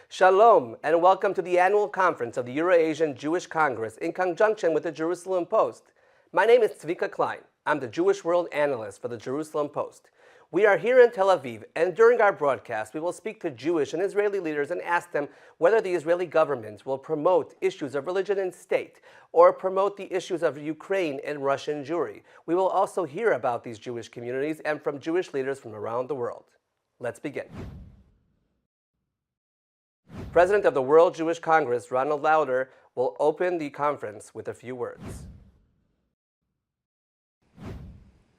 Shalom, and welcome to the annual conference of the Euro-Asian Jewish Congress in conjunction with the Jerusalem Post. My name is Tzvika Klein. I'm the Jewish World Analyst for the Jerusalem Post. We are here in Tel Aviv, and during our broadcast, we will speak to Jewish and Israeli leaders and ask them whether the Israeli government will promote issues of religion and state, or promote the issues of Ukraine and Russian Jewry. We will also hear about these Jewish communities and from Jewish leaders from around the world. Let's begin. President of the World Jewish Congress, Ronald Lauder, will open the conference with a few words.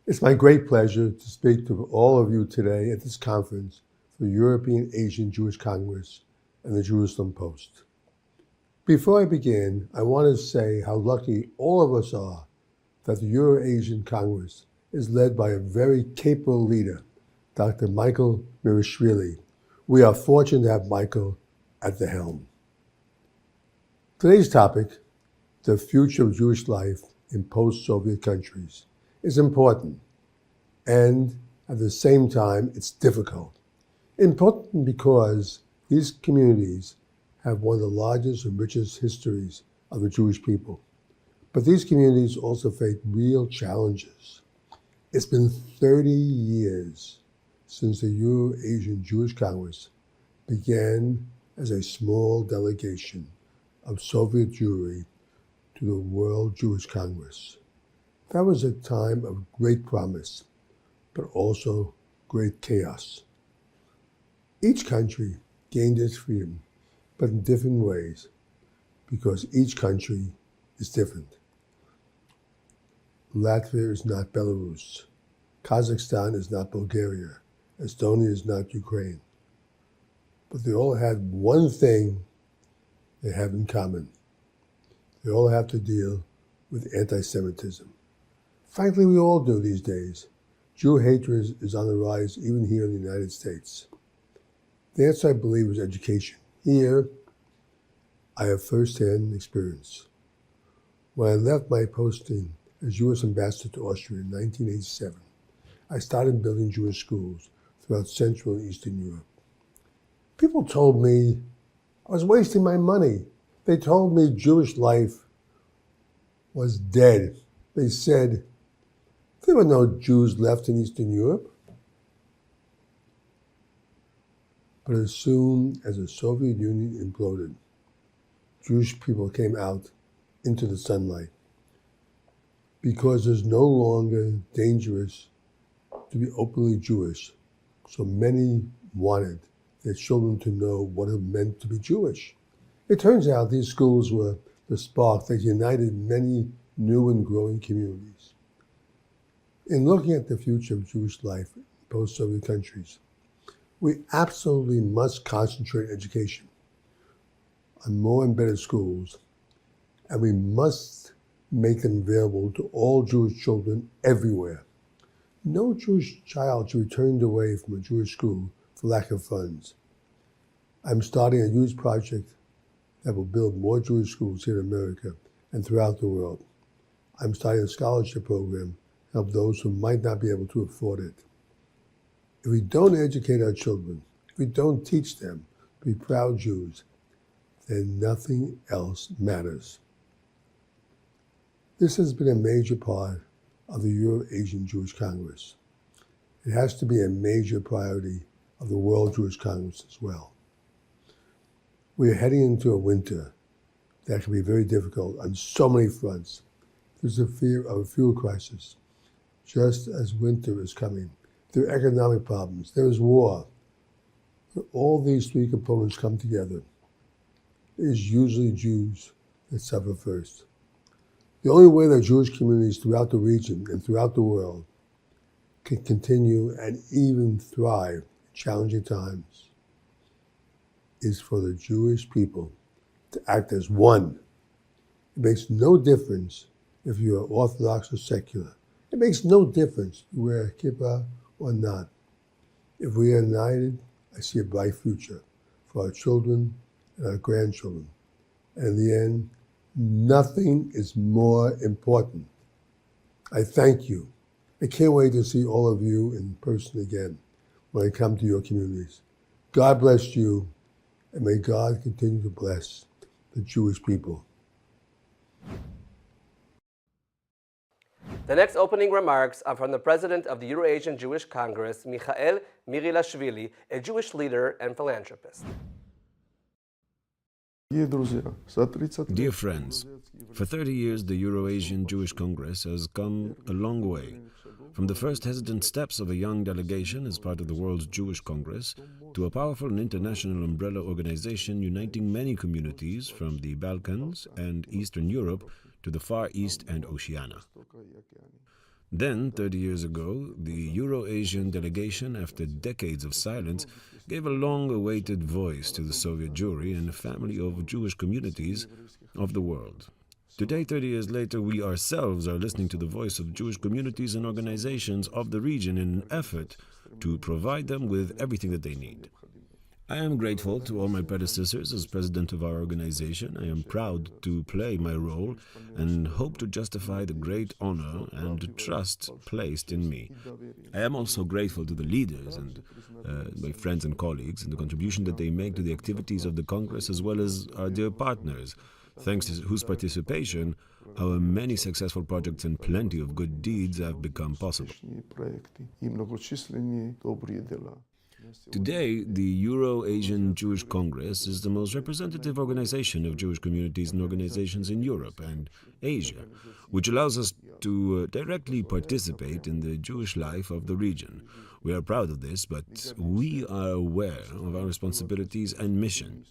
It's my great pleasure to speak to all of you today at this conference for the European Asian Jewish Congress and the Jerusalem Post. Before I begin, I want to say how lucky all of us are that the Euro-Asian Congress is led by a very capable leader, Dr. Michael Mirishvili. We are fortunate to have Michael at the helm. Today's topic, the future of Jewish life in post-Soviet countries, is important, and at the same time, it's difficult. Important because these communities have one of the largest and richest histories of the Jewish people. But these communities also face real challenges. It's been 30 years since the Euro-Asian Jewish Congress began as a small delegation of Soviet Jewry to the World Jewish Congress. That was a time of great promise, but also great chaos. Each country gained its freedom, but in different ways, because each country is different. Latvia is not Belarus. Kazakhstan is not Bulgaria. Estonia is not Ukraine. But they all had one thing they have in common. They all have to deal with anti-Semitism. Frankly, we all do these days. Jew hatred is on the rise even here in the United States. The answer, I believe, is education. Here, I have first-hand experience. When I left my posting as U.S. Ambassador to Austria in 1987, I started building Jewish schools throughout Central and Eastern Europe. People told me I was wasting my money. They told me Jewish life was dead. They said there were no Jews left in Eastern Europe. But as soon as the Soviet Union imploded, Jewish people came out into the sunlight because it's no longer dangerous to be openly Jewish. So many wanted their children to know what it meant to be Jewish. It turns out these schools were the spark that united many new and growing communities. In looking at the future of Jewish life in post-Soviet countries, we absolutely must concentrate education on more and better schools, and we must make them available to all Jewish children everywhere. No Jewish child should be turned away from a Jewish school for lack of funds. I'm starting a huge project that will build more Jewish schools here in America and throughout the world. I'm starting a scholarship program to help those who might not be able to afford it. If we don't educate our children, if we don't teach them to be proud Jews, then nothing else matters. This has been a major part of the Euro-Asian Jewish Congress. It has to be a major priority of the World Jewish Congress as well. We are heading into a winter that can be very difficult on so many fronts. There's a fear of a fuel crisis. Just as winter is coming, there are economic problems, there is war. When all these three components come together, it is usually Jews that suffer first. The only way that Jewish communities throughout the region and throughout the world can continue and even thrive in challenging times is for the Jewish people to act as one. It makes no difference if you are Orthodox or secular. It makes no difference if you wear a kippah or not. If we are united, I see a bright future for our children and our grandchildren. And in the end, nothing is more important. I thank you. I can't wait to see all of you in person again when I come to your communities. God bless you, and may God continue to bless the Jewish people. The next opening remarks are from the president of the Euro-Asian Jewish Congress, Michael Mirilashvili, a Jewish leader and philanthropist. Dear friends, for 30 years the Euro-Asian Jewish Congress has come a long way. From the first hesitant steps of a young delegation as part of the World's Jewish Congress, to a powerful and international umbrella organization uniting many communities from the Balkans and Eastern Europe to the Far East and Oceania. Then, 30 years ago, the Euro-Asian delegation, after decades of silence, gave a long-awaited voice to the Soviet Jewry and a family of Jewish communities of the world. Today, 30 years later, we ourselves are listening to the voice of Jewish communities and organizations of the region in an effort to provide them with everything that they need. I am grateful to all my predecessors as president of our organization. I am proud to play my role and hope to justify the great honor and trust placed in me. I am also grateful to the leaders and my friends and colleagues and the contribution that they make to the activities of the Congress, as well as our dear partners, thanks to whose participation our many successful projects and plenty of good deeds have become possible. Today, the Euro-Asian Jewish Congress is the most representative organization of Jewish communities and organizations in Europe and Asia, which allows us to directly participate in the Jewish life of the region. We are proud of this, but we are aware of our responsibilities and mission.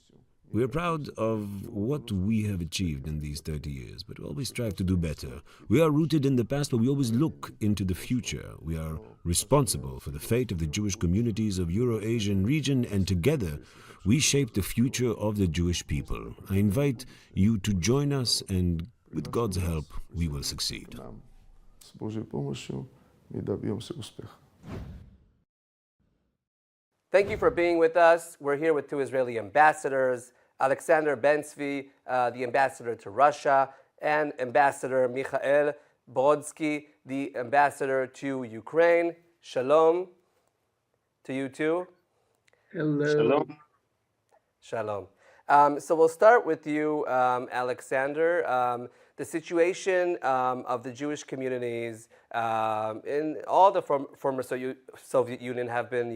We are proud of what we have achieved in these 30 years, but we always strive to do better. We are rooted in the past, but we always look into the future. We are responsible for the fate of the Jewish communities of Euro-Asian region, and together we shape the future of the Jewish people. I invite you to join us, and with God's help, we will succeed. Thank you for being with us. We're here with two Israeli ambassadors, Alexander Ben-Zvi, the ambassador to Russia, and Ambassador Michael Brodsky, the ambassador to Ukraine. Shalom to you too. Hello. Shalom. So we'll start with you, Alexander. The situation of the Jewish communities in all the former Soviet Union have been,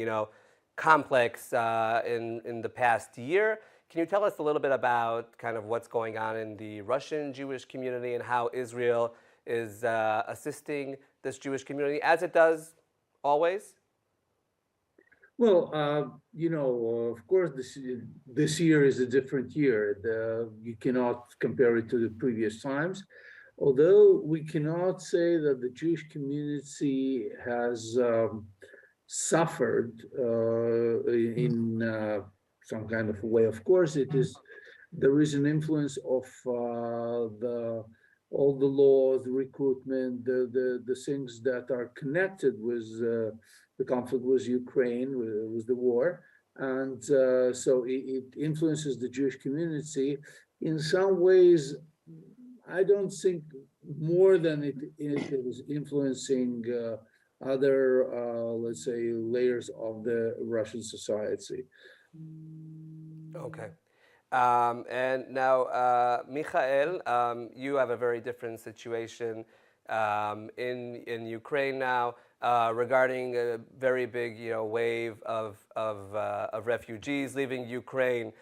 complex in the past year. Can you tell us a little bit about kind of what's going on in the Russian Jewish community and how Israel is assisting this Jewish community, as it does always? Well, of course, this year is a different year. You cannot compare it to the previous times, although we cannot say that the Jewish community has suffered in some kind of a way. Of course, there is an influence of all the laws, the recruitment, the things that are connected with the conflict with Ukraine, with the war, and so it influences the Jewish community in some ways. I don't think more than it is influencing other, let's say, layers of the Russian society. Okay. And now, Michael, you have a very different situation in Ukraine now regarding a very big, wave of refugees leaving Ukraine,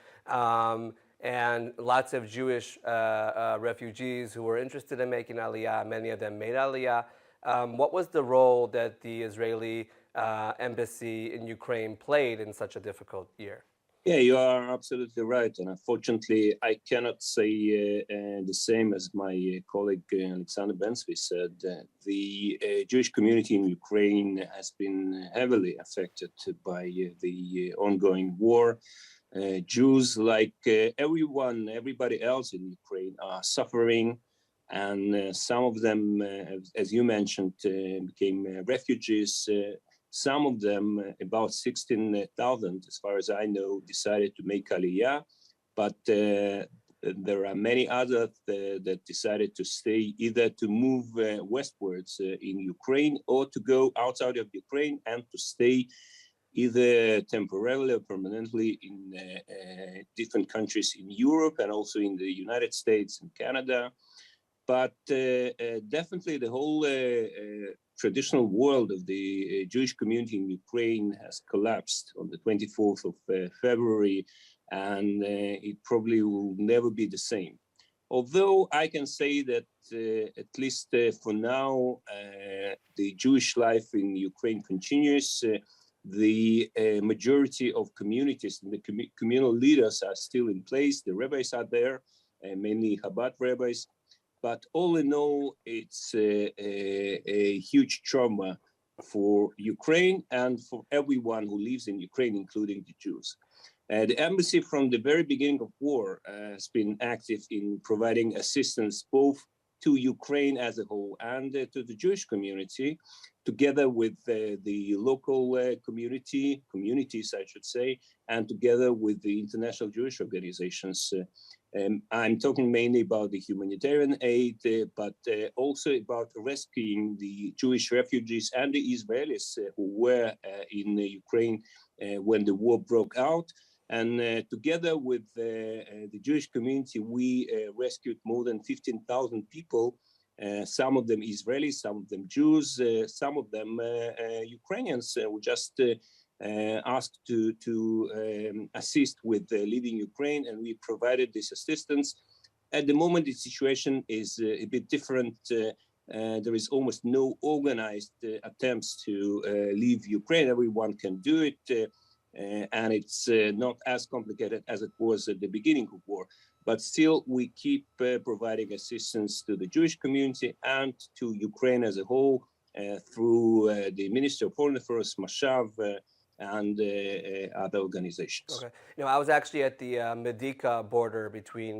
and lots of Jewish refugees who were interested in making Aliyah. Many of them made Aliyah. What was the role that the Israeli embassy in Ukraine played in such a difficult year? Yeah, you are absolutely right. And unfortunately, I cannot say the same as my colleague Alexander Ben-Zvi said. The Jewish community in Ukraine has been heavily affected by the ongoing war. Jews, like everybody else in Ukraine, are suffering. And some of them, as you mentioned, became refugees. Some of them, about 16,000, as far as I know, decided to make Aliyah. But there are many others that decided to stay, either to move westwards in Ukraine or to go outside of Ukraine and to stay either temporarily or permanently in different countries in Europe and also in the United States and Canada. But definitely the whole traditional world of the Jewish community in Ukraine has collapsed on the 24th of February, and it probably will never be the same. Although I can say that at least for now, the Jewish life in Ukraine continues. The majority of communities and the communal leaders are still in place. The rabbis are there, mainly Chabad rabbis. But all in all, it's a huge trauma for Ukraine and for everyone who lives in Ukraine, including the Jews. The embassy from the very beginning of war has been active in providing assistance both to Ukraine as a whole and to the Jewish community, together with the local communities, I should say, and together with the international Jewish organizations. I'm talking mainly about the humanitarian aid, but also about rescuing the Jewish refugees and the Israelis who were in Ukraine when the war broke out. And together with the Jewish community, we rescued more than 15,000 people, some of them Israelis, some of them Jews, some of them Ukrainians who just asked to assist with leaving Ukraine, and we provided this assistance. At the moment, the situation is a bit different. There is almost no organized attempts to leave Ukraine. Everyone can do it. And it's not as complicated as it was at the beginning of war. But still, we keep providing assistance to the Jewish community and to Ukraine as a whole through the Ministry of Foreign Affairs, Mashav, and other organizations. Okay. You know, I was actually at the Medica border between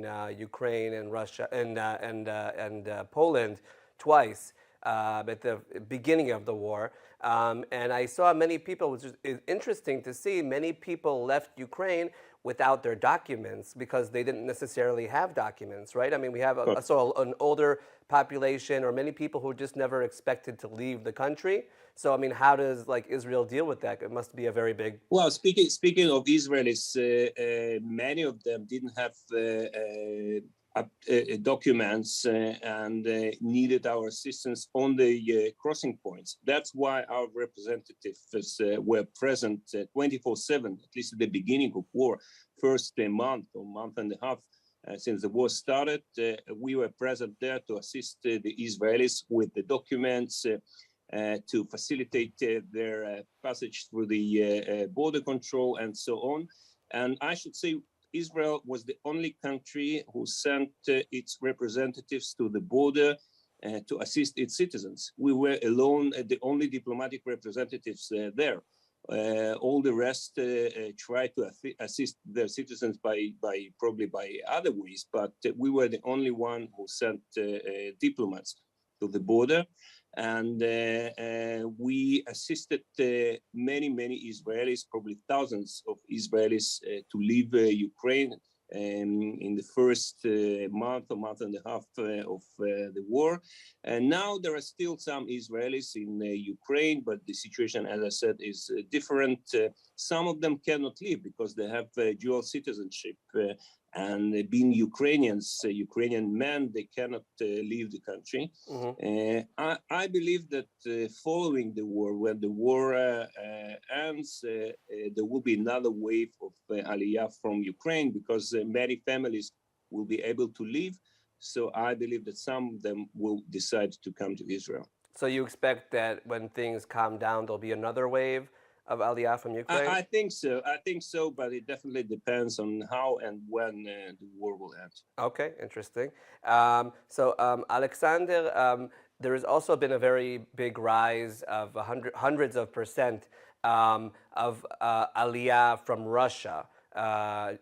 Ukraine and Russia and Poland twice at the beginning of the war. And I saw many people, which is interesting to see, many people left Ukraine without their documents because they didn't necessarily have documents, right? I mean, we have an older population or many people who just never expected to leave the country. So, I mean, how does Israel deal with that? It must be a very big... Well, speaking of Israelis, many of them didn't have documents and needed our assistance on the crossing points. That's why our representatives were present 24/7, at least at the beginning of war. First month or month and a half since the war started, we were present there to assist the Israelis with the documents, to facilitate their passage through the border control and so on. And I should say Israel was the only country who sent its representatives to the border to assist its citizens. We were alone, the only diplomatic representatives there. All the rest tried to assist their citizens probably by other ways, but we were the only one who sent diplomats to the border. And we assisted many Israelis, probably thousands of Israelis, to leave Ukraine in the first month or month and a half of the war. And now there are still some Israelis in Ukraine, but the situation, as I said, is different. Some of them cannot leave because they have dual citizenship. And being Ukrainians, Ukrainian men, they cannot leave the country. Mm-hmm. I believe that following the war, when the war ends, there will be another wave of Aliyah from Ukraine because many families will be able to leave. So I believe that some of them will decide to come to Israel. So you expect that when things calm down, there'll be another wave of Aliyah from Ukraine? I think so, but it definitely depends on how and when the war will end. Okay, interesting. Alexander, there has also been a very big rise of hundreds of percent of Aliyah from Russia.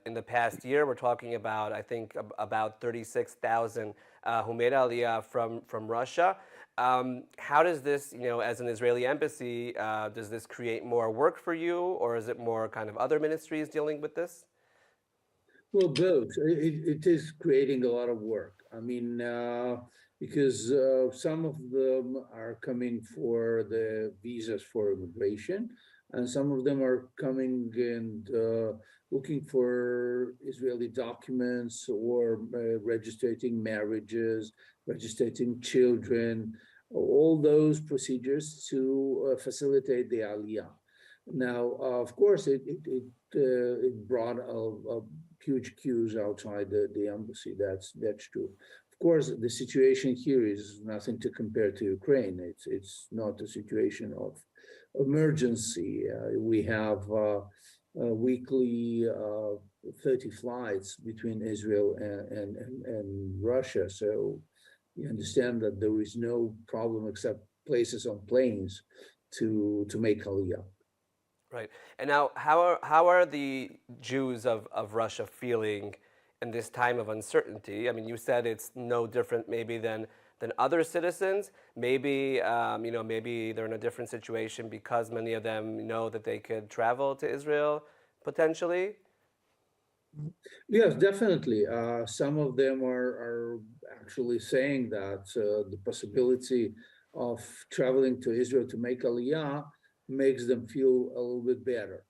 In the past year, we're talking about, I think, about 36,000 who made Aliyah from Russia. How does this, as an Israeli embassy, does this create more work for you, or is it more kind of other ministries dealing with this? Well, both. It is creating a lot of work. I mean, because some of them are coming for the visas for immigration, and some of them are coming and looking for Israeli documents or registering marriages, registering children, all those procedures to facilitate the Aliyah. Now, of course, it brought a huge queues outside the embassy. That's true. Of course, the situation here is nothing to compare to Ukraine. It's not a situation of emergency. We have weekly 30 flights between Israel and Russia. So you understand that there is no problem except places on planes to make Aliyah. Right. And now, how are the Jews of Russia feeling in this time of uncertainty? I mean, you said it's no different maybe than other citizens. Maybe maybe they're in a different situation because many of them know that they could travel to Israel potentially. Yes, definitely. Some of them are actually saying that the possibility of traveling to Israel to make Aliyah makes them feel a little bit better.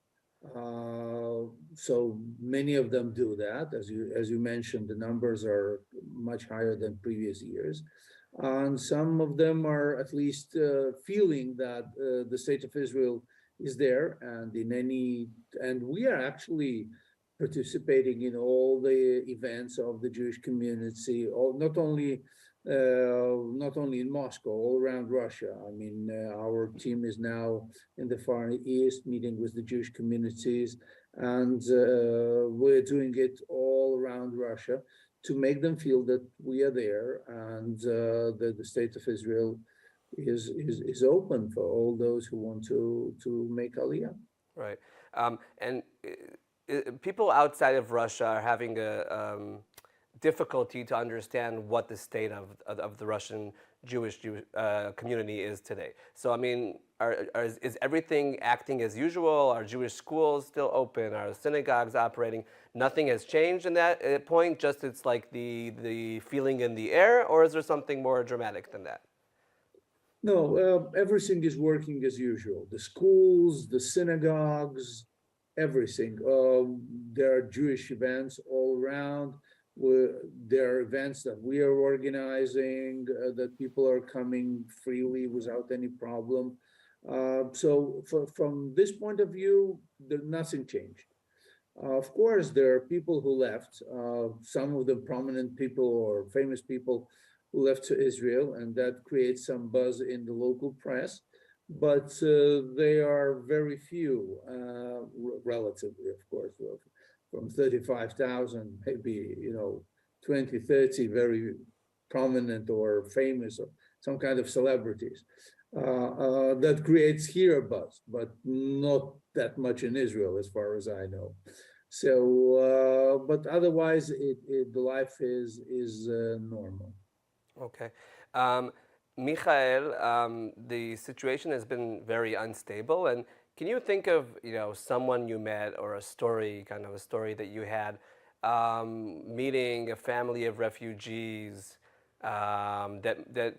So many of them do that. As you mentioned, the numbers are much higher than previous years. And some of them are at least feeling that the state of Israel is there, and we are actually participating in all the events of the Jewish community, not only in Moscow, all around Russia. I mean, our team is now in the Far East, meeting with the Jewish communities, and we're doing it all around Russia to make them feel that we are there and that the state of Israel is open for all those who want to make Aliyah. Right. And people outside of Russia are having a difficulty to understand what the state of the Russian Jewish community is today. So, I mean, is everything acting as usual? Are Jewish schools still open? Are synagogues operating? Nothing has changed in that point, just it's like the feeling in the air, or is there something more dramatic than that? No, everything is working as usual. The schools, the synagogues, everything. There are Jewish events all around. There are events that we are organizing that people are coming freely without any problem. So from this point of view, nothing changed. Of course, there are people who left, some of the prominent people or famous people who left to Israel, and that creates some buzz in the local press. But they are very few, relatively, of course, from 35,000, maybe 20, 30 very prominent or famous or some kind of celebrities. That creates here a buzz, but not that much in Israel, as far as I know. So, but otherwise, the life is normal. Okay. Michael, the situation has been very unstable, and can you think of someone you met or a story, kind of a story that you had, meeting a family of refugees that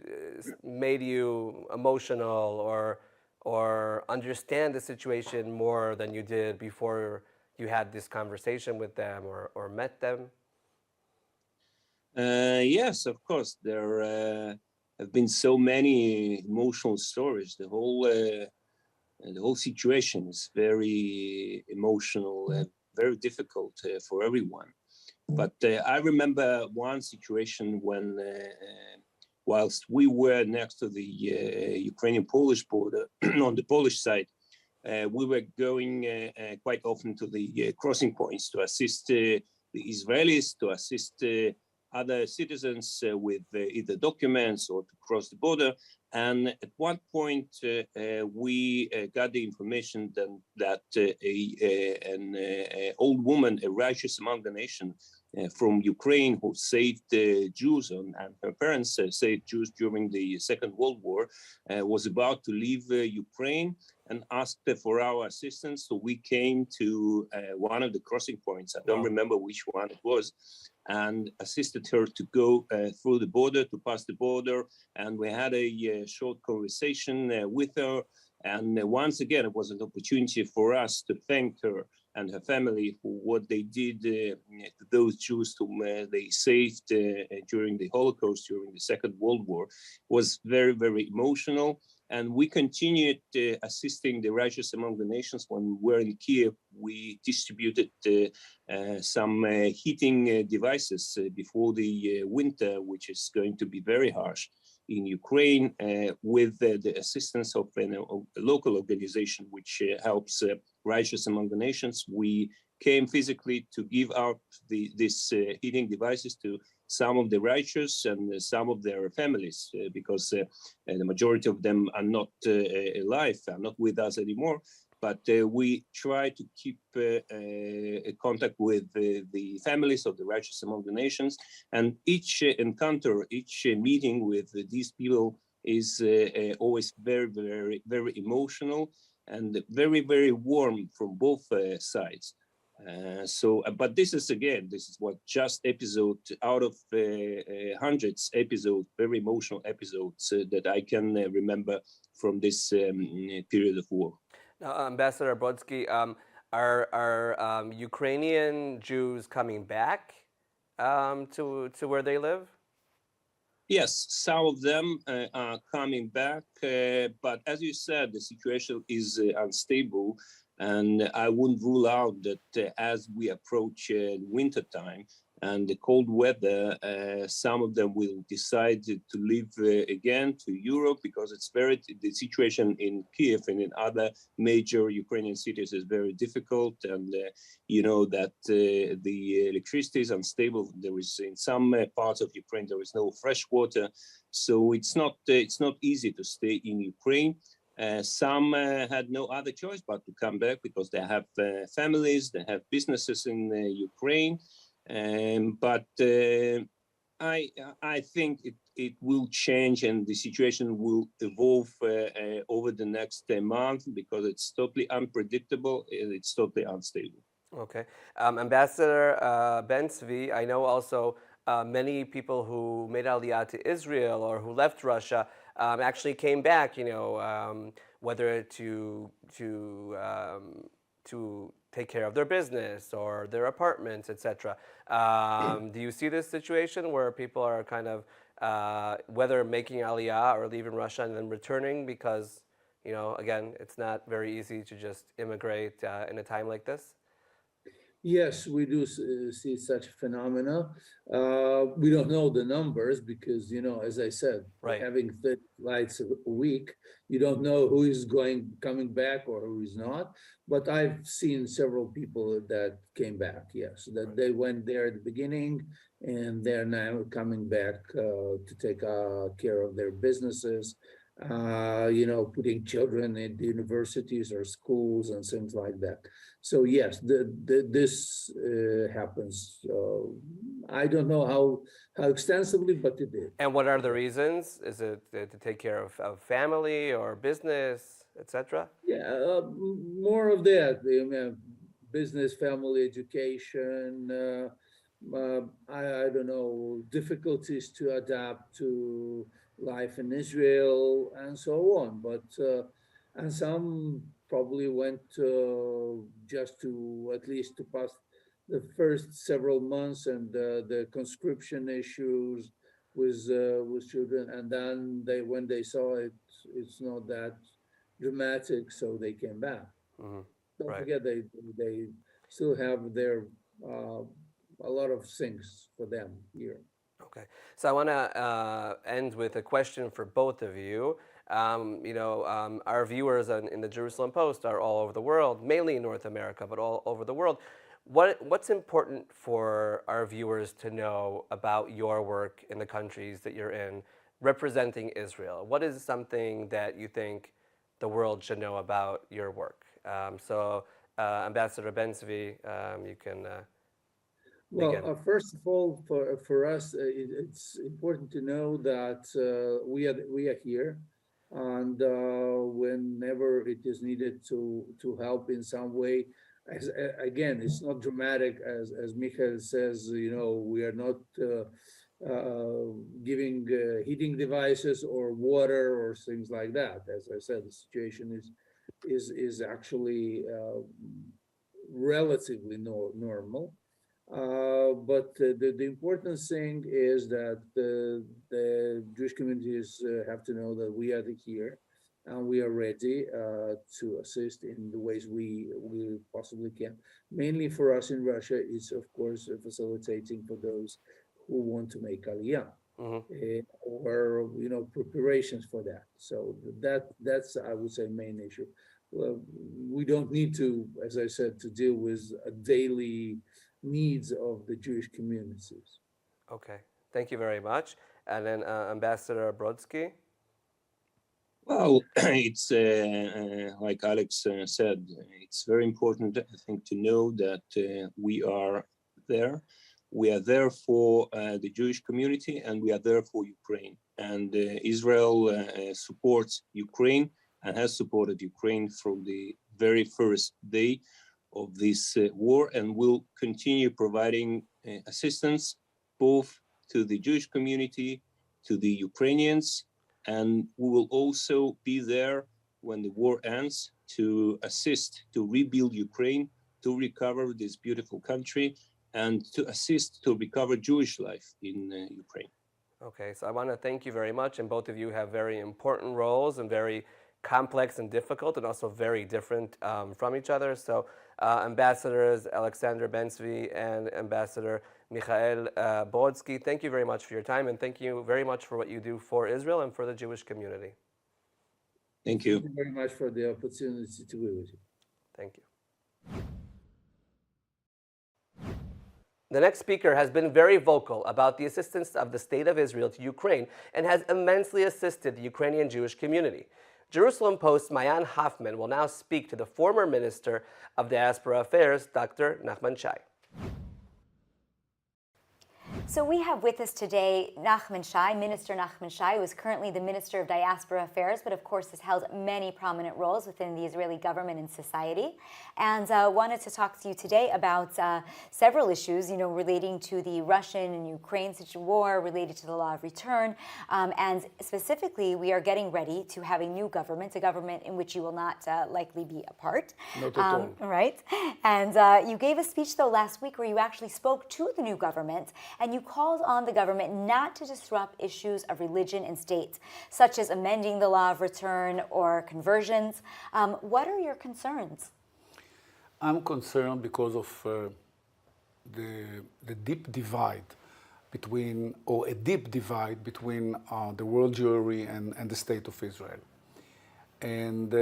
made you emotional or understand the situation more than you did before you had this conversation with them or met them? Yes, of course. There have been so many emotional stories. The whole situation is very emotional and very difficult for everyone. But I remember one situation when, whilst we were next to the Ukrainian-Polish border on the Polish side, we were going quite often to the crossing points to assist the Israelis, to assist other citizens with either documents or to cross the border. And at one point, we got the information that an old woman, a righteous among the nation from Ukraine, who saved Jews and her parents saved Jews during the Second World War, was about to leave Ukraine and asked for our assistance. So we came to one of the crossing points. I don't remember which one it was, and assisted her to go through the border, to pass the border. And we had a short conversation with her. And once again, it was an opportunity for us to thank her and her family for what they did to those Jews whom they saved during the Holocaust, during the Second World War. It was very, very emotional. And we continued assisting the righteous among the nations. When we were in Kiev, we distributed some heating devices before the winter, which is going to be very harsh in Ukraine, with the assistance of a local organization which helps righteous among the nations. We came physically to give out these heating devices to some of the righteous and some of their families, because the majority of them are not alive, are not with us anymore. But we try to keep contact with the families of the righteous among the nations. And each encounter, each meeting with these people is always very, very, very emotional and very, very warm from both sides. But this is what just episode out of hundreds episodes, very emotional episodes that I can remember from this period of war. Now, Ambassador Brodsky, are Ukrainian Jews coming back to where they live? Yes, some of them are coming back, but as you said, the situation is unstable, and I wouldn't rule out that as we approach winter time and the cold weather, some of them will decide to leave again to Europe, because the situation in Kiev and in other major Ukrainian cities is very difficult, and you know that the electricity is unstable. There is in some parts of Ukraine there is no fresh water, so it's not easy to stay in Ukraine. Some had no other choice but to come back because they have families, they have businesses in Ukraine. But I think it will change and the situation will evolve over the next month, because it's totally unpredictable and it's totally unstable. Okay. Ambassador Ben-Zvi, I know also many people who made Aliyah to Israel or who left Russia actually came back, whether to take care of their business or their apartments, etc. Do you see this situation where people are kind of whether making Aliyah or leaving Russia and then returning because, again, it's not very easy to just immigrate in a time like this? Yes, we do see such phenomena. We don't know the numbers because, as I said, Right. having 30 flights a week, you don't know who is coming back or who is not. But I've seen several people that came back, yes, that they went there at the beginning and they're now coming back to take care of their businesses, putting children in universities or schools and things like that. So yes, this happens. I don't know how extensively, but it did. And what are the reasons? Is it to take care of family or business, etc.? Yeah, more of that. Business, family, education. I don't know, difficulties to adapt to life in Israel and so on. But and some probably went just to at least to pass the first several months and the conscription issues with children, and then when they saw it's not that dramatic, so they came back. Mm-hmm. Don't Right. forget they still have their a lot of things for them here. Okay. So I want to end with a question for both of you. Our viewers in the Jerusalem Post are all over the world, mainly in North America, but all over the world. What's important for our viewers to know about your work in the countries that you're in, representing Israel? What is something that you think the world should know about your work? Ambassador Ben-Zvi, you can begin. Well, first of all, for us, it's important to know that we are here, and whenever it is needed to help in some way, again, it's not dramatic as Michael says. We are not giving heating devices or water or things like that. As I said, the situation is actually relatively normal. But the important thing is that the Jewish communities have to know that we are here and we are ready to assist in the ways we possibly can. Mainly for us in Russia, it's of course facilitating for those who want to make Aliyah. Or preparations for that. So that's I would say main issue. Well, we don't need to, as I said, to deal with a daily needs of the Jewish communities. Okay, thank you very much. And then Ambassador Brodsky. Well, it's like Alex said, it's very important, I think, to know that we are there. We are there for the Jewish community, and we are there for Ukraine. And Israel supports Ukraine and has supported Ukraine from the very first day of this war, and will continue providing assistance both to the Jewish community, to the Ukrainians, and we will also be there when the war ends to assist to rebuild Ukraine, to recover this beautiful country, and to assist to recover Jewish life in Ukraine. Okay, so I want to thank you very much, and both of you have very important roles and very complex and difficult and also very different from each other. So Ambassadors Alexander Ben-Zvi and Ambassador Michael Brodsky, thank you very much for your time, and thank you very much for what you do for Israel and for the Jewish community. Thank you. Thank you very much for the opportunity to be with you. Thank you. The next speaker has been very vocal about the assistance of the State of Israel to Ukraine and has immensely assisted the Ukrainian Jewish community. Jerusalem Post's Mayan Hoffman will now speak to the former Minister of Diaspora Affairs, Dr. Nachman Shai. So we have with us today Nachman Shai, Minister Nachman Shai, who is currently the Minister of Diaspora Affairs, but of course has held many prominent roles within the Israeli government and society. And wanted to talk to you today about several issues, relating to the Russian and Ukraine war, related to the law of return. And specifically, we are getting ready to have a new government, a government in which you will not likely be a part. Not at all. Right. And you gave a speech, though, last week where you actually spoke to the new government, and you called on the government not to disrupt issues of religion and state, such as amending the law of return or conversions. What are your concerns? I'm concerned because of the deep divide between, or a deep divide between the world Jewry and the State of Israel. And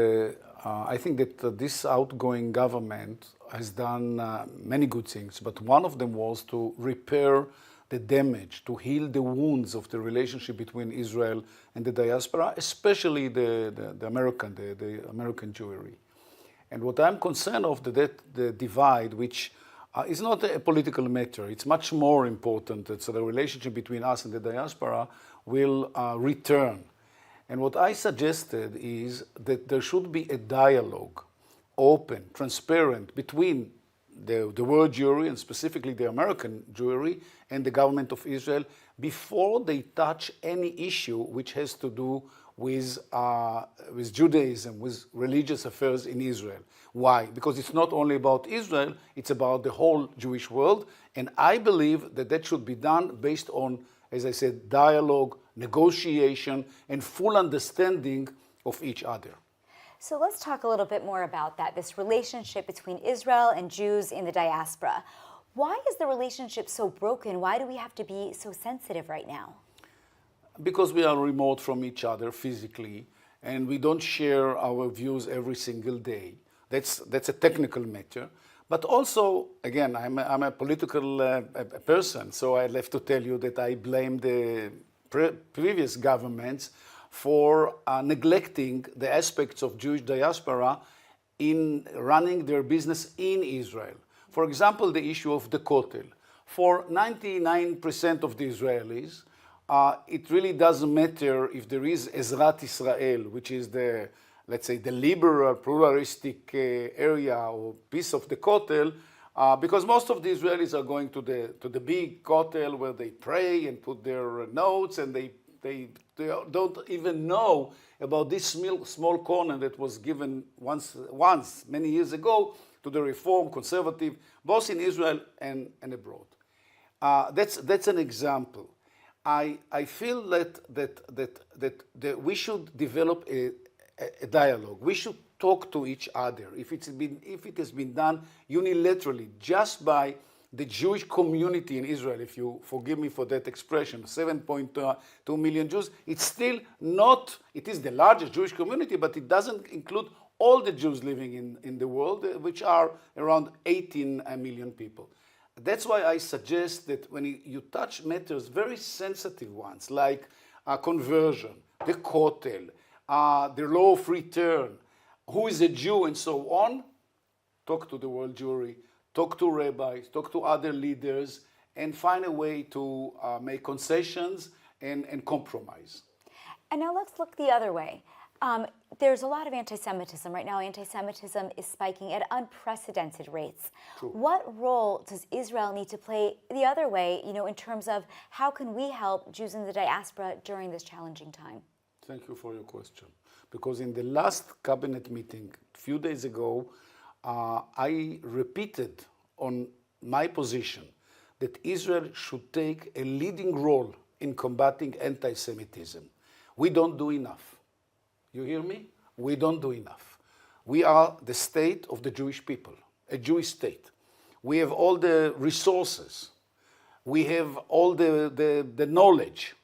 I think that this outgoing government has done many good things, but one of them was to repair the damage, to heal the wounds of the relationship between Israel and the diaspora, especially the American Jewry. And what I'm concerned of, the divide, which is not a political matter, it's much more important that so the relationship between us and the diaspora will return. And what I suggested is that there should be a dialogue, open, transparent, between the world Jewry and specifically the American Jewry and the government of Israel before they touch any issue which has to do with Judaism, with religious affairs in Israel. Why? Because it's not only about Israel, it's about the whole Jewish world. And I believe that that should be done based on, as I said, dialogue, negotiation, and full understanding of each other. So let's talk a little bit more about that, this relationship between Israel and Jews in the diaspora. Why is the relationship so broken? Why do we have to be so sensitive right now? Because we are remote from each other physically, and we don't share our views every single day. That's a technical matter. But also, again, I'm a political person, so I'd have to tell you that I blame the previous governments for neglecting the aspects of Jewish diaspora in running their business in Israel. For example, the issue of the Kotel. For 99% of the Israelis, it really doesn't matter if there is Ezrat Israel, which is the, let's say, the liberal, pluralistic area or piece of the Kotel, Because most of the Israelis are going to the big kotel where they pray and put their notes, and they don't even know about this small corner that was given once many years ago to the Reform, Conservative, both in Israel and abroad. That's an example. I feel that we should develop a dialogue. We should talk to each other. If it has been done unilaterally, just by the Jewish community in Israel, if you forgive me for that expression, 7.2 million Jews, it's still not, it is the largest Jewish community, but it doesn't include all the Jews living in the world, which are around 18 million people. That's why I suggest that when you touch matters, very sensitive ones, like conversion, the kotel, the law of return, who is a Jew, and so on, talk to the world Jewry, talk to rabbis, talk to other leaders, and find a way to make concessions and compromise. And now let's look the other way. There's a lot of anti-Semitism. Right now, anti-Semitism is spiking at unprecedented rates. True. What role does Israel need to play the other way, in terms of how can we help Jews in the diaspora during this challenging time? Thank you for your question. Because in the last cabinet meeting, a few days ago, I repeated on my position that Israel should take a leading role in combating anti-Semitism. We don't do enough. You hear me? We don't do enough. We are the state of the Jewish people, a Jewish state. We have all the resources. We have all the knowledge.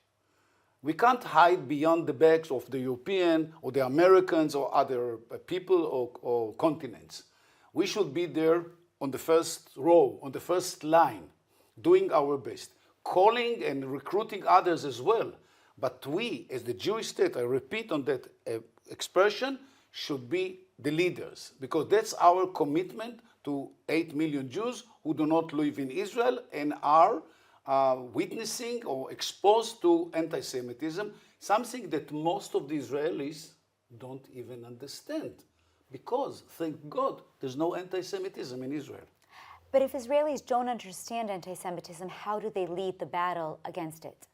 We can't hide beyond the backs of the European or the Americans or other people or continents. We should be there on the first row, on the first line, doing our best, calling and recruiting others as well. But we, as the Jewish state, I repeat on that expression, should be the leaders, because that's our commitment to 8 million Jews who do not live in Israel and are witnessing or exposed to anti-Semitism, something that most of the Israelis don't even understand. Because, thank God, there's no anti-Semitism in Israel. But if Israelis don't understand anti-Semitism, how do they lead the battle against it?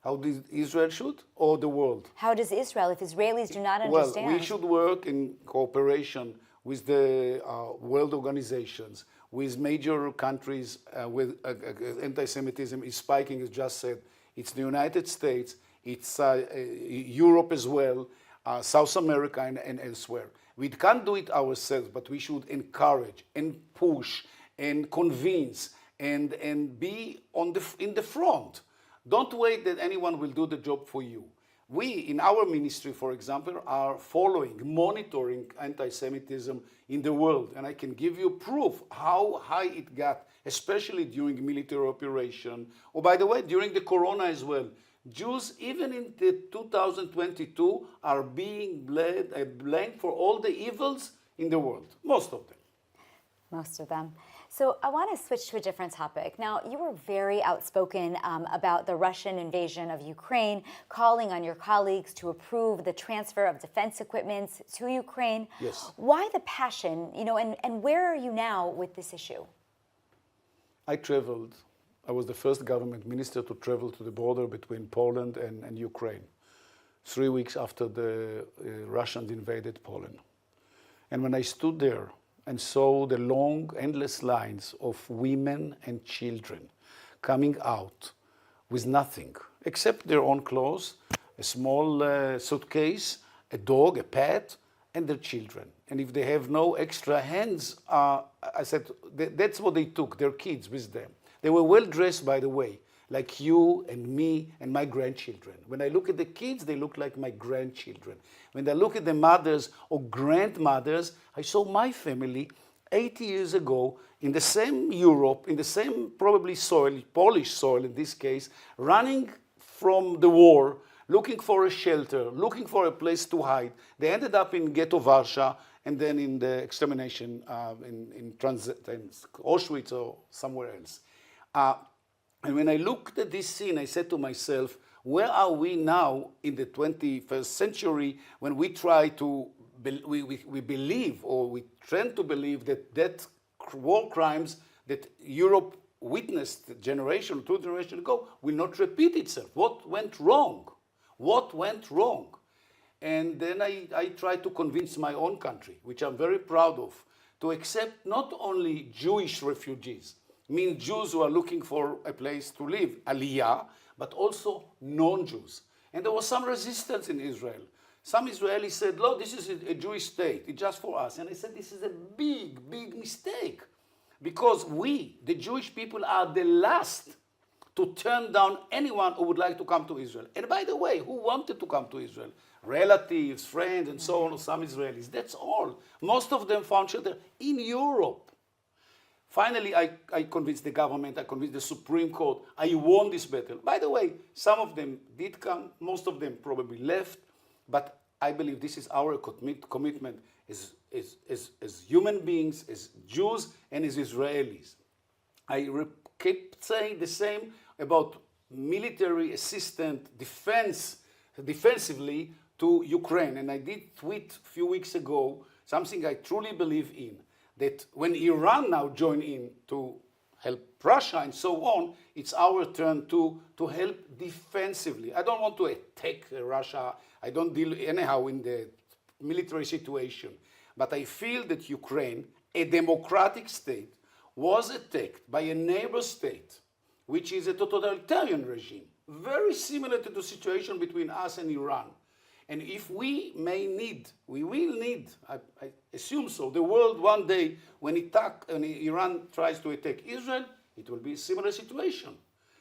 How does Israel should, or the world? How does Israel, if Israelis do not understand? Well, we should work in cooperation with the world organizations, with major countries with anti-Semitism is spiking, as just said. It's the United States, it's Europe as well, South America and elsewhere. We can't do it ourselves, but we should encourage and push and convince and be in the front. Don't wait that anyone will do the job for you. We, in our ministry, for example, are following, monitoring anti-Semitism in the world. And I can give you proof how high it got, especially during military operation. Or by the way, during the Corona as well. Jews, even in the 2022, are being blamed for all the evils in the world. Most of them. Most of them. So I want to switch to a different topic. Now, you were very outspoken about the Russian invasion of Ukraine, calling on your colleagues to approve the transfer of defense equipment to Ukraine. Yes. Why the passion, and where are you now with this issue? I traveled. I was the first government minister to travel to the border between Poland and Ukraine, 3 weeks after the Russians invaded Poland. And when I stood there and saw the long, endless lines of women and children coming out with nothing except their own clothes, a small suitcase, a dog, a pet, and their children. And if they have no extra hands, I said, that's what they took, their kids with them. They were well dressed, by the way, like you and me and my grandchildren. When I look at the kids, they look like my grandchildren. When I look at the mothers or grandmothers, I saw my family 80 years ago in the same Europe, in the same probably soil, Polish soil in this case, running from the war, looking for a shelter, looking for a place to hide. They ended up in Ghetto Warsaw and then in the extermination in Auschwitz or somewhere else. And when I looked at this scene, I said to myself, where are we now in the 21st century when we try to, we believe, or we tend to believe that war crimes, that Europe witnessed a generation, 2 generations ago, will not repeat itself. What went wrong? What went wrong? And then I tried to convince my own country, which I'm very proud of, to accept not only Jewish refugees, meaning Jews who are looking for a place to live, Aliyah, but also non-Jews. And there was some resistance in Israel. Some Israelis said, "Look, this is a Jewish state, it's just for us." And I said, this is a big, big mistake. Because we, the Jewish people, are the last to turn down anyone who would like to come to Israel. And by the way, who wanted to come to Israel? Relatives, friends, and so on, some Israelis. That's all. Most of them found shelter in Europe. Finally, I convinced the government, I convinced the Supreme Court, I won this battle. By the way, some of them did come, most of them probably left, but I believe this is our commitment as human beings, as Jews, and as Israelis. I kept saying the same about military assistance, defensively to Ukraine. And I did tweet a few weeks ago something I truly believe in, that when Iran now join in to help Russia and so on, it's our turn to help defensively. I don't want to attack Russia. I don't deal anyhow in the military situation. But I feel that Ukraine, a democratic state, was attacked by a neighbor state, which is a totalitarian regime, very similar to the situation between us and Iran. And if we will need, I assume so, the world one day when Iran tries to attack Israel, it will be a similar situation.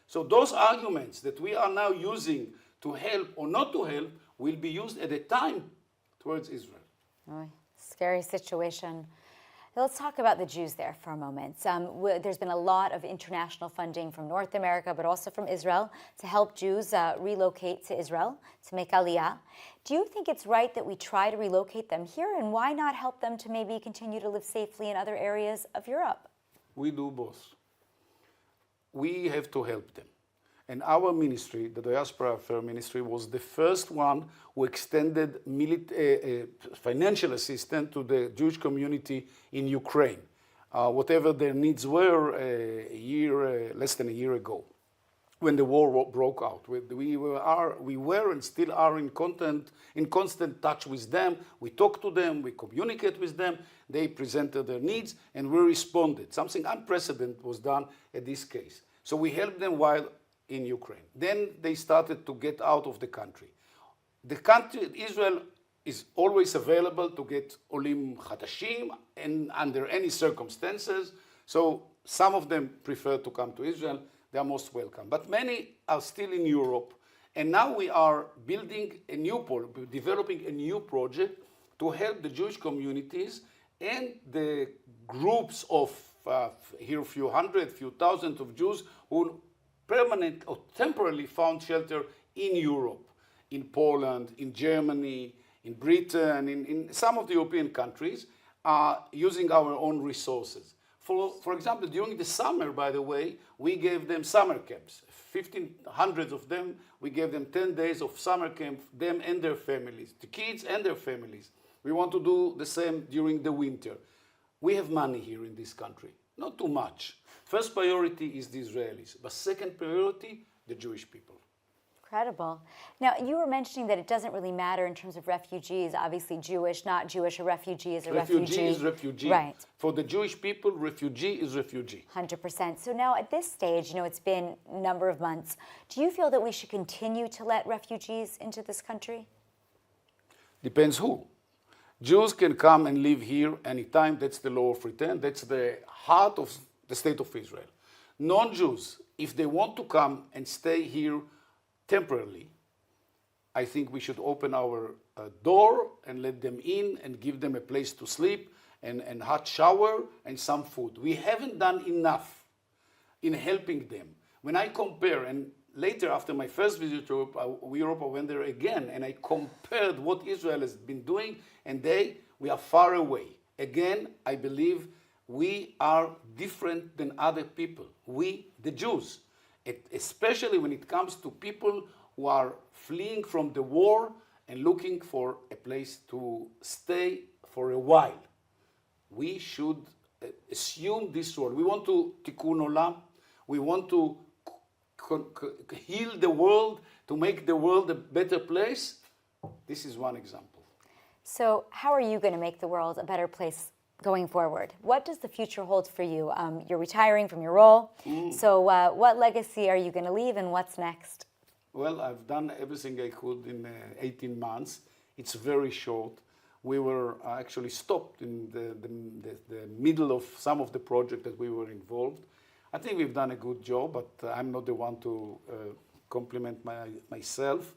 So those arguments that we are now using to help or not to help will be used at a time towards Israel. Oh, scary situation. Let's talk about the Jews there for a moment. There's been a lot of international funding from North America, but also from Israel, to help Jews relocate to Israel, to make Aliyah. Do you think it's right that we try to relocate them here, and why not help them to maybe continue to live safely in other areas of Europe? We do both. We have to help them. And our ministry, the Diaspora Affairs Ministry, was the first one who extended financial assistance to the Jewish community in Ukraine, whatever their needs were less than a year ago, when the war broke out. We were and still are in constant touch with them. We talk to them, we communicate with them. They presented their needs, and we responded. Something unprecedented was done at this case. So we helped them while in Ukraine. Then they started to get out of the country. The country, Israel, is always available to get Olim Chadashim and under any circumstances. So some of them prefer to come to Israel. They are most welcome. But many are still in Europe. And now we are developing a new project to help the Jewish communities and the groups of here a few hundred, few thousand of Jews who permanent or temporarily found shelter in Europe, in Poland, in Germany, in Britain, in some of the European countries, using our own resources. For example, during the summer, by the way, we gave them summer camps. 1,500 of them, we gave them 10 days of summer camp, them and their families, the kids and their families. We want to do the same during the winter. We have money here in this country, not too much. First priority is the Israelis, but second priority, the Jewish people. Incredible. Now, you were mentioning that it doesn't really matter in terms of refugees, obviously Jewish, not Jewish, a refugee is a refugee. Refugee is refugee. Right. For the Jewish people, refugee is refugee. 100%. So now at this stage, it's been a number of months. Do you feel that we should continue to let refugees into this country? Depends who. Jews can come and live here anytime. That's the law of return. That's the heart of the state of Israel. Non-Jews, if they want to come and stay here temporarily, I think we should open our door and let them in and give them a place to sleep and hot shower and some food. We haven't done enough in helping them. When I compare, and later after my first visit to Europe, I went there again and I compared what Israel has been doing, and we are far away. Again, I believe we are different than other people. We, the Jews, especially when it comes to people who are fleeing from the war and looking for a place to stay for a while. We should assume this role. We want to tikkun olam. We want to heal the world, to make the world a better place. This is one example. So how are you going to make the world a better place going forward? What does the future hold for you? You're retiring from your role. So what legacy are you going to leave and what's next? Well, I've done everything I could in 18 months. It's very short. We were actually stopped in the middle of some of the projects that we were involved. I think we've done a good job, but I'm not the one to compliment myself.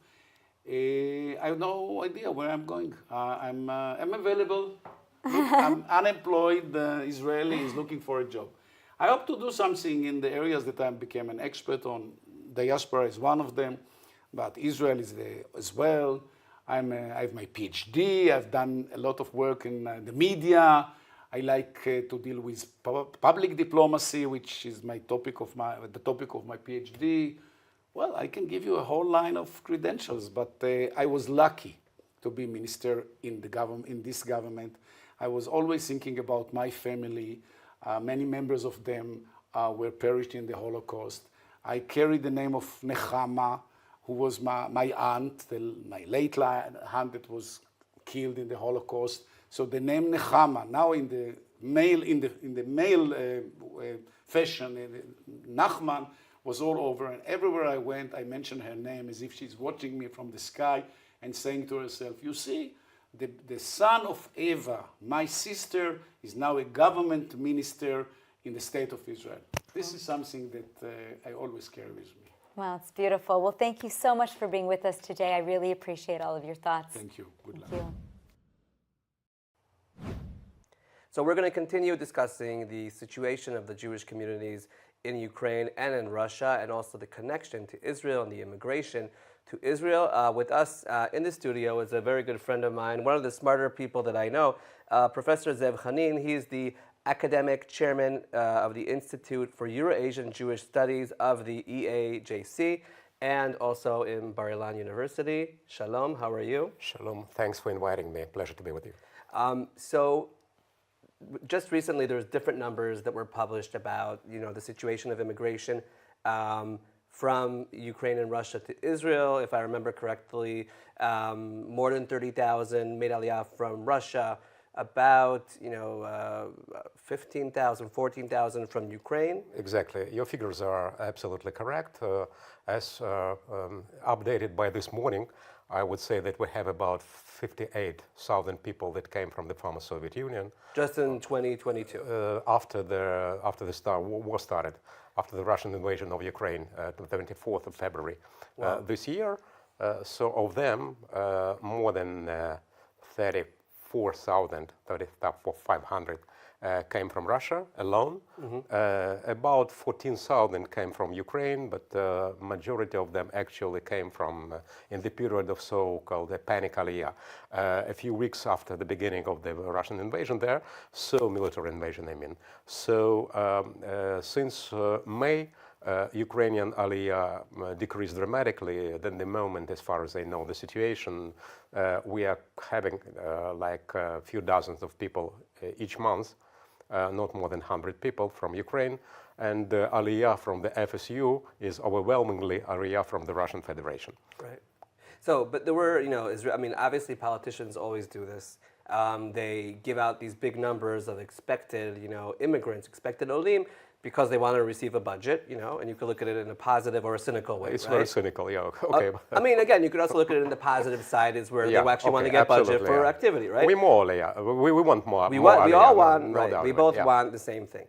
I have no idea where I'm going. I'm available. Look, I'm unemployed. Israeli is looking for a job. I hope to do something in the areas that I became an expert on. Diaspora is one of them, but Israel is there as well. I have my PhD. I've done a lot of work in the media. I like to deal with public diplomacy, which is the topic of my PhD. Well, I can give you a whole line of credentials, but I was lucky to be minister in this government. I was always thinking about my family. Many members of them were perished in the Holocaust. I carried the name of Nechama, who was my aunt, my late aunt that was killed in the Holocaust. So the name Nechama, now in the male fashion, Nachman was all over, and everywhere I went, I mentioned her name as if she's watching me from the sky and saying to herself, you see, the son of Eva, my sister, is now a government minister in the state of Israel. This is something that I always carry with me. Well, it's beautiful. Well, thank you so much for being with us today. I really appreciate all of your thoughts. Thank you. Good luck. Thank you. So we're going to continue discussing the situation of the Jewish communities in Ukraine and in Russia, and also the connection to Israel and the immigration to Israel. With us in the studio is a very good friend of mine, one of the smarter people that I know, Professor Zev Hanin. He's the academic chairman of the Institute for Euro-Asian Jewish Studies of the Eajc, and also in Bar Ilan University. Shalom, how are you? Shalom, thanks for inviting me. Pleasure to be with you. So just recently there was different numbers that were published about the situation of immigration from Ukraine and Russia to Israel. If I remember correctly, more than 30,000 made aliyah from Russia, about 15,000, 14,000 from Ukraine. Exactly. Your figures are absolutely correct. As updated by this morning, I would say that we have about 58,000 people that came from the former Soviet Union. Just in 2022? After the war started, after the Russian invasion of Ukraine, the 24th of February this year. So of them, more than 34,500 came from Russia alone. About 14,000 came from Ukraine, but the majority of them actually came from in the period of so-called panic aliyah. A few weeks after the beginning of the Russian invasion there, military invasion, I mean. So since May, Ukrainian aliyah decreased dramatically. Then the moment, as far as I know the situation, we are having like a few dozens of people each month, not more than 100 people from Ukraine, and the aliyah from the FSU is overwhelmingly aliyah from the Russian Federation. Right. So, but there were, obviously politicians always do this. They give out these big numbers of expected, immigrants, expected olim, because they want to receive a budget, and you could look at it in a positive or a cynical way. It's right? very cynical, yeah. Okay. Again, you could also look at it in the positive side, is where they actually want to get budget for activity, right? We more, we want more. We all want, no right? doubt, We both want the same thing.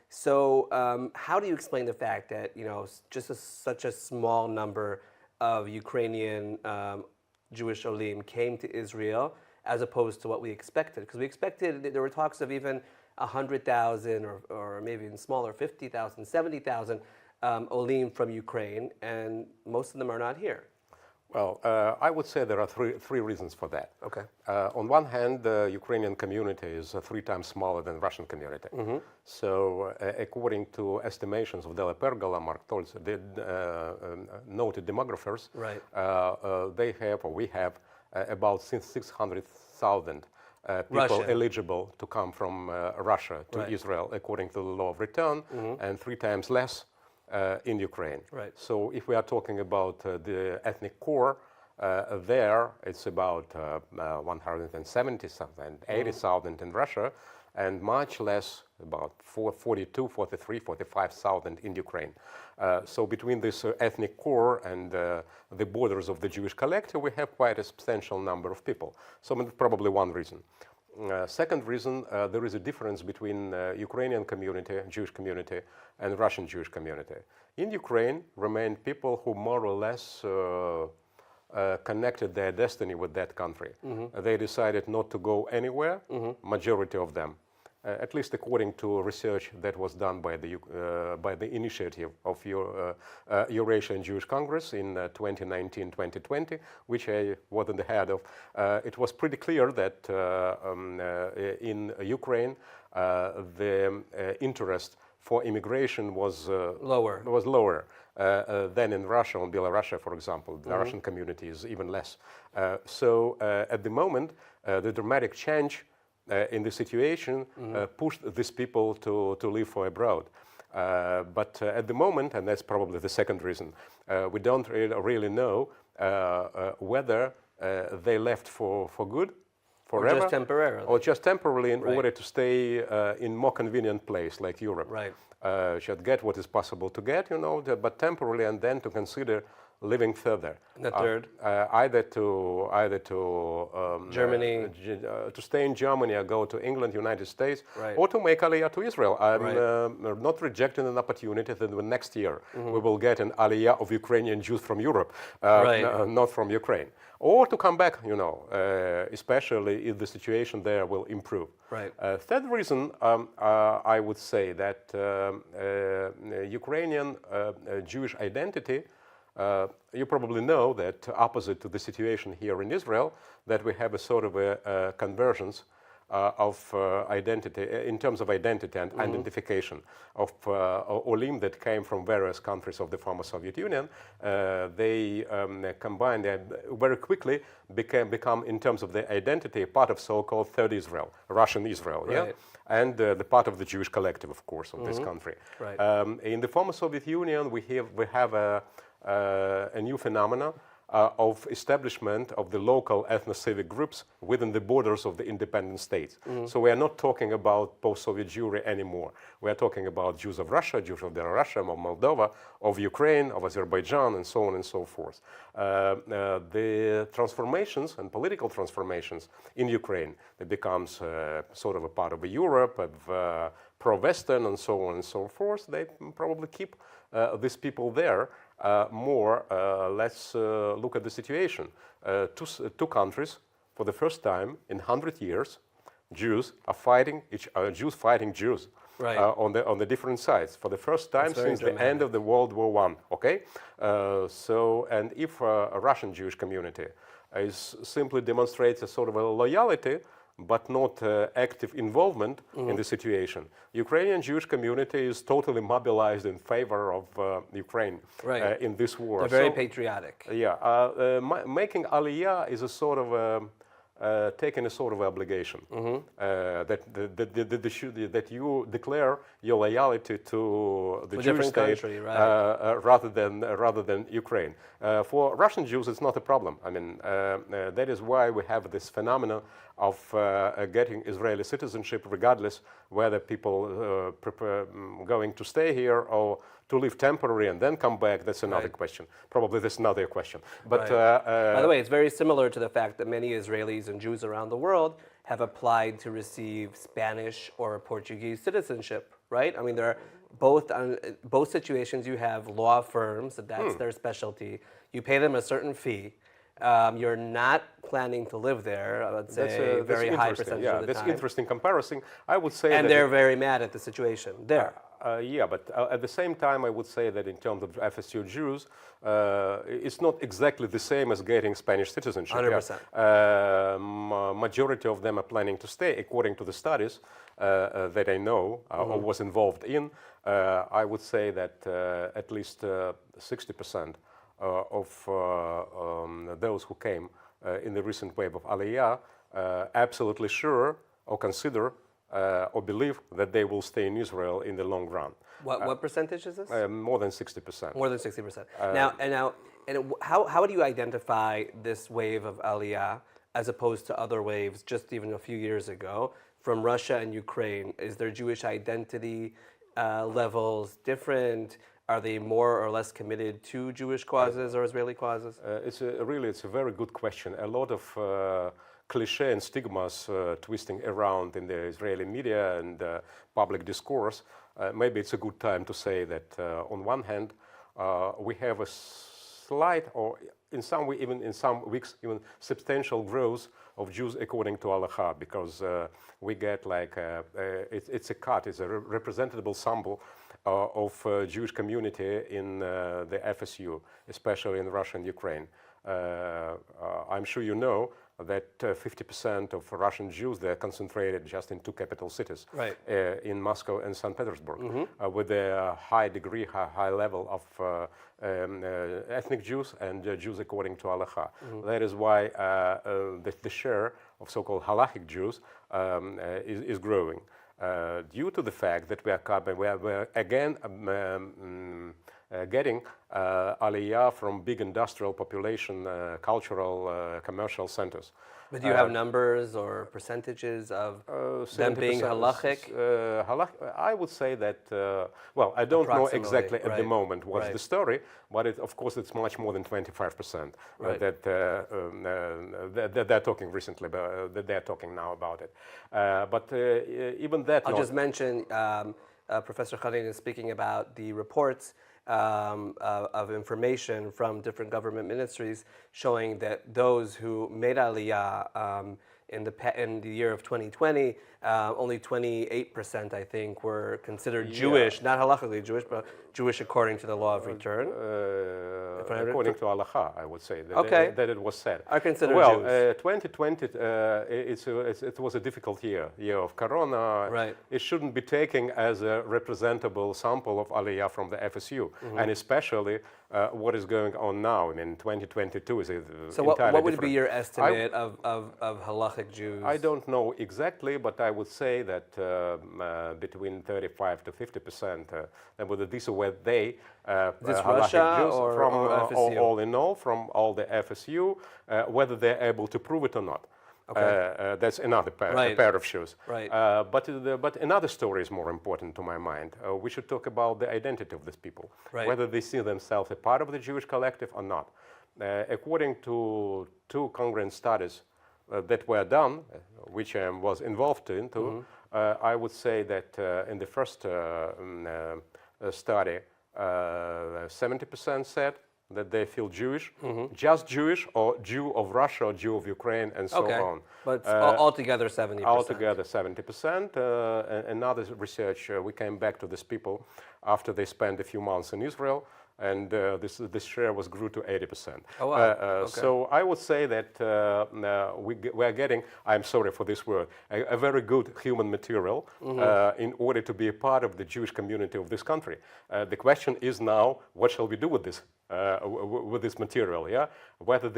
So, how do you explain the fact that just such a small number of Ukrainian Jewish olim came to Israel as opposed to what we expected? Because we expected there were talks of even 100,000 or maybe even smaller, 50,000, 70,000 olim from Ukraine, and most of them are not here. Well, I would say there are three reasons for that. Okay. On one hand, the Ukrainian community is 3 times smaller than the Russian community. So, according to estimations of Della Pergola, Mark Tolz, noted demographers, right. they have, or we have, about 600,000 people eligible to come from Russia to Israel according to the law of return, and 3 times less in Ukraine. Right. So if we are talking about the ethnic core, there it's about 170,000, 80,000 in Russia, and much less, about 42, 43, 45,000 in Ukraine. So between this ethnic core and the borders of the Jewish collective, we have quite a substantial number of people. So that's probably one reason. Second reason, there is a difference between Ukrainian community, Jewish community, and Russian Jewish community. In Ukraine remain people who more or less connected their destiny with that country. They decided not to go anywhere, majority of them. At least according to research that was done by the initiative of Eurasian Jewish Congress in 2019-2020, which I was in the head of. It was pretty clear that in Ukraine the interest for immigration was lower than in Russia or Belarus, for example. The Russian community is even less. So at the moment, the dramatic change in the situation pushed these people to live for abroad. But at the moment, and that's probably the second reason, we don't really know whether they left for good, forever, or just temporarily in order to stay in more convenient place like Europe. Right. Should get what is possible to get, but temporarily, and then to consider living further. And the third? Either to Germany. To stay in Germany or go to England, United States, Right. or to make Aliyah to Israel. I'm not rejecting an opportunity that the next year we will get an Aliyah of Ukrainian Jews from Europe, not from Ukraine. Or to come back, especially if the situation there will improve. Right. Third reason, I would say that Ukrainian Jewish identity, you probably know that opposite to the situation here in Israel, that we have a sort of a convergence of identity, in terms of identity and identification of Olim that came from various countries of the former Soviet Union. They combined, very quickly become, in terms of their identity, part of so-called Third Israel, Russian Israel, Right. and the part of the Jewish collective, of course, of this country. Right. In the former Soviet Union, we have a new phenomena of establishment of the local ethno-civic groups within the borders of the independent states. So we are not talking about post-Soviet Jewry anymore. We are talking about Jews of Russia, Jews of Belarus, of Moldova, of Ukraine, of Azerbaijan, and so on and so forth. The transformations and political transformations in Ukraine, it becomes sort of a part of Europe, of pro-Western, and so on and so forth. They probably keep these people there. Let's look at the situation. Two countries, for the first time in 100 years, Jews are fighting Jews fighting Jews on the different sides for the first time since the end of the World War I. Okay, and if a Russian Jewish community simply demonstrates a sort of a loyalty, but not active involvement in the situation. Ukrainian Jewish community is totally mobilized in favor of Ukraine in this war. They're very patriotic. Yeah, making Aliyah is a sort of taking a sort of obligation that you declare your loyalty to the Jewish state country, rather than Ukraine. For Russian Jews, it's not a problem. I mean, that is why we have this phenomenon of getting Israeli citizenship, regardless whether people prefer going to stay here or to live temporarily and then come back. That's another question. Probably that's another question. But by the way, it's very similar to the fact that many Israelis and Jews around the world have applied to receive Spanish or Portuguese citizenship, right? I mean, there are both situations. You have law firms, that's their specialty. You pay them a certain fee. You're not planning to live there, I would say, a very high percentage of the that's time. interesting comparison. I would say and they're very mad at the situation there. Yeah, but at the same time, I would say that in terms of FSU Jews, it's not exactly the same as getting Spanish citizenship. 100%. Majority of them are planning to stay, according to the studies that I know or was involved in. I would say that at least 60% of those who came in the recent wave of Aliyah absolutely sure or consider or believe that they will stay in Israel in the long run. What percentage is this? More than 60%. More than 60%. How do you identify this wave of Aliyah as opposed to other waves just even a few years ago from Russia and Ukraine? Is their Jewish identity levels different? Are they more or less committed to Jewish causes or Israeli causes? It's a very good question. A lot of cliche and stigmas twisting around in the Israeli media and public discourse. Maybe it's a good time to say that on one hand, we have a slight, or in some weeks, even substantial growth of Jews according to Halacha, because we get like it's a representable sample of Jewish community in the FSU, especially in Russia and Ukraine. I'm sure you know that 50% of Russian Jews, they're concentrated just in two capital cities, right. In Moscow and St. Petersburg, with a high level of ethnic Jews and Jews according to Halacha. That is why the share of so-called halachic Jews is growing. Due to the fact that we are again getting Aliyah from big industrial population, cultural, commercial centers. But do you have numbers or percentages of them being halachic? I would say that, well, I don't know exactly at the moment what's the story, but of course it's much more than 25% that they're talking recently, that they're talking now about it. But even that... I'll just mention, Professor Khalin is speaking about the reports of information from different government ministries showing that those who made Aliyah in the year of 2020, only 28%, I think, were considered Jewish, not halachically Jewish, but Jewish according to the law of return. According to Halacha, I would say that it was said. Are considered Jews. 2020, it was a difficult year of Corona. Right. It shouldn't be taken as a representable sample of Aliyah from the FSU, and especially what is going on now. I mean, 2022 is so what would be your estimate of halachic Jews? I don't know exactly, but I would say that between 35 to 50%, and whether these are where they this Russia Jews or from FSU? all in all, from all the FSU, whether they're able to prove it or not. Okay. That's another pair of shoes. Right. But another story is more important to my mind. We should talk about the identity of these people, whether they see themselves a part of the Jewish collective or not. According to two congruent studies that were done, which I was involved into, I would say that in the first study, 70% said that they feel Jewish, just Jewish, or Jew of Russia, or Jew of Ukraine, and so on. But altogether 70%. Altogether 70%. Another research, we came back to these people after they spent a few months in Israel, and this share grew to 80%. Oh, wow. So I would say that we are getting, I'm sorry for this word, a very good human material in order to be a part of the Jewish community of this country. The question is now, what shall we do with this? With this material, yeah, whether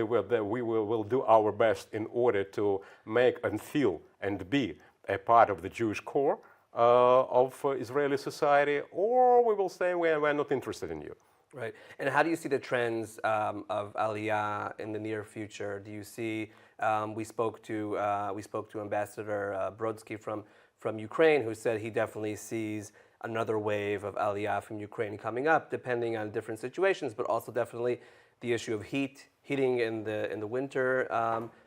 we will do our best in order to make and feel and be a part of the Jewish core of Israeli society, or we will say we're not interested in you. Right. And how do you see the trends of Aliyah in the near future? Do you see? We spoke to Ambassador Brodsky from Ukraine, who said he definitely sees another wave of Aliyah from Ukraine coming up, depending on different situations, but also definitely the issue of heating in the winter,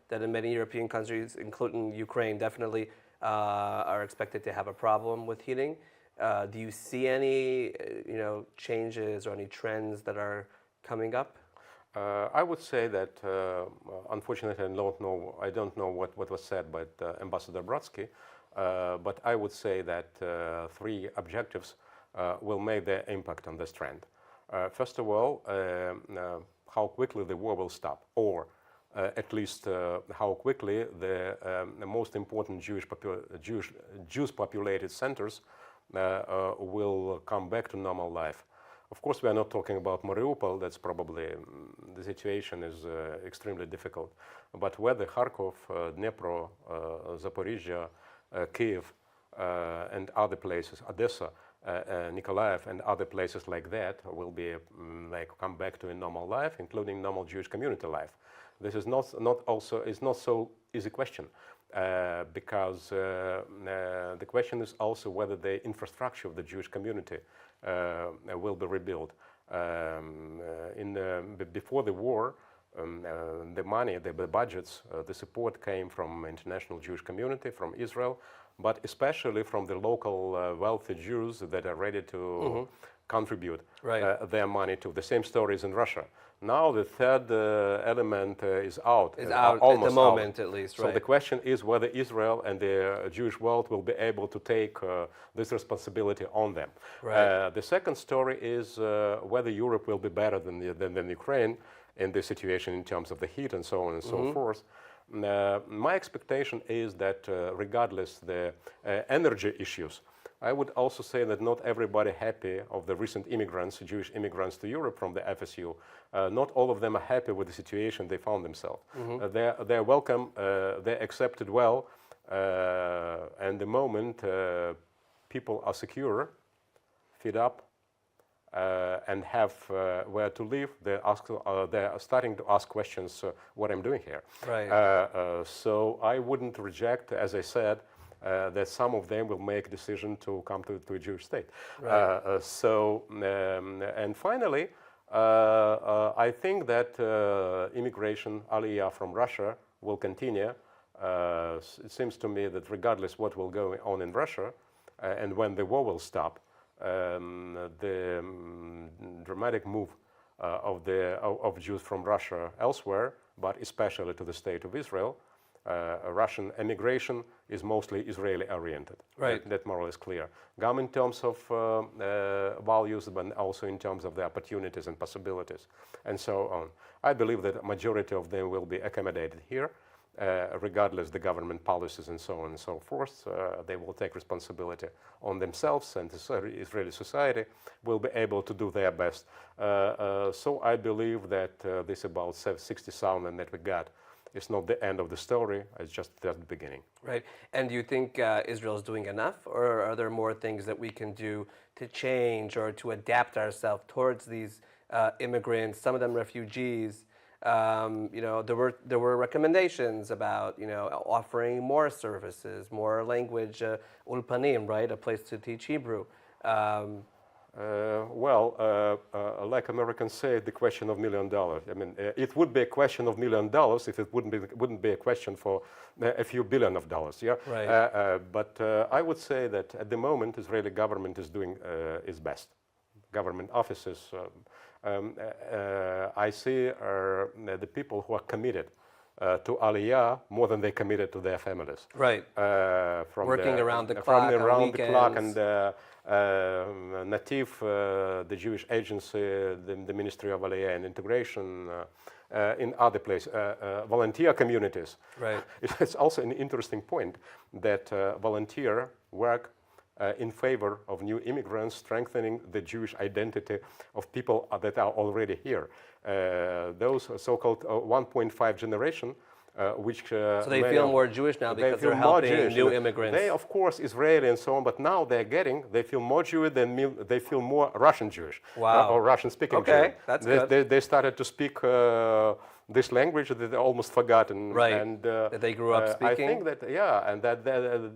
that in many European countries, including Ukraine, definitely are expected to have a problem with heating. Do you see any changes or any trends that are coming up? I would say that, unfortunately, I don't know what was said by Ambassador Brodsky, but I would say that three objectives will make their impact on this trend. First of all, how quickly the war will stop, or at least how quickly the most important Jews populated centers will come back to normal life. Of course, we are not talking about Mariupol. That's probably, the situation is extremely difficult. But whether Kharkov, Dnipro, Zaporizhia, Kiev, and other places, Odessa, Nikolaev and other places like that will be come back to a normal life, including normal Jewish community life. This is not so easy question, because the question is also whether the infrastructure of the Jewish community will be rebuilt. Before the war, the money, the budgets, the support came from international Jewish community, from Israel, but especially from the local wealthy Jews that are ready to contribute their money to. The same story is in Russia. Now the third element is out. Is out almost at the moment, out. at least, So the question is whether Israel and the Jewish world will be able to take this responsibility on them. Right. The second story is whether Europe will be better than Ukraine in this situation in terms of the heat and so on and so forth. My expectation is that regardless the energy issues, I would also say that not everybody happy of the recent immigrants, Jewish immigrants to Europe from the FSU. Not all of them are happy with the situation they found themselves. They're welcome, they're accepted well, and the moment people are secure, fed up, and have where to live, they're starting to ask questions, what I'm doing here. Right. So I wouldn't reject, as I said, that some of them will make a decision to come to a Jewish state. Right. And finally, I think that immigration, aliyah from Russia, will continue. It seems to me that regardless what will go on in Russia, and when the war will stop, the dramatic move of Jews from Russia elsewhere, but especially to the state of Israel, Russian emigration is mostly Israeli-oriented. Right. That more or less clear. In terms of values, but also in terms of the opportunities and possibilities, and so on. I believe that a majority of them will be accommodated here, regardless the government policies and so on and so forth. They will take responsibility on themselves, and the Israeli society will be able to do their best. So I believe that this about 60,000 that we got is not the end of the story, it's just the beginning. Right. And do you think Israel is doing enough, or are there more things that we can do to change or to adapt ourselves towards these immigrants, some of them refugees? There were recommendations about offering more services, more language, ulpanim, right, a place to teach Hebrew. Like Americans say, the question of $1 million. I mean, it would be a question of $1 million if it wouldn't be a question for a few billion of dollars. Yeah. Right. But I would say that at the moment, Israeli government is doing its best. Government offices. I see the people who are committed to Aliyah more than they committed to their families. Right. Working around the clock, from around on the clock, weekends. and Nativ, the Jewish agency, the Ministry of Aliyah and Integration, in other places, volunteer communities. Right. It's also an interesting point that volunteer work in favor of new immigrants, strengthening the Jewish identity of people that are already here. Those so-called 1.5 generation, which so they feel more Jewish now because they're helping new immigrants. They, of course, Israeli and so on, but now they feel more Jewish than they feel more Russian Jewish. Wow. Or Russian-speaking Jewish. Okay, that's good. They started to speak this language that they almost forgotten. Right. And, that they grew up speaking. I think that, yeah, and that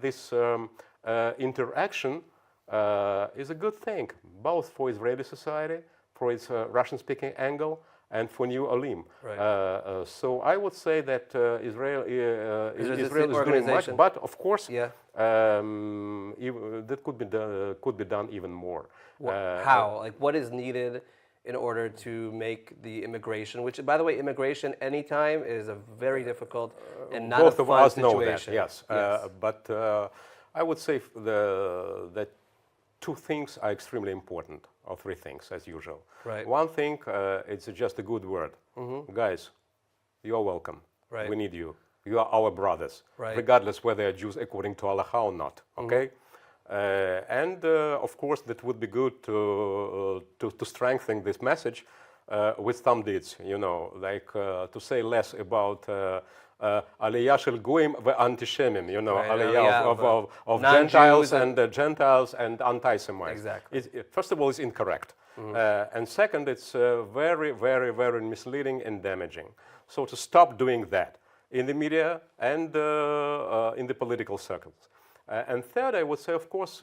this interaction is a good thing, both for Israeli society, for its Russian-speaking angle, and for new Olim. Right. So I would say that Israel is doing much, but of course, yeah. That could be done even more. How? Like, what is needed in order to make the immigration, which, by the way, immigration anytime is a very difficult and not both a of fun us situation. know that, yes. But I would say that two things are extremely important, or three things, as usual. Right. One thing, it's just a good word. Guys, you're welcome. Right. We need you. You are our brothers, Right. regardless whether they are Jews according to Allah or not. Okay. Of course, that would be good to strengthen this message with some deeds, like to say less about Aliyah shel Goyim ve'antishemin, Right, Aliyah of non-Jews Gentiles and anti-Semites. Exactly. First of all, it's incorrect. And second, it's very, very, very misleading and damaging. So to stop doing that in the media and in the political circles. And third, I would say, of course,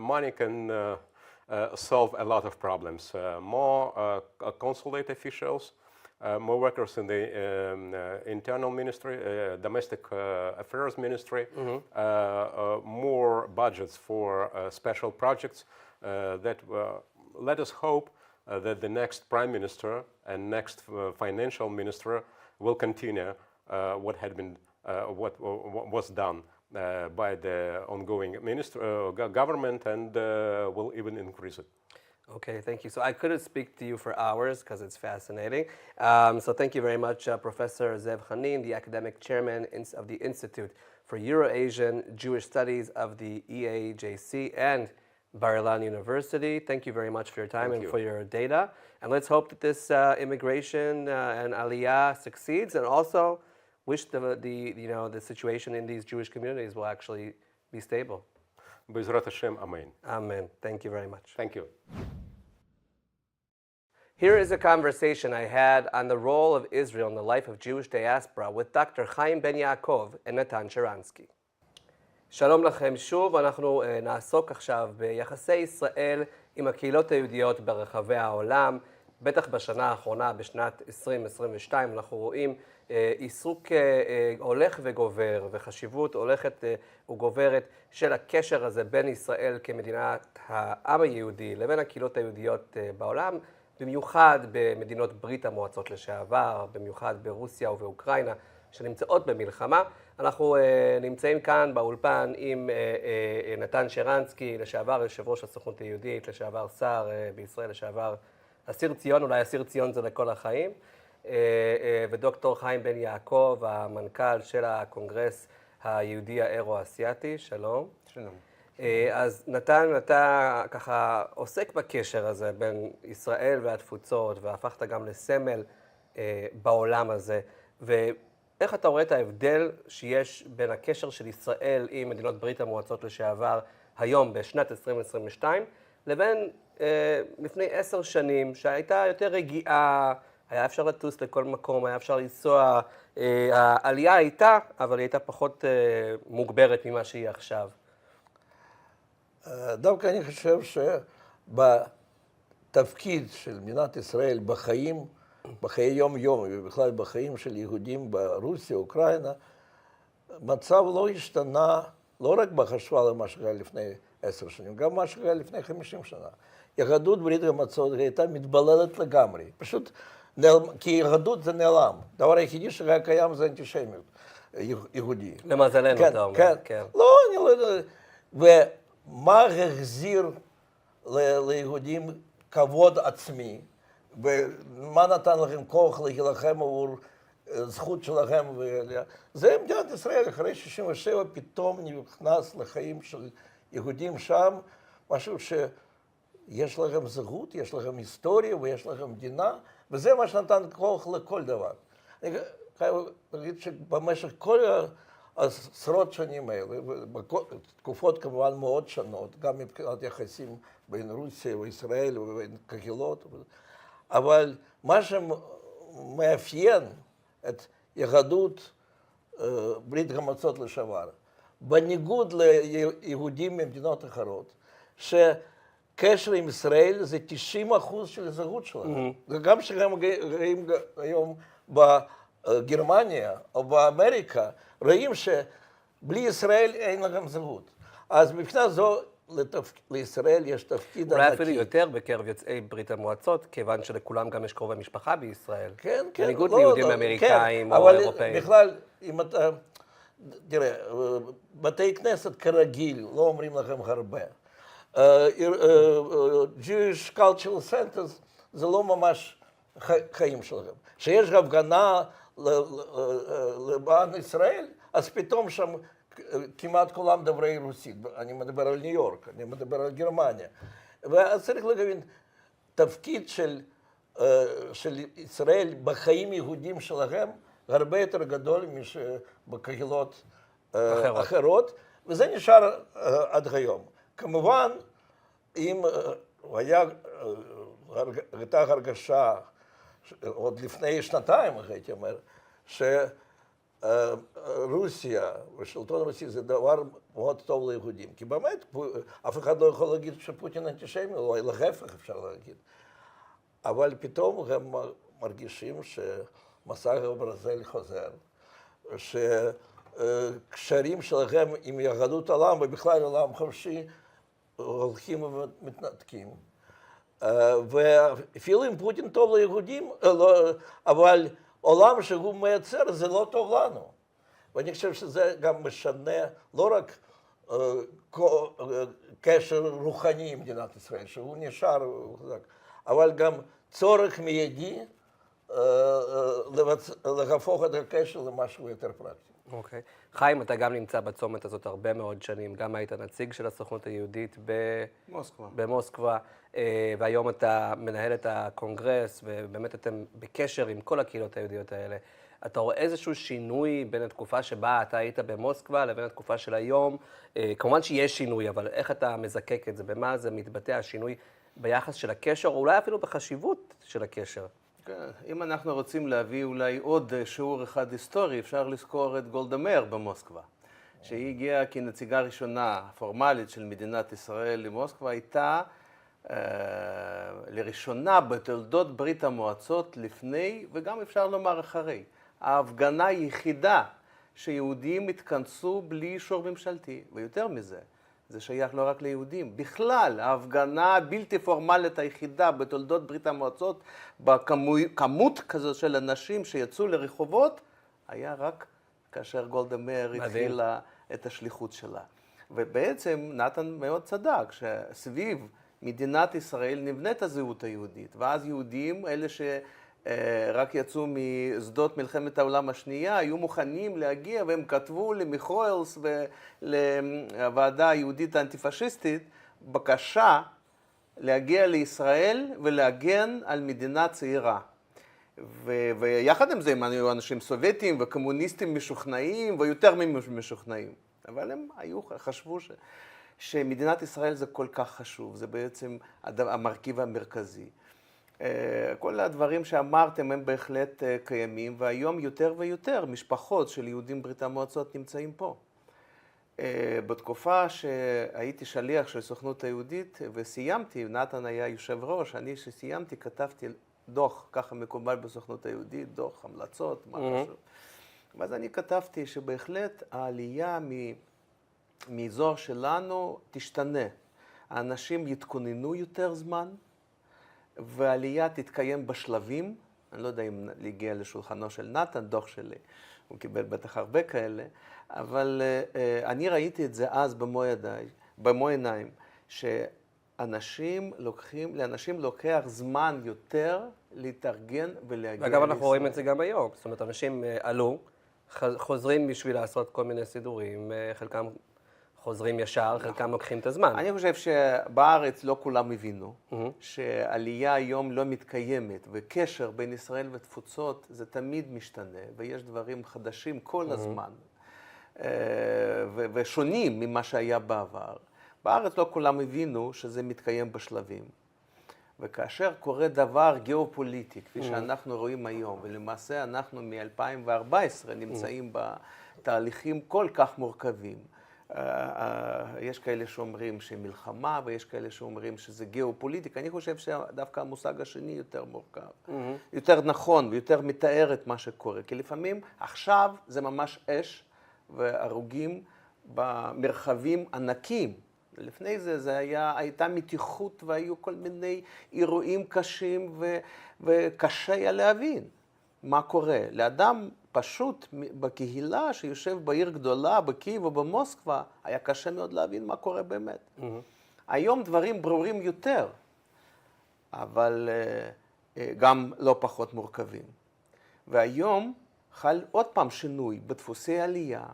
money can solve a lot of problems. More consulate officials, more workers in the internal ministry, domestic affairs ministry, more budgets for special projects that let us hope that the next prime minister and next financial minister will continue what was done by the ongoing government and will even increase it. Okay, thank you. So I couldn't speak to you for hours because it's fascinating. So thank you very much, Professor Zev Hanin, the academic chairman of the Institute for Euro-Asian Jewish Studies of the Eajc and Bar-Ilan University. Thank you very much for your time for your data. And let's hope that this immigration and Aliyah succeeds, and also wish the situation in these Jewish communities will actually be stable. B'ezrat Hashem, amen. Amen. Thank you very much. Thank you. Here is a conversation I had on the role of Israel in the life of Jewish diaspora with Dr. Chaim Ben Yaakov and Natan Sharansky. שלום לכם שוב, אנחנו נעסוק עכשיו ביחסי ישראל עם הקהילות היהודיות ברחבי העולם. בטח בשנה האחרונה, בשנת 2022, אנחנו רואים עיסוק הולך וגובר וחשיבות הולכת וגוברת של הקשר הזה בין ישראל כמדינת העם היהודי לבין הקהילות היהודיות בעולם, במיוחד במדינות ברית המועצות לשעבר, במיוחד ברוסיה ובאוקראינה שנמצאות במלחמה. אנחנו נמצאים כאן באולפן עם נתן שרנסקי, לשעבר יושב ראש הסוכנות היהודית, לשעבר שר בישראל, לשעבר אסיר ציון, אולי אסיר ציון זה לכל החיים, ודוקטור חיים בן יעקב, המנכ"ל של הקונגרס היהודי האירו-אסייתי. שלום. שלום. אז נתן, אתה ככה עוסק בקשר הזה בין ישראל והתפוצות, והפכת גם לסמל בעולם הזה, ואיך אתה רואה את ההבדל שיש בין הקשר של ישראל עם מדינות ברית המועצות לשעבר היום בשנת 2022, לבין לפני 10 שנים שהייתה יותר רגיעה, היה אפשר לטוס לכל מקום, היה אפשר לנסוע, העלייה הייתה, אבל היא הייתה פחות מוגברת ממה שהיא עכשיו. דווקא אני חושב שבתפקיד של מדינת ישראל בחיים, בחיי יום-יום ובכלל בחיים של יהודים ברוסיה, אוקראינה, מצב לא השתנה, לא רק בהשוואה למה שקרה לפני 10 שנים, גם מה שקרה לפני 50 שנה. יהדות ברית המועצות הייתה מתבללת לגמרי, פשוט כי יהדות זה נעלם. הדבר היחידי שהיה קיים זה אנטישמיות יהודי. למזלנו, אתה אומר. כן. לא, אני לא יודע. ומה החזיר ליהודים כבוד עצמי, ומה נתן לכם כוח להילחם עבור זכות שלכם, זה מדינת ישראל. אחרי 67 פתאום נכנס לחיים של יהודים שם, משהו שיש לכם זהות, יש לכם היסטוריה ויש לכם מדינה, וזה מה שנתן כוח לכל דבר. אני חייב להגיד שבמשך כל עשרות שנים האלה, תקופות כמובן מאוד שונות, גם מבחינת יחסים בין רוסיה וישראל ובין קהילות, אבל מה שמאפיין את יהדות ברית המועצות לשעבר, בניגוד ליהודים ממדינות אחרות, שקשר עם ישראל זה 90% של הזהות שלהם. וגם שהם רואים היום בגרמניה או באמריקה, רואים שבלי ישראל אין להם זהות. אז מבחינה זו לישראל יש תפקיד ענקי. אולי אפילו יותר בקרב יוצאי ברית המועצות, כיוון שלכולם גם יש קרובי משפחה בישראל. כן. בניגוד ליהודים אמריקאים או אירופאים. אבל בכלל, אם אתה, תראה, בתי כנסת כרגיל, לא אומרים לכם הרבה. Jewish Cultural Centers זה לא ממש חיים שלכם. כשיש הפגנה למען ישראל, אז פתאום שם כמעט כולם דוברי רוסית. אני מדבר על ניו יורק, אני מדבר על גרמניה. וצריך להבין, תפקיד של ישראל בחיים יהודיים שלהם הרבה יותר גדול מבקהילות אחרות, וזה נשאר עד היום. כמובן, אם הייתה הרגשה, עוד לפני שנתיים הייתי אומר, שרוסיה ושלטון רוסי זה דבר מאוד טוב ליהודים, כי באמת אף אחד לא יכול להגיד שפוטין אנטישמי, אולי להפך אפשר להגיד. אבל פתאום הם מרגישים שמסך הברזל חוזר, שקשרים שלהם עם יהדות העולם ובכלל העולם חופשי הולכים ומתנתקים. ואפילו אם פוטין טוב ליהודים, אבל עולם שהוא מייצר זה לא טוב לנו. ואני חושב שזה גם משנה לא רק קשר רוחני עם מדינת ישראל, שהוא נשאר, אבל גם צורך מיידי להפוך את הקשר למשהו יותר פרקטי. אוקיי. חיים, אתה גם נמצא בצומת הזאת הרבה מאוד שנים, גם היית נציג של הסוכנות היהודית במוסקבה, והיום אתה מנהל את הקונגרס, ובאמת אתם בקשר עם כל הקהילות היהודיות האלה. אתה רואה איזשהו שינוי בין התקופה שבה אתה היית במוסקבה לבין התקופה של היום? כמובן שיש שינוי, אבל איך אתה מזקק את זה? במה זה מתבטא השינוי ביחס של הקשר, או אולי אפילו בחשיבות של הקשר? כן, אם אנחנו רוצים להביא אולי עוד שיעור אחד היסטורי, אפשר לזכור את גולדה מאיר במוסקבה, שהיא הגיעה כנציגה ראשונה פורמלית של מדינת ישראל למוסקבה, הייתה לראשונה בתולדות ברית המועצות לפני, וגם אפשר לומר אחרי, ההפגנה היחידה שיהודים התכנסו בלי אישור ממשלתי, ויותר מזה, זה שייך לא רק ליהודים. בכלל, ההפגנה הבלתי פורמלית היחידה בתולדות ברית המועצות, בכמות כזו של אנשים שיצאו לרחובות, היה רק כאשר גולדה מאיר התחילה את השליחות שלה. ובעצם נתן מאוד צדק, שסביב מדינת ישראל נבנית הזהות היהודית, ואז יהודים, אלה שרק יצאו משדות מלחמת העולם השנייה, היו מוכנים להגיע, והם כתבו למיכואלס ולוועדה היהודית האנטי-פשיסטית, בקשה להגיע לישראל ולהגן על מדינה צעירה. ויחד עם זה הם היו אנשים סובייטים וקומוניסטים משוכנעים ויותר משוכנעים. אבל הם חשבו שמדינת ישראל זה כל כך חשוב, זה בעצם המרכיב המרכזי. כל הדברים שאמרתם הם בהחלט קיימים, והיום יותר ויותר משפחות של יהודים ברית המועצות נמצאים פה. בתקופה שהייתי שליח של סוכנות היהודית וסיימתי, נתן היה יושב ראש, אני שסיימתי כתבתי דוח, ככה מקובל בסוכנות היהודית, דוח המלצות, מה חשוב. ואז אני כתבתי שבהחלט העלייה מאזור שלנו תשתנה. האנשים יתכוננו יותר זמן, והעלייה תתקיים בשלבים. אני לא יודע אם להגיע לשולחנו של נתן, דוח שלי, הוא קיבל בטח הרבה כאלה, אבל אני ראיתי את זה אז במו עיניים, לאנשים לוקח זמן יותר להתארגן ולהגיע לישראל. ואגב, אנחנו רואים את זה גם היום. זאת אומרת, אנשים עלו, חוזרים בשביל לעשות כל מיני סידורים, חלקם חוזרים ישר, חלקם לוקחים את הזמן. אני חושב שבארץ לא כולם הבינו שעלייה היום לא מתקיימת, וקשר בין ישראל ותפוצות זה תמיד משתנה, ויש דברים חדשים כל הזמן, ושונים ממה שהיה בעבר. בארץ לא כולם הבינו שזה מתקיים בשלבים. וכאשר קורה דבר גיאופוליטי, כפי שאנחנו רואים היום, ולמעשה אנחנו מ-2014 נמצאים בתהליכים כל כך מורכבים, יש כאלה שאומרים שמלחמה, ויש כאלה שאומרים שזה גיאופוליטיקה. אני חושב שדווקא המושג השני יותר מורכב, יותר נכון ויותר מתאר את מה שקורה. כי לפעמים עכשיו זה ממש אש והרוגים במרחבים ענקים. ולפני זה הייתה מתיחות והיו כל מיני אירועים קשים וקשה היה להבין מה קורה. לאדם פשוט בקהילה שיושב בעיר גדולה, בקייב או במוסקבה, היה קשה מאוד להבין מה קורה באמת. היום דברים ברורים יותר, אבל גם לא פחות מורכבים. והיום חל עוד פעם שינוי בדפוסי עלייה,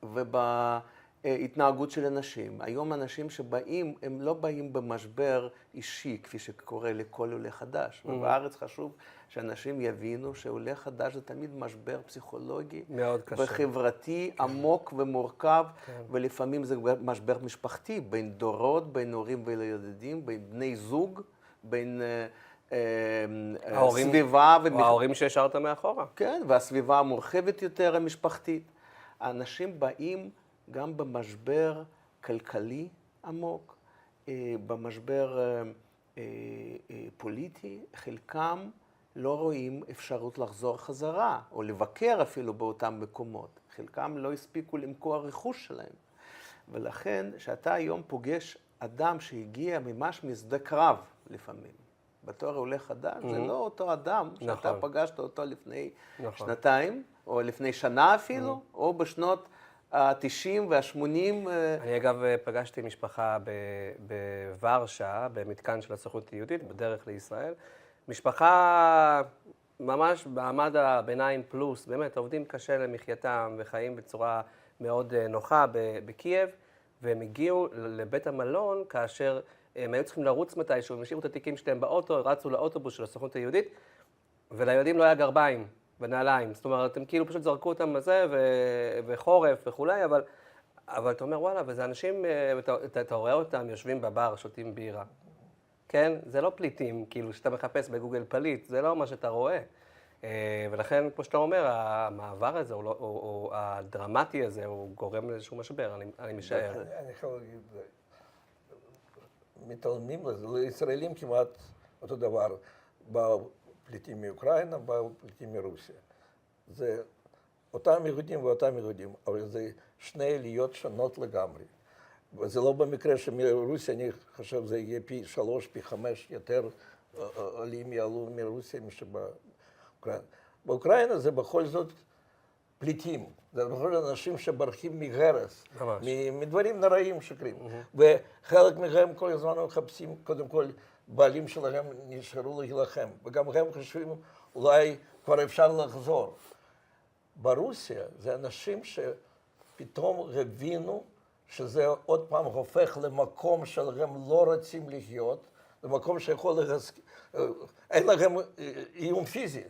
ובהתנהגות של אנשים. היום אנשים שבאים, הם לא באים במשבר אישי, כפי שקורה לכל עולה חדש. ובארץ חשוב שאנשים יבינו שעולה חדש זה תמיד משבר פסיכולוגי. מאוד קשה. וחברתי עמוק ומורכב, ולפעמים זה משבר משפחתי, בין דורות, בין הורים וילדים, בין בני זוג, בין סביבה. ההורים שהשארת מאחורה. כן, והסביבה המורחבת יותר המשפחתית. האנשים באים גם במשבר כלכלי עמוק, במשבר פוליטי, חלקם לא רואים אפשרות לחזור חזרה, או לבקר אפילו באותם מקומות. חלקם לא הספיקו למכור רכוש שלהם. ולכן, שאתה היום פוגש אדם שהגיע ממש משדה קרב לפעמים, בתור עולה חדש, זה לא אותו אדם שאתה פגשת אותו לפני שנתיים, או לפני שנה אפילו, או בשנות ה-90 וה-80. אני אגב פגשתי משפחה בוורשה, במתקן של הסוכנות היהודית, בדרך לישראל. משפחה ממש במעמד הביניים פלוס, באמת עובדים קשה למחייתם וחיים בצורה מאוד נוחה בקייב, והם הגיעו לבית המלון כאשר הם היו צריכים לרוץ מתישהו, הם השאירו את התיקים שלהם באוטו, רצו לאוטובוס של הסוכנות היהודית, ולילדים לא היה גרביים ונעליים. זאת אומרת, הם כאילו פשוט זרקו אותם בזה, וחורף וכולי, אבל אתה אומר, וואלה, וזה אנשים, אתה רואה אותם יושבים בבר, שותים בירה. כן? זה לא פליטים, כאילו, שאתה מחפש בגוגל פליט, זה לא מה שאתה רואה. ולכן, כמו שאתה אומר, המעבר הזה, או הדרמטי הזה, הוא גורם לאיזשהו משבר, אני משער. אני יכול להגיד, מתעלמים לזה, לישראלים כמעט אותו דבר, באו פליטים מאוקראינה, באו פליטים מרוסיה. זה אותם יהודים ואותם יהודים, אבל זה שני עליות שונות לגמרי. וזה לא במקרה שמרוסיה, אני חושב שזה יהיה פי 3, פי 5 יותר עולים יעלו מרוסיה משבאוקראינה. באוקראינה זה בכל זאת פליטים, זה בכל זאת אנשים שברחים מהרס, מדברים נוראים שקרים. וחלק מהם כל הזמן מחפשים, קודם כל, בעלים שלהם נשארו להילחם, וגם הם חושבים אולי כבר אפשר לחזור. ברוסיה זה אנשים שפתאום הבינו שזה עוד פעם הופך למקום שהם לא רוצים להיות, למקום שיכול אין להם איום פיזי.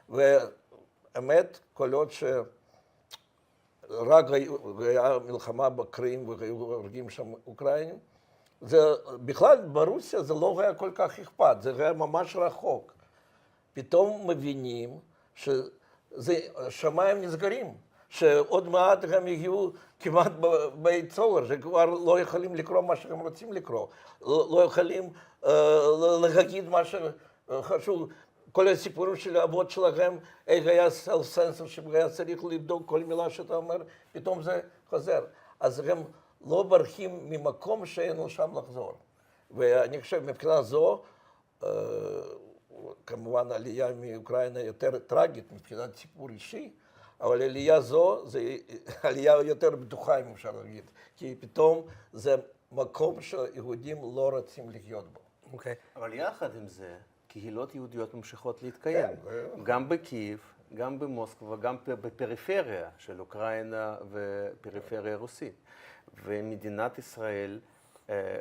והאמת, כל עוד שרק היה מלחמה בקרים והיו הורגים שם אוקראינים, בכלל ברוסיה זה לא היה כל כך אכפת, זה היה ממש רחוק. פתאום מבינים שהשמיים נסגרים. שעוד מעט הם יהיו כמעט בבית סוהר, שכבר לא יכולים לקרוא מה שהם רוצים לקרוא, לא יכולים להגיד מה שחשוב. כל הסיפורים של האבות שלהם, איך היה self-censorship, היה צריך לבדוק כל מילה שאתה אומר, פתאום זה חוזר. אז הם לא ברחים ממקום שאין לו שם לחזור. ואני חושב מבחינה זו, כמובן עלייה מאוקראינה יותר טרגית מבחינת סיפור אישי, אבל עלייה זו זה עלייה יותר בטוחה, אם אפשר להגיד, כי פתאום זה מקום שיהודים לא רוצים לחיות בו. אוקיי. אבל יחד עם זה, קהילות יהודיות ממשיכות להתקיים, גם בקייב, גם במוסקבה וגם בפריפריה של אוקראינה ופריפריה רוסית. ומדינת ישראל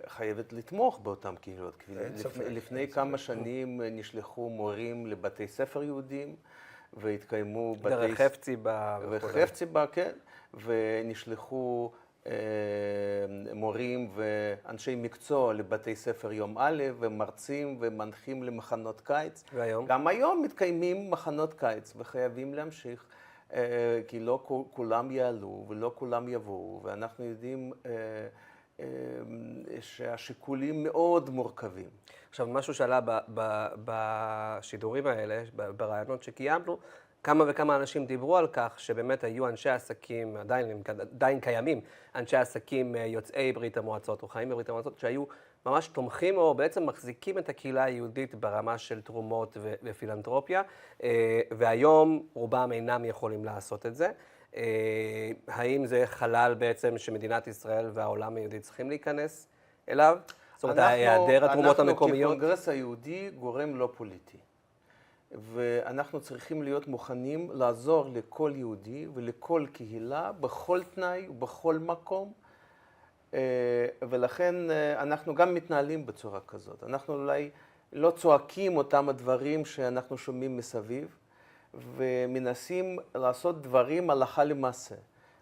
חייבת לתמוך באותן קהילות. לפני כמה שנים נשלחו מורים לבתי ספר יהודים, והתקיימו דרך חפציבה. וחפציבה, כן. ונשלחו מורים ואנשי מקצוע לבתי ספר יום א', ומרצים ומנחים למחנות קיץ. והיום? גם היום מתקיימים מחנות קיץ, וחייבים להמשיך, כי לא כולם יעלו ולא כולם יבואו, ואנחנו יודעים שהשיקולים מאוד מורכבים. עכשיו, משהו שעלה בשידורים האלה, ברעיונות שקיימנו, כמה וכמה אנשים דיברו על כך שבאמת היו אנשי עסקים, עדיין קיימים, אנשי עסקים יוצאי ברית המועצות או חיים בברית המועצות, שהיו ממש תומכים או בעצם מחזיקים את הקהילה היהודית ברמה של תרומות ופילנתרופיה, והיום רובם אינם יכולים לעשות את זה. האם זה חלל בעצם שמדינת ישראל והעולם היהודי צריכים להיכנס אליו? זאת אומרת, היעדר התרומות המקומיות? אנחנו כקונגרס היהודי גורם לא פוליטי. ואנחנו צריכים להיות מוכנים לעזור לכל יהודי ולכל קהילה, בכל תנאי ובכל מקום. ולכן אנחנו גם מתנהלים בצורה כזאת. אנחנו אולי לא צועקים אותם הדברים שאנחנו שומעים מסביב, ומנסים לעשות דברים הלכה למעשה.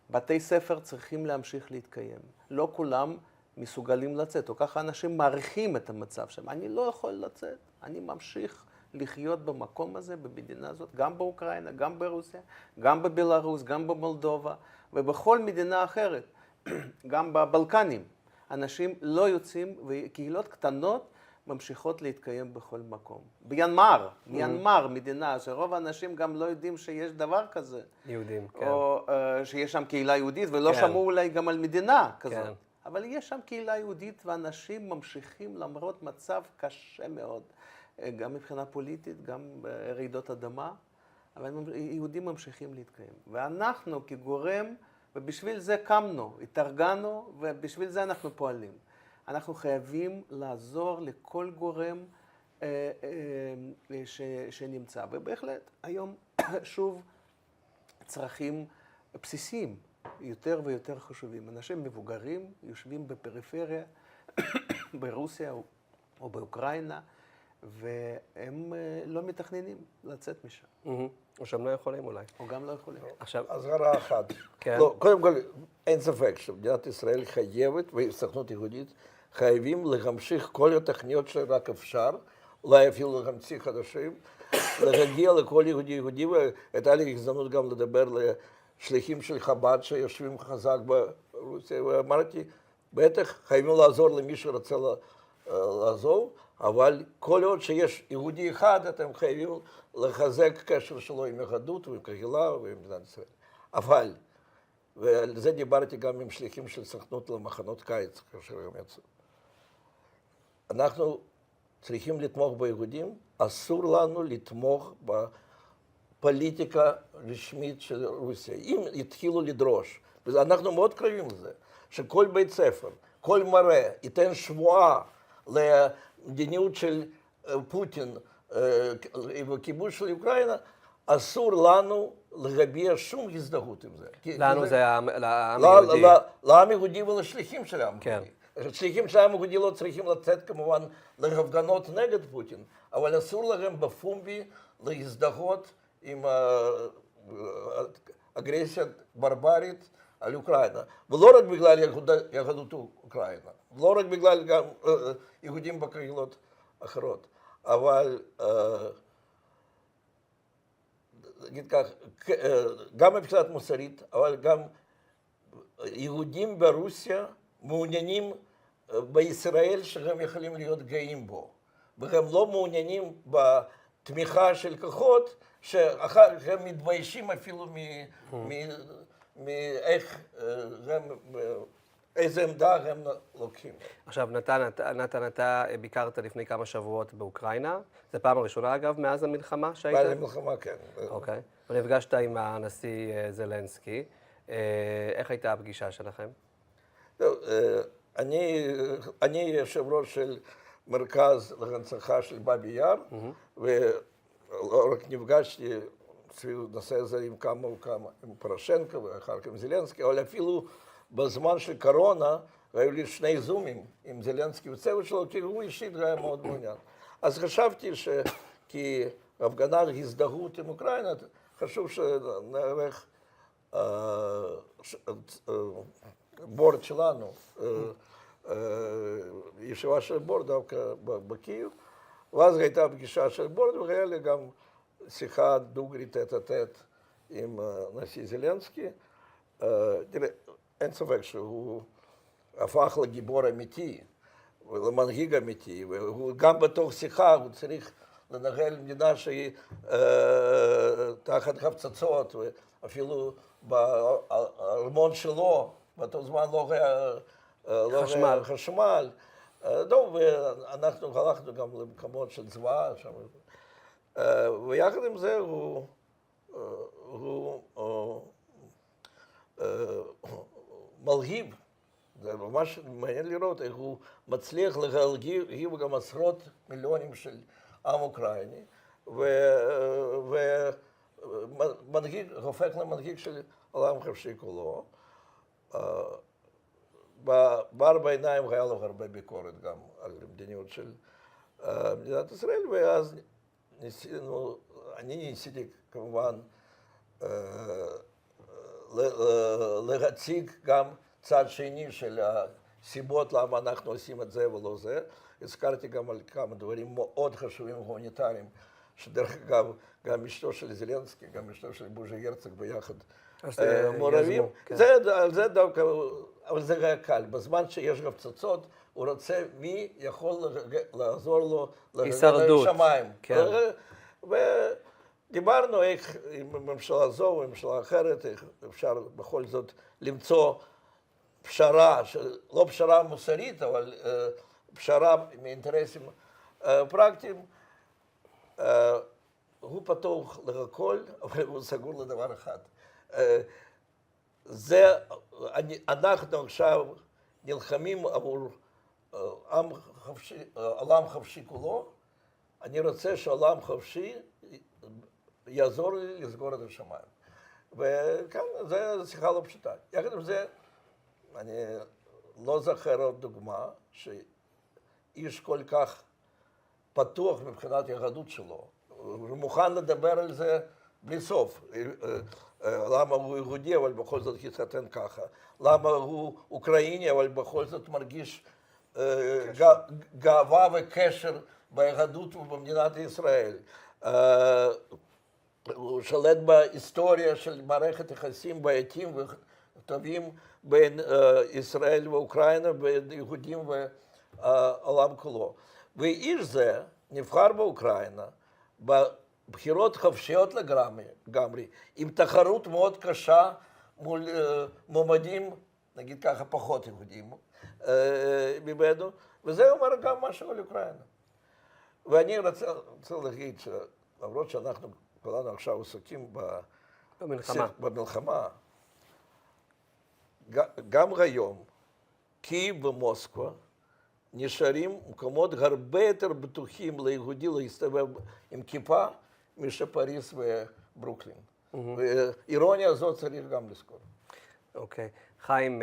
בתי ספר צריכים להמשיך להתקיים. לא כולם מסוגלים לצאת, או ככה אנשים מעריכים את המצב שלהם. אני לא יכול לצאת, אני ממשיך לחיות במקום הזה, במדינה הזאת, גם באוקראינה, גם ברוסיה, גם בבלרוס, גם במולדובה, ובכל מדינה אחרת, גם בבלקנים. אנשים לא יוצאים, וקהילות קטנות ממשיכות להתקיים בכל מקום. ביאנמר, מדינה שרוב האנשים גם לא יודעים שיש דבר כזה. יהודים, כן. או שיש שם קהילה יהודית, ולא שמעו אולי גם על מדינה כזאת. כן. אבל יש שם קהילה יהודית, ואנשים ממשיכים למרות מצב קשה מאוד, גם מבחינה פוליטית, גם רעידות אדמה, אבל יהודים ממשיכים להתקיים. ואנחנו כגורם, ובשביל זה קמנו, התארגנו, ובשביל זה אנחנו פועלים. אנחנו חייבים לעזור לכל גורם שנמצא. ובהחלט, היום שוב צרכים בסיסיים יותר ויותר חשובים. אנשים מבוגרים יושבים בפריפריה, ברוסיה או באוקראינה, והם לא מתכננים לצאת משם. או שהם לא יכולים אולי. או גם לא יכולים. עכשיו, אזהרה אחת. כן. לא, קודם כל, אין ספק שמדינת ישראל חייבת, והסוכנות היהודית, חייבים להמשיך כל התוכניות שרק אפשר, אולי אפילו להמציא חדשים, להגיע לכל יהודי, והייתה לי הזדמנות גם לדבר לשליחים של חב"ד שיושבים חזק ברוסיה, ואמרתי, בטח חייבים לעזור למי שרוצה לעזוב, אבל כל עוד שיש יהודי אחד, אתם חייבים לחזק קשר שלו עם יהדות ועם קהילה ועם מדינת ישראל. אבל, ועל זה דיברתי גם עם שליחים של סוכנות למחנות קיץ, כאשר הם יצאו. אנחנו צריכים לתמוך ביהודים, אסור לנו לתמוך בפוליטיקה רשמית של רוסיה. אם יתחילו לדרוש, ואנחנו מאוד קרובים לזה, שכל בית ספר, כל מורה ייתן שבועה למדיניות של פוטין וכיבוש של אוקראינה, אסור לנו להביע שום הזדהות עם זה. לנו זה לעם היהודי. לעם היהודי ולשליחים של העם כן. היהודי. שליחים של העם היהודי לא צריכים לצאת כמובן להפגנות נגד פוטין, אבל אסור להם בפומבי להזדהות עם אגרסיה ברברית על אוקראינה. ולא רק בגלל יהדות אוקראינה, לא רק בגלל גם יהודים בקהילות אחרות, אבל נגיד כך, גם מבחינת מוסרית, אבל גם יהודים ברוסיה מעוניינים בישראל שהם יכולים להיות גאים בו, והם לא מעוניינים בתמיכה של כוחות שאחר כך הם מתביישים אפילו מאיך הם, איזה עמדה הם לוקחים. עכשיו, נתן, אתה ביקרת לפני כמה שבועות באוקראינה. זו פעם הראשונה, אגב, מאז המלחמה שהיית? מאז המלחמה, כן. אוקיי. ונפגשת עם הנשיא זלנסקי. איך הייתה הפגישה שלכם? אני יושב ראש של מרכז להנצחה של באבי יאר, ולא רק נפגשתי סביב הנושא הזה עם כמה וכמה, עם פורושנקו ואחר כך עם זלנסקי, אבל אפילו בזמן של קורונה היו לי 2 זומים עם זלנסקי וצוות שלו, כי הוא אישית היה מאוד מעוניין. אז חשבתי שכהפגנה הזדהות עם אוקראינה, חשוב שנערך בורד שלנו, ישיבה של בורד דווקא בקייב, ואז הייתה פגישה של בורד, והיה לי גם שיחה דוגרית טט-טט עם נשיא זלנסקי. תראה, אין ספק שהוא הפך לגיבור אמיתי ולמנהיג אמיתי, והוא גם בתוך שיחה הוא צריך לנהל מדינה שהיא תחת הפצצות, ואפילו בארמון שלו באותו זמן לא היה חשמל. טוב, ואנחנו הלכנו גם למקומות של זוועה שם. ויחד עם זה הוא מלהיב. זה ממש מעניין לראות איך הוא מצליח להלהיב גם עשרות מיליונים של עם אוקראיני, ומנהיג, הופך למנהיג של עולם חופשי כולו. בארבע עיניים היה לו הרבה ביקורת גם על המדיניות של מדינת ישראל, ואז אני ניסיתי כמובן להציג גם צד שני של הסיבות למה אנחנו עושים את זה ולא זה. הזכרתי גם על כמה דברים מאוד חשובים הומניטריים, שדרך אגב, גם אשתו של זלנסקי, גם אשתו של בוז'י הרצוג ביחד מעורבים. זה דווקא, אבל זה היה קל. בזמן שיש לו פצצות, הוא רוצה מי יכול לעזור לו הישרדות. לשמיים. כן. ודיברנו איך עם הממשלה זו או ממשלה אחרת, איך אפשר בכל זאת למצוא פשרה, לא פשרה מוסרית, אבל פשרה מאינטרסים פרקטיים. הוא פתוח להכל, אבל הוא סגור לדבר אחד. אנחנו עכשיו נלחמים עבור עולם חופשי כולו. אני רוצה שהעולם חופשי יעזור לי לסגור את השמיים. וכאן, זו שיחה לא פשוטה. יחד עם זה, אני לא זוכר עוד דוגמה שאיש כל כך פתוח מבחינת היהדות שלו, הוא מוכן לדבר על זה בלי סוף. למה הוא יהודי אבל בכל זאת התחתן ככה? למה הוא אוקראיני אבל בכל זאת מרגיש גאווה וקשר ביהדות ובמדינת ישראל? הוא שולט בהיסטוריה של מערכת יחסים בעייתיים וטובים בין ישראל ואוקראינה, בין יהודים והעולם כולו. ואיש זה נבחר באוקראינה בבחירות חופשיות לגמרי, עם תחרות מאוד קשה מול מועמדים, נגיד ככה, פחות יהודים ממנו, וזה אומר גם משהו על אוקראינה. ואני רוצה להגיד שלמרות שאנחנו כולנו עכשיו עוסקים במלחמה, גם היום קייב ומוסקבה נשארים מקומות הרבה יותר בטוחים ליהודי להסתובב עם כיפה מאשר פריז וברוקלין. והאירוניה הזאת צריך גם לזכור. אוקיי. חיים,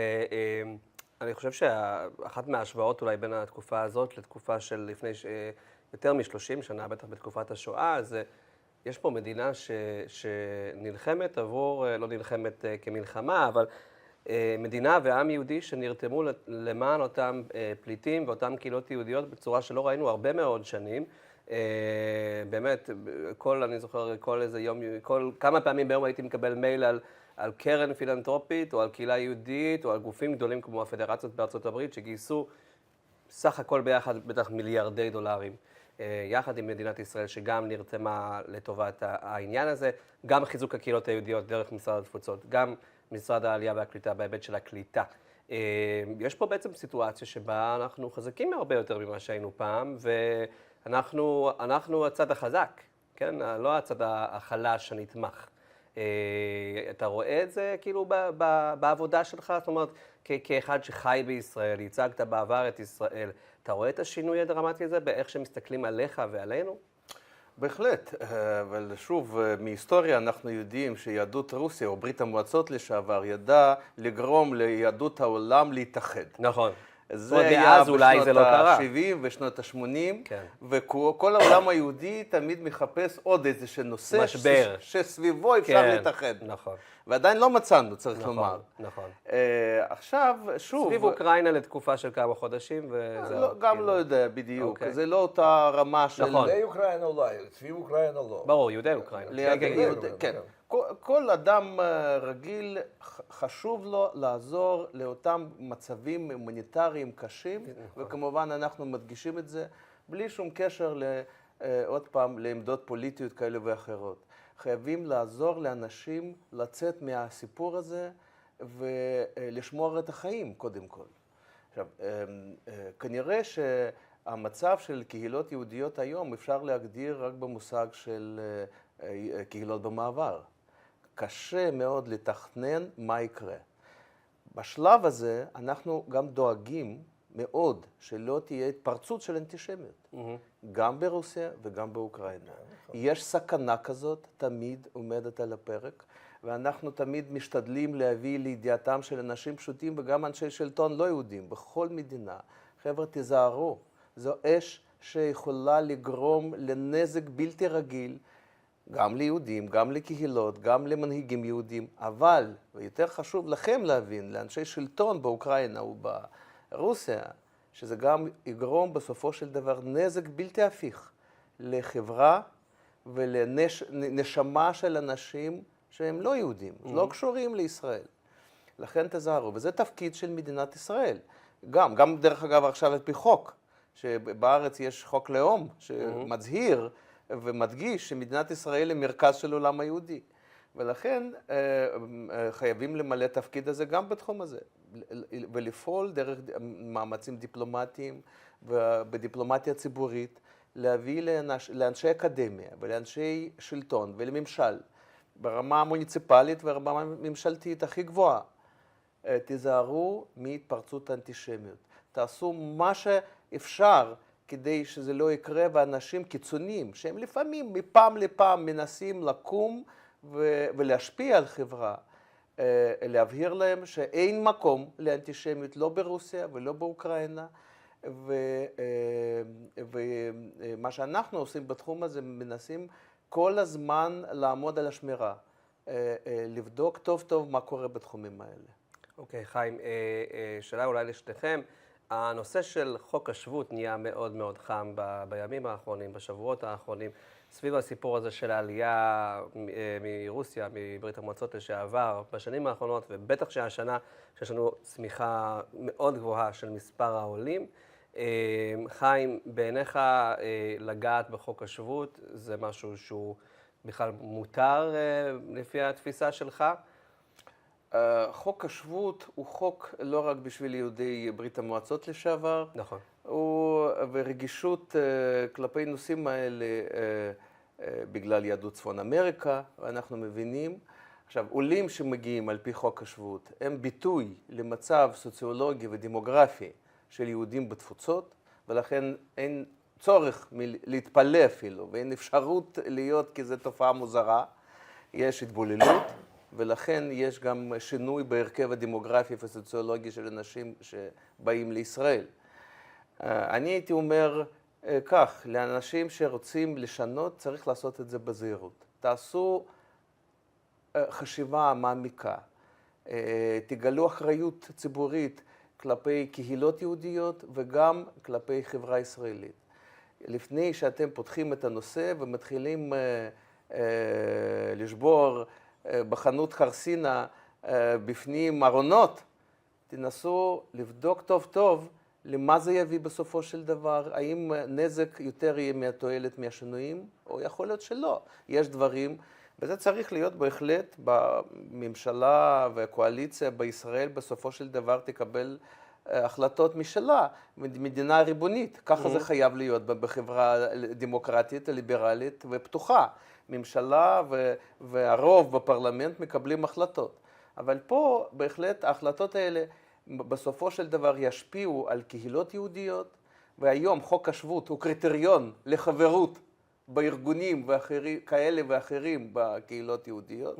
אני חושב שאחת מההשוואות אולי בין התקופה הזאת לתקופה של לפני יותר מ-30 שנה, בטח בתקופת השואה, זה יש פה מדינה שנלחמת עבור, לא נלחמת כמלחמה, אבל מדינה ועם יהודי שנרתמו למען אותם פליטים ואותם קהילות יהודיות בצורה שלא ראינו הרבה מאוד שנים. באמת, אני זוכר כל איזה יום, כמה פעמים ביום הייתי מקבל מייל על קרן פילנטרופית או על קהילה יהודית או על גופים גדולים כמו הפדרציות בארצות הברית שגייסו סך הכל ביחד בטח מיליארדי דולרים. יחד עם מדינת ישראל שגם נרתמה לטובת העניין הזה, גם חיזוק הקהילות היהודיות דרך משרד התפוצות, גם משרד העלייה והקליטה בהיבט של הקליטה. יש פה סיטואציה שבה אנחנו חזקים הרבה יותר ממה שהיינו פעם, ואנחנו הצד החזק, כן? לא הצד החלש הנתמך. אתה רואה את זה כאילו בעבודה שלך? זאת אומרת, כאחד שחי בישראל, ייצגת בעבר את ישראל, אתה רואה את השינוי הדרמטי הזה באיך שמסתכלים עליך ועלינו? בהחלט, אבל שוב, מהיסטוריה אנחנו יודעים שיהדות רוסיה או ברית המועצות לשעבר ידעה לגרום ליהדות העולם להתאחד. נכון. זה היה בשנות ה-70 ושנות ה-80, כן. וכל העולם היהודי תמיד מחפש עוד איזה נושא משבר. שסביבו אפשר כן. להתאחד. נכון. ועדיין לא מצאנו, צריך לומר. נכון. עכשיו, שוב... סביב אוקראינה לתקופה של כמה חודשים, וזהו. גם לא יודע בדיוק, זה לא אותה רמה של... נכון. יהודי אוקראינה אולי, סביב אוקראינה לא. ברור, יהודי אוקראינה. כן. כל אדם רגיל חשוב לו לעזור לאותם מצבים הומניטריים קשים, וכמובן אנחנו מדגישים את זה בלי שום קשר, עוד פעם, לעמדות פוליטיות כאלה ואחרות. חייבים לעזור לאנשים לצאת מהסיפור הזה ולשמור את החיים קודם כל. עכשיו, כנראה שהמצב של קהילות יהודיות היום אפשר להגדיר רק במושג של קהילות במעבר. קשה מאוד לתכנן מה יקרה. בשלב הזה אנחנו גם דואגים מאוד שלא תהיה התפרצות של אנטישמיות, גם ברוסיה וגם באוקראינה. יש סכנה כזאת, תמיד עומדת על הפרק, ואנחנו תמיד משתדלים להביא לידיעתם של אנשים פשוטים וגם אנשי שלטון לא יהודים, בכל מדינה. חבר'ה, תיזהרו, זו אש שיכולה לגרום לנזק בלתי רגיל, גם ליהודים, גם לקהילות, גם למנהיגים יהודים, אבל, ויותר חשוב לכם להבין, לאנשי שלטון באוקראינה וברוסיה, שזה גם יגרום בסופו של דבר נזק בלתי הפיך לחברה ולנשמה של אנשים שהם לא יהודים, לא קשורים לישראל. לכן תזהרו, וזה תפקיד של מדינת ישראל. גם דרך אגב עכשיו על פי חוק, שבארץ יש חוק לאום שמצהיר ומדגיש שמדינת ישראל היא מרכז של עולם היהודי. ולכן חייבים למלא תפקיד הזה גם בתחום הזה, ולפעול דרך מאמצים דיפלומטיים ובדיפלומטיה ציבורית, להביא לאנשי אקדמיה ולאנשי שלטון ולממשל, ברמה המוניציפלית והרמה הממשלתית הכי גבוהה. תיזהרו מהתפרצות האנטישמיות. תעשו מה שאפשר כדי שזה לא יקרה, ואנשים קיצוניים, שהם לפעמים מפעם לפעם מנסים לקום ולהשפיע על חברה, להבהיר להם שאין מקום לאנטישמיות, לא ברוסיה ולא באוקראינה, ומה שאנחנו עושים בתחום הזה, מנסים כל הזמן לעמוד על השמירה, לבדוק טוב טוב מה קורה בתחומים האלה. אוקיי, חיים, שאלה אולי לשתיכם. הנושא של חוק השבות נהיה מאוד מאוד חם בימים האחרונים, בשבועות האחרונים, סביב הסיפור הזה של העלייה מרוסיה, מברית המועצות לשעבר, בשנים האחרונות, ובטח שהשנה, שיש לנו צמיחה מאוד גבוהה של מספר העולים. חיים, בעיניך לגעת בחוק השבות, זה משהו שהוא בכלל מותר לפי התפיסה שלך? חוק השבות הוא חוק לא רק בשביל יהודי ברית המועצות לשעבר. נכון. ורגישות כלפי נושאים האלה בגלל יהדות צפון אמריקה, ואנחנו מבינים. עכשיו, עולים שמגיעים על פי חוק השבות הם ביטוי למצב סוציולוגי ודמוגרפי של יהודים בתפוצות, ולכן אין צורך להתפלא אפילו, ואין אפשרות להיות כי זו תופעה מוזרה. יש התבוללות. ולכן יש גם שינוי בהרכב הדמוגרפי והסוציולוגי של אנשים שבאים לישראל. אני הייתי אומר כך, לאנשים שרוצים לשנות צריך לעשות את זה בזהירות. תעשו חשיבה מעמיקה, תגלו אחריות ציבורית כלפי קהילות יהודיות וגם כלפי חברה ישראלית. לפני שאתם פותחים את הנושא ומתחילים לשבור בחנות חרסינה בפנים ארונות, תנסו לבדוק טוב טוב למה זה יביא בסופו של דבר, האם נזק יותר יהיה מהתועלת מהשינויים, או יכול להיות שלא. יש דברים, וזה צריך להיות בהחלט בממשלה והקואליציה בישראל, בסופו של דבר תקבל החלטות משלה, מדינה ריבונית, ככה זה חייב להיות בחברה דמוקרטית, ליברלית ופתוחה. ממשלה והרוב בפרלמנט מקבלים החלטות. אבל פה בהחלט ההחלטות האלה בסופו של דבר ישפיעו על קהילות יהודיות, והיום חוק השבות הוא קריטריון לחברות בארגונים כאלה ואחרים בקהילות יהודיות,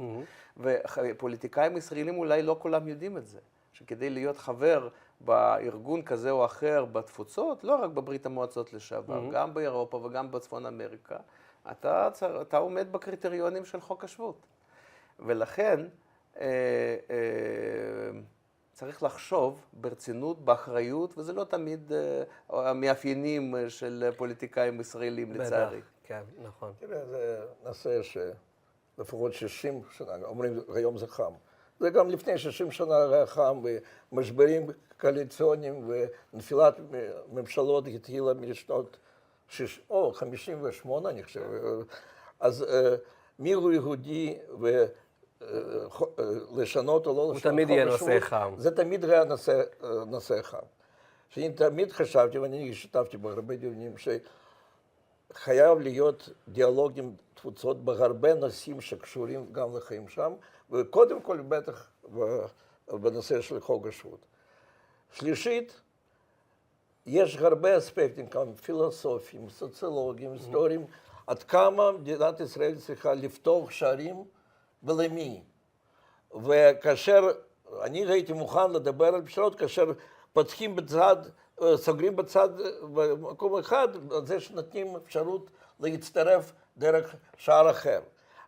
ופוליטיקאים ישראלים אולי לא כולם יודעים את זה, שכדי להיות חבר בארגון כזה או אחר בתפוצות, לא רק בברית המועצות לשעבר, גם באירופה וגם בצפון אמריקה, אתה עומד בקריטריונים של חוק השבות. ולכן צריך לחשוב ברצינות, באחריות, וזה לא תמיד המאפיינים של פוליטיקאים ישראלים, לצערי. כן, נכון. תראה, זה נושא שלפחות 60 שנה, אומרים היום זה חם. זה גם לפני 60 שנה היה חם, ומשברים קואליציוניים ונפילת ממשלות התחילה משנות 58, אני חושב. אז מיהו יהודי ולשנות או לא לשנות. הוא תמיד יהיה נושא חם. זה תמיד היה נושא חם. שאני תמיד חשבתי, ואני השתתפתי בהרבה דיונים, שחייב להיות דיאלוג עם תפוצות בהרבה נושאים שקשורים גם לחיים שם, וקודם כל בטח בנושא של חוק השבות. שלישית, יש הרבה אספקטים, גם פילוסופיים, סוציולוגיים, היסטוריים, עד כמה מדינת ישראל צריכה לפתוח שערים ולמי. וכאשר אני הייתי מוכן לדבר על פשרות, כאשר פותחים בצד, סוגרים בצד במקום אחד, על זה שנותנים אפשרות להצטרף דרך שער אחר.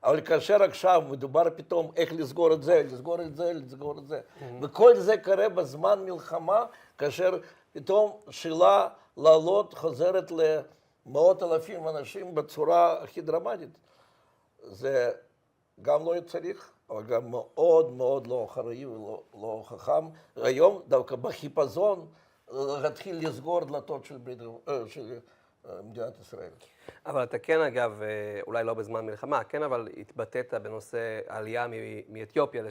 אבל כאשר עכשיו מדובר פתאום איך לסגור את זה, לסגור את זה, לסגור את זה, וכל זה קורה בזמן מלחמה, כאשר פתאום שאלה לעלות חוזרת למאות אלפים אנשים בצורה הכי דרמטית. זה גם לא צריך, אבל גם מאוד מאוד לא אחראי ולא חכם. היום דווקא בחיפזון להתחיל לסגור דלתות של מדינת ישראל. אבל אתה כן, אגב, אולי לא בזמן מלחמה, כן, אבל התבטאת בנושא העלייה מאתיופיה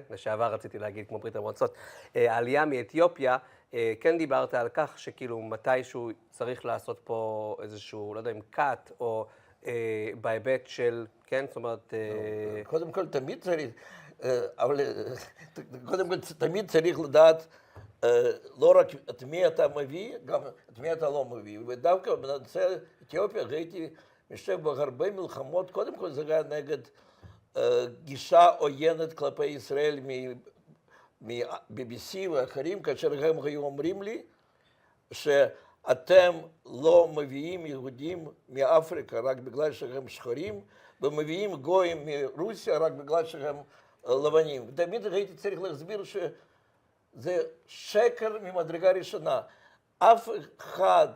לשעבר רציתי להגיד, כמו ברית המועצות, העלייה מאתיופיה, כן דיברת על כך שכאילו מתישהו צריך לעשות פה איזשהו, לא יודע אם קאט, או בהיבט של, כן, זאת אומרת... קודם כל, תמיד צריך, אבל קודם כל, תמיד צריך לדעת לא רק את מי אתה מביא, גם את מי אתה לא מביא. ודווקא בנושא אתיופיה ראיתי משתתף בהרבה מלחמות, קודם כל זה היה נגד גישה עוינת כלפי ישראל מ-BBC ואחרים, כאשר הם היו אומרים לי שאתם לא מביאים יהודים מאפריקה רק בגלל שהם שחורים, ומביאים גויים מרוסיה רק בגלל שהם לבנים. ותמיד הייתי צריך להסביר זה שקר ממדרגה ראשונה. אף אחד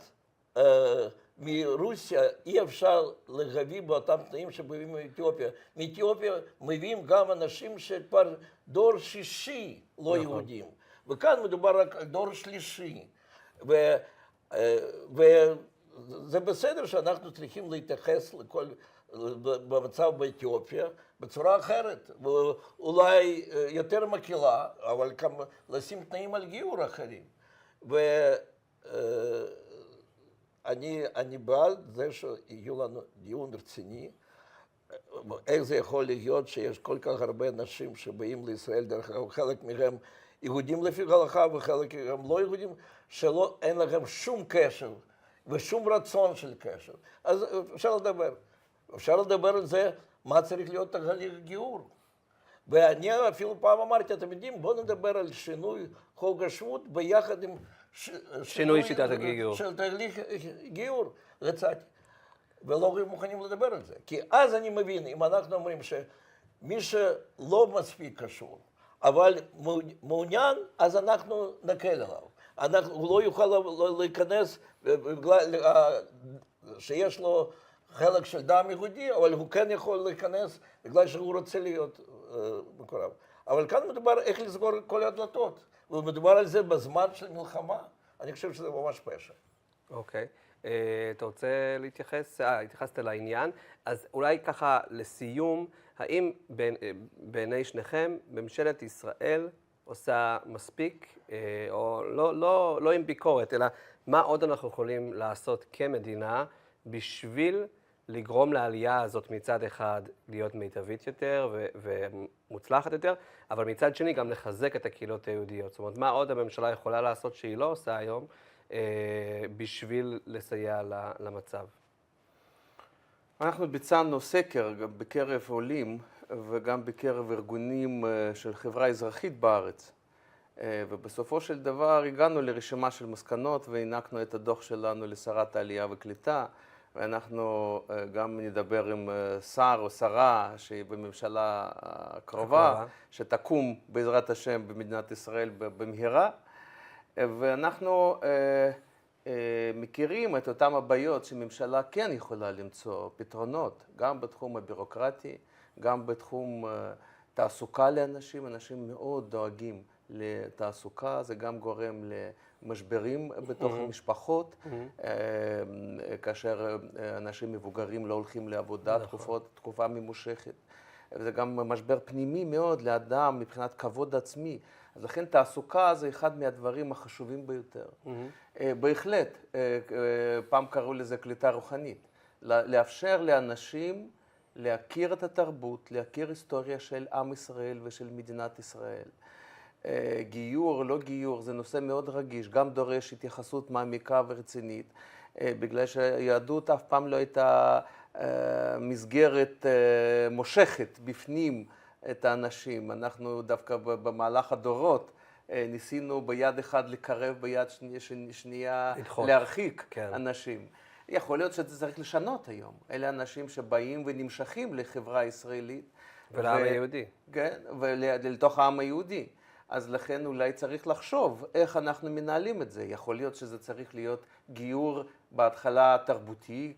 מרוסיה אי אפשר להביא באותם תנאים שמביאים מאתיופיה. מאתיופיה מביאים גם אנשים שכבר דור שישי לא יהודים. וכאן מדובר רק על דור שלישי. וזה בסדר שאנחנו צריכים להתייחס לכל במצב באתיופיה בצורה אחרת, ואולי יותר מקלה, אבל גם לשים תנאים על גיור אחרים. ואני בעד זה שיהיו לנו דיון רציני, איך זה יכול להיות שיש כל כך הרבה אנשים שבאים לישראל, דרך אגב, חלק מהם יהודים לפי ההלכה וחלק מהם לא יהודים, שאין להם שום קשר ושום רצון של קשר. אז אפשר לדבר. אפשר לדבר על זה, מה צריך להיות תהליך גיור. ואני אפילו פעם אמרתי, אתם יודעים, בואו נדבר על שינוי חוק השבות ביחד עם שינוי שיטת הגיור. של תהליך גיור, רצתי. ולא מוכנים לדבר על זה. כי אז אני מבין, אם אנחנו אומרים שמי שלא מספיק קשור, אבל מעוניין, אז אנחנו נקל עליו. הוא לא יוכל להיכנס בגלל שיש לו חלק של דם יהודי, אבל הוא כן יכול להיכנס בגלל שהוא רוצה להיות מקורב. אבל כאן מדובר איך לסגור כל הדלתות, ומדובר על זה בזמן של מלחמה. אני חושב שזה ממש פשע. אוקיי. אתה רוצה להתייחס? התייחסת לעניין. אז אולי ככה לסיום, האם בעיני שניכם ממשלת ישראל עושה מספיק, או לא עם ביקורת, אלא מה עוד אנחנו יכולים לעשות כמדינה בשביל לגרום לעלייה הזאת מצד אחד להיות מיטבית יותר ומוצלחת יותר, אבל מצד שני גם לחזק את הקהילות היהודיות. זאת אומרת, מה עוד הממשלה יכולה לעשות שהיא לא עושה היום בשביל לסייע למצב? אנחנו ביצענו סקר בקרב עולים וגם בקרב ארגונים של חברה אזרחית בארץ. ובסופו של דבר הגענו לרשימה של מסקנות והענקנו את הדוח שלנו לשרת העלייה וקליטה. ואנחנו גם נדבר עם שר או שרה שהיא בממשלה הקרובה, שתקום בעזרת השם במדינת ישראל במהרה. ואנחנו מכירים את אותם הבעיות שממשלה כן יכולה למצוא פתרונות, גם בתחום הבירוקרטי, גם בתחום תעסוקה לאנשים. אנשים מאוד דואגים לתעסוקה, זה גם גורם למשברים בתוך המשפחות, כאשר אנשים מבוגרים לא הולכים לעבודה תקופה ממושכת. וזה גם משבר פנימי מאוד לאדם מבחינת כבוד עצמי. אז לכן תעסוקה זה אחד מהדברים החשובים ביותר. בהחלט, פעם קראו לזה קליטה רוחנית. לאפשר לאנשים להכיר את התרבות, להכיר היסטוריה של עם ישראל ושל מדינת ישראל. גיור, לא גיור, זה נושא מאוד רגיש, גם דורש התייחסות מעמיקה ורצינית, בגלל שהיהדות אף פעם לא הייתה מסגרת מושכת בפנים את האנשים. אנחנו דווקא במהלך הדורות ניסינו ביד אחד לקרב, ביד שנייה להרחיק אנשים. יכול להיות שזה צריך לשנות היום. אלה אנשים שבאים ונמשכים לחברה הישראלית. ולעם היהודי. כן, ולתוך העם היהודי. אז לכן אולי צריך לחשוב איך אנחנו מנהלים את זה. יכול להיות שזה צריך להיות גיור בהתחלה תרבותי,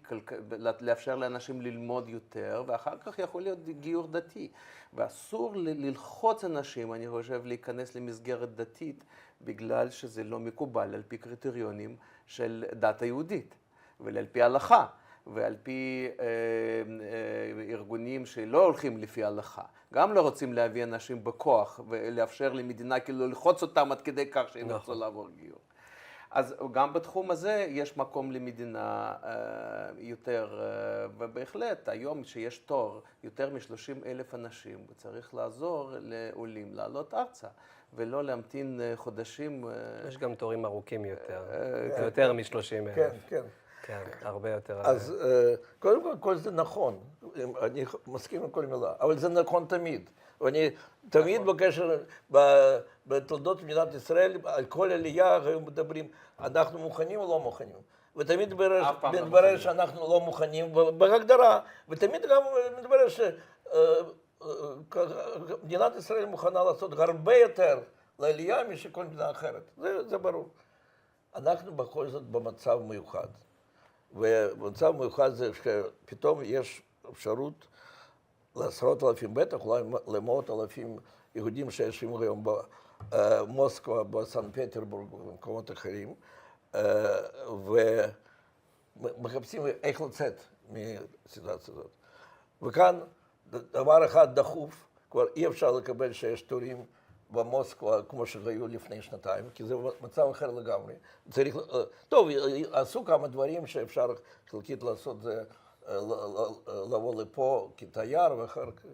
לאפשר לאנשים ללמוד יותר, ואחר כך יכול להיות גיור דתי. ואסור ללחוץ אנשים, אני חושב, להיכנס למסגרת דתית, בגלל שזה לא מקובל על פי קריטריונים של דת היהודית, ועל פי הלכה, ועל פי ארגונים שלא הולכים לפי הלכה. גם לא רוצים להביא אנשים בכוח ולאפשר למדינה כאילו ללחוץ אותם עד כדי כך שהם ירצו לעבור גיור. אז גם בתחום הזה יש מקום למדינה יותר, ובהחלט היום שיש תור יותר מ-30,000 אנשים, וצריך לעזור לעולים לעלות ארצה, ולא להמתין חודשים. יש גם תורים ארוכים יותר, יותר מ-30,000. כן, כן. כן, הרבה יותר. אז קודם כל, כל זה נכון, אני מסכים עם כל מילה, אבל זה נכון תמיד. ואני תמיד בקשר, בתולדות מדינת ישראל, על כל עלייה היו מדברים, אנחנו מוכנים או לא מוכנים. ותמיד מתברר שאנחנו לא מוכנים בהגדרה, ותמיד גם מתברר שמדינת ישראל מוכנה לעשות הרבה יותר לעלייה משכל מדינה אחרת, זה ברור. אנחנו בכל זאת במצב מיוחד. ומצב מיוחד זה שפתאום יש אפשרות לעשרות אלפים, בטח אולי למאות אלפים יהודים שיושבים היום במוסקבה, בסן פטרבורג ובמקומות אחרים, ומחפשים איך לצאת מהסיטואציה הזאת. וכאן דבר אחד דחוף, כבר אי אפשר לקבל שיש תורים במוסקבה כמו שהיו לפני שנתיים, כי זה מצב אחר לגמרי. צריך, טוב, עשו כמה דברים שאפשר חלקית לעשות, זה לבוא לפה כתייר ואחר כך.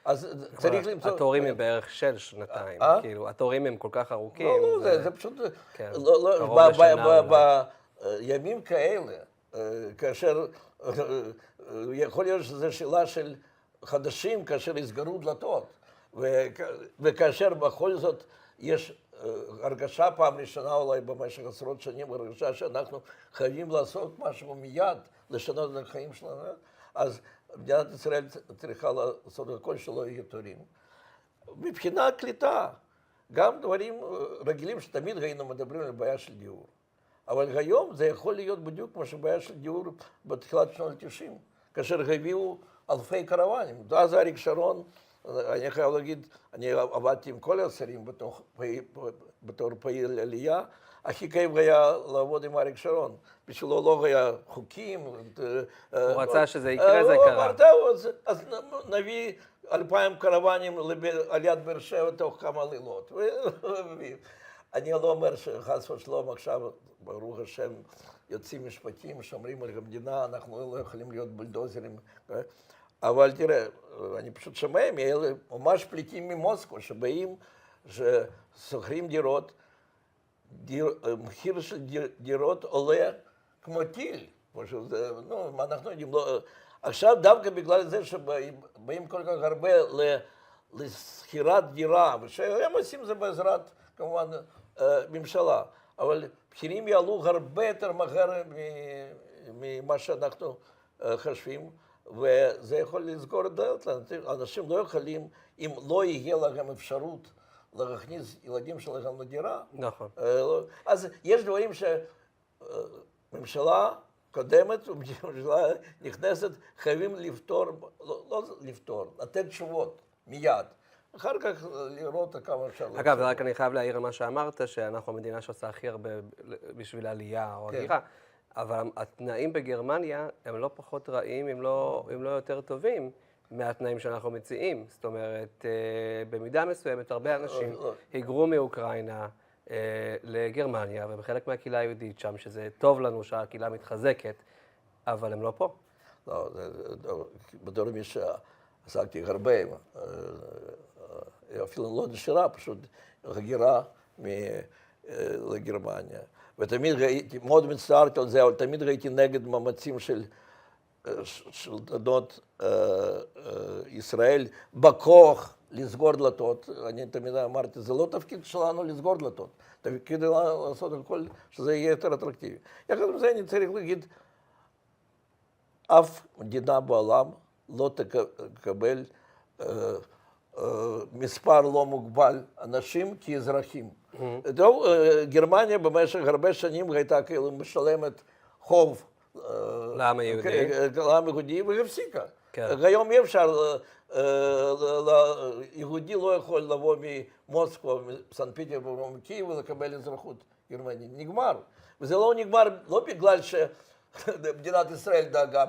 אז צריך למצוא... התורים הם בערך של שנתיים, כאילו, התורים הם כל כך ארוכים. לא, זה פשוט... בימים כאלה, כאשר יכול להיות שזו שאלה של חדשים, כאשר יסגרו דלתות. וכאשר בכל זאת יש הרגשה פעם ראשונה אולי במשך עשרות שנים, הרגשה שאנחנו חייבים לעשות משהו מיד, לשנות את החיים שלנו, אז מדינת ישראל צריכה לעשות הכל שלא יהיו תורים. מבחינת קליטה, גם דברים רגילים שתמיד היינו מדברים על בעיה של דיור. אבל היום זה יכול להיות בדיוק כמו שבעיה של דיור בתחילת שנות ה-90, כאשר הביאו אלפי קרוונים. אז אריק שרון, אני חייב להגיד, אני עבדתי עם כל השרים בתור פעיל עלייה, הכי כיף היה לעבוד עם אריק שרון. בשבילו לא היה חוקים. הוא רצה שזה יקרה, זה קרה. אז נביא 2,000 קרוונים על יד באר שבע תוך כמה לילות. אני לא אומר שחס ושלום עכשיו, ברוך השם, יוצאים משפטים, שומרים על המדינה, אנחנו לא יכולים להיות בולדוזרים. אבל תראה, אני פשוט שומע מאלה ממש פליטים ממוסקו, שבאים, ששוכרים דירות, מחיר של דירות עולה כמו טיל. נו, אנחנו יודעים, עכשיו דווקא בגלל זה שבאים כל כך הרבה לשכירת דירה, ושהם עושים זה בעזרת, כמובן, ממשלה, אבל מחירים יעלו הרבה יותר מהר ממה שאנחנו חושבים, וזה יכול לסגור את דלת. אנשים לא יכולים, אם לא יהיה להם אפשרות להכניס ילדים שלהם לדירה. נכון. אז יש דברים שממשלה קודמת וממשלה נכנסת חייבים לפתור, לא לפתור, לתת תשובות מיד. אחר כך לראות כמה אפשר... אגב, רק אני חייב להעיר על מה שאמרת, שאנחנו המדינה שעושה הכי הרבה בשביל עלייה או הגירה, אבל התנאים בגרמניה הם לא פחות רעים, אם לא יותר טובים מהתנאים שאנחנו מציעים. זאת אומרת, במידה מסוימת הרבה אנשים היגרו מאוקראינה לגרמניה, ובחלק מהקהילה היהודית שם, שזה טוב לנו שהקהילה מתחזקת, אבל הם לא פה. לא, בתור מי עסקתי הרבה, אפילו לא נשירה, פשוט הגירה לגרמניה. ותמיד ראיתי, מאוד מצטערתי על זה, אבל תמיד ראיתי נגד מאמצים של שלטונות ישראל בכוח לסגור דלתות. אני תמיד אמרתי, זה לא תפקיד שלנו לסגור דלתות, תפקיד לעשות הכל שזה יהיה יותר אטרקטיבי. יחד עם זה אני צריך להגיד, אף מדינה בעולם לא תקבל מספר לא מוגבל אנשים כאזרחים. גרמניה במשך הרבה שנים הייתה כאילו משלמת חוב לעם היהודי. לעם היהודי והפסיקה. היום אי אפשר, יהודי לא יכול לבוא ממוסקבה, מסנט פטרבורג או מקייב ולקבל אזרחות גרמנית. נגמר. וזה לא נגמר לא בגלל שמדינת ישראל דאגה,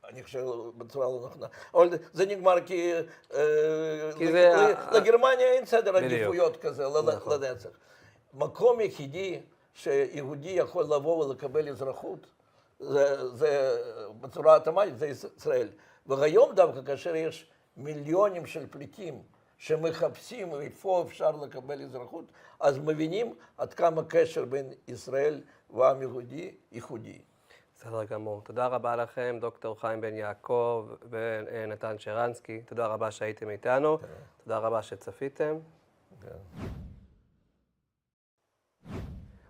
אני חושב בצורה לא נכונה, אבל זה נגמר כי לגרמניה אין סדר עדיפויות כזה לנצח. מקום יחידי שיהודי יכול לבוא ולקבל אזרחות, זה בצורה אוטומטית, זה ישראל. והיום דווקא כאשר יש מיליונים של פליטים שמחפשים איפה אפשר לקבל אזרחות, אז מבינים עד כמה קשר בין ישראל והעם יהודי ייחודי. בסדר גמור. תודה רבה לכם, דוקטור חיים בן יעקב ונתן שרנסקי. תודה רבה שהייתם איתנו. תודה רבה שצפיתם.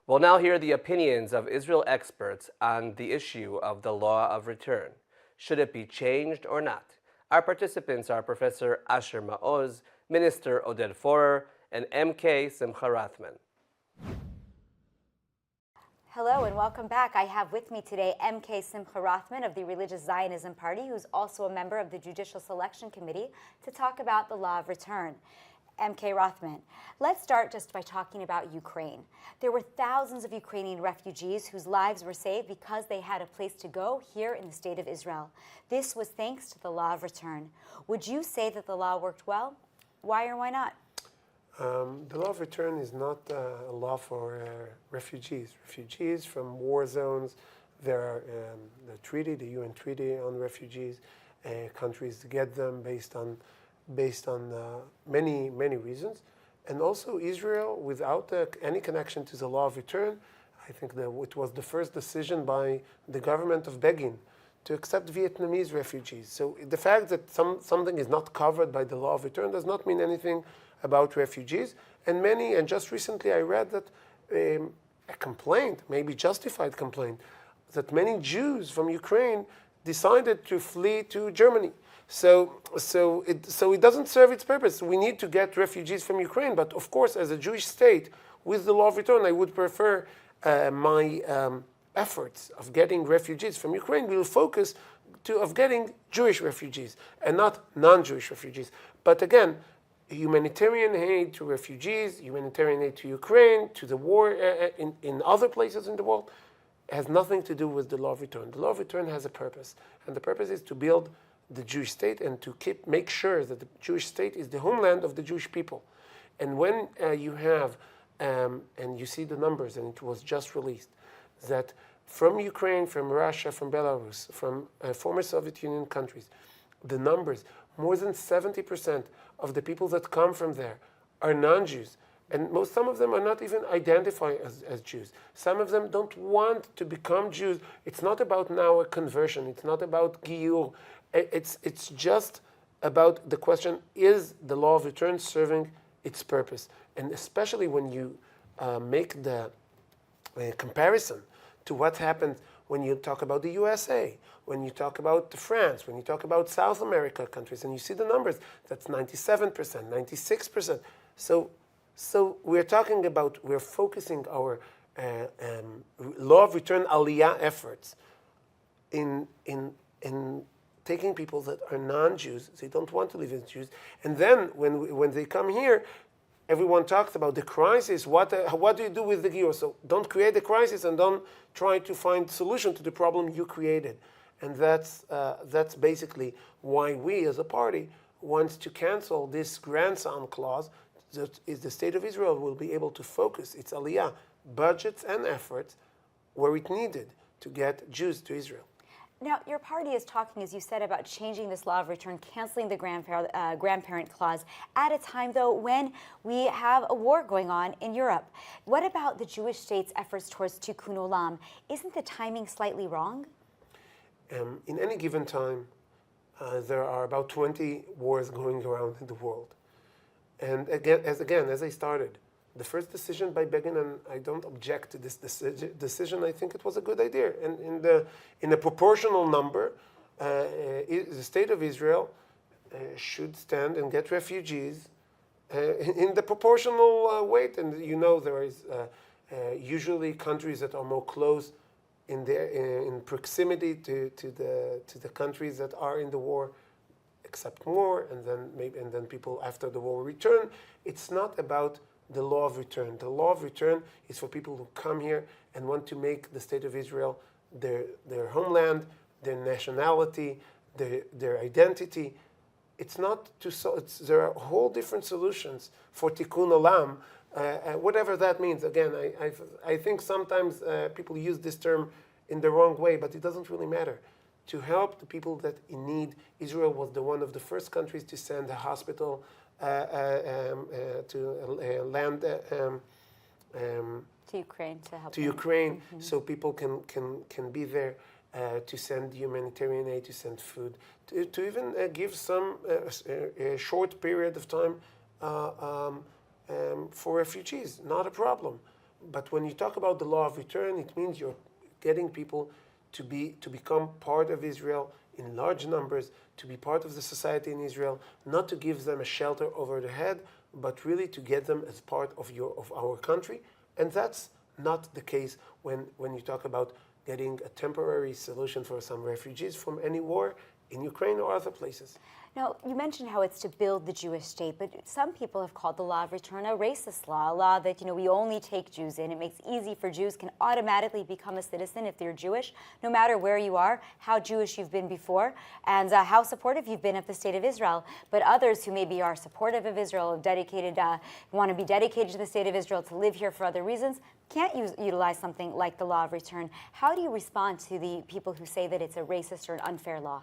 We'll now hear the opinions of Israel experts on the issue of the law of return. Should it be changed or not? Our participants are Professor Asher Maoz, Minister Oded Forer, and MK Simcha Rathman. Hello and welcome back. I have with me today MK Simcha Rothman of the Religious Zionism Party, who's also a member of the Judicial Selection Committee, to talk about the law of return. MK Rothman, let's start just by talking about Ukraine. There were thousands of Ukrainian refugees whose lives were saved because they had a place to go here in the state of Israel. This was thanks to the law of return. Would you say that the law worked well? Why or why not? The law of return is not a law for refugees. Refugees from war zones, there are the treaty, the UN Treaty on refugees, countries get them based on many reasons. And also Israel, without any connection to the law of return, I think that it was the first decision by the government of Begin to accept Vietnamese refugees. So the fact that something is not covered by the law of return does not mean anything about refugees. And just recently I read that a complaint, maybe justified complaint, that many Jews from Ukraine decided to flee to Germany. So it doesn't serve its purpose. We need to get refugees from Ukraine, but of course, as a Jewish state, with the law of return, I would prefer my efforts of getting refugees from Ukraine will focus of getting Jewish refugees and not non-Jewish refugees. But again, humanitarian aid to refugees, humanitarian aid to Ukraine, to the war in other places in the world, has nothing to do with the law of return. The law of return has a purpose, and the purpose is to build the Jewish state and to make sure that the Jewish state is the homeland of the Jewish people. And when you have, and you see the numbers, and it was just released, that from Ukraine, from Russia, from Belarus, from former Soviet Union countries, the numbers, more than 70% of the people that come from there are non-Jews. And some of them are not even identified as Jews. Some of them don't want to become Jews. It's not about now a conversion. It's not about giyur. It's just about the question, is the law of return serving its purpose? And especially when you make the comparison to what happened when you talk about the USA, when you talk about France, when you talk about South America countries, and you see the numbers, that's 97%, 96%. So we're talking about, we're focusing our law of return aliyah efforts in taking people that are non-Jews, they don't want to live as Jews, and then when they come here, everyone talks about the crisis. What do you do with the giyur? So don't create a crisis and don't try to find solution to the problem you created. And that's basically why we as a party want to cancel this grandson clause that is the state of Israel will be able to focus its aliyah, budgets and efforts where it needed to get Jews to Israel. Now, your party is talking, as you said, about changing this law of return, canceling the grandparent clause at a time, though, when we have a war going on in Europe. What about the Jewish state's efforts towards tikkun olam? Isn't the timing slightly wrong? In any given time, there are about 20 wars going around in the world. And again, as I started, the first decision by Begin, and I don't object to this decision, I think it was a good idea. And in a proportional number, the state of Israel should stand and get refugees in the proportional weight. And you know, there is usually countries that are more close in proximity to the countries that are in the war accept more, and then people after the war return. It's not about the law of return. The law of return is for people who come here and want to make the state of Israel their homeland, their nationality, their identity. It's not there are whole different solutions for tikkun olam, whatever that means. Again, I think sometimes people use this term in the wrong way, but it doesn't really matter. To help the people that in need, Israel was one of the first countries to send a hospital to land To Ukraine to help to them. Ukraine, so people can be there, to send humanitarian aid, to send food, to even give some a short period of time for refugees. Not a problem. But when you talk about the law of return, it means you're getting people to become part of Israel in large numbers, to be part of the society in Israel, not to give them a shelter over the head, but really to get them as part of our country. And that's not the case when you talk about getting a temporary solution for some refugees from any war in Ukraine or other places. Now, you mentioned how it's to build the Jewish state, but some people have called the law of return a racist law, a law that, we only take Jews in. It makes it easy for Jews can automatically become a citizen if they're Jewish, no matter where you are, how Jewish you've been before, and how supportive you've been of the state of Israel. But others who maybe are supportive of Israel, want to be dedicated to the state of Israel, to live here for other reasons, can't utilize something like the law of return. How do you respond to the people who say that it's a racist or an unfair law?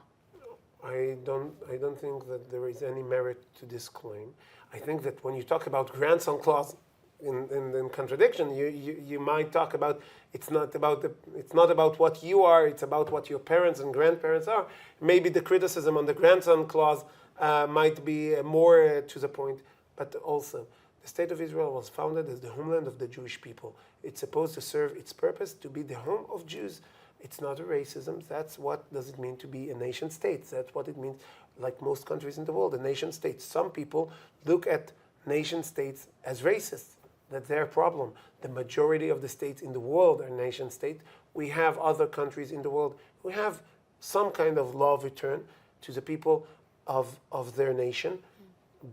I don't think that there is any merit to this claim. I think that when you talk about grandson clause in contradiction, you might talk about it's not about what you are, it's about what your parents and grandparents are. Maybe the criticism on the grandson clause might be more to the point, but also the state of Israel was founded as the homeland of the Jewish people. It's supposed to serve its purpose to be the home of Jews. It's not a racism. That's what does it mean to be a nation state. That's what it means, like most countries in the world, a nation state. Some people look at nation states as racist. That's their problem. The majority of the states in the world are nation states. We have other countries in the world who have some kind of law of return to the people of their nation,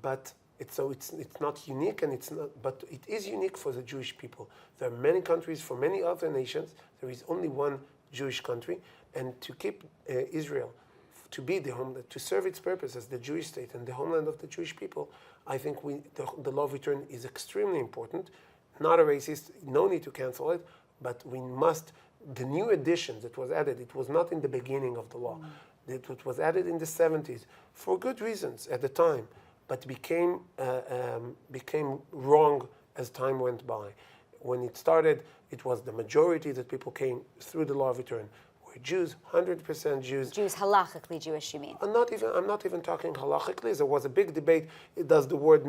but it's not unique, but it is unique for the Jewish people. There are many countries for many other nations. There is only one Jewish country, and to keep Israel to be the homeland, to serve its purpose as the Jewish state and the homeland of the Jewish people, I think the law of return is extremely important. Not a racist, no need to cancel it, but we must, the new addition that was added, it was not in the beginning of the law. It was added in the 70s for good reasons at the time, but became wrong as time went by. When it started, it was the majority that people came through the law of return were Jews, 100% Jews. Jews, halachically Jewish, you mean? I'm not even talking halachically. There was a big debate. Does the word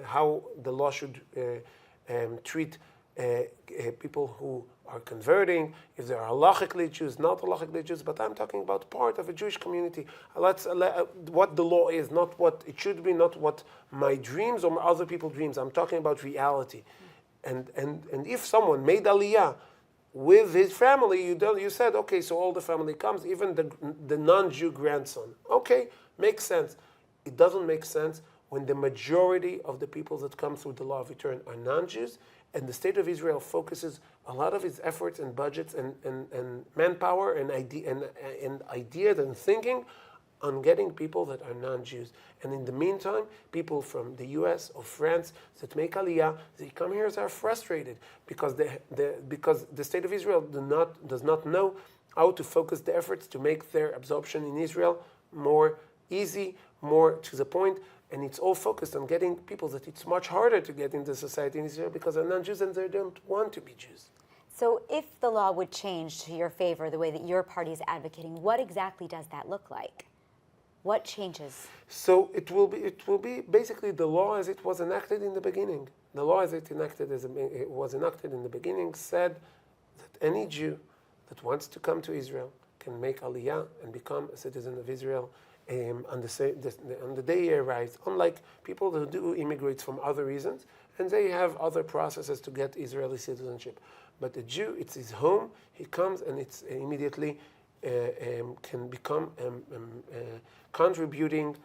how the law should treat people who are converting, if they are halachically Jews, not halachically Jews, but I'm talking about part of a Jewish community. What the law is, not what it should be, not what my dreams or other people's dreams. I'm talking about reality. And if someone made aliyah with his family, you said, okay, so all the family comes, even the non-Jew grandson. Okay, makes sense. It doesn't make sense when the majority of the people that come through the law of return are non-Jews, and the state of Israel focuses a lot of its efforts and budgets and manpower and ideas and thinking on getting people that are non-Jews. And in the meantime, people from the US or France that make aliyah, they come here, they are frustrated because the state of Israel does not know how to focus the efforts to make their absorption in Israel more easy, more to the point, and it's all focused on getting people that it's much harder to get into society in Israel because they're non-Jews and they don't want to be Jews. So if the law would change to your favor, the way that your party is advocating, what exactly does that look like? What changes? So it will be basically the law as it was enacted in the beginning. The law as it was enacted in the beginning said that any Jew that wants to come to Israel can make aliyah and become a citizen of Israel on the day he arrives, unlike people who do immigrate from other reasons, and they have other processes to get Israeli citizenship. But a Jew, it's his home, he comes and it's immediately can become a contributing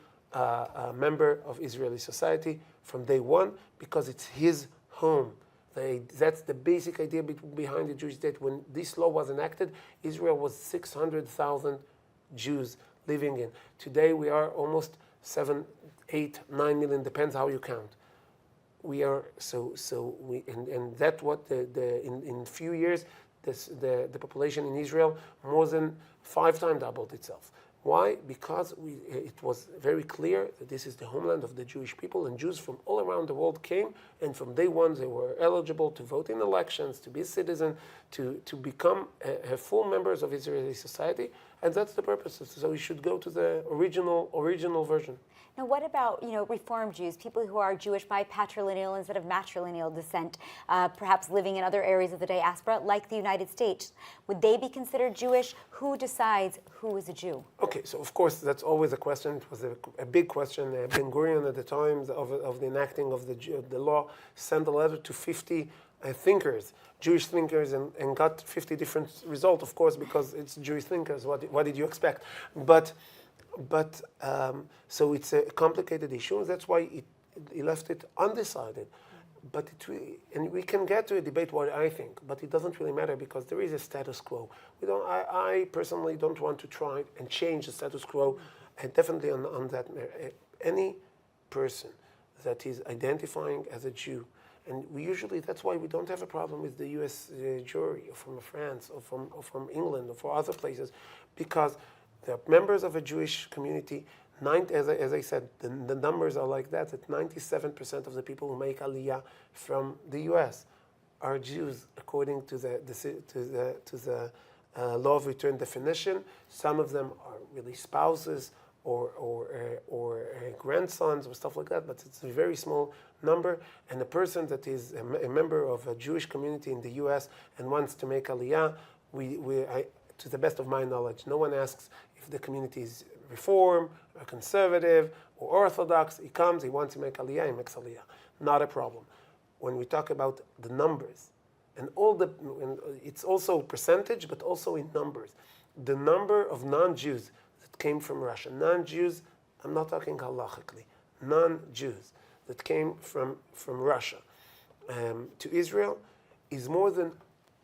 member of Israeli society from day one because it's his home. That's the basic idea behind the Jewish state. When this law was enacted, Israel was 600,000 Jews living in. Today we are almost 7, 8, 9 million, depends how you count. We are and that what in few years the population in Israel more than 5 times doubled itself. Why? Because it was very clear that this is the homeland of the Jewish people, and Jews from all around the world came, and from day one they were eligible to vote in elections, to be a citizen, to become full members of Israeli society, and that's the purpose. So we should go to the original version. Now, what about, Reform Jews, people who are Jewish by patrilineal instead of matrilineal descent, perhaps living in other areas of the diaspora, like the United States? Would they be considered Jewish? Who decides who is a Jew? Okay, so of course that's always a question. It was a big question. Ben Gurion at the time of the enacting of the law sent a letter to 50 thinkers, Jewish thinkers, and got 50 different results, of course, because it's Jewish thinkers. What did you expect? But so it's a complicated issue. That's why he left it undecided. But and we can get to a debate what I think, but it doesn't really matter because there is a status quo. I personally don't want to try and change the status quo, and definitely on that. Any person that is identifying as a Jew, and that's why we don't have a problem with the U.S. jury, or from France, or from England, or from other places, because they're members of a Jewish community. As I said, the numbers are like that 97% of the people who make aliyah from the U.S. are Jews, according to the law of return definition. Some of them are really spouses or grandsons or stuff like that, but it's a very small number. And a person that is a member of a Jewish community in the U.S. and wants to make aliyah, to the best of my knowledge, no one asks if the community is Reform, or conservative, or Orthodox. He comes, he wants to make aliyah, he makes aliyah. Not a problem. When we talk about the numbers, and it's also percentage, but also in numbers. The number of non-Jews that came from Russia, non-Jews, I'm not talking halachically, non-Jews that came from Russia to Israel is more than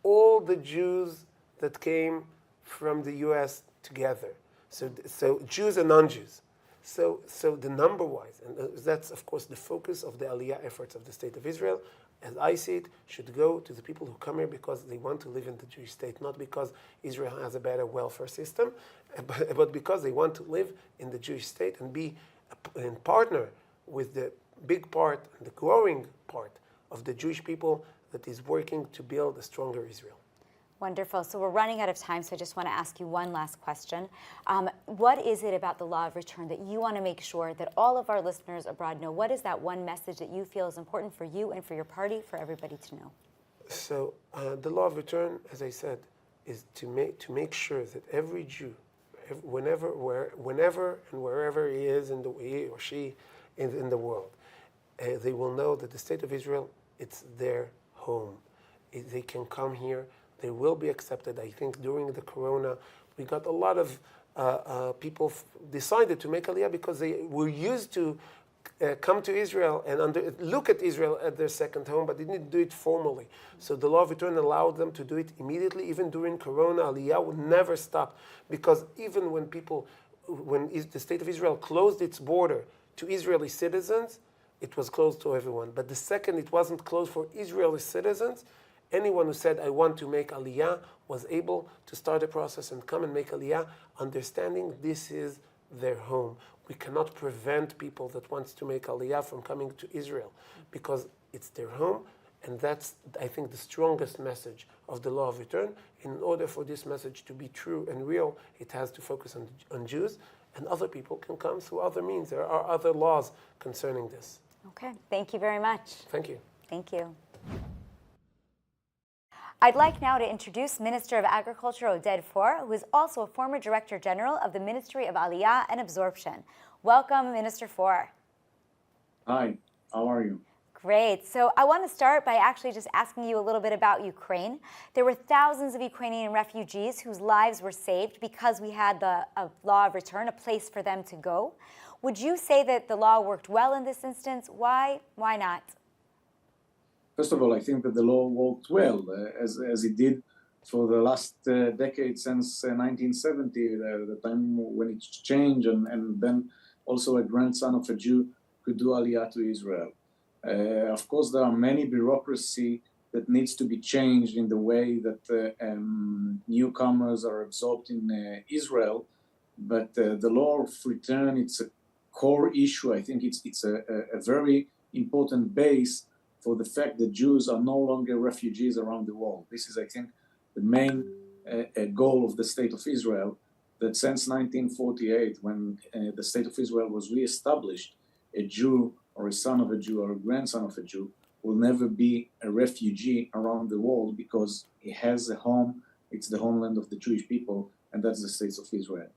all the Jews that came from the U.S. together. So Jews and non-Jews. So the number-wise, and that's of course the focus of the Aliyah efforts of the State of Israel, as I see it, should go to the people who come here because they want to live in the Jewish state, not because Israel has a better welfare system, but because they want to live in the Jewish state and be a partner with the big part, the growing part of the Jewish people that is working to build a stronger Israel. Wonderful. So we're running out of time, so I just want to ask you one last question. What is it about the law of return that you want to make sure that all of our listeners abroad know? What is that one message that you feel is important for you and for your party, for everybody to know? So the law of return, as I said, is to make sure that every Jew, whenever and wherever he is he or she in the world, they will know that the State of Israel, it's their home. They can come here. They will be accepted. I think during the corona, we got a lot of people decided to make aliyah because they were used to come to Israel and look at Israel at their second home, but they didn't do it formally. So the law of return allowed them to do it immediately. Even during corona, aliyah would never stop, because even when the State of Israel closed its border to Israeli citizens, it was closed to everyone. But the second it wasn't closed for Israeli citizens, anyone who said, I want to make aliyah, was able to start a process and come and make Aliyah, understanding this is their home. We cannot prevent people that wants to make Aliyah from coming to Israel because it's their home, and that's, I think, the strongest message of the law of return. In order for this message to be true and real, it has to focus on Jews, and other people can come through other means. There are other laws concerning this. Okay, thank you very much. Thank you. Thank you. I'd like now to introduce Minister of Agriculture Oded Four, who is also a former Director General of the Ministry of Aliyah and Absorption. Welcome, Minister Four. Hi, how are you? Great. So I want to start by actually just asking you a little bit about Ukraine. There were thousands of Ukrainian refugees whose lives were saved because we had the law of return, a place for them to go. Would you say that the law worked well in this instance? Why? Why not? First of all, I think that the law worked well, as it did for the last decade since 1970, the time when it changed, and then also a grandson of a Jew could do Aliyah to Israel. Of course, there are many bureaucracy that needs to be changed in the way that newcomers are absorbed in Israel, but the law of return, it's a core issue. I think it's a very important base for the fact that Jews are no longer refugees around the world. This is, I think, the main goal of the State of Israel, that since 1948, when the State of Israel was reestablished, a Jew or a son of a Jew or a grandson of a Jew will never be a refugee around the world because he has a home, it's the homeland of the Jewish people, and that's the State of Israel.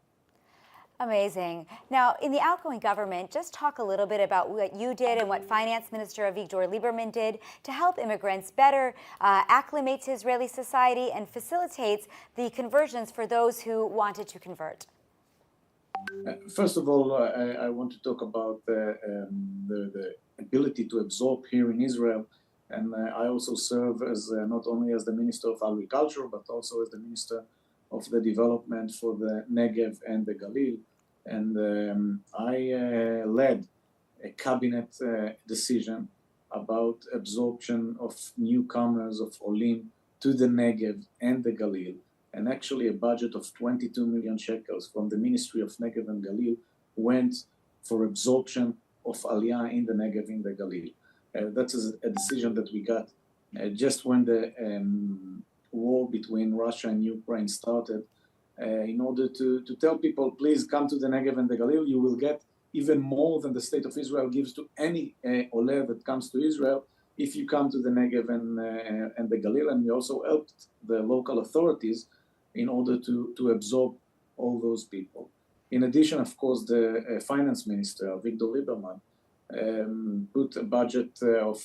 Amazing. Now, in the outgoing government, just talk a little bit about what you did and what Finance Minister Avigdor Lieberman did to help immigrants better acclimate to Israeli society and facilitates the conversions for those who wanted to convert. First of all, I want to talk about the ability to absorb here in Israel. And I also serve as not only as the Minister of Agriculture, but also as the Minister of the Development for the Negev and the Galil. And I led a cabinet decision about absorption of newcomers, of Olim, to the Negev and the Galil. And actually a budget of 22 million shekels from the Ministry of Negev and Galil went for absorption of Aliyah in the Negev, in the Galil. That's a decision that we got just when the war between Russia and Ukraine started, in order to tell people, please come to the Negev and the Galil. You will get even more than the State of Israel gives to any Oleh that comes to Israel if you come to the Negev and the Galil. And we also helped the local authorities in order to absorb all those people. In addition, of course, the Finance Minister, Avigdor Lieberman, put a budget of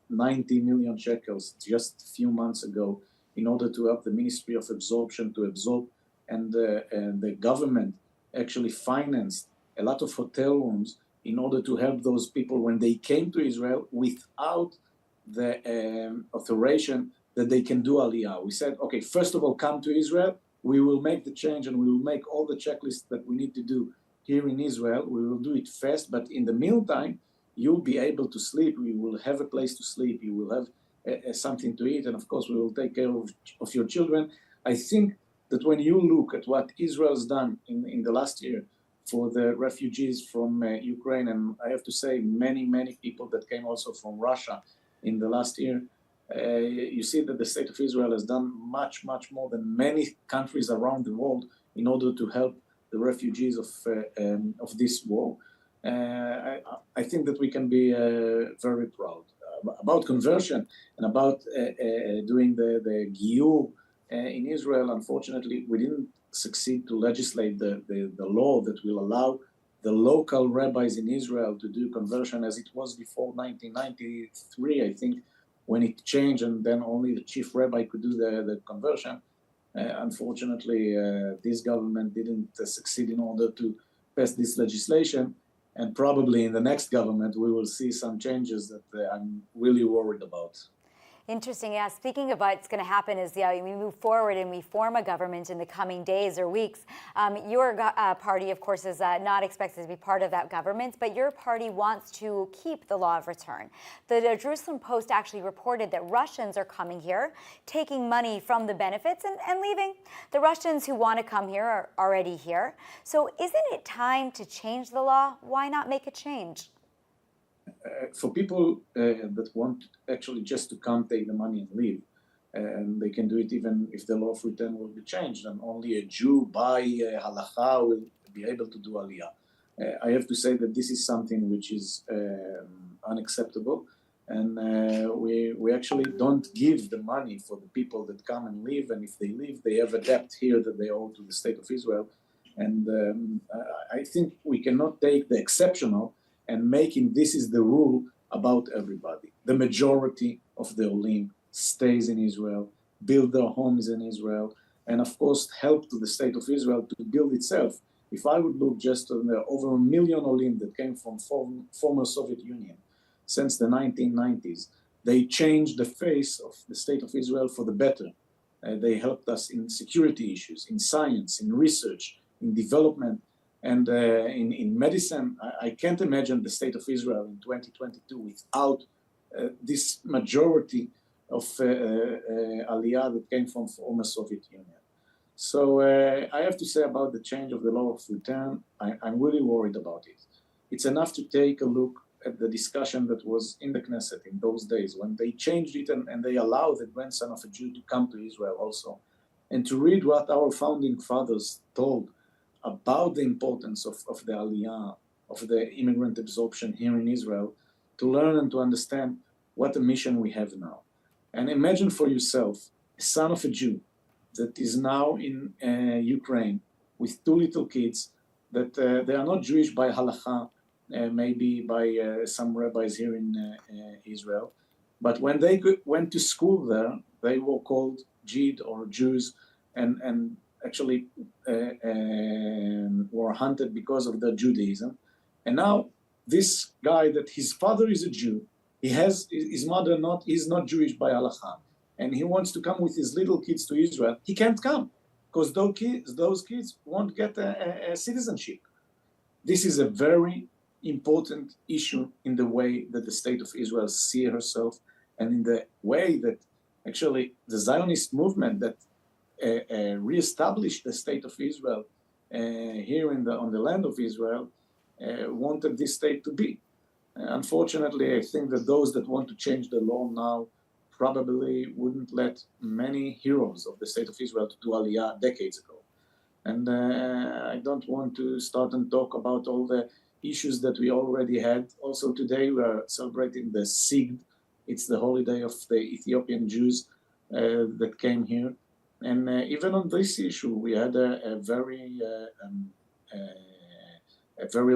90 million shekels just a few months ago in order to help the Ministry of Absorption to absorb. And the government actually financed a lot of hotel rooms in order to help those people when they came to Israel without the authorization that they can do Aliyah. We said, okay, first of all, come to Israel. We will make the change and we will make all the checklists that we need to do here in Israel. We will do it fast, but in the meantime, you'll be able to sleep. You will have a place to sleep. You will have something to eat. And of course, we will take care of your children. I think that when you look at what Israel's done in the last year for the refugees from Ukraine, and I have to say many, many people that came also from Russia in the last year, you see that the State of Israel has done much, much more than many countries around the world in order to help the refugees of this war. I think that we can be very proud. About conversion and about doing the Giyur in Israel, unfortunately, we didn't succeed to legislate the law that will allow the local rabbis in Israel to do conversion as it was before 1993, I think, when it changed, and then only the chief rabbi could do the conversion. Unfortunately, this government didn't succeed in order to pass this legislation, and probably in the next government we will see some changes that I'm really worried about. Interesting. Yeah. Speaking of what's going to happen as we move forward and we form a government in the coming days or weeks, your party, of course, is not expected to be part of that government, but your party wants to keep the law of return. The Jerusalem Post actually reported that Russians are coming here, taking money from the benefits and leaving. The Russians who want to come here are already here. So isn't it time to change the law? Why not make a change? For people that want actually just to come, take the money and leave, and they can do it even if the law of return will be changed, and only a Jew by halacha will be able to do aliyah. I have to say that this is something which is unacceptable, and we actually don't give the money for the people that come and leave, and if they leave, they have a debt here that they owe to the state of Israel, and I think we cannot take the exceptional and making this is the rule about everybody. The majority of the Olim stays in Israel, build their homes in Israel, and of course help to the state of Israel to build itself. If I would look just on the over 1 million Olim that came from former Soviet Union since the 1990s, they changed the face of the state of Israel for the better. They helped us in security issues, in science, in research, in development, and in medicine. I can't imagine the state of Israel in 2022 without this majority of aliyah that came from former Soviet Union. So I have to say about the change of the law of return, I'm really worried about it. It's enough to take a look at the discussion that was in the Knesset in those days when they changed it and they allowed the grandson of a Jew to come to Israel also, and to read what our founding fathers told about the importance of the aliyah, of the immigrant absorption here in Israel, to learn and to understand what a mission we have now. And imagine for yourself a son of a Jew that is now in Ukraine with 2 little kids that they are not Jewish by halacha, maybe by some rabbis here in Israel, but when they went to school there, they were called Jid or Jews, and actually were hunted because of their Judaism. And now this guy that his father is a Jew, he has his mother is not Jewish by halacha, and he wants to come with his little kids to Israel. He can't come because those kids won't get a citizenship. This is a very important issue in the way that the state of Israel sees herself, and in the way that actually the Zionist movement that reestablished the state of Israel here on the land of Israel wanted this state to be. Unfortunately, I think that those that want to change the law now probably wouldn't let many heroes of the state of Israel to do aliyah decades ago. And I don't want to start and talk about all the issues that we already had. Also today we are celebrating the Sigd. It's the holiday of the Ethiopian Jews that came here. And even on this issue, we had a very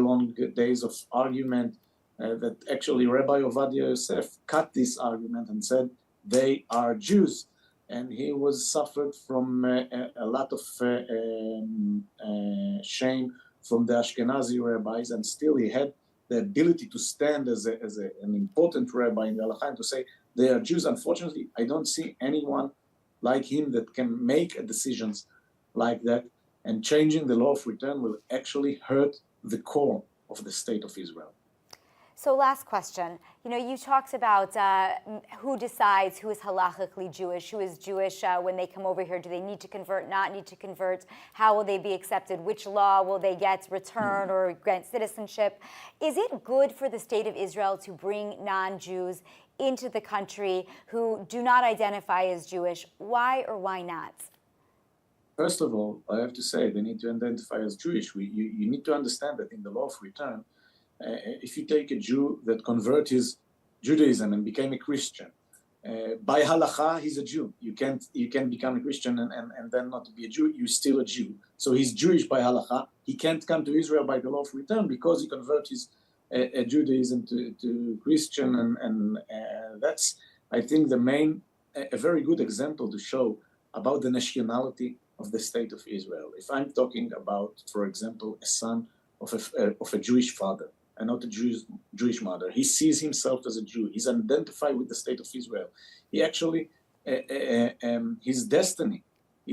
long days of argument that actually Rabbi Ovadia Yosef cut this argument and said they are Jews. And he was suffered from a lot of shame from the Ashkenazi rabbis, and still he had the ability to stand as an important rabbi in the Halakha and to say they are Jews. Unfortunately, I don't see anyone like him that can make decisions like that, and changing the law of return will actually hurt the core of the state of Israel. So last question, you talked about who decides who is halachically Jewish, who is Jewish when they come over here. Do they need to convert, not need to convert? How will they be accepted? Which law will they get, return or grant citizenship? Is it good for the state of Israel to bring non-Jews into the country who do not identify as Jewish? Why or why not? First of all, I have to say they need to identify as Jewish. You need to understand that in the law of return, if you take a Jew that converted his Judaism and became a Christian, by halacha, he's a Jew. You can't become a Christian and then not be a Jew. You're still a Jew. So he's Jewish by halacha. He can't come to Israel by the law of return because he converted his Judaism to Christian. And that's, I think, a very good example to show about the nationality of the state of Israel. If I'm talking about, for example, a son of a Jewish father, and not a Jewish mother. He sees himself as a Jew. He's identified with the state of Israel. he actually, his destiny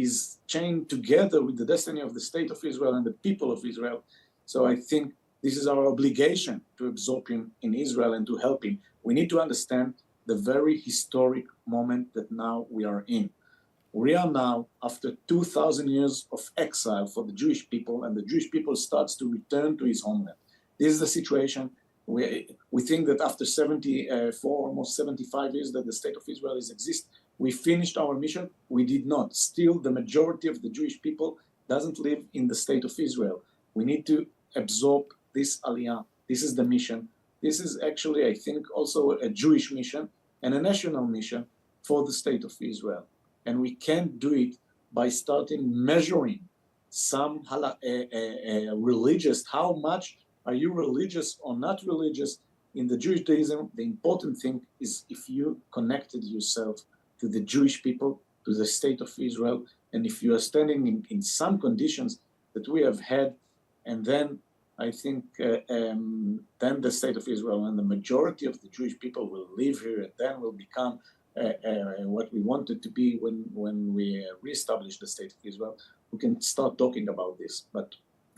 is chained together with the destiny of the state of Israel and the people of Israel. So I think this is our obligation to absorb him in Israel and to help him. We need to understand the very historic moment that now we are in. We are now, after 2,000 years of exile for the Jewish people, and the Jewish people starts to return to his homeland. This is the situation. We think that after 74, almost 75 years that the state of Israel exists, we finished our mission. We did not. Still, the majority of the Jewish people doesn't live in the state of Israel. We need to absorb this aliyah. This is the mission. This is actually, I think, also a Jewish mission and a national mission for the state of Israel. And we can't do it by starting measuring some religious, how much are you religious or not religious? In the Jewish Judaism, the important thing is if you connected yourself to the Jewish people, to the state of Israel, and if you are standing in some conditions that we have had, and then I think then the state of Israel and the majority of the Jewish people will live here, and then will become what we wanted to be when we reestablished the state of Israel. We can start talking about this, but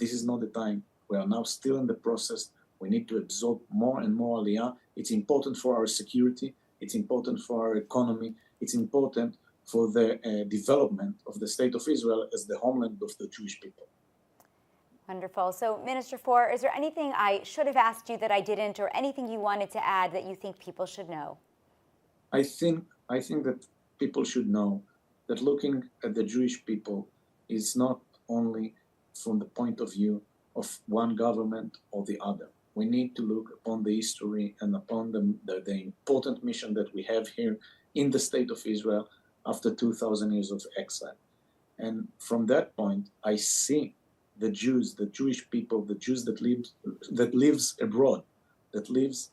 this is not the time. We are now still in the process. We need to absorb more and more aliyah. It's important for our security. It's important for our economy. It's important for the development of the state of Israel as the homeland of the Jewish people. Wonderful. So, Minister Foer, is there anything I should have asked you that I didn't, or anything you wanted to add that you think people should know? I think that people should know that looking at the Jewish people is not only from the point of view of one government or the other. We need to look upon the history and upon the important mission that we have here in the state of Israel after 2,000 years of exile. And from that point, I see the Jews, the Jewish people, the Jews that lives abroad, that lives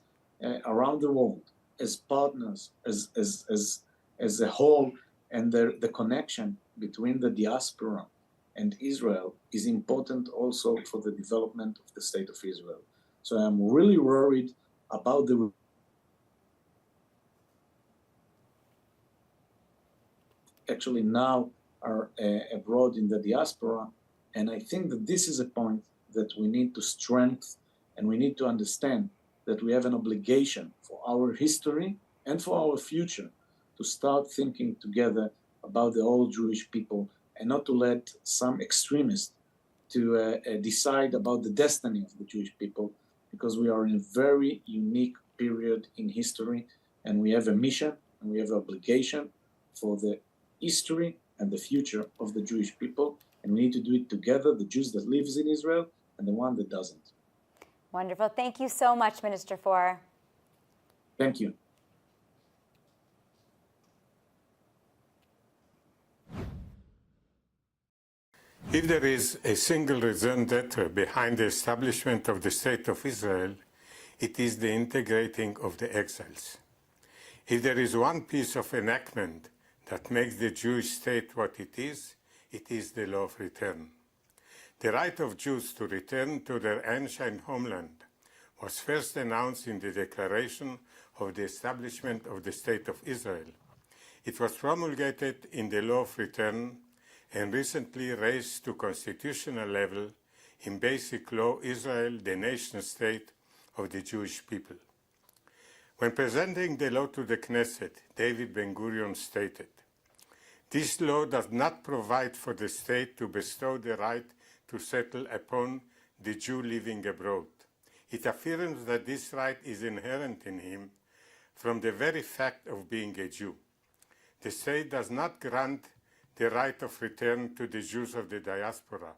around the world as partners, as a whole, and the connection between the diaspora and Israel is important also for the development of the state of Israel. So I'm really worried about the actually now are abroad in the diaspora. And I think that this is a point that we need to strengthen, and we need to understand that we have an obligation for our history and for our future to start thinking together about the whole Jewish people, and not to let some extremists to decide about the destiny of the Jewish people, because we are in a very unique period in history, and we have a mission and we have an obligation for the history and the future of the Jewish people, and we need to do it together, the Jews that lives in Israel and the one that doesn't. Wonderful. Thank you so much, Minister Foer. Thank you. If there is a single raison d'etre behind the establishment of the State of Israel, it is the integrating of the exiles. If there is one piece of enactment that makes the Jewish state what it is the law of return. The right of Jews to return to their ancient homeland was first announced in the Declaration of the Establishment of the State of Israel. It was promulgated in the law of return and recently raised to constitutional level in Basic Law Israel, the nation state of the Jewish people. When presenting the law to the Knesset, David Ben-Gurion stated, "This law does not provide for the state to bestow the right to settle upon the Jew living abroad. It affirms that this right is inherent in him from the very fact of being a Jew. The state does not grant the right of return to the Jews of the diaspora.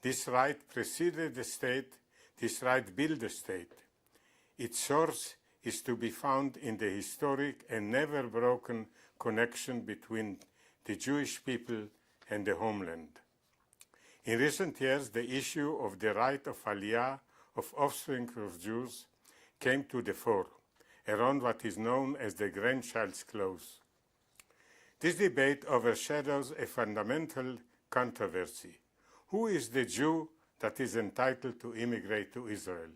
This right preceded the state, this right built the state. Its source is to be found in the historic and never broken connection between the Jewish people and the homeland. In recent years, the issue of the right of aliyah of offspring of Jews came to the fore around what is known as the grandchild's clause. This debate overshadows a fundamental controversy. Who is the Jew that is entitled to immigrate to Israel?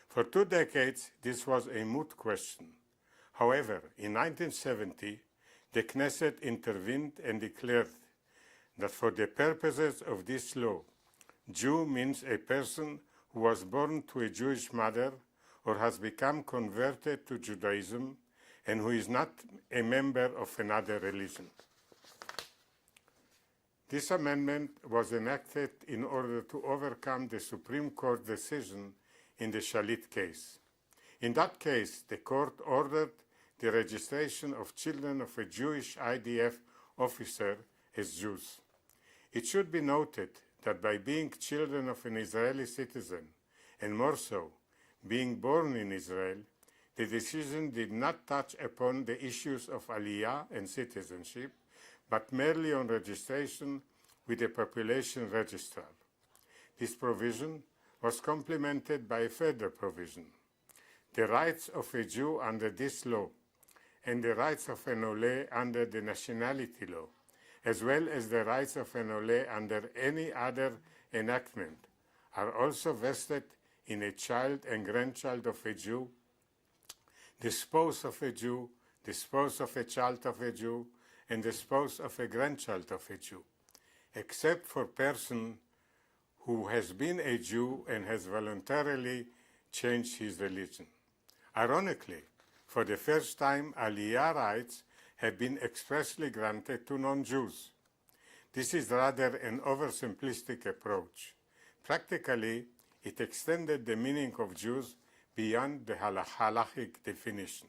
For 2 decades, this was a moot question. However, in 1970, the Knesset intervened and declared that for the purposes of this law, Jew means a person who was born to a Jewish mother or has become converted to Judaism and who is not a member of another religion. This amendment was enacted in order to overcome the Supreme Court decision in the Shalit case. In that case, the court ordered the registration of children of a Jewish IDF officer as Jews. It should be noted that by being children of an Israeli citizen, and more so, being born in Israel, the decision did not touch upon the issues of Aliyah and citizenship, but merely on registration with the population registrar. This provision was complemented by a further provision. The rights of a Jew under this law and the rights of an Ole under the nationality law, as well as the rights of an Ole under any other enactment, are also vested in a child and grandchild of a Jew, the spouse of a Jew, the spouse of a child of a Jew, and the spouse of a grandchild of a Jew, except for person who has been a Jew and has voluntarily changed his religion. Ironically, for the first time, Aliyah rights have been expressly granted to non-Jews. This is rather an oversimplistic approach. Practically, it extended the meaning of Jews beyond the halachic definition.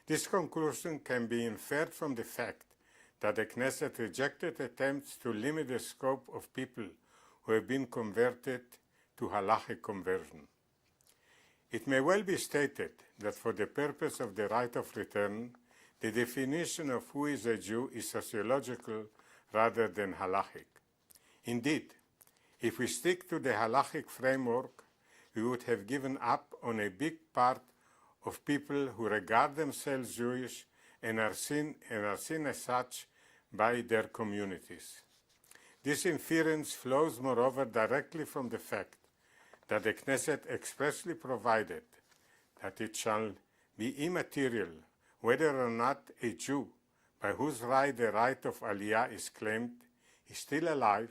This conclusion can be inferred from the fact that the Knesset rejected attempts to limit the scope of people who have been converted to halachic conversion. It may well be stated that for the purpose of the right of return, the definition of who is a Jew is sociological rather than halachic. Indeed, if we stick to the halachic framework, we would have given up on a big part of people who regard themselves Jewish and are seen as such by their communities. This inference flows, moreover, directly from the fact that the Knesset expressly provided that it shall be immaterial whether or not a Jew, by whose right the right of Aliyah is claimed, is still alive,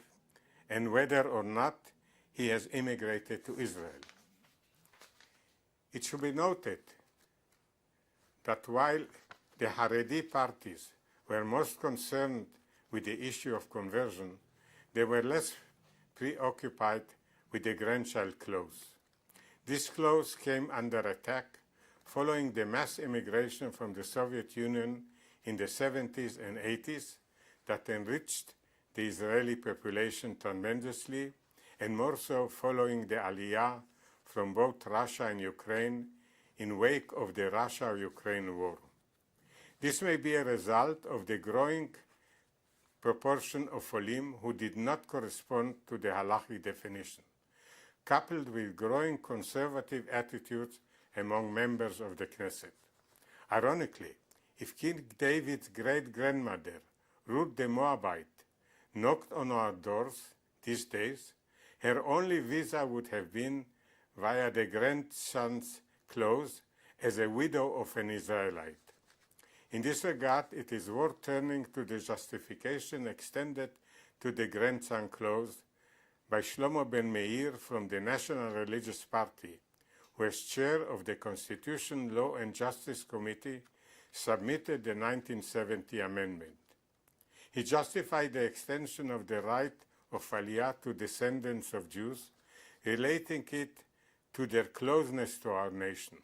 and whether or not he has immigrated to Israel. It should be noted that while the Haredi parties were most concerned with the issue of conversion, they were less preoccupied with the grandchild clause. This clause came under attack following the mass immigration from the Soviet Union in the 70s and 80s that enriched the Israeli population tremendously, and more so following the Aliyah from both Russia and Ukraine in wake of the Russia-Ukraine war. This may be a result of the growing proportion of Olim who did not correspond to the halachic definition, coupled with growing conservative attitudes among members of the Knesset. Ironically, if King David's great-grandmother, Ruth the Moabite, knocked on our doors these days, her only visa would have been via the grandson's clause as a widow of an Israelite. In this regard, it is worth turning to the justification extended to the grandson clause by Shlomo ben Meir from the National Religious Party, who as chair of the Constitution, Law and Justice Committee submitted the 1970 amendment. He justified the extension of the right of Aliyah to descendants of Jews, relating it to their closeness to our nation.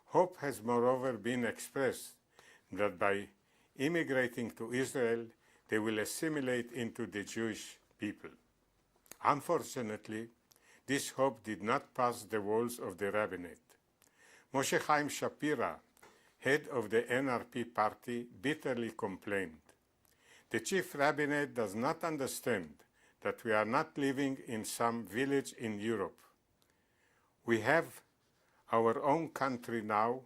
Hope has moreover been expressed that by immigrating to Israel, they will assimilate into the Jewish people. Unfortunately, this hope did not pass the walls of the rabbinate. Moshe Chaim Shapira, head of the NRP party, bitterly complained. The chief rabbinate does not understand that we are not living in some village in Europe. We have our own country now,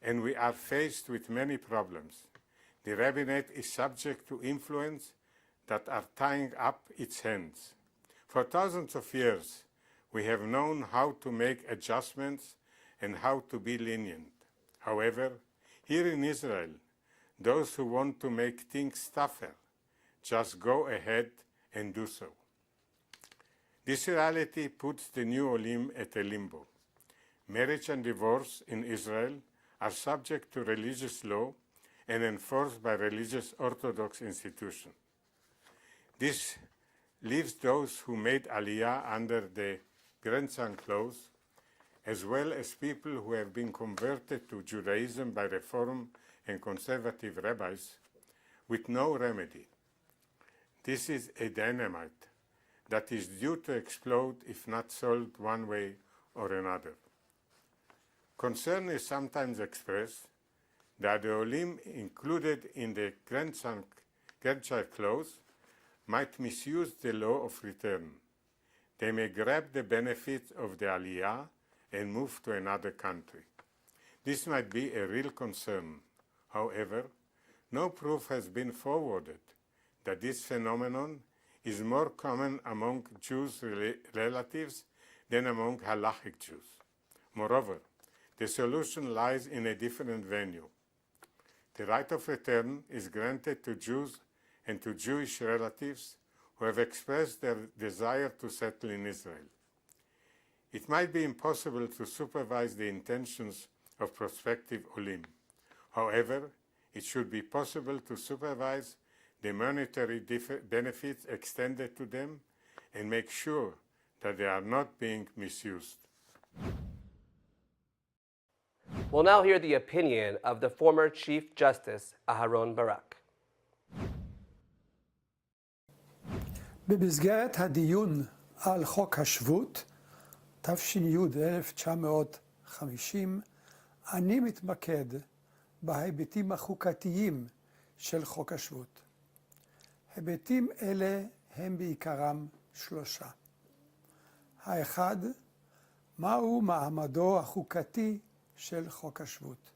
and we are faced with many problems. The rabbinate is subject to influence that are tying up its hands. For thousands of years, we have known how to make adjustments and how to be lenient. However, Here in Israel, those who want to make things tougher just go ahead and do so. This reality puts the new olim at a limbo. Marriage and divorce in Israel are subject to religious law and enforced by religious Orthodox institutions. This leaves those who made Aliyah under the grandson clause, as well as people who have been converted to Judaism by Reform and conservative rabbis, with no remedy. This is a dynamite that is due to explode if not solved one way or another. Concern is sometimes expressed that the olim included in the grandchild clause might misuse the law of return. They may grab the benefits of the Aliyah and move to another country. This might be a real concern. However, no proof has been forwarded that this phenomenon is more common among Jews' relatives than among halachic Jews. Moreover, the solution lies in a different venue. The right of return is granted to Jews and to Jewish relatives who have expressed their desire to settle in Israel. It might be impossible to supervise the intentions of prospective olim. However, it should be possible to supervise the monetary benefits extended to them and make sure that they are not being misused. We'll now hear the opinion of the former Chief Justice Aharon Barak. במסגרת הדיון על חוק השבות, תש"י 1950, אני מתמקד בהיבטים החוקתיים של חוק השבות. היבטים אלה הם בעיקרם שלושה. האחד, מהו מעמדו החוקתי של חוק השבות?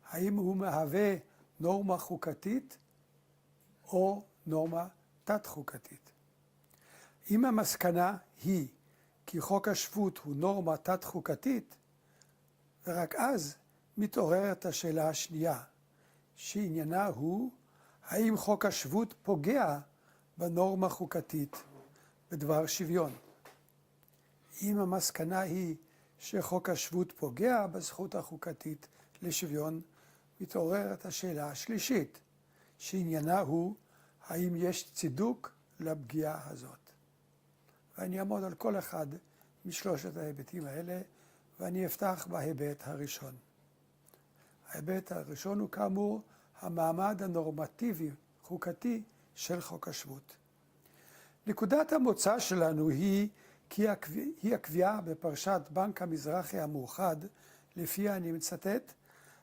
האם הוא מהווה נורמה חוקתית או נורמה תת-חוקתית? אם המסקנה היא כי חוק השבות הוא נורמה תת-חוקתית, ורק אז מתעוררת השאלה השנייה, שעניינה הוא האם חוק השבות פוגע בנורמה חוקתית בדבר שוויון. אם המסקנה היא שחוק השבות פוגע בזכות החוקתית לשוויון, מתעוררת השאלה השלישית, שעניינה הוא האם יש צידוק לפגיעה הזאת. ואני אעמוד על כל אחד משלושת ההיבטים האלה, ואני אפתח בהיבט הראשון. ההיבט הראשון הוא כאמור המעמד הנורמטיבי חוקתי של חוק השבות. נקודת המוצא שלנו היא הקביעה בפרשת בנק המזרחי המאוחד, לפיה אני מצטט,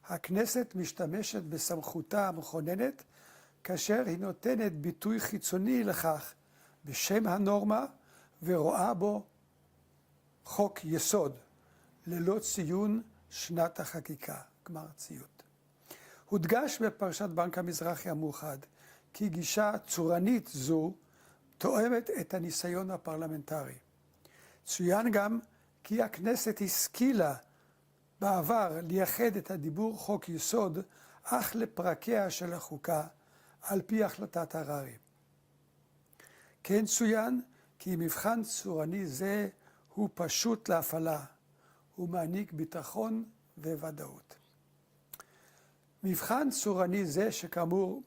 הכנסת משתמשת בסמכותה המכוננת כאשר היא נותנת ביטוי חיצוני לכך בשם הנורמה ורואה בו חוק יסוד, ללא ציון שנת החקיקה, גמר ציות. הודגש בפרשת בנק המזרחי המאוחד כי גישה צורנית זו תואמת את הניסיון הפרלמנטרי. צוין גם כי הכנסת השכילה בעבר לייחד את הדיבור חוק יסוד אך לפרקיה של החוקה על פי החלטת הררי. כן צוין כי מבחן צורני זה הוא פשוט להפעלה, הוא מעניק ביטחון וודאות. מבחן צורני זה שכאמור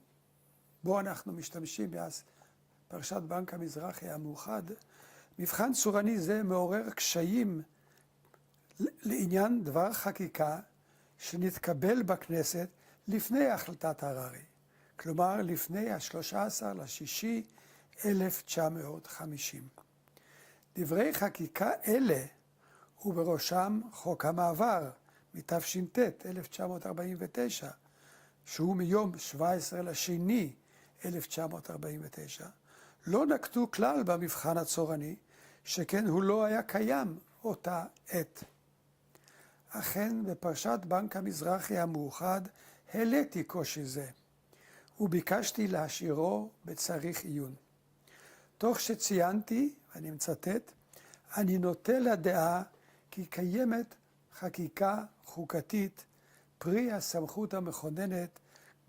בו אנחנו משתמשים מאז פרשת בנק המזרחי המאוחד, מבחן צורני זה מעורר קשיים לעניין דבר חקיקה שנתקבל בכנסת לפני החלטת הררי, כלומר לפני ה-13/6/1950. דברי חקיקה אלה, ובראשם חוק המעבר מתש"ט 1949, שהוא מיום 17/2/1949, לא נקטו כלל במבחן הצורני, שכן הוא לא היה קיים אותה עת. אכן בפרשת בנק המזרחי המאוחד העליתי קושי זה, וביקשתי להשאירו בצריך עיון. תוך שציינתי, אני מצטט, אני נוטה לדעה כי קיימת חקיקה חוקתית פרי הסמכות המכוננת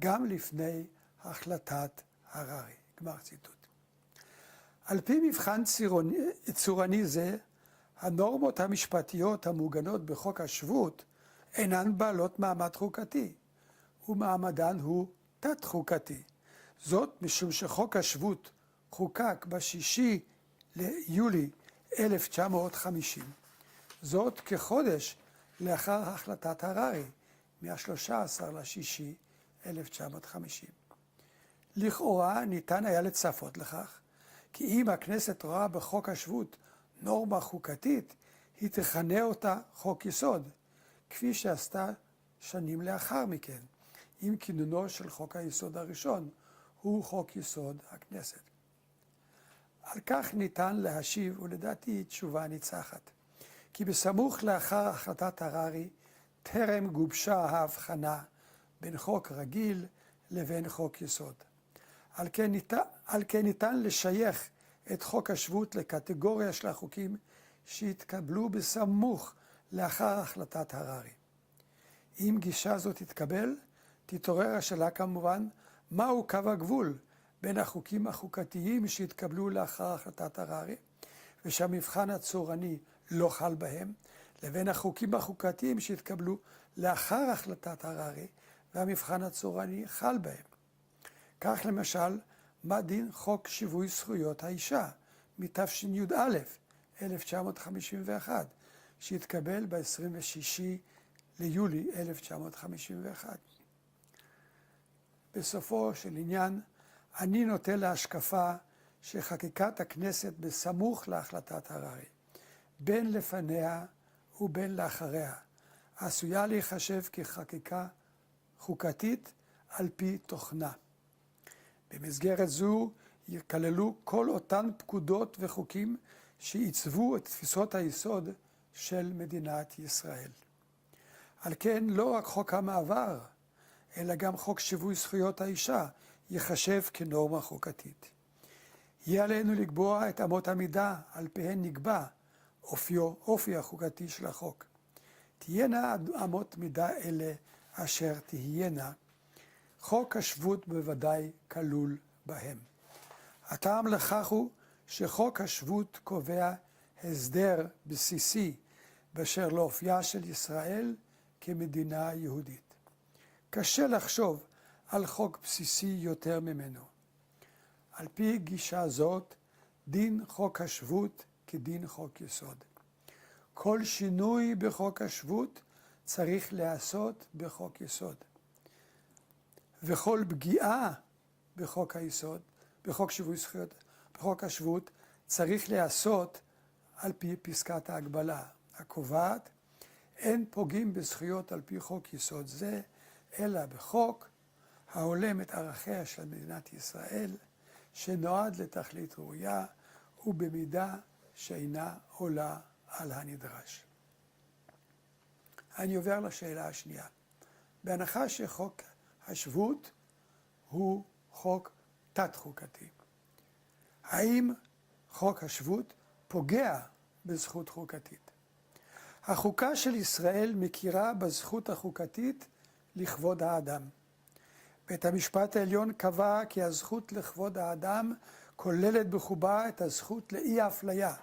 גם לפני החלטת הררי. גמר ציטוט. על פי מבחן צורני זה, הנורמות המשפטיות המוגנות בחוק השבות אינן בעלות מעמד חוקתי, ומעמדן הוא תת-חוקתי. זאת משום שחוק השבות חוקק ב6 ליולי 1950. זאת כחודש לאחר החלטת הררי, מה-13/6/1950. לכאורה ניתן היה לצפות לכך, כי אם הכנסת רואה בחוק השבות נורמה חוקתית, היא תכנה אותה חוק יסוד, כפי שעשתה שנים לאחר מכן, עם כינונו של חוק היסוד הראשון, הוא חוק יסוד הכנסת. על כך ניתן להשיב, ולדעתי תשובה ניצחת, כי בסמוך לאחר החלטת הררי, טרם גובשה ההבחנה בין חוק רגיל לבין חוק יסוד. על כן ניתן לשייך את חוק השבות לקטגוריה של החוקים שהתקבלו בסמוך לאחר החלטת הררי. אם גישה זאת תתקבל, תתעורר השאלה כמובן, מהו קו הגבול בין החוקים החוקתיים שהתקבלו לאחר החלטת הררי, ושהמבחן הצורני לא חל בהם, לבין החוקים החוקתיים שהתקבלו לאחר החלטת הררי, והמבחן הצורני חל בהם. כך למשל, מה דין חוק שיווי זכויות האישה, מתשי"א 1951, שהתקבל ב-26 ליולי 1951. בסופו של עניין, אני נוטה להשקפה שחקיקת הכנסת בסמוך להחלטת הררי, בין לפניה ובין לאחריה, עשויה להיחשב כחקיקה חוקתית על פי תוכנה. במסגרת זו יכללו כל אותן פקודות וחוקים שעיצבו את תפיסות היסוד של מדינת ישראל. על כן לא רק חוק המעבר, אלא גם חוק שיווי זכויות האישה ייחשב כנורמה חוקתית. יהיה עלינו לקבוע את אמות המידה על פיהן נקבע אופי החוקתי של החוק. תהיינה אמות מידה אלה אשר תהיינה, חוק השבות בוודאי כלול בהם. הטעם לכך הוא שחוק השבות קובע הסדר בסיסי באשר לאופייה של ישראל כמדינה יהודית. קשה לחשוב על חוק בסיסי יותר ממנו. על פי גישה זאת, דין חוק השבות כדין חוק יסוד. כל שינוי בחוק השבות צריך להיעשות בחוק יסוד. וכל פגיעה בחוק היסוד, בחוק שיווי זכויות, בחוק השבות, צריך להיעשות על פי פסקת ההגבלה, הקובעת, אין פוגעים בזכויות על פי חוק יסוד זה, אלא בחוק ההולם את ערכיה של מדינת ישראל, שנועד לתכלית ראויה, ובמידה שאינה עולה על הנדרש. אני עובר לשאלה השנייה. בהנחה שחוק השבות הוא חוק תת-חוקתי, האם חוק השבות פוגע בזכות חוקתית? החוקה של ישראל מכירה בזכות החוקתית לכבוד האדם. בית המשפט העליון קבע כי הזכות לכבוד האדם כוללת בחובה את הזכות לאי אפליה,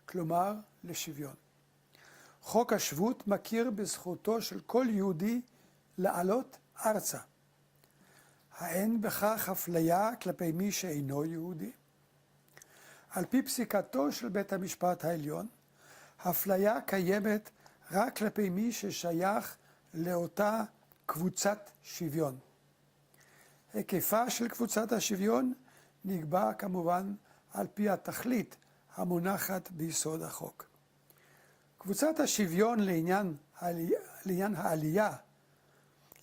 כלומר לשוויון. חוק השבות מכיר בזכותו של כל יהודי לעלות ארצה. האין בכך אפליה כלפי מי שאינו יהודי? על פי פסיקתו של בית המשפט העליון, האפליה קיימת רק כלפי מי ששייך לאותה קבוצת שוויון. היקפה של קבוצת השוויון נקבע כמובן על פי התכלית המונחת ביסוד החוק. קבוצת השוויון לעניין העלייה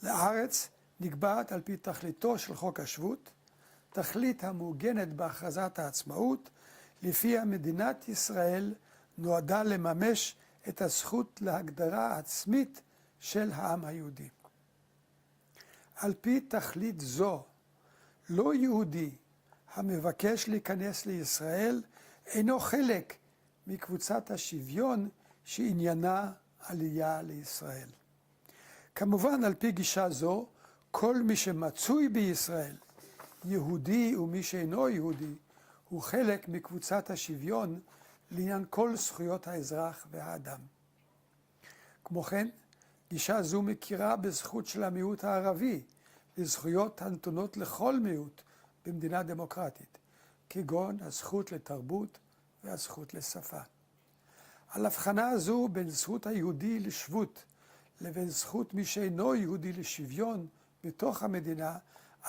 לארץ נקבעת על פי תכליתו של חוק השבות, תכלית המעוגנת בהכרזת העצמאות, לפיה מדינת ישראל נועדה לממש את הזכות להגדרה עצמית של העם היהודי. על פי תכלית זו, לא יהודי המבקש להיכנס לישראל אינו חלק מקבוצת השוויון שעניינה עלייה לישראל. כמובן, על פי גישה זו, כל מי שמצוי בישראל, יהודי ומי שאינו יהודי, הוא חלק מקבוצת השוויון לעניין כל זכויות האזרח והאדם. כמו כן, גישה זו מכירה בזכות של המיעוט הערבי לזכויות הנתונות לכל מיעוט במדינה דמוקרטית, כגון הזכות לתרבות והזכות לשפה. על הבחנה זו בין זכות היהודי לשבות לבין זכות מי שאינו יהודי לשוויון בתוך המדינה,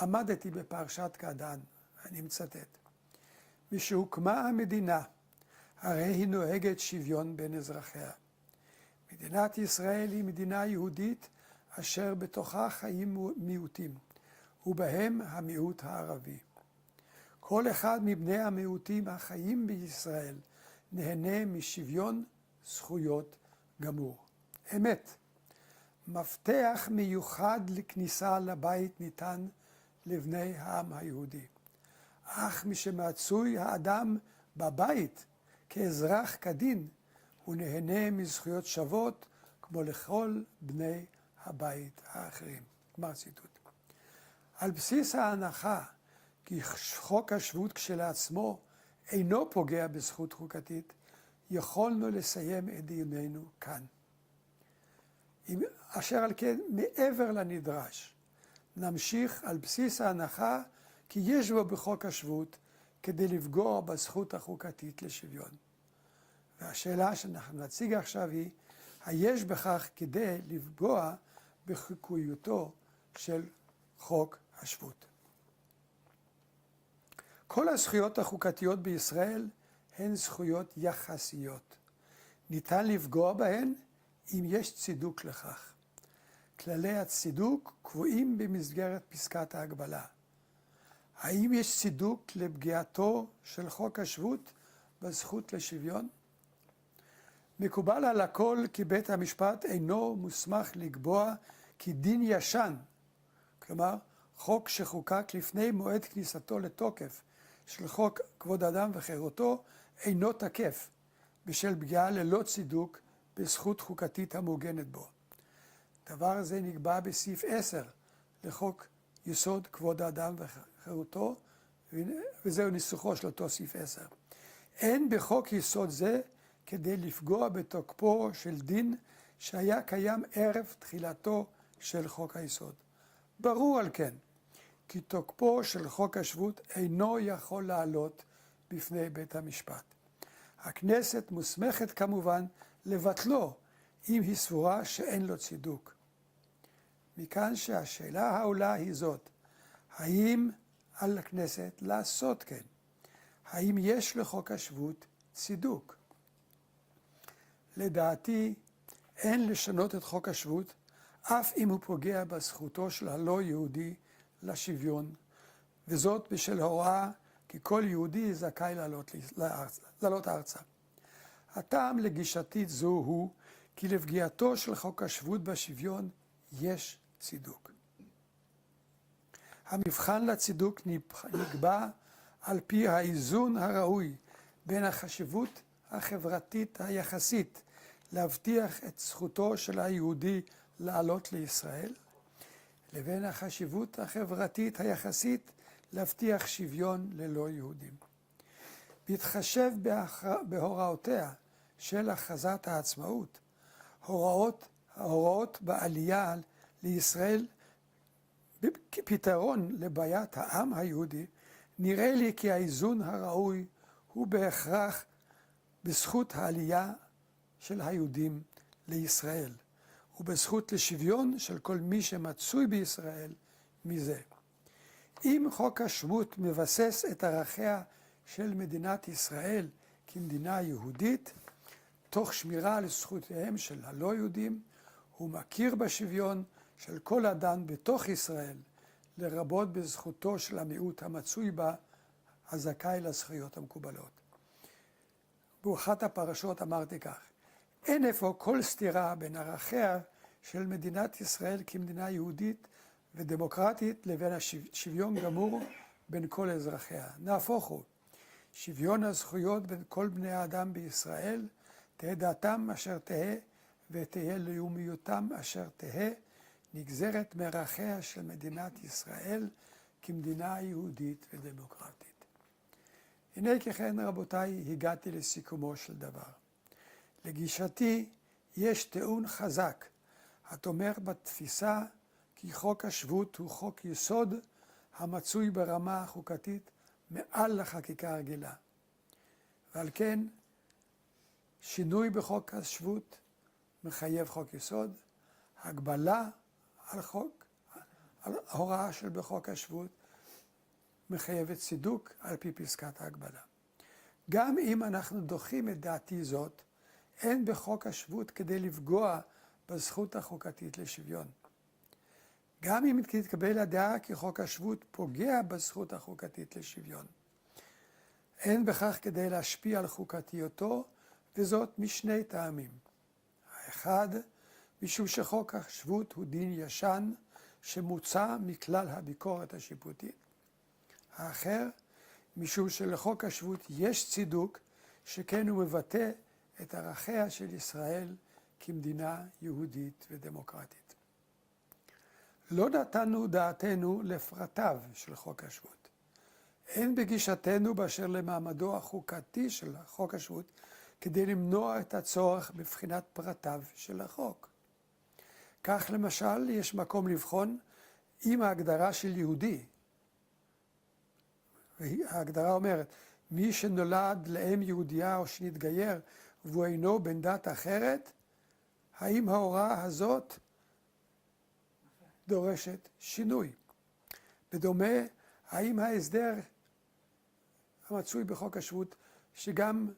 עמדתי בפרשת קעדאן, אני מצטט. משהוקמה המדינה, הרי היא נוהגת שוויון בין אזרחיה. מדינת ישראל היא מדינה יהודית אשר בתוכה חיים מיעוטים, ובהם המיעוט הערבי. כל אחד מבני המיעוטים החיים בישראל נהנה משוויון זכויות גמור. אמת. מפתח מיוחד לכניסה לבית ניתן לבני העם היהודי. אך משמצוי האדם בבית כאזרח כדין, הוא נהנה מזכויות שוות כמו לכל בני הבית האחרים. גמר ציטוט. על בסיס ההנחה כי חוק השבות כשלעצמו אינו פוגע בזכות חוקתית, יכולנו לסיים את דיוננו כאן. אשר על כן, מעבר לנדרש, נמשיך על בסיס ההנחה כי יש בו בחוק השבות כדי לפגוע בזכות החוקתית לשוויון. והשאלה שאנחנו נציג עכשיו היא, היש בכך כדי לפגוע בחוקיותו של חוק השבות. כל הזכויות החוקתיות בישראל הן זכויות יחסיות. ניתן לפגוע בהן אם יש צידוק לכך. כללי הצידוק קבועים במסגרת פסקת ההגבלה. האם יש צידוק לפגיעתו של חוק השבות בזכות לשוויון? מקובל על הכל כי בית המשפט אינו מוסמך לקבוע כי דין ישן, כלומר חוק שחוקק לפני מועד כניסתו לתוקף של חוק כבוד האדם וחירותו, אינו תקף בשל פגיעה ללא צידוק בזכות חוקתית המעוגנת בו. דבר זה נקבע בסעיף 10 לחוק יסוד כבוד האדם וחירותו, וזהו ניסוחו של אותו סעיף 10. אין בחוק יסוד זה כדי לפגוע בתוקפו של דין שהיה קיים ערב תחילתו של חוק היסוד. ברור על כן, כי תוקפו של חוק השבות אינו יכול לעלות בפני בית המשפט. הכנסת מוסמכת כמובן לבטלו, אם היא סבורה שאין לו צידוק. מכאן שהשאלה העולה היא זאת, האם על הכנסת לעשות כן? האם יש לחוק השבות צידוק? לדעתי, אין לשנות את חוק השבות, אף אם הוא פוגע בזכותו של הלא יהודי לשוויון, וזאת בשל ההוראה כי כל יהודי זכאי לעלות ארצה. הטעם לגישתי זו הוא כי לפגיעתו של חוק השבות בשוויון יש צידוק. המבחן לצידוק נקבע על פי האיזון הראוי בין החשיבות החברתית היחסית להבטיח את זכותו של היהודי לעלות לישראל, לבין החשיבות החברתית היחסית להבטיח שוויון ללא יהודים. בהתחשב בהוראותיה של הכרזת העצמאות, ההוראות בעלייה לישראל כפתרון לבעיית העם היהודי, נראה לי כי האיזון הראוי הוא בהכרח בזכות העלייה של היהודים לישראל, ובזכות לשוויון של כל מי שמצוי בישראל מזה. אם חוק השבות מבסס את ערכיה של מדינת ישראל כמדינה יהודית, תוך שמירה על זכויותיהם של הלא יהודים, הוא מכיר בשוויון של כל אדם בתוך ישראל, לרבות בזכותו של המיעוט המצוי בה, הזכאי לזכויות המקובלות. באחת הפרשות אמרתי כך, אין אפוא כל סתירה בין ערכיה של מדינת ישראל כמדינה יהודית ודמוקרטית לבין השוויון גמור בין כל אזרחיה. נהפוך הוא, שוויון הזכויות בין כל בני האדם בישראל, תהא דעתם אשר תהא ותהא לאומיותם אשר תהא, נגזרת מערכיה של מדינת ישראל כמדינה יהודית ודמוקרטית. הנה כן רבותיי, הגעתי לסיכומו של דבר. לגישתי יש טיעון חזק התומך בתפיסה כי חוק השבות הוא חוק יסוד המצוי ברמה החוקתית מעל לחקיקה הרגילה. ועל כן שינוי בחוק השבות מחייב חוק יסוד, הגבלה על הוראה של בחוק השבות מחייבת צידוק על פי פסקת ההגבלה. גם אם אנחנו דוחים את דעתי זאת, אין בחוק השבות כדי לפגוע בזכות החוקתית לשוויון. גם אם תתקבל הדעה כי חוק השבות פוגע בזכות החוקתית לשוויון. אין בכך כדי להשפיע על חוקתיותו, וזאת משני טעמים. האחד, משום שחוק השבות הוא דין ישן שמוצא מכלל הביקורת השיפוטית. האחר, משום שלחוק השבות יש צידוק, שכן הוא מבטא את ערכיה של ישראל כמדינה יהודית ודמוקרטית. לא נתנו דעתנו לפרטיו של חוק השבות. אין בגישתנו באשר למעמדו החוקתי של חוק השבות כדי למנוע את הצורך בבחינת פרטיו של החוק. כך למשל יש מקום לבחון אם ההגדרה של יהודי, ההגדרה אומרת, מי שנולד לאם יהודייה או שנתגייר והוא אינו בן דת אחרת, האם ההוראה הזאת דורשת שינוי? בדומה, האם ההסדר המצוי בחוק השבות, שגם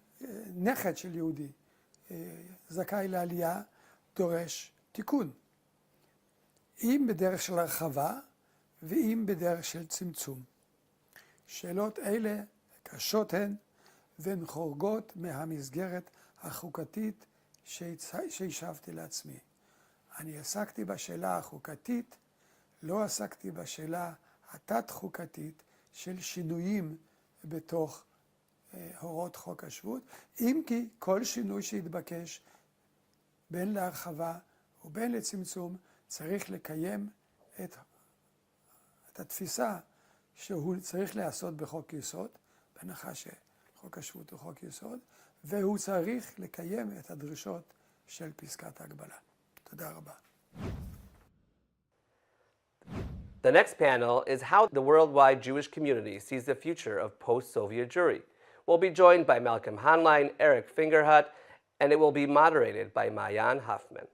נכד של יהודי זכאי לעלייה, דורש תיקון. אם בדרך של הרחבה ואם בדרך של צמצום. שאלות אלה קשות הן והן חורגות מהמסגרת החוקתית שהשבתי לעצמי. אני עסקתי בשאלה החוקתית, לא עסקתי בשאלה התת-חוקתית של שינויים בתוך הוראות חוק השבות, אם כי כל שינוי שהתבקש בין להרחבה ובין לצמצום צריך לקיים את התפיסה שהוא צריך לעשות בחוק יסוד, בהנחה שחוק השבות הוא חוק יסוד, והוא צריך לקיים את הדרישות של פסקת ההגבלה. תודה רבה. The next panel is how the worldwide Jewish community sees the future of post-Soviet Jewry. We'll be joined by Malcolm Hanlein, Eric Fingerhut, and it will be moderated by Mayan Hoffman.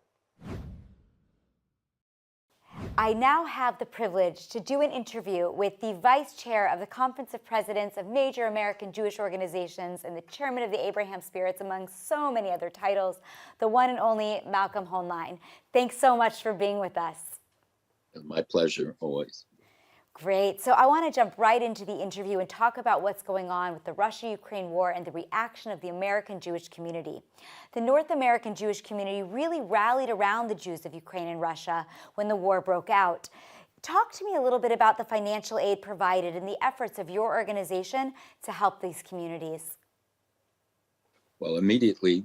I now have the privilege to do an interview with the Vice Chair of the Conference of Presidents of major American Jewish organizations and the Chairman of the Abraham Spirits, among so many other titles, the one and only Malcolm Hanlein. Thanks so much for being with us. My pleasure, always. Great. So I want to jump right into the interview and talk about what's going on with the Russia-Ukraine war and the reaction of the American Jewish community. The North American Jewish community really rallied around the Jews of Ukraine and Russia when the war broke out. Talk to me a little bit about the financial aid provided and the efforts of your organization to help these communities. Well, immediately,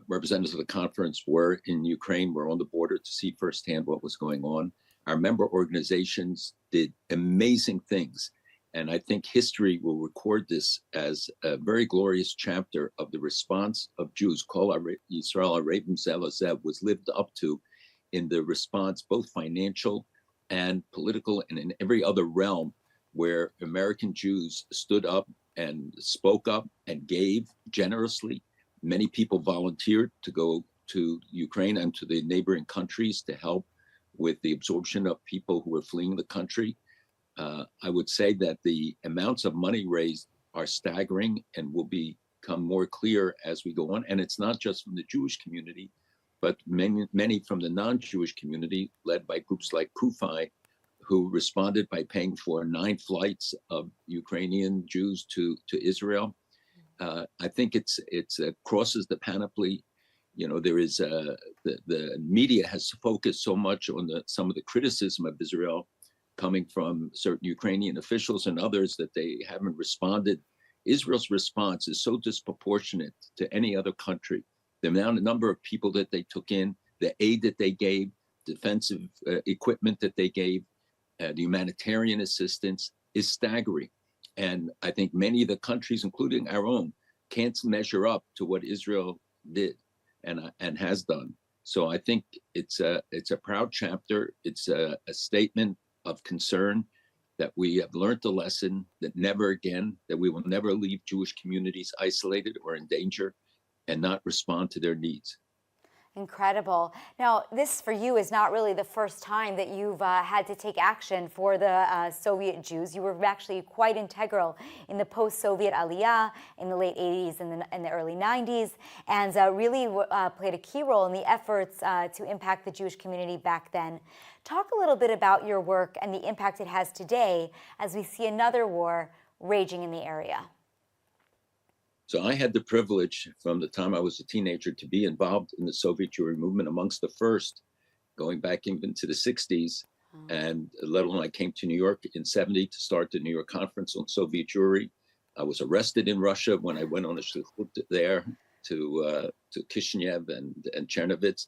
representatives of the conference were in Ukraine, were on the border to see firsthand what was going on. Our member organizations did amazing things, and I think history will record this as a very glorious chapter of the response of Jews. Kol Yisrael Arevim Zeh Lezev was lived up to in the response, both financial and political, and in every other realm where American Jews stood up and spoke up and gave generously. Many people volunteered to go to Ukraine and to the neighboring countries to help with the absorption of people who were fleeing the country. I would say that the amounts of money raised are staggering and will become more clear as we go on. And it's not just from the Jewish community, but many from the non-Jewish community, led by groups like Kufi, who responded by paying for 9 flights of Ukrainian Jews to Israel. I think it crosses the panoply. You know, there is the media has focused so much on some of the criticism of Israel coming from certain Ukrainian officials and others that they haven't responded. Israel's response is so disproportionate to any other country. The number of people that they took in, the aid that they gave, defensive equipment that they gave, the humanitarian assistance is staggering. And I think many of the countries, including our own, can't measure up to what Israel did and has done. So I think it's a proud chapter. It's a statement of concern that we have learned the lesson that never again, that we will never leave Jewish communities isolated or in danger and not respond to their needs. Incredible. Now, this for you is not really the first time that you've had to take action for the Soviet Jews. You were actually quite integral in the post-Soviet Aliyah in the late 80s and the early 90s, and really played a key role in the efforts to impact the Jewish community back then. Talk a little bit about your work and the impact it has today as we see another war raging in the area. So I had the privilege from the time I was a teenager to be involved in the Soviet Jewry movement, amongst the first, going back even to the 60s. And let alone I came to New York in 70 to start the New York Conference on Soviet Jewry. I was arrested in Russia when I went on a shlichut there to Kishinev and Chernovitz.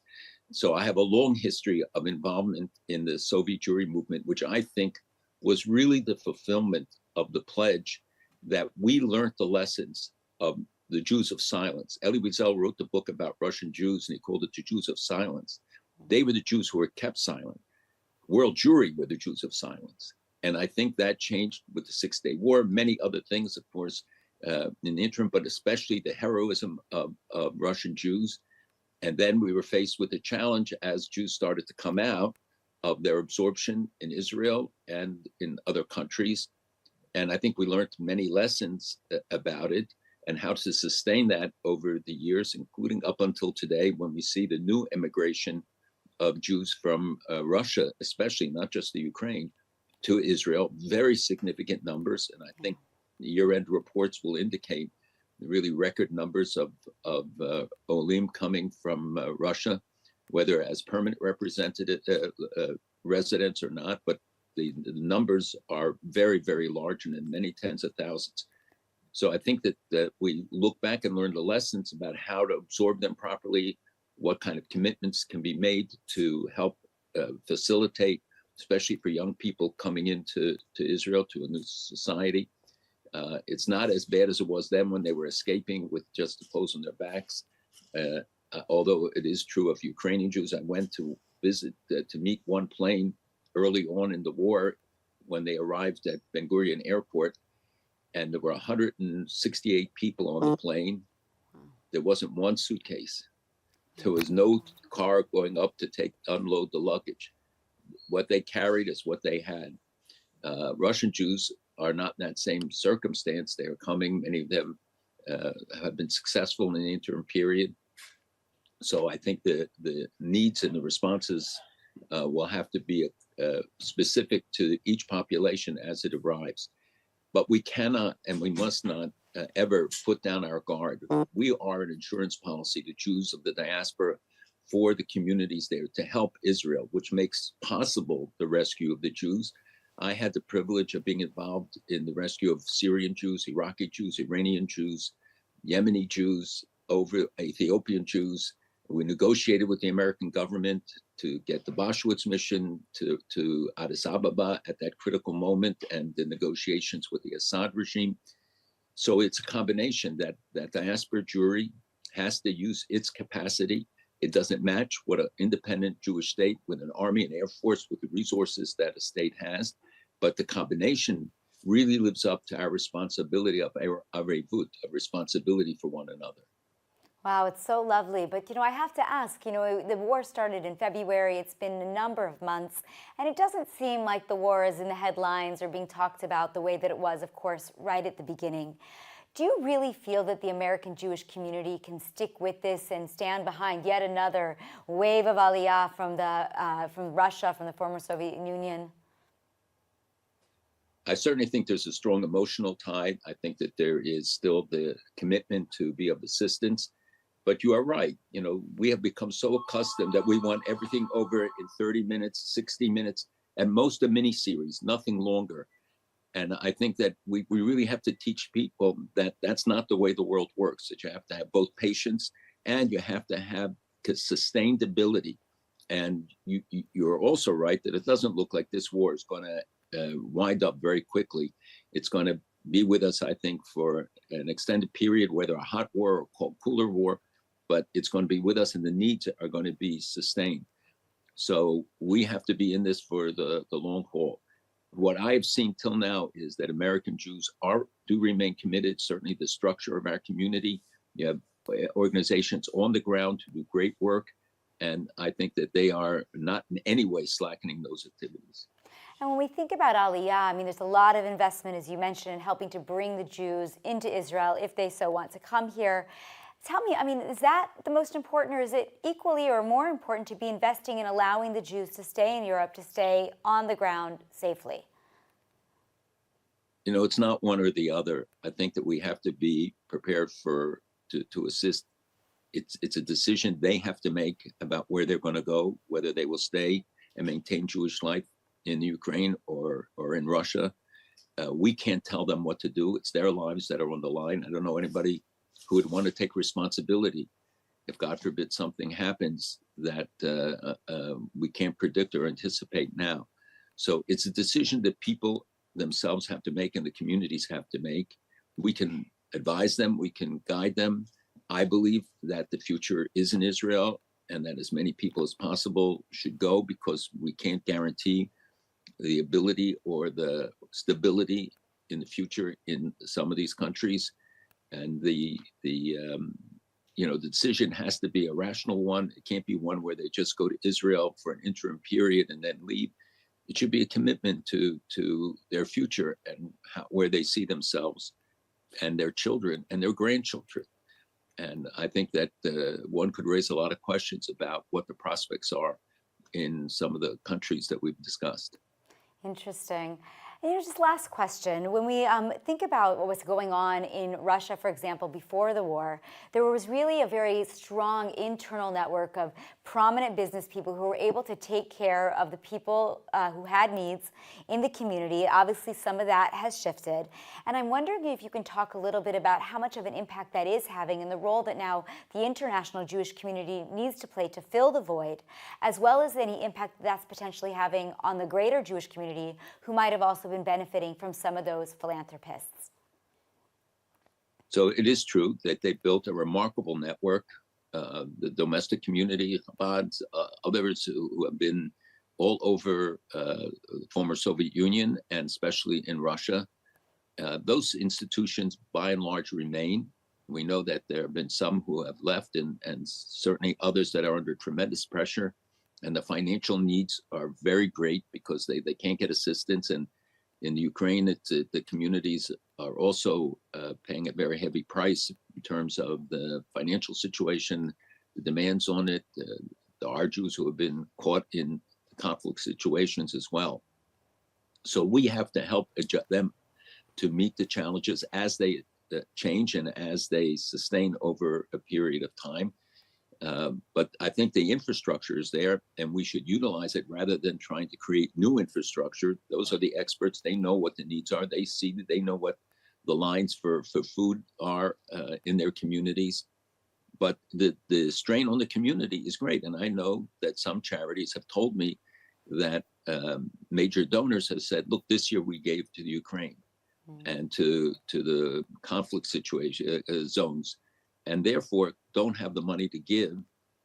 So I have a long history of involvement in the Soviet Jewry movement, which I think was really the fulfillment of the pledge that we learned the lessons of the Jews of silence. Elie Wiesel wrote the book about Russian Jews, and he called it the Jews of silence. They were the Jews who were kept silent. World Jewry were the Jews of silence. And I think that changed with the Six-Day War, many other things, of course, in the interim, but especially the heroism of Russian Jews. And then we were faced with a challenge as Jews started to come out of their absorption in Israel and in other countries. And I think we learned many lessons about it and how to sustain that over the years, including up until today, when we see the new immigration of Jews from Russia, especially not just the Ukraine, to Israel, very significant numbers. And I think the year-end reports will indicate really record numbers of Olim coming from Russia, whether as permanent representative residents or not, but the numbers are very, very large and in many tens of thousands. So I think that we look back and learn the lessons about how to absorb them properly, what kind of commitments can be made to help facilitate, especially for young people coming into Israel, to a new society. It's not as bad as it was then when they were escaping with just the clothes on their backs. Although it is true of Ukrainian Jews, I went to visit, to meet one plane early on in the war when they arrived at Ben Gurion Airport, and there were 168 people on the plane. There wasn't one suitcase. There was no car going up to unload the luggage. What they carried is what they had. Russian Jews are not in that same circumstance. They are coming, many of them have been successful in the interim period. So I think the needs and the responses will have to be specific to each population as it arrives. But we cannot and we must not ever put down our guard. We are an insurance policy, the Jews of the diaspora, for the communities there to help Israel, which makes possible the rescue of the Jews. I had the privilege of being involved in the rescue of Syrian Jews, Iraqi Jews, Iranian Jews, Yemeni Jews, Ethiopian Jews. We negotiated with the American government to get the Boschwitz mission to Addis Ababa at that critical moment, and the negotiations with the Assad regime. So it's a combination that diaspora Jewry has to use its capacity. It doesn't match what an independent Jewish state with an army and air force with the resources that a state has, but the combination really lives up to our responsibility of arevut, a responsibility for one another. Wow, it's so lovely. But, I have to ask, the war started in February. It's been a number of months, and it doesn't seem like the war is in the headlines or being talked about the way that it was, of course, right at the beginning. Do you really feel that the American Jewish community can stick with this and stand behind yet another wave of Aliyah from Russia, from the former Soviet Union? I certainly think there's a strong emotional tie. I think that there is still the commitment to be of assistance. But you are right. We have become so accustomed that we want everything over in 30 minutes, 60 minutes, and most a miniseries, nothing longer. And I think that we really have to teach people that that's not the way the world works, that you have to have both patience and you have to have sustained ability And you're also right that it doesn't look like this war is going to wind up very quickly. It's going to be with us, I think, for an extended period, whether a hot war or cold, cooler war, but it's going to be with us and the needs are going to be sustained. So we have to be in this for the long haul. What I have seen till now is that American Jews do remain committed, certainly the structure of our community. You have organizations on the ground to do great work. And I think that they are not in any way slackening those activities. And when we think about Aliyah, I mean, there's a lot of investment, as you mentioned, in helping to bring the Jews into Israel if they so want to come here. Tell me, I mean, is that the most important, or is it equally or more important to be investing in allowing the Jews to stay in Europe, to stay on the ground safely? You know, it's not one or the other. I think that we have to be prepared to assist. It's a decision they have to make about where they're going to go, whether they will stay and maintain Jewish life in Ukraine or in Russia. We can't tell them what to do. It's their lives that are on the line. I don't know anybody who would want to take responsibility if, God forbid, something happens that we can't predict or anticipate now. So it's a decision that people themselves have to make and the communities have to make. We can advise them, we can guide them. I believe that the future is in Israel and that as many people as possible should go, because we can't guarantee the ability or the stability in the future in some of these countries. And the decision has to be a rational one. It can't be one where they just go to Israel for an interim period and then leave. It should be a commitment to their future and where they see themselves and their children and their grandchildren. And I think that one could raise a lot of questions about what the prospects are in some of the countries that we've discussed. Interesting. And just last question. When we think about what was going on in Russia, for example, before the war, there was really a very strong internal network of prominent business people who were able to take care of the people who had needs in the community. Obviously, some of that has shifted. And I'm wondering if you can talk a little bit about how much of an impact that is having and the role that now the international Jewish community needs to play to fill the void, as well as any impact that's potentially having on the greater Jewish community who might have also been benefiting from some of those philanthropists. So it is true that they built a remarkable network. The domestic community, Chabad, others who have been all over the former Soviet Union and especially in Russia. Those institutions by and large remain. We know that there have been some who have left and certainly others that are under tremendous pressure. And the financial needs are very great because they can't get assistance. And in Ukraine, the communities are also paying a very heavy price in terms of the financial situation, the demands on it. There are Jews who have been caught in conflict situations as well. So we have to help adjust them to meet the challenges as they change and as they sustain over a period of time. But I think the infrastructure is there and we should utilize it rather than trying to create new infrastructure. Those are the experts. They know what the needs are. They know what the lines for food are in their communities. But the strain on the community is great. And I know that some charities have told me that major donors have said, look, this year we gave to the Ukraine and to the conflict situation zones, and therefore don't have the money to give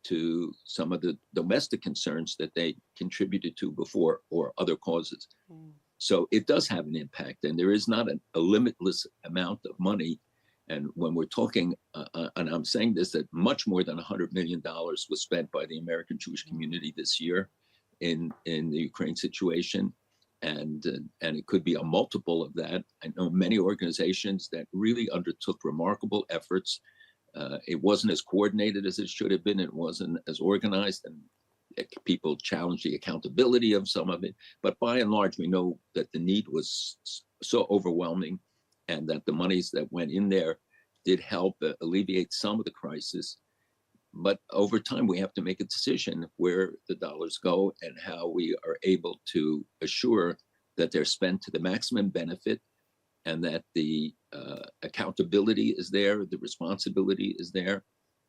to some of the domestic concerns that they contributed to before or other causes. So it does have an impact, and there is not a limitless amount of money. And when we're talking, and I'm saying this, that much more than $100 million was spent by the American Jewish community this year in the Ukraine situation. And it could be a multiple of that. I know many organizations that really undertook remarkable efforts. It wasn't as coordinated as it should have been. It wasn't as organized, and people challenged the accountability of some of it. But by and large, we know that the need was so overwhelming, and that the monies that went in there did help alleviate some of the crisis. But over time, we have to make a decision where the dollars go and how we are able to assure that they're spent to the maximum benefit, and that the accountability is there, the responsibility is there,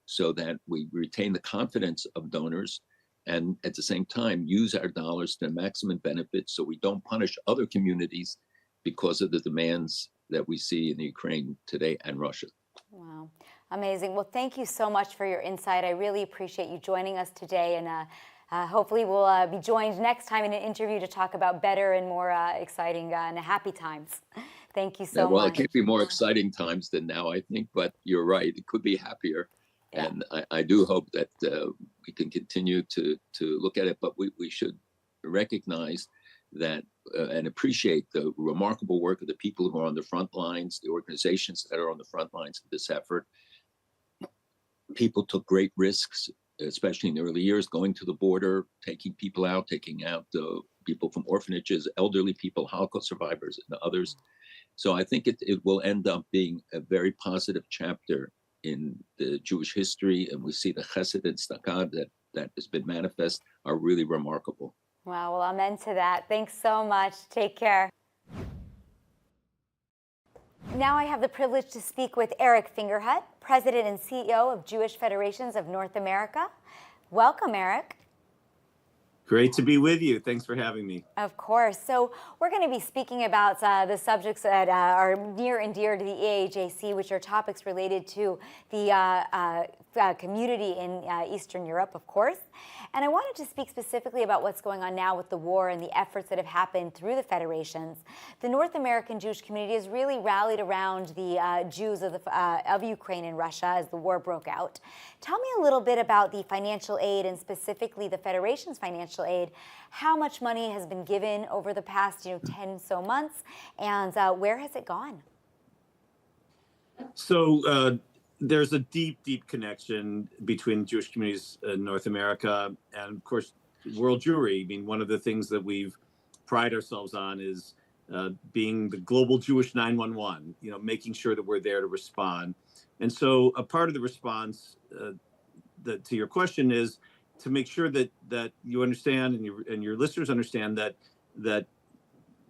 so that we retain the confidence of donors and at the same time use our dollars to maximum benefit so we don't punish other communities because of the demands that we see in the Ukraine today and Russia. Wow. Amazing. Well, thank you so much for your insight. I really appreciate you joining us today, and hopefully we'll be joined next time in an interview to talk about better and more exciting and happy times. Thank you so Well, much. it can't be more exciting times than now, I think, but you're right. It could be happier. Yeah. And I do hope that we can continue to look at it, but we should recognize that and appreciate the remarkable work of the people who are on the front lines, the organizations that are on the front lines of this effort. People took great risks, especially in the early years, going to the border, taking people out, taking out people from orphanages, elderly people, Holocaust survivors, and others. So I think it will end up being a very positive chapter in the Jewish history, and we see the chesed and tzedakah that has been manifest are really remarkable. Wow, well, amen to that. Thanks so much. Take care. Now I have the privilege to speak with Eajc Fingerhut, President and CEO of Jewish Federations of North America. Welcome, Eajc. Great to be with you. Thanks for having me. Of course. So we're going to be speaking about the subjects that are near and dear to the Eajc, which are topics related to the community in Eastern Europe, of course. And I wanted to speak specifically about what's going on now with the war and the efforts that have happened through the federations. The North American Jewish community has really rallied around the Jews of Ukraine and Russia as the war broke out. Tell me a little bit about the financial aid and specifically the federation's financial aid. How much money has been given over the past 10 so months, and where has it gone? So there's a deep, deep connection between Jewish communities in North America and, of course, world Jewry. I mean, one of the things that we've pride ourselves on is being the global Jewish 911, making sure that we're there to respond. And so a part of the response to your question is to make sure that you understand and your listeners understand that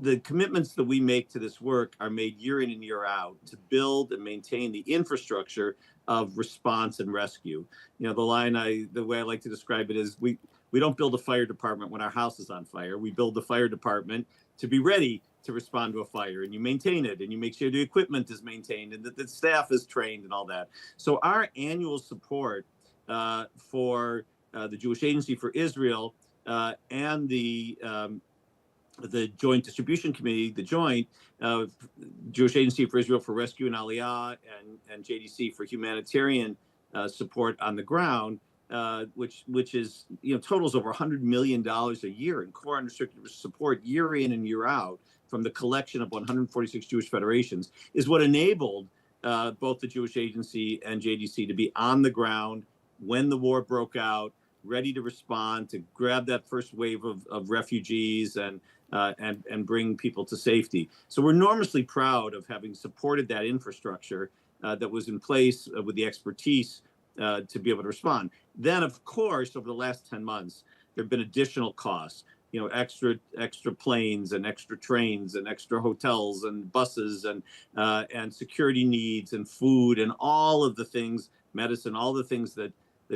the commitments that we make to this work are made year in and year out to build and maintain the infrastructure of response and rescue. The way I like to describe it is we don't build a fire department when our house is on fire. We build the fire department to be ready to respond to a fire, and you maintain it, and you make sure the equipment is maintained and that the staff is trained and all that. So our annual support for the Jewish Agency for Israel and the Joint Distribution Committee, the Joint Jewish Agency for Israel for Rescue and Aliyah, and JDC for humanitarian support on the ground, which is totals over $100 million a year in core unrestricted support year in and year out from the collection of 146 Jewish federations, is what enabled both the Jewish Agency and JDC to be on the ground when the war broke out, ready to respond, to grab that first wave of refugees and bring people to safety. So we're enormously proud of having supported that infrastructure that was in place with the expertise to be able to respond. Then, of course, over the last 10 months, there have been additional costs, extra planes and extra trains and extra hotels and buses and security needs and food and all of the things, medicine, all the things that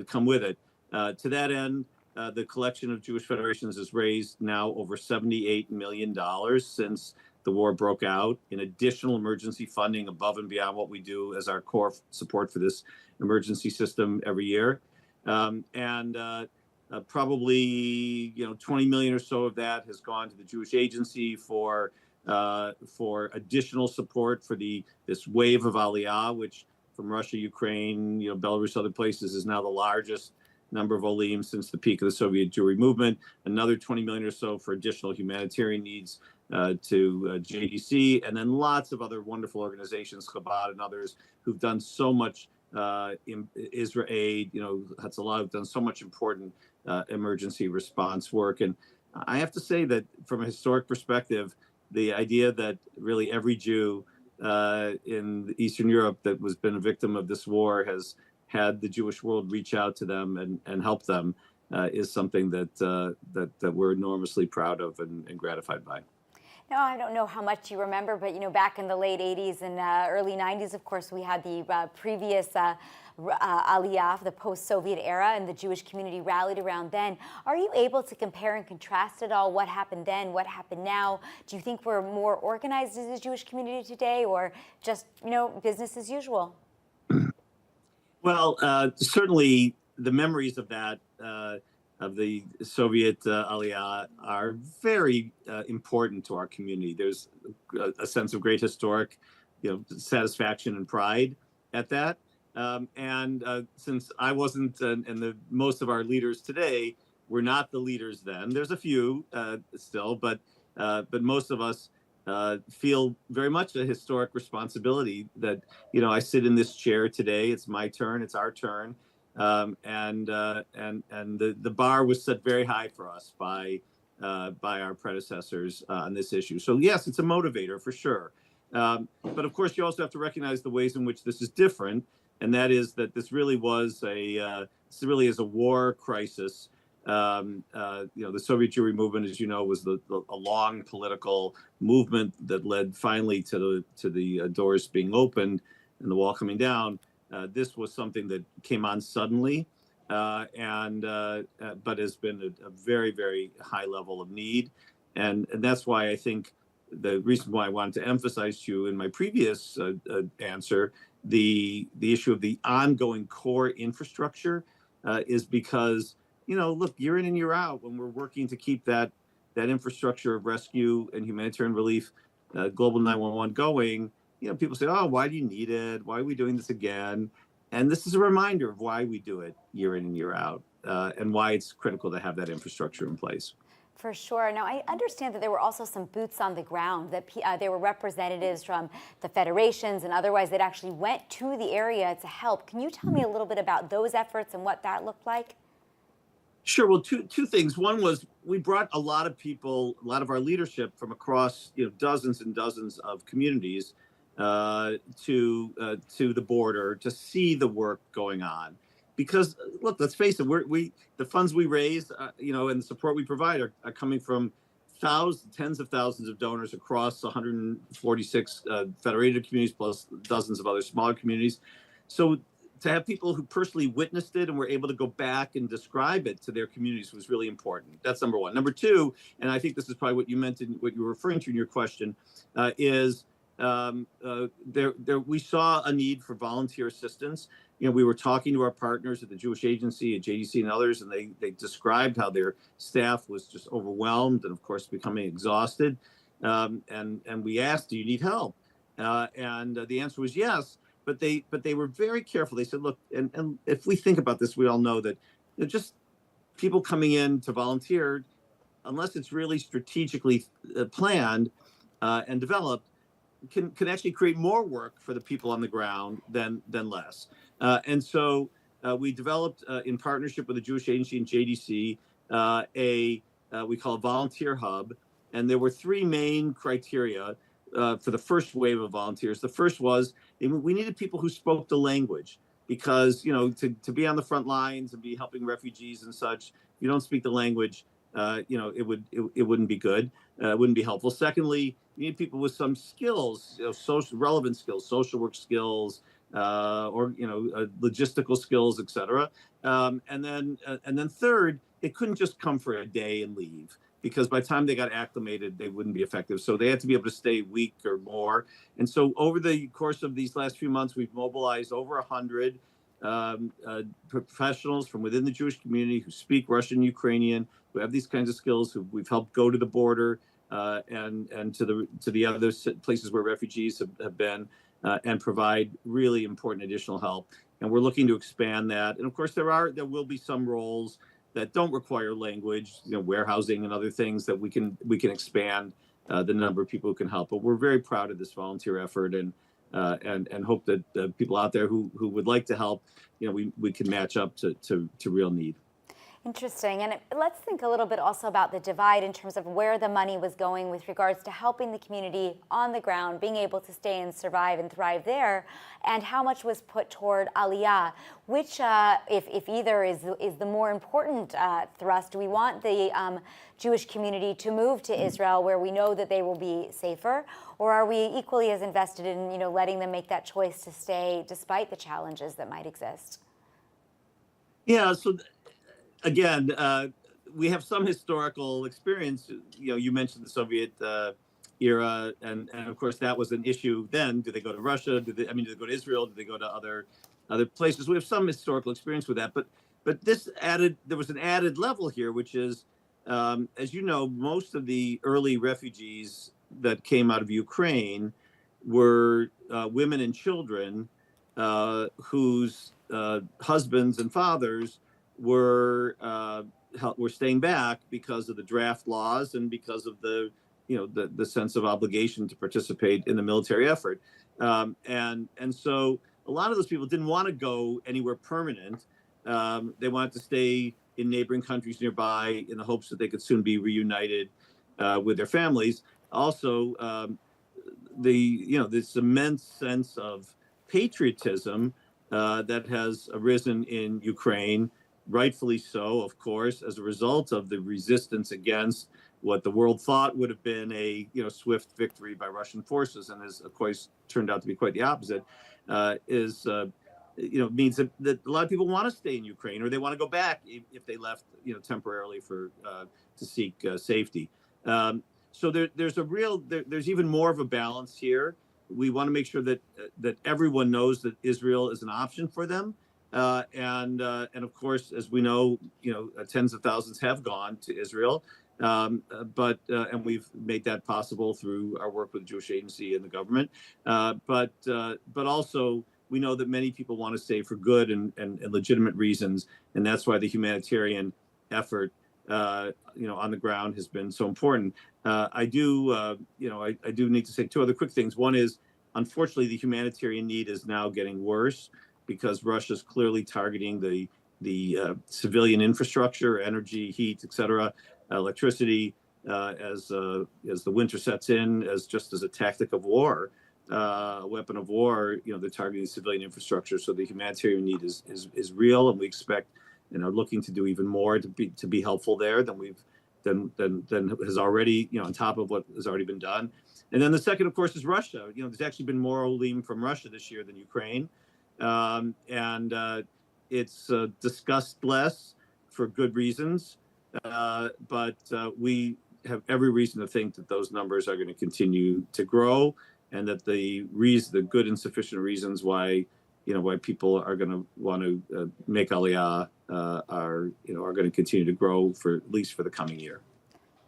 come with it. To that end, the collection of Jewish federations has raised now over $78 million since the war broke out in additional emergency funding above and beyond what we do as our core support for this emergency system every year. Probably 20 million or so of that has gone to the Jewish Agency for additional support for this wave of Aliyah, which from Russia, Ukraine, Belarus, other places is now the largest number of Olim since the peak of the Soviet Jewry movement. Another 20 million or so for additional humanitarian needs to JDC, and then lots of other wonderful organizations, Chabad and others, who've done so much in Israel Aid, Hatzalah, have done so much important emergency response work. And I have to say that from a historic perspective, the idea that really every Jew in Eastern Europe that was been a victim of this war has had the Jewish world reach out to them and help them is something that we're enormously proud of and gratified by. Now, I don't know how much you remember, but back in the late 80s and early 90s, of course, we had the previous Aliyah, the post-Soviet era, and the Jewish community rallied around then. Are you able to compare and contrast it all? What happened then? What happened now? Do you think we're more organized as a Jewish community today, or just, business as usual? Well, certainly the memories of that, of the Soviet Aliyah, are very important to our community. There's a sense of great historic, satisfaction and pride at that. Since I wasn't, and most of our leaders today were not the leaders then. There's a few still, but most of us feel very much a historic responsibility that, I sit in this chair today. It's my turn. It's our turn. And the bar was set very high for us by our predecessors on this issue. So yes, it's a motivator for sure. But of course, you also have to recognize the ways in which this is different, and that is that this really is a war crisis. The Soviet Jewry movement, as you know, was a long political movement that led finally to the doors being opened and the wall coming down. This was something that came on suddenly, but has been a very, very high level of need, and that's why I think the reason why I wanted to emphasize to you in my previous answer the issue of the ongoing core infrastructure is because, look, year in and year out, when we're working to keep that infrastructure of rescue and humanitarian relief, Global 911 going, people say, oh, why do you need it? Why are we doing this again? And this is a reminder of why we do it year in and year out, and why it's critical to have that infrastructure in place. For sure. Now, I understand that there were also some boots on the ground, that there were representatives from the federations and otherwise that actually went to the area to help. Can you tell me a little bit about those efforts and what that looked like? Sure. Well, two things. One was we brought a lot of people, a lot of our leadership from across, dozens and dozens of communities to the border to see the work going on. Because look, let's face it, the funds we raise, and the support we provide are coming from tens of thousands of donors across 146 federated communities, plus dozens of other smaller communities. So to have people who personally witnessed it and were able to go back and describe it to their communities was really important. That's number one. Number two, and I think this is probably what you meant in what you were referring to in your question, is we saw a need for volunteer assistance. We were talking to our partners at the Jewish Agency, at JDC and others, and they described how their staff was just overwhelmed and, of course, becoming exhausted. And we asked, do you need help? And the answer was yes. But they were very careful. They said, look, and if we think about this, we all know that just people coming in to volunteer, unless it's really strategically planned and developed, can actually create more work for the people on the ground than less. And so we developed in partnership with the Jewish Agency and JDC we call a volunteer hub, and there were three main criteria for the first wave of volunteers. The first was we needed people who spoke the language, because to be on the front lines and be helping refugees and such, if you don't speak the language, it wouldn't be good. It wouldn't be helpful. Secondly, you need people with some skills, social relevant skills, social work skills, or logistical skills, etc. And then third, it couldn't just come for a day and leave, because by the time they got acclimated, they wouldn't be effective. So they had to be able to stay a week or more. And so over the course of these last few months, we've mobilized over 100 professionals from within the Jewish community who speak Russian, Ukrainian, who have these kinds of skills, who we've helped go to the border and to the other places where refugees have been, and provide really important additional help. And we're looking to expand that. And of course, there will be some roles that don't require language, warehousing and other things that we can expand the number of people who can help. But we're very proud of this volunteer effort, and hope that people out there who would like to help, we can match up to real need. Interesting. And let's think a little bit also about the divide in terms of where the money was going with regards to helping the community on the ground, being able to stay and survive and thrive there, and how much was put toward Aliyah, which, if either, is the more important thrust. Do we want the Jewish community to move to Israel where we know that they will be safer, or are we equally as invested in letting them make that choice to stay despite the challenges that might exist? Yeah, so again, we have some historical experience. You mentioned the Soviet era, and of course that was an issue then. Do they go to Russia? Do they go to Israel? Do they go to other places? We have some historical experience with that, but there was an added level here, which is, as you know, most of the early refugees that came out of Ukraine were women and children whose husbands and fathers were staying back because of the draft laws and because of the sense of obligation to participate in the military effort, and so a lot of those people didn't want to go anywhere permanent. They wanted to stay in neighboring countries nearby in the hopes that they could soon be reunited with their families. Also, this immense sense of patriotism that has arisen in Ukraine, rightfully so, of course, as a result of the resistance against what the world thought would have been a swift victory by Russian forces, and has of course turned out to be quite the opposite. Means that a lot of people want to stay in Ukraine, or they want to go back if they left temporarily to seek safety. So there's even more of a balance here. We want to make sure that everyone knows that Israel is an option for them, and of course, as we know, tens of thousands have gone to Israel, but we've made that possible through our work with the Jewish Agency and the government. But also, we know that many people want to stay for good and legitimate reasons, and that's why the humanitarian effort on the ground has been so important. I do need to say two other quick things. One is, unfortunately, the humanitarian need is now getting worse because Russia's clearly targeting the civilian infrastructure, energy, heat, etc., electricity, as the winter sets in, as a tactic of war, a weapon of war. They're targeting civilian infrastructure, so the humanitarian need is real, and we expect and are looking to do even more to be helpful there than has already, on top of what has already been done. And then the second, of course, is Russia. There's actually been more olim from Russia this year than Ukraine, and it's discussed less for good reasons, but we have every reason to think that those numbers are going to continue to grow, and that the good and sufficient reasons why people are going to want to make Aliyah are going to continue to grow for at least for the coming year.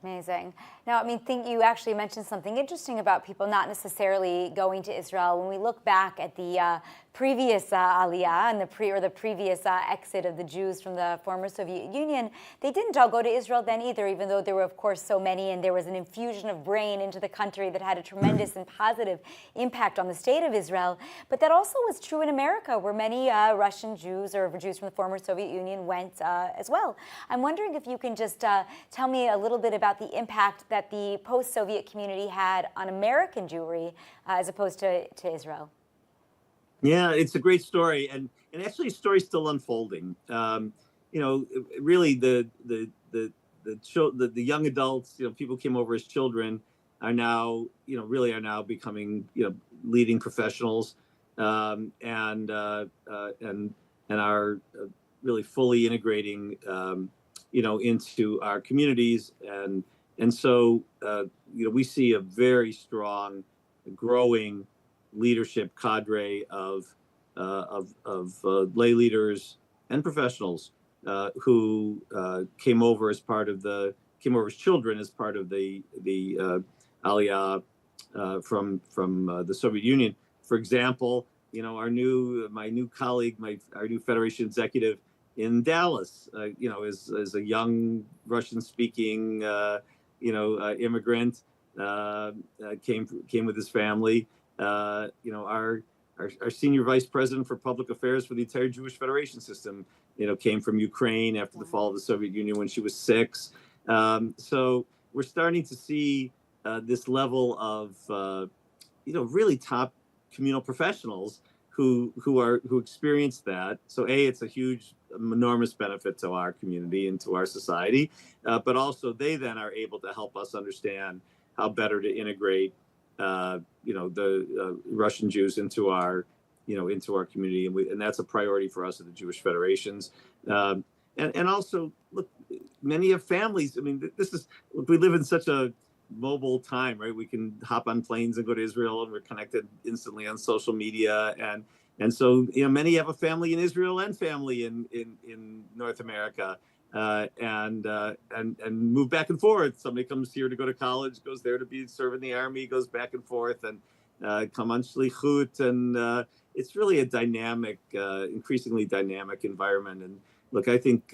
Amazing. Now, you actually mentioned something interesting about people not necessarily going to Israel. When we look back at the previous Aliyah and the previous exit of the Jews from the former Soviet Union, they didn't all go to Israel then either, even though there were, of course, so many, and there was an infusion of brain into the country that had a tremendous and positive impact on the state of Israel. But that also was true in America, where many Russian Jews or Jews from the former Soviet Union went as well. I'm wondering if you can just tell me a little bit about the impact that the post-Soviet community had on American Jewry as opposed to Israel. Yeah, it's a great story, and actually, the story's still unfolding. Really, the young adults, people came over as children, are now, becoming, leading professionals, and are really fully integrating, into our communities, and so, we see a very strong, growing leadership cadre of lay leaders and professionals who came over as children as part of the Aliyah from the Soviet Union. For example, my new colleague, our new Federation executive in Dallas, is a young Russian-speaking immigrant, came with his family. Our our senior vice president for public affairs for the entire Jewish Federation system, came from Ukraine after the fall of the Soviet Union when she was 6. So we're starting to see this level of, really top communal professionals who experience that. So it's a huge, enormous benefit to our community and to our society, but also they then are able to help us understand how better to integrate, the Russian Jews into our community, and that's a priority for us at the Jewish Federations. And also, look, many have families. I mean, we live in such a mobile time, right? We can hop on planes and go to Israel, and we're connected instantly on social media, and so many have a family in Israel and family in North America, and move back and forth. Somebody comes here to go to college, goes there to serve in the army, goes back and forth, and come on shlichut, and it's really a dynamic, increasingly dynamic environment. And look, I think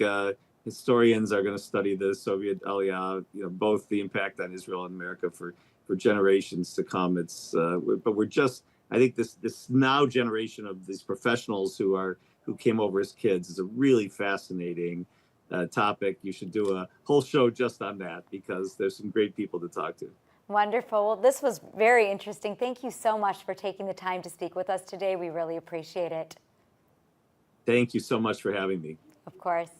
historians are going to study the Soviet Aliyah, both the impact on Israel and America for generations to come. But I think this now generation of these professionals who came over as kids is a really fascinating topic. You should do a whole show just on that, because there's some great people to talk to. Wonderful. Well, this was very interesting. Thank you so much for taking the time to speak with us today. We really appreciate it. Thank you so much for having me. Of course.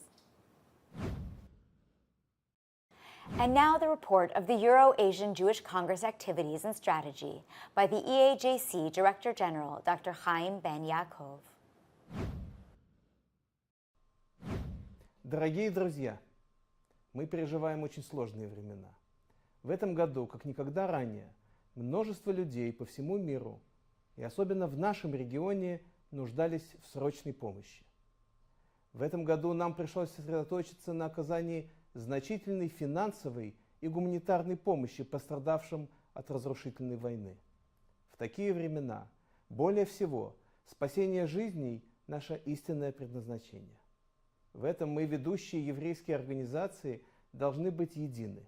And now the report of the Euro-Asian Jewish Congress Activities and Strategy by the Eajc Director General, Dr. Chaim Ben Yaakov. Дорогие друзья, мы переживаем очень сложные времена. В этом году, как никогда ранее, множество людей по всему миру, и особенно в нашем регионе, нуждались в срочной помощи. В этом году нам пришлось сосредоточиться на оказании значительной финансовой и гуманитарной помощи пострадавшим от разрушительной войны. В такие времена более всего спасение жизней – наше истинное предназначение. В этом мы, ведущие еврейские организации, должны быть едины,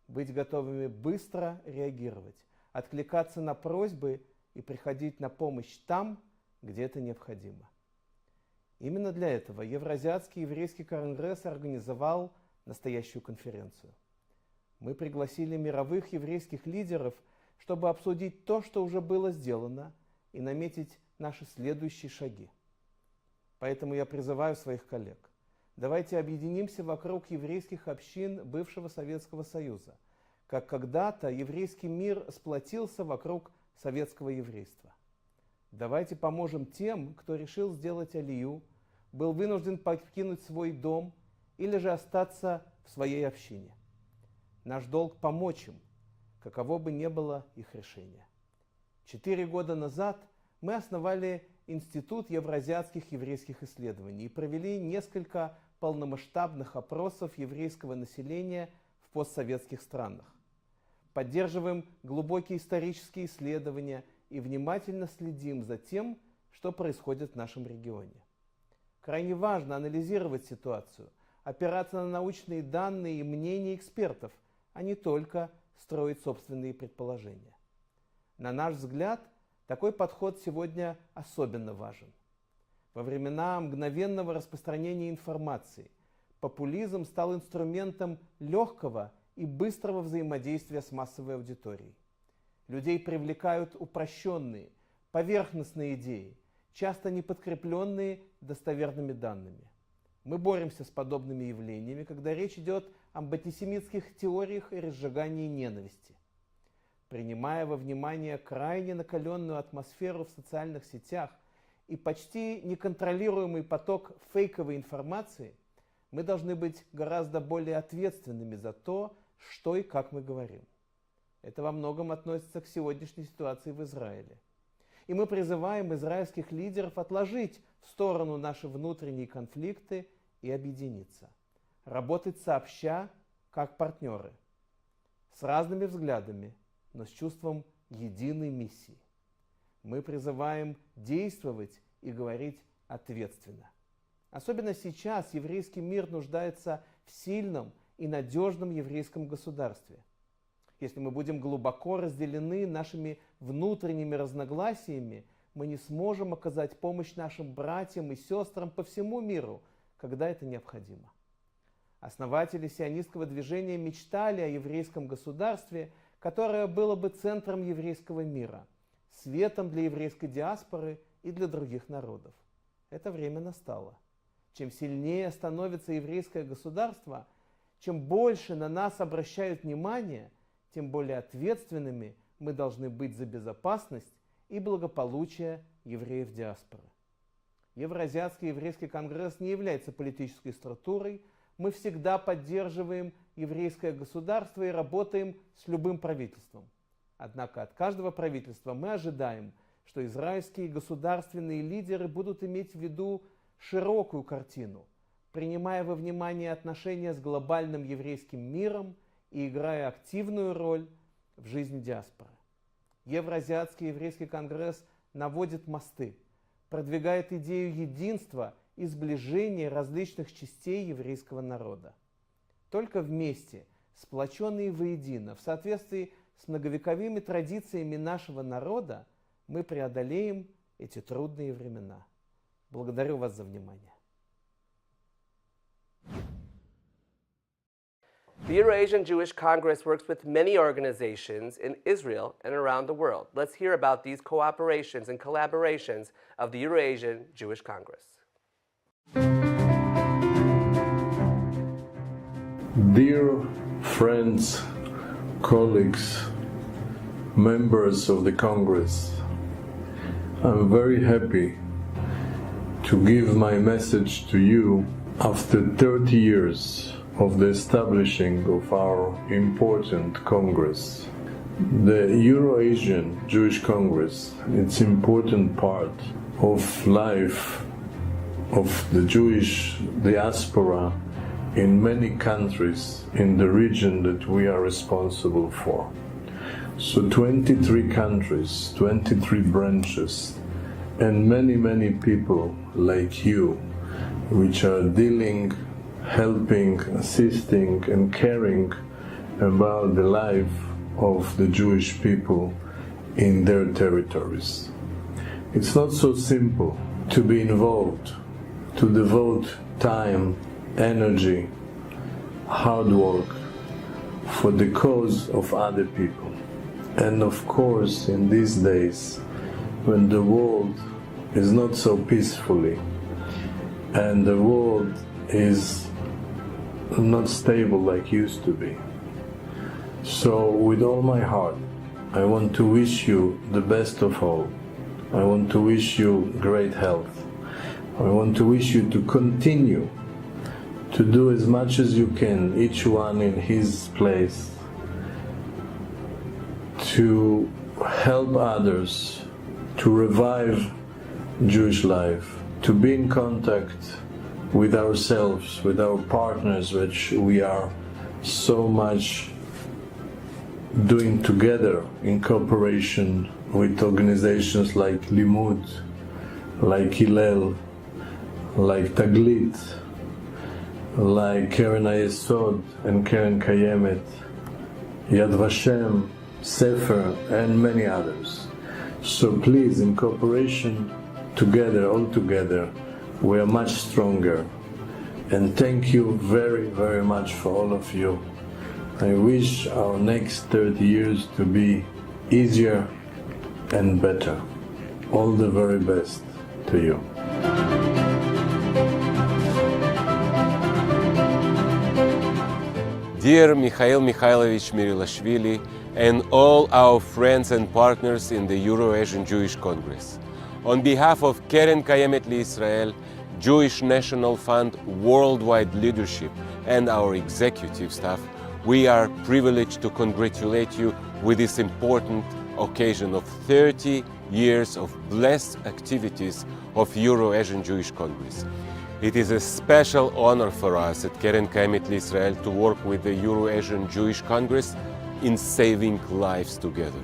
быть готовыми быстро реагировать, откликаться на просьбы и приходить на помощь там, где это необходимо. Именно для этого Евразиатский еврейский конгресс организовал настоящую конференцию. Мы пригласили мировых еврейских лидеров, чтобы обсудить то, что уже было сделано, и наметить наши следующие шаги. Поэтому я призываю своих коллег: давайте объединимся вокруг еврейских общин бывшего Советского Союза, как когда-то еврейский мир сплотился вокруг советского еврейства. Давайте поможем тем, кто решил сделать алию, был вынужден покинуть свой дом или же остаться в своей общине. Наш долг помочь им, каково бы ни было их решение. 4 года назад мы основали Институт евразиатских еврейских исследований и провели несколько полномасштабных опросов еврейского населения в постсоветских странах. Поддерживаем глубокие исторические исследования и внимательно следим за тем, что происходит в нашем регионе. Крайне важно анализировать ситуацию, опираться на научные данные и мнения экспертов, а не только строить собственные предположения. На наш взгляд, такой подход сегодня особенно важен. Во времена мгновенного распространения информации популизм стал инструментом легкого и быстрого взаимодействия с массовой аудиторией. Людей привлекают упрощенные, поверхностные идеи, часто не подкрепленные достоверными данными. Мы боремся с подобными явлениями, когда речь идет об антисемитских теориях и разжигании ненависти. Принимая во внимание крайне накаленную атмосферу в социальных сетях и почти неконтролируемый поток фейковой информации, мы должны быть гораздо более ответственными за то, что и как мы говорим. Это во многом относится к сегодняшней ситуации в Израиле. И мы призываем израильских лидеров отложить в сторону наши внутренние конфликты и объединиться. Работать сообща, как партнеры, с разными взглядами, но с чувством единой миссии. Мы призываем действовать и говорить ответственно. Особенно сейчас еврейский мир нуждается в сильном и надежном еврейском государстве. Если мы будем глубоко разделены нашими внутренними разногласиями, мы не сможем оказать помощь нашим братьям и сестрам по всему миру, когда это необходимо. Основатели сионистского движения мечтали о еврейском государстве, которое было бы центром еврейского мира, светом для еврейской диаспоры и для других народов. Это время настало. Чем сильнее становится еврейское государство, чем больше на нас обращают внимание, тем более ответственными мы должны быть за безопасность и благополучие евреев диаспоры. Евразиатский еврейский конгресс не является политической структурой. Мы всегда поддерживаем еврейское государство и работаем с любым правительством. Однако от каждого правительства мы ожидаем, что израильские государственные лидеры будут иметь в виду широкую картину, принимая во внимание отношения с глобальным еврейским миром и играя активную роль в жизни диаспоры. Евразиатский еврейский конгресс наводит мосты, продвигает идею единства и сближения различных частей еврейского народа. Только вместе, сплоченные воедино, в соответствии с многовековыми традициями нашего народа, мы преодолеем эти трудные времена. Благодарю вас за внимание. The Euro-Asian Jewish Congress works with many organizations in Israel and around the world. Let's hear about these cooperations and collaborations of the Euro-Asian Jewish Congress. Dear friends, colleagues, members of the Congress, I'm very happy to give my message to you after 30 years of the establishing of our important Congress. The Euro-Asian Jewish Congress, it's an important part of life of the Jewish diaspora in many countries in the region that we are responsible for. So 23 countries, 23 branches, and many people like you, which are dealing, helping, assisting, and caring about the life of the Jewish people in their territories. It's not so simple to be involved, to devote time, energy, hard work for the cause of other people. And of course, in these days, when the world is not so peacefully, and the world is not stable like used to be. So with all my heart, I want to wish you the best of all. I want to wish you great health. I want to wish you to continue to do as much as you can, each one in his place, to help others, to revive Jewish life, to be in contact with ourselves, with our partners, which we are so much doing together in cooperation with organizations like Limud, like Hillel, like Taglit, like Keren HaYesod and Keren Kayemet, Yad Vashem, Sefer, and many others. So please, in cooperation, together, all together, we are much stronger. And thank you very much for all of you. I wish our next 30 years to be easier and better. All the very best to you. Dear Mikhail Mikhailovich Mirilashvili and all our friends and partners in the Euro-Asian Jewish Congress, on behalf of Keren Kayemet Israel, Jewish National Fund worldwide leadership and our executive staff, we are privileged to congratulate you with this important occasion of 30 years of blessed activities of Euro-Asian Jewish Congress. It is a special honor for us at Keren Kayemet Israel to work with the Euro-Asian Jewish Congress in saving lives together.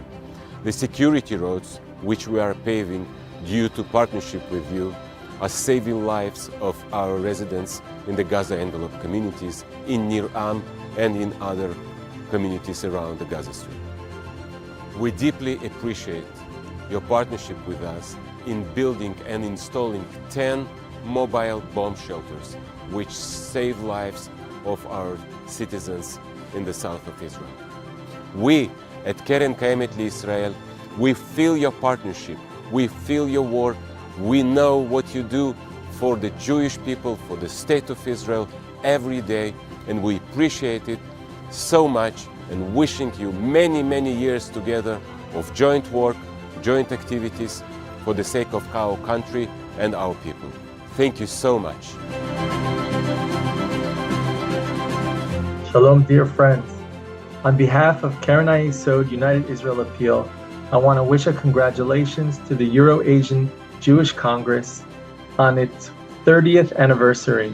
The security roads which we are paving due to partnership with you are saving lives of our residents in the Gaza envelope communities, in Nir Am and in other communities around the Gaza Strip. We deeply appreciate your partnership with us in building and installing 10 mobile bomb shelters, which save lives of our citizens in the south of Israel. We at Keren Kayemet Israel, we feel your partnership, we feel your work, we know what you do for the Jewish people, for the state of Israel every day, and we appreciate it so much, and wishing you many, many years together of joint work, joint activities for the sake of our country and our people. Thank you so much. Shalom, dear friends. On behalf of Keren Yesod United Israel Appeal, I want to wish a congratulations to the Euro-Asian Jewish Congress on its 30th anniversary.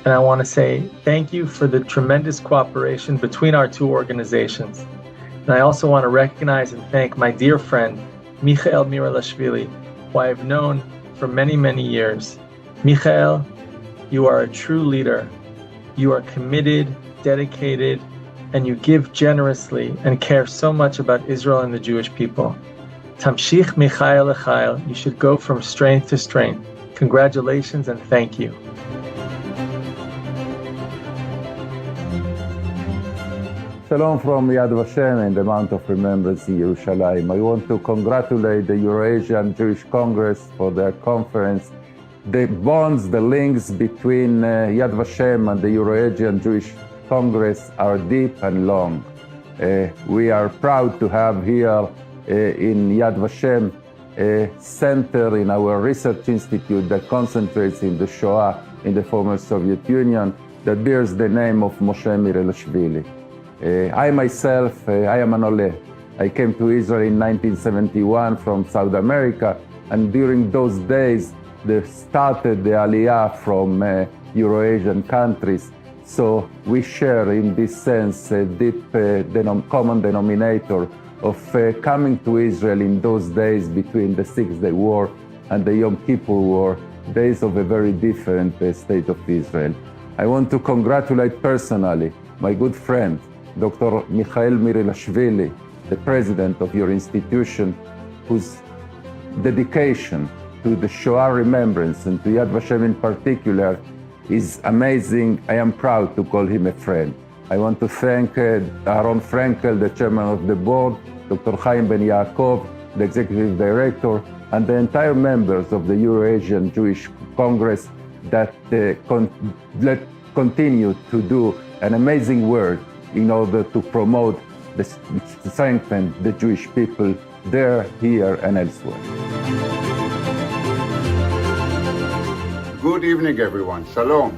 And I want to say thank you for the tremendous cooperation between our two organizations. And I also want to recognize and thank my dear friend, Michael Mirilashvili, who I have known for many, many years. Michael, you are a true leader. You are committed, dedicated, and you give generously and care so much about Israel and the Jewish people. Tamshich Michael Echael, you should go from strength to strength. Congratulations and thank you. Shalom from Yad Vashem in the Mount of Remembrance in Yerushalayim. I want to congratulate the Euro-Asian Jewish Congress for their conference. The bonds, the links between Yad Vashem and the Euro-Asian Jewish Congress are deep and long. We are proud to have here in Yad Vashem a center in our research institute that concentrates in the Shoah in the former Soviet Union that bears the name of Moshe Mirilashvili. I myself, I am an Ole. I came to Israel in 1971 from South America, and during those days, they started the Aliyah from Euro-Asian countries. So we share in this sense a deep common denominator of coming to Israel in those days between the Six-Day War and the Yom Kippur War, days of a very different state of Israel. I want to congratulate personally my good friend, Dr. Michael Mirilashvili, the president of your institution, whose dedication to the Shoah remembrance and to Yad Vashem in particular is amazing. I am proud to call him a friend. I want to thank Aaron Frankel, the chairman of the board, Dr. Chaim Ben Yaakov, the executive director, and the entire members of the Euro-Asian Jewish Congress that continue to do an amazing work in order to promote, strengthen the Jewish people there, here, and elsewhere. Good evening, everyone. Shalom.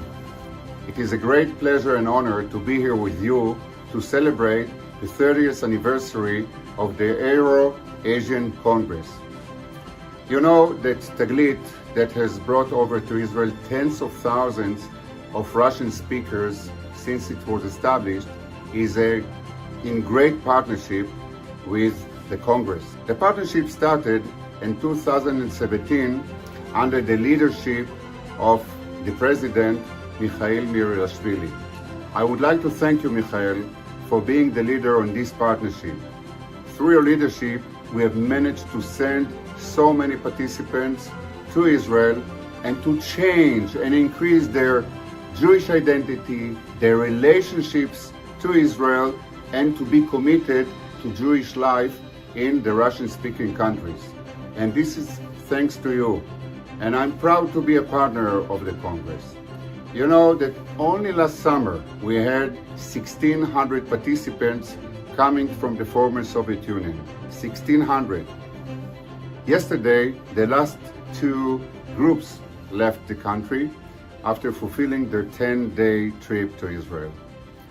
It is a great pleasure and honor to be here with you to celebrate the 30th anniversary of the Euro-Asian Congress. You know that Taglit, that has brought over to Israel tens of thousands of Russian speakers since it was established, is in great partnership with the Congress. The partnership started in 2017 under the leadership of the President, Michael Mirilashvili. I would like to thank you, Michael, for being the leader on this partnership. Through your leadership, we have managed to send so many participants to Israel and to change and increase their Jewish identity, their relationships to Israel, and to be committed to Jewish life in the Russian-speaking countries. And this is thanks to you. And I'm proud to be a partner of the Congress. You know that only last summer we had 1,600 participants coming from the former Soviet Union. 1,600. Yesterday, the last two groups left the country after fulfilling their 10-day trip to Israel.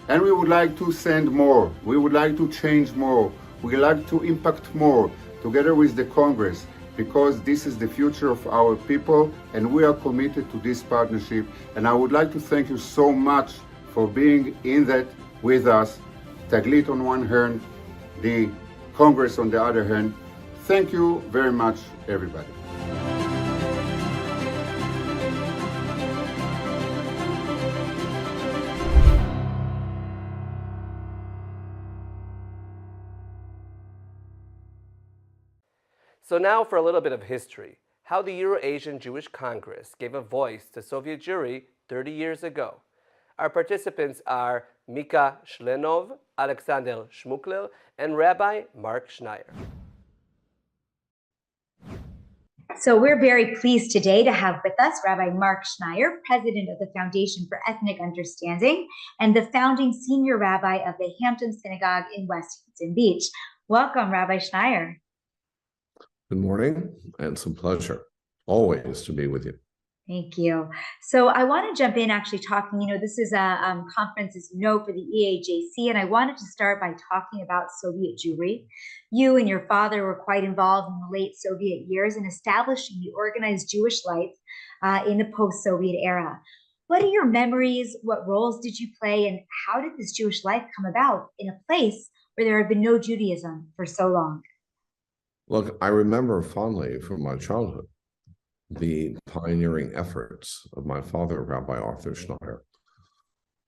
And we would like to send more. We would like to change more. We would like to impact more together with the Congress, because this is the future of our people and we are committed to this partnership. And I would like to thank you so much for being in that with us. Taglit on one hand, the Congress on the other hand. Thank you very much, everybody. So now for a little bit of history. how the Euro-Asian Jewish Congress gave a voice to Soviet Jewry 30 years ago. Our participants are Mika Shlenov, Alexander Shmuklel, and Rabbi Mark Schneier. So we're very pleased today to have with us Rabbi Mark Schneier, president of the Foundation for Ethnic Understanding and the founding senior rabbi of the Hampton Synagogue in West Hampton Beach. Welcome, Rabbi Schneier. Good morning, and it's a pleasure always to be with you. Thank you. So I want to jump in actually talking, this is a conference, as you know, for the Eajc, and I wanted to start by talking about Soviet Jewry. You and your father were quite involved in the late Soviet years in establishing the organized Jewish life in the post-Soviet era. What are your memories? What roles did you play? And how did this Jewish life come about in a place where there had been no Judaism for so long? Look, I remember fondly from my childhood the pioneering efforts of my father, Rabbi Arthur Schneier.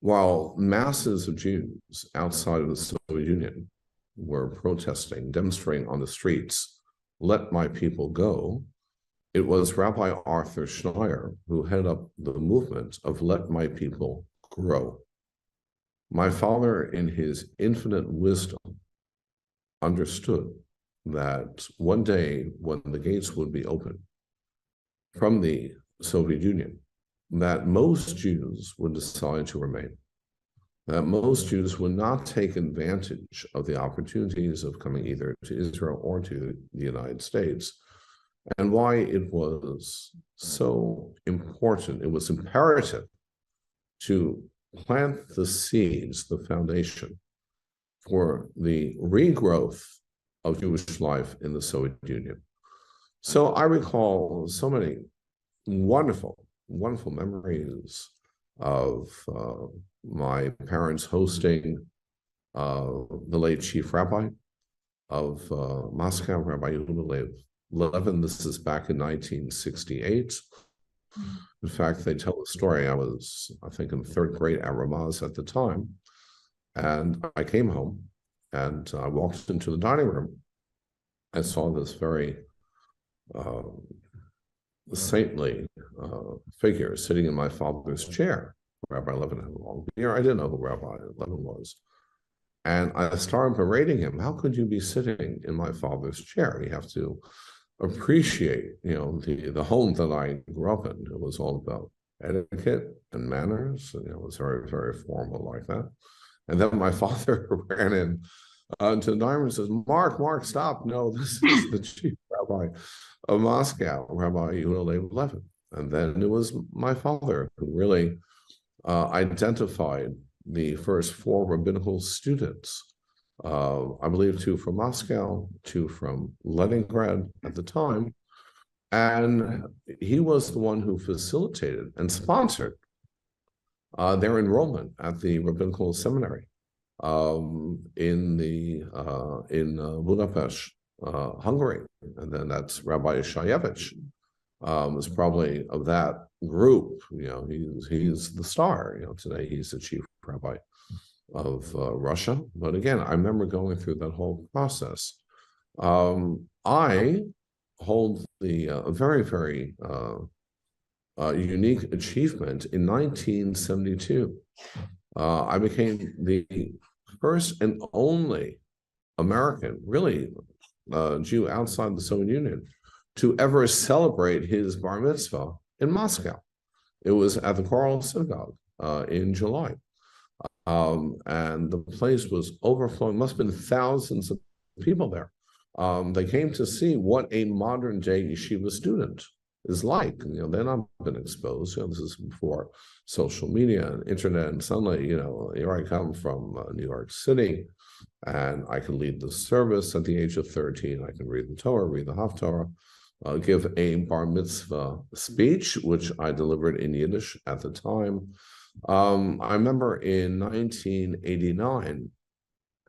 While masses of Jews outside of the Soviet Union were protesting, demonstrating on the streets, "Let my people go," it was Rabbi Arthur Schneier who headed up the movement of "Let my people grow." My father, in his infinite wisdom, understood that one day when the gates would be open from the Soviet Union, that most Jews would decide to remain, that most Jews would not take advantage of the opportunities of coming either to Israel or to the United States, and why it was so important, it was imperative to plant the seeds, the foundation for the regrowth of Jewish life in the Soviet Union. So I recall so many wonderful, wonderful memories of my parents hosting the late chief rabbi of Moscow, Rabbi Yehuda Levin. This is back in 1968. In fact, they tell the story. I was, I think, in third grade at Ramaz at the time. And I came home and I walked into the dining room. I saw this very saintly figure sitting in my father's chair. Rabbi Levin had a long beard. I didn't know who Rabbi Levin was. And I started berating him. How could you be sitting in my father's chair? You have to appreciate, the home that I grew up in. It was all about etiquette and manners. And, it was very, very formal like that. And then my father ran in to the dining room and says, Mark, stop. No, this is the chief rabbi of Moscow, Rabbi Yehuda Levin. And then it was my father who really identified the first 4 rabbinical students. I believe 2 from Moscow, 2 from Leningrad at the time. And he was the one who facilitated and sponsored their enrollment at the rabbinical seminary in Budapest, Hungary. And then that's Rabbi Eajc is probably of that group. He's the star. Today he's the chief rabbi of Russia. But again, I remember going through that whole process. I hold the very, very unique achievement in 1972. I became the first and only American, really, Jew outside the Soviet Union to ever celebrate his bar mitzvah in Moscow. It was at the Choral Synagogue in July. And the place was overflowing, must have been thousands of people there. They came to see what a modern day yeshiva student is like. They've not been exposed. This is before social media and internet, and suddenly, here I come from New York City, and I can lead the service at the age of 13. I can read the Torah, read the Haftarah, give a bar mitzvah speech, which I delivered in Yiddish at the time. I remember in 1989,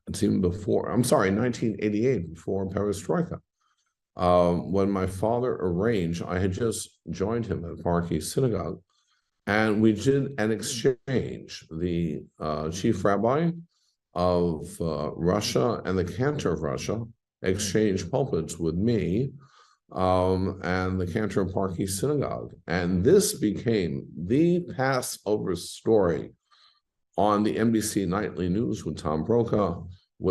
it's even before, 1988, before Perestroika, when my father arranged, I had just joined him at Park East Synagogue, and we did an exchange. The chief rabbi of Russia and the cantor of Russia exchanged pulpits with me and the Cantor Park East Synagogue. And this became the Passover story on the NBC Nightly News with Tom Brokaw,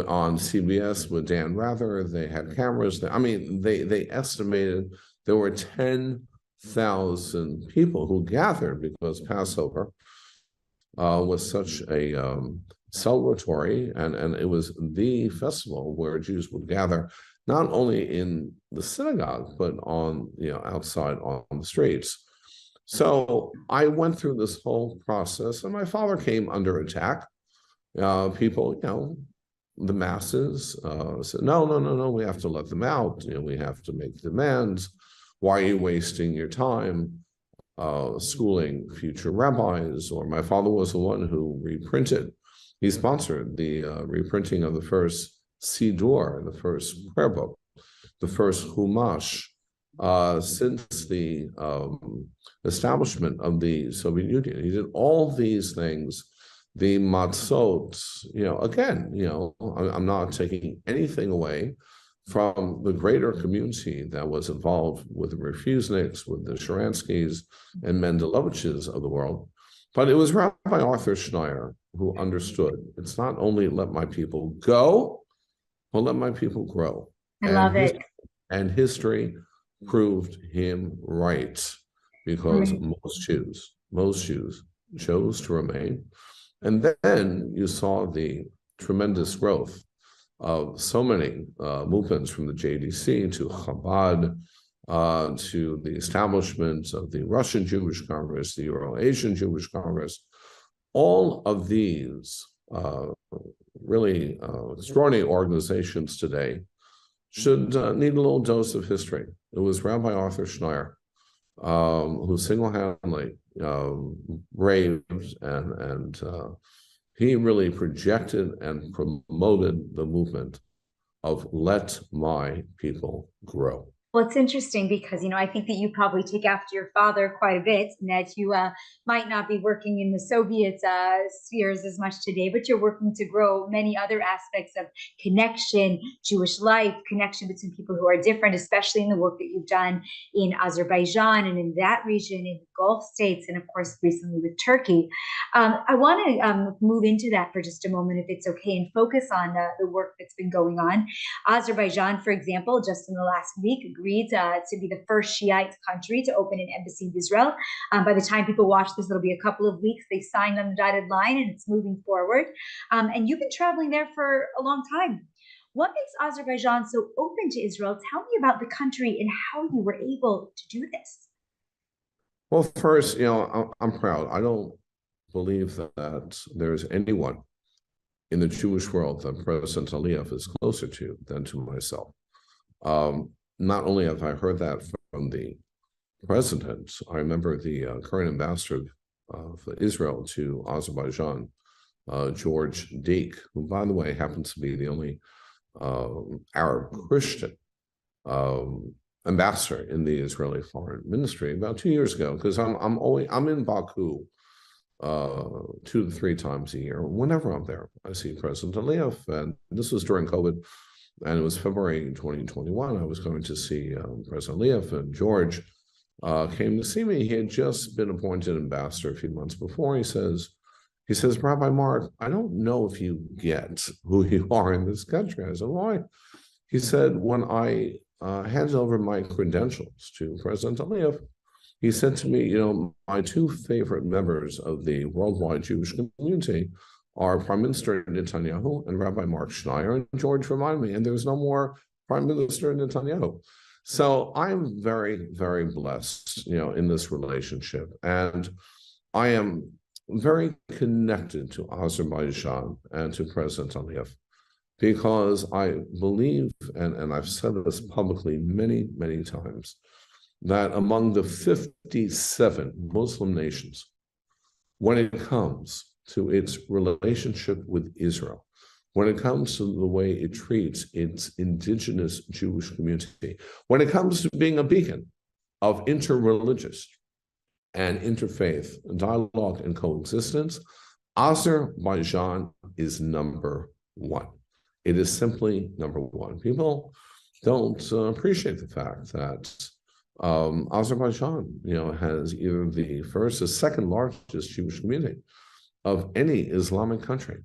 on CBS with Dan Rather. They had cameras. They estimated there were 10,000 people who gathered because Passover was such a celebratory, and it was the festival where Jews would gather, not only in the synagogue, but on, outside on the streets. So I went through this whole process, and my father came under attack. People, the masses said, no, we have to let them out. We have to make demands. Why are you wasting your time schooling future rabbis? Or my father was the one who he sponsored the reprinting of the first Siddur, the first prayer book, the first Humash, since the establishment of the Soviet Union. He did all these things, the matzot, I'm not taking anything away from the greater community that was involved with the Refuseniks, with the Sharanskys and Mendeleviches of the world. But it was Rabbi Arthur Schneier who understood, it's not only let my people go, but let my people grow. I love it. And history proved him right, because most Jews chose to remain. And then you saw the tremendous growth of so many movements, from the JDC to Chabad, to the establishment of the Russian Jewish Congress, the Euro-Asian Jewish Congress. All of these really extraordinary organizations today should need a little dose of history. It was Rabbi Arthur Schneier who single-handedly raved and he really projected and promoted the movement of let my people grow. Well, it's interesting because, I think that you probably take after your father quite a bit, and that you might not be working in the Soviet spheres as much today, but you're working to grow many other aspects of connection, Jewish life, connection between people who are different, especially in the work that you've done in Azerbaijan and in that region, in the Gulf states, and of course, recently with Turkey. I want to move into that for just a moment, if it's okay, and focus on the work that's been going on. Azerbaijan, for example, just in the last week, agreed to be the first Shiite country to open an embassy in Israel. By the time people watch this, it'll be a couple of weeks. They signed on the dotted line, and it's moving forward. And you've been traveling there for a long time. What makes Azerbaijan so open to Israel? Tell me about the country and how you were able to do this. Well, first, I'm proud. I don't believe that there's anyone in the Jewish world that President Aliyev is closer to than to myself. Not only have I heard that from the president, I remember the current ambassador of Israel to Azerbaijan, George Deek, who, by the way, happens to be the only Arab Christian ambassador in the Israeli foreign ministry, about 2 years ago, because I'm in Baku 2 to 3 times a year. Whenever I'm there, I see President Aliyev, and this was during COVID, and it was February 2021. I was going to see President Aliyev, and George came to see me. He had just been appointed ambassador a few months before. He says, Rabbi Mark, I don't know if you get who you are in this country. I said, why? He said, when I handed over my credentials to President Aliyev, he said to me, my 2 favorite members of the worldwide Jewish community are Prime Minister Netanyahu and Rabbi Mark Schneier. And George reminded me, and there's no more Prime Minister Netanyahu. So I'm very, very blessed, in this relationship. And I am very connected to Azerbaijan and to President Aliyev, because I believe, and I've said this publicly many, many times, that among the 57 Muslim nations, when it comes to its relationship with Israel, when it comes to the way it treats its indigenous Jewish community, when it comes to being a beacon of interreligious and interfaith dialogue and coexistence, Azerbaijan is number 1. It is simply number 1. People don't appreciate the fact that Azerbaijan, has either the first or second largest Jewish community of any Islamic country.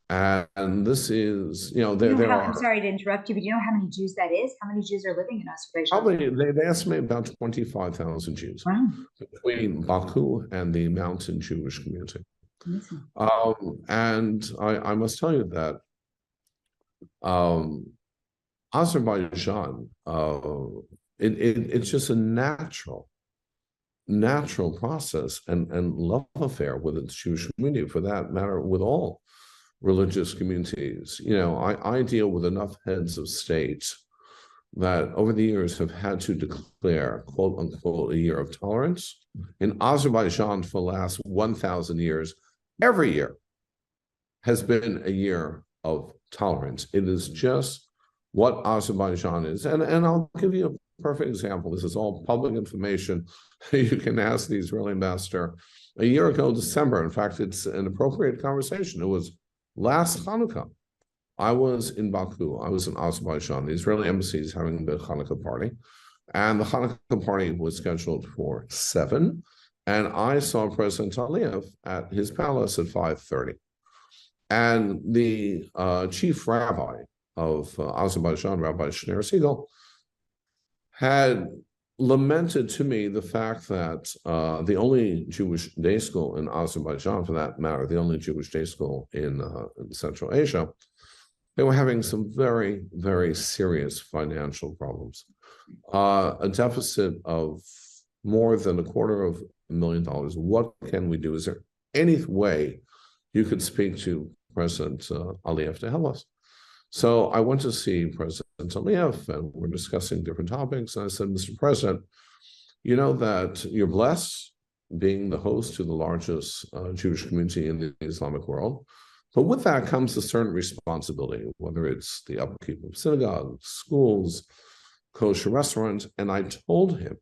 And this is, I'm sorry to interrupt you, but you know how many Jews that is? How many Jews are living in Azerbaijan? Probably, they estimate about 25,000 Jews between Baku and the mountain Jewish community. And I must tell you that Azerbaijan, it's just a natural process and love affair with its Jewish community, for that matter, with all religious communities. I deal with enough heads of state that over the years have had to declare, quote unquote, a year of tolerance. In Azerbaijan, for the last 1,000 years, every year has been a year of tolerance. It is just what Azerbaijan is. And I'll give you a perfect example. This is all public information. You can ask the Israeli ambassador. A year ago, December, in fact, it's an appropriate conversation. It was last Hanukkah. I was in Baku. I was in Azerbaijan. The Israeli embassy is having the Hanukkah party. And the Hanukkah party was scheduled for 7. And I saw President Aliyev at his palace at 5:30. And the chief rabbi of Azerbaijan, Rabbi Shneur Siegel, had lamented to me the fact that the only Jewish day school in Azerbaijan, for that matter, the only Jewish day school in Central Asia, they were having some very, very serious financial problems. A deficit of more than $250,000. What can we do? Is there any way you could speak to President Aliyev to help us? So I went to see President Aliyev, and we're discussing different topics. And I said, Mr. President, you know that you're blessed being the host to the largest Jewish community in the Islamic world. But with that comes a certain responsibility, whether it's the upkeep of synagogues, schools, kosher restaurants. And I told him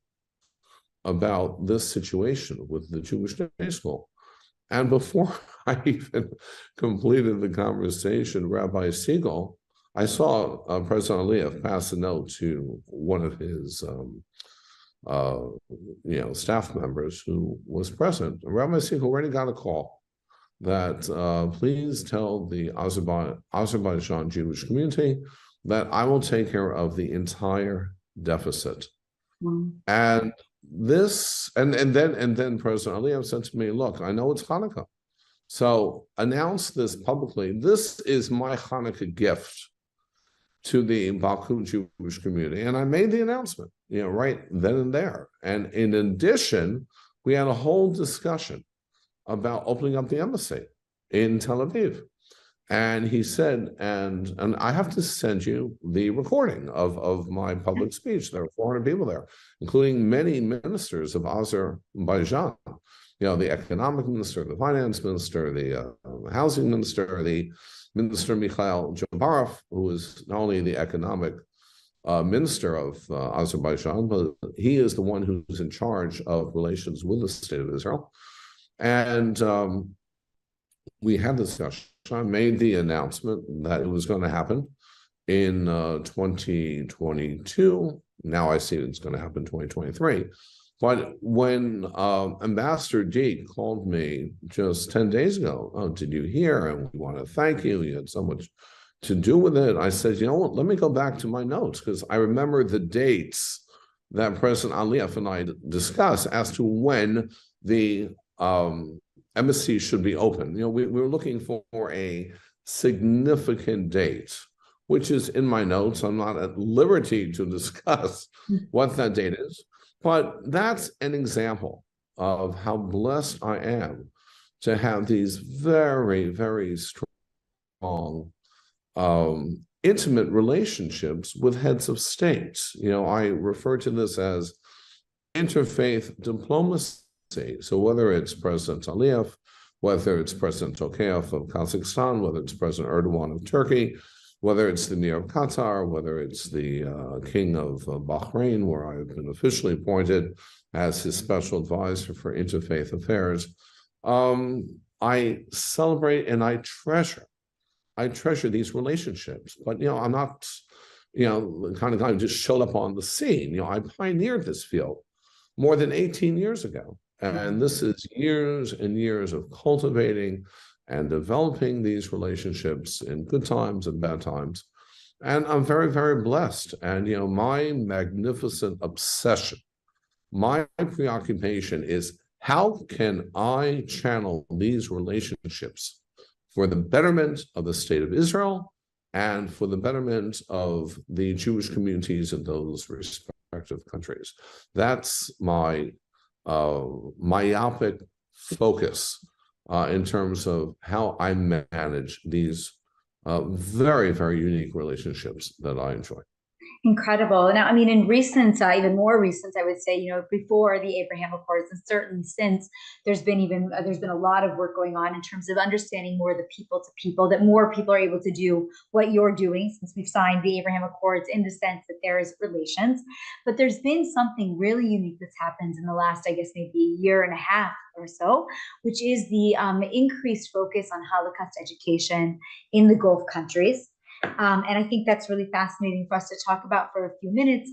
about this situation with the Jewish day school. And before I even completed the conversation, Rabbi Siegel, I saw President Aliyev pass a note to one of his staff members who was present. Rabbi Siegel already got a call that please tell the Azerbaijan Jewish community that I will take care of the entire deficit. And then President Aliyev said to me, look, I know it's Hanukkah, so announce this publicly. This is my Hanukkah gift to the Baku Jewish community. And I made the announcement, right then and there. And in addition, we had a whole discussion about opening up the embassy in Tel Aviv. And he said, and I have to send you the recording of my public speech. There were 400 people there, including many ministers of Azerbaijan. The economic minister, the finance minister, the housing minister, the minister Mikhail Jabarov, who is not only the economic minister of Azerbaijan, but he is the one who's in charge of relations with the state of Israel. And we had this discussion. I made the announcement that it was going to happen in 2022. Now I see it's going to happen in 2023. But when Ambassador D called me just 10 days ago, oh, did you hear? And we want to thank you. You had so much to do with it. I said, you know what, let me go back to my notes, because I remember the dates that President Aliyev and I discussed as to when the embassy should be open. We were looking for a significant date, which is in my notes. I'm not at liberty to discuss what that date is, but that's an example of how blessed I am to have these very, very strong, intimate relationships with heads of states. I refer to this as interfaith diplomacy. So whether it's President Aliyev, whether it's President Tokayev of Kazakhstan, whether it's President Erdogan of Turkey, whether it's the Emir of Qatar, whether it's the King of Bahrain, where I've been officially appointed as his special advisor for interfaith affairs, I celebrate and I treasure these relationships. But I'm not kind of guy who just showed up on the scene. I pioneered this field more than 18 years ago. And this is years and years of cultivating and developing these relationships in good times and bad times. And I'm very, very blessed. And, my magnificent obsession, my preoccupation is how can I channel these relationships for the betterment of the state of Israel and for the betterment of the Jewish communities in those respective countries. That's my myopic focus in terms of how I manage these very, very unique relationships that I enjoy. Incredible. Now, I mean, in recent, even more recent, I would say, before the Abraham Accords, and certainly since, there's been a lot of work going on in terms of understanding more the people to people, that more people are able to do what you're doing since we've signed the Abraham Accords, in the sense that there is relations. But there's been something really unique that's happened in the last, I guess, maybe a year and a half or so, which is the increased focus on Holocaust education in the Gulf countries. And I think that's really fascinating for us to talk about for a few minutes.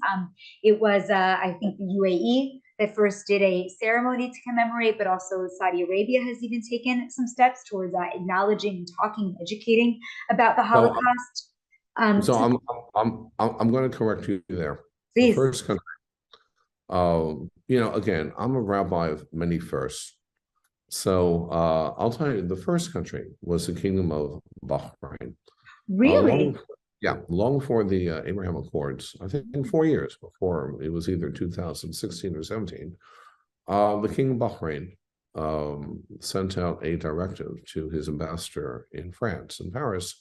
It was, I think, the UAE that first did a ceremony to commemorate, but also Saudi Arabia has even taken some steps towards acknowledging and talking and educating about the Holocaust. So I'm going to correct you there. Please. The first country, again, I'm a rabbi of many firsts. So I'll tell you, the first country was the Kingdom of Bahrain. Really? Long before the Abraham Accords, I think 4 years before, it was either 2016 or 17, the King of Bahrain sent out a directive to his ambassador in France, in Paris,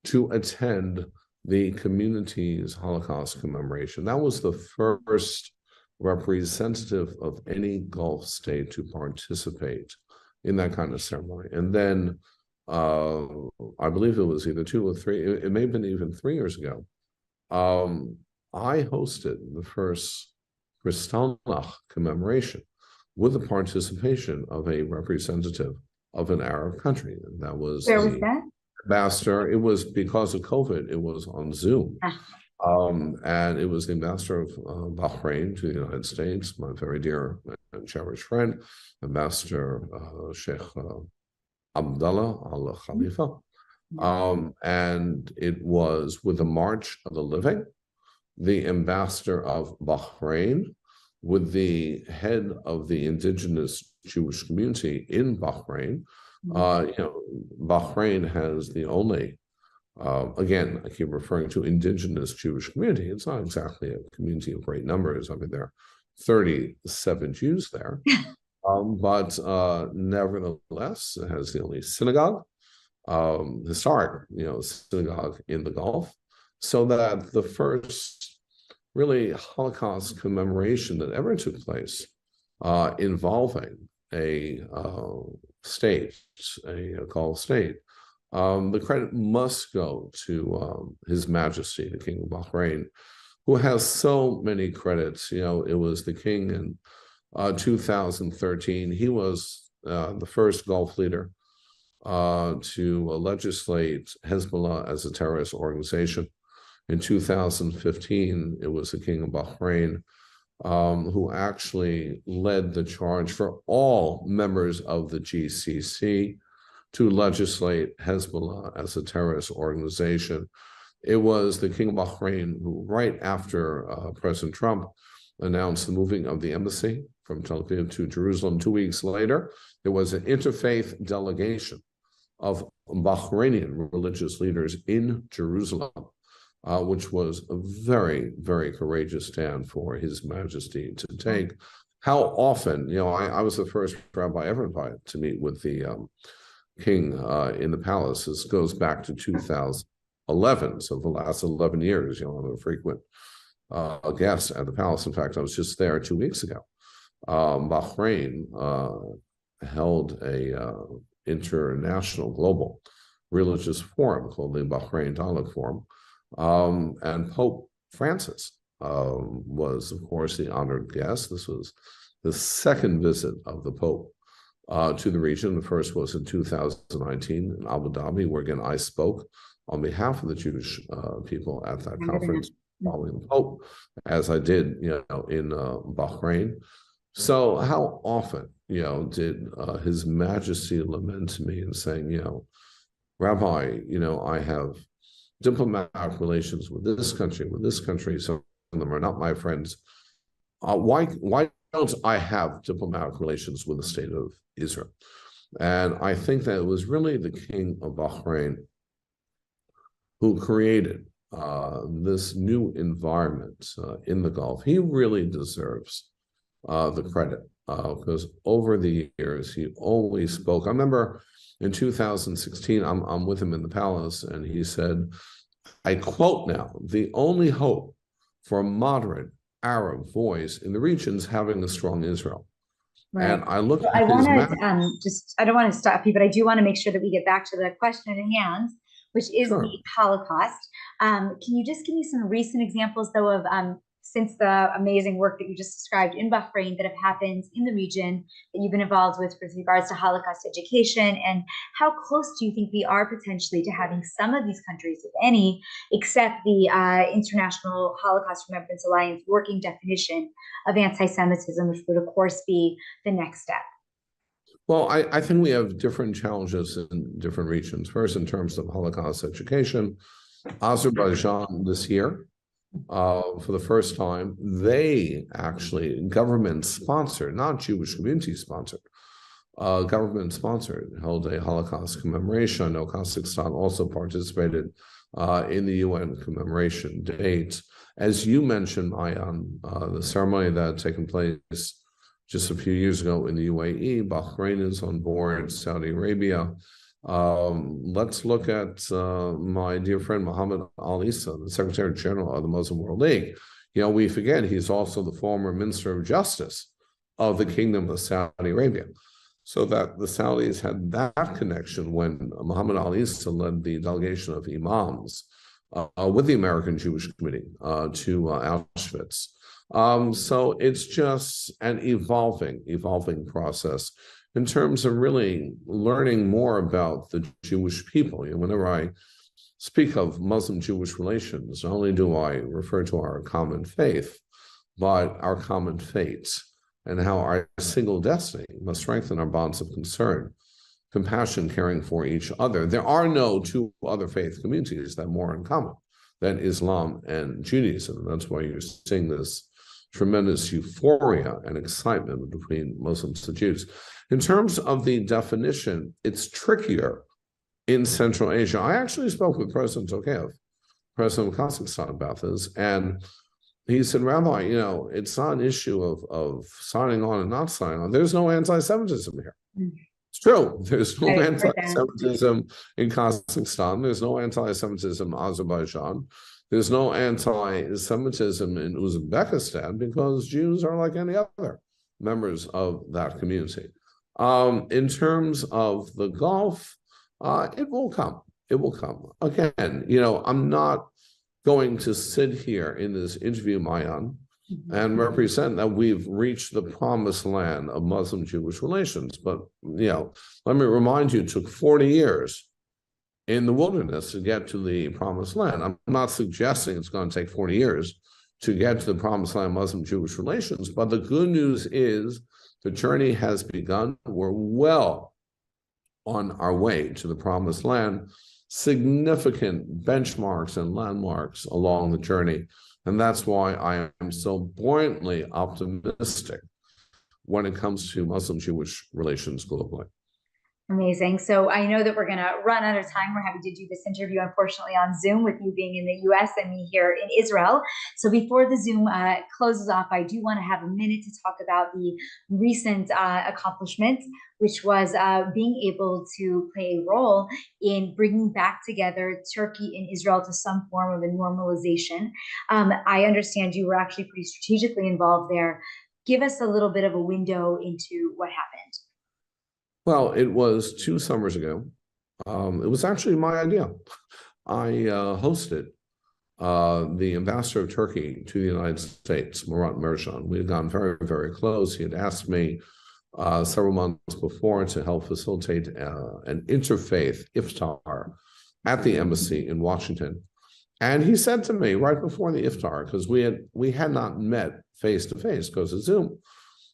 to attend the community's Holocaust commemoration. That was the first representative of any Gulf state to participate in that kind of ceremony. And then I believe it was either 2 or 3, it may have been even 3 years ago, I hosted the first Kristallnacht commemoration with the participation of a representative of an Arab country. And that was Where was that? Ambassador. It was because of COVID, it was on Zoom. And it was the ambassador of Bahrain to the United States, my very dear and cherished friend, Ambassador Sheikh Abdullah Al Khalifa. And it was with the March of the Living, the ambassador of Bahrain, with the head of the indigenous Jewish community in Bahrain. Bahrain has the only, again, I keep referring to indigenous Jewish community. It's not exactly a community of great numbers. I mean, there are 37 Jews there. But nevertheless, it has the only synagogue, historic, synagogue in the Gulf, so that the first really Holocaust commemoration that ever took place involving a state, a Gulf state, the credit must go to His Majesty, the King of Bahrain, who has so many credits. It was the king in 2013. He was the first Gulf leader to legislate Hezbollah as a terrorist organization. In 2015, it was the King of Bahrain who actually led the charge for all members of the GCC to legislate Hezbollah as a terrorist organization. It was the King of Bahrain who, right after President Trump announced the moving of the embassy from Tel Aviv to Jerusalem, 2 weeks later, there was an interfaith delegation of Bahrainian religious leaders in Jerusalem, which was a very, very courageous stand for His Majesty to take. How often, I was the first rabbi ever invited to meet with the king in the palace. This goes back to 2011, so the last 11 years, I'm a frequent guest at the palace. In fact, I was just there 2 weeks ago. Bahrain held a international global religious forum called the Bahrain Dialogue Forum, and Pope Francis was, of course, the honored guest. This was the second visit of the Pope to the region. The first was in 2019 in Abu Dhabi, where again I spoke on behalf of the Jewish people at that conference following the Pope, as I did, in Bahrain. So how often, did His Majesty lament to me and saying, Rabbi, I have diplomatic relations with this country, some of them are not my friends. Why don't I have diplomatic relations with the state of Israel? And I think that it was really the king of Bahrain who created this new environment in the Gulf. He really deserves the credit because over the years he always spoke. I remember in 2016, I'm with him in the palace, and he said, I quote now, "The only hope for a moderate Arab voice in the region is having a strong Israel." Right. And I look so at I want his to I don't want to stop you, but I do want to make sure that we get back to the question at hand, which is Sure. the Holocaust. Can you just give me some recent examples, though, of since the amazing work that you just described in Bahrain that have happened in the region that you've been involved with regards to Holocaust education, and how close do you think we are potentially to having some of these countries, if any, accept the International Holocaust Remembrance Alliance working definition of anti-Semitism, which would, of course, be the next step? Well, I think we have different challenges in different regions. First, in terms of Holocaust education, Azerbaijan this year, for the first time, they actually government-sponsored, not Jewish community-sponsored, government-sponsored, held a Holocaust commemoration. I know Kazakhstan also participated in the UN commemoration date. As you mentioned, Ayan, the ceremony that had taken place just a few years ago in the UAE, Bahrain is on board, Saudi Arabia. Let's look at my dear friend Mohammed Al Issa, the Secretary General of the Muslim World League. We forget he's also the former Minister of Justice of the Kingdom of Saudi Arabia. So that the Saudis had that connection when Mohammed Al Issa led the delegation of imams with the American Jewish Committee to Auschwitz. So it's just an evolving process in terms of really learning more about the Jewish people. Whenever I speak of Muslim-Jewish relations, not only do I refer to our common faith, but our common fates and how our single destiny must strengthen our bonds of concern, compassion, caring for each other. There are no two other faith communities that have more in common than Islam and Judaism. That's why you're seeing this tremendous euphoria and excitement between Muslims and Jews. In terms of the definition, it's trickier in Central Asia. I actually spoke with President Tokayev, President of Kazakhstan, about this, and he said, Rabbi, it's not an issue of signing on and not signing on. There's no anti-Semitism here. It's true. There's no anti-Semitism in Kazakhstan. There's no anti-Semitism in Azerbaijan. There's no anti-Semitism in Uzbekistan because Jews are like any other members of that community. In terms of the Gulf, it will come. It will come. Again, I'm not going to sit here in this interview, Mayan, and represent that we've reached the promised land of Muslim-Jewish relations. But, let me remind you, it took 40 years in the wilderness to get to the promised land. I'm not suggesting it's going to take 40 years to get to the promised land of Muslim-Jewish relations, but the good news is the journey has begun. We're well on our way to the promised land, significant benchmarks and landmarks along the journey. And that's why I am so buoyantly optimistic when it comes to Muslim-Jewish relations globally. Amazing. So I know that we're going to run out of time. We're happy to do this interview, unfortunately, on Zoom with you being in the US and me here in Israel. So before the Zoom closes off, I do want to have a minute to talk about the recent accomplishment, which was being able to play a role in bringing back together Turkey and Israel to some form of a normalization. I understand you were actually pretty strategically involved there. Give us a little bit of a window into what happened. Well, it was 2 summers ago. It was actually my idea. I hosted the ambassador of Turkey to the United States, Murat Mercan. We had gone very, very close. He had asked me several months before to help facilitate an interfaith iftar at the embassy in Washington. And he said to me right before the iftar, because we had not met face to face because of Zoom,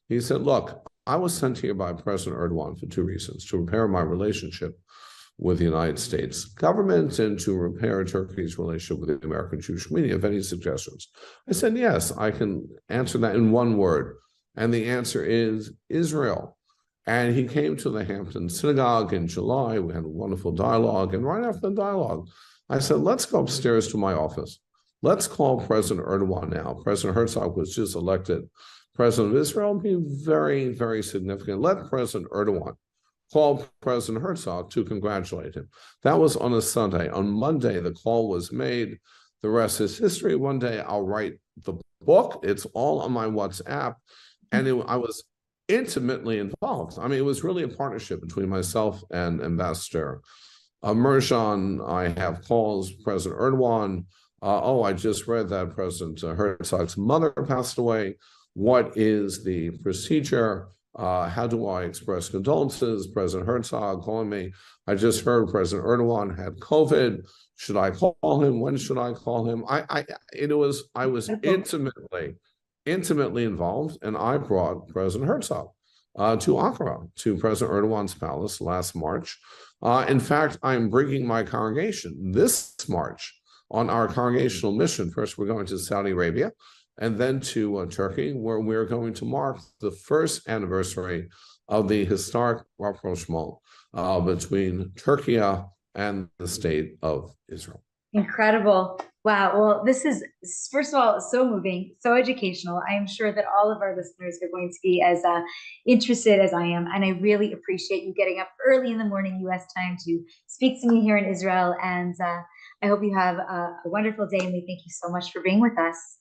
he said, "Look, I was sent here by President Erdogan for two reasons: to repair my relationship with the United States government and to repair Turkey's relationship with the American Jewish community. Have any suggestions?" I said, "Yes, I can answer that in one word." And the answer is Israel. And he came to the Hampton Synagogue in July. We had a wonderful dialogue. And right after the dialogue, I said, "Let's go upstairs to my office. Let's call President Erdogan now." President Herzog was just elected president of Israel. Be very, very significant. Let President Erdogan call President Herzog to congratulate him. That was on a Sunday. On Monday, the call was made. The rest is history. One day I'll write the book. It's all on my WhatsApp. And I was intimately involved. I mean, it was really a partnership between myself and Ambassador Merjan. I have calls, President Erdogan. I just read that President Herzog's mother passed away. What is the procedure? How do I express condolences? President Herzog calling me. I just heard President Erdogan had COVID. Should I call him? When should I call him? I was intimately involved, and I brought President Herzog to Ankara, to President Erdogan's palace last March. In fact, I'm bringing my congregation this March on our congregational mission. First, we're going to Saudi Arabia, and then to Turkey, where we're going to mark the first anniversary of the historic rapprochement between Turkey and the state of Israel. Incredible. Wow. Well, this is, first of all, so moving, so educational. I am sure that all of our listeners are going to be as interested as I am. And I really appreciate you getting up early in the morning U.S. time to speak to me here in Israel. And I hope you have a wonderful day. And we thank you so much for being with us.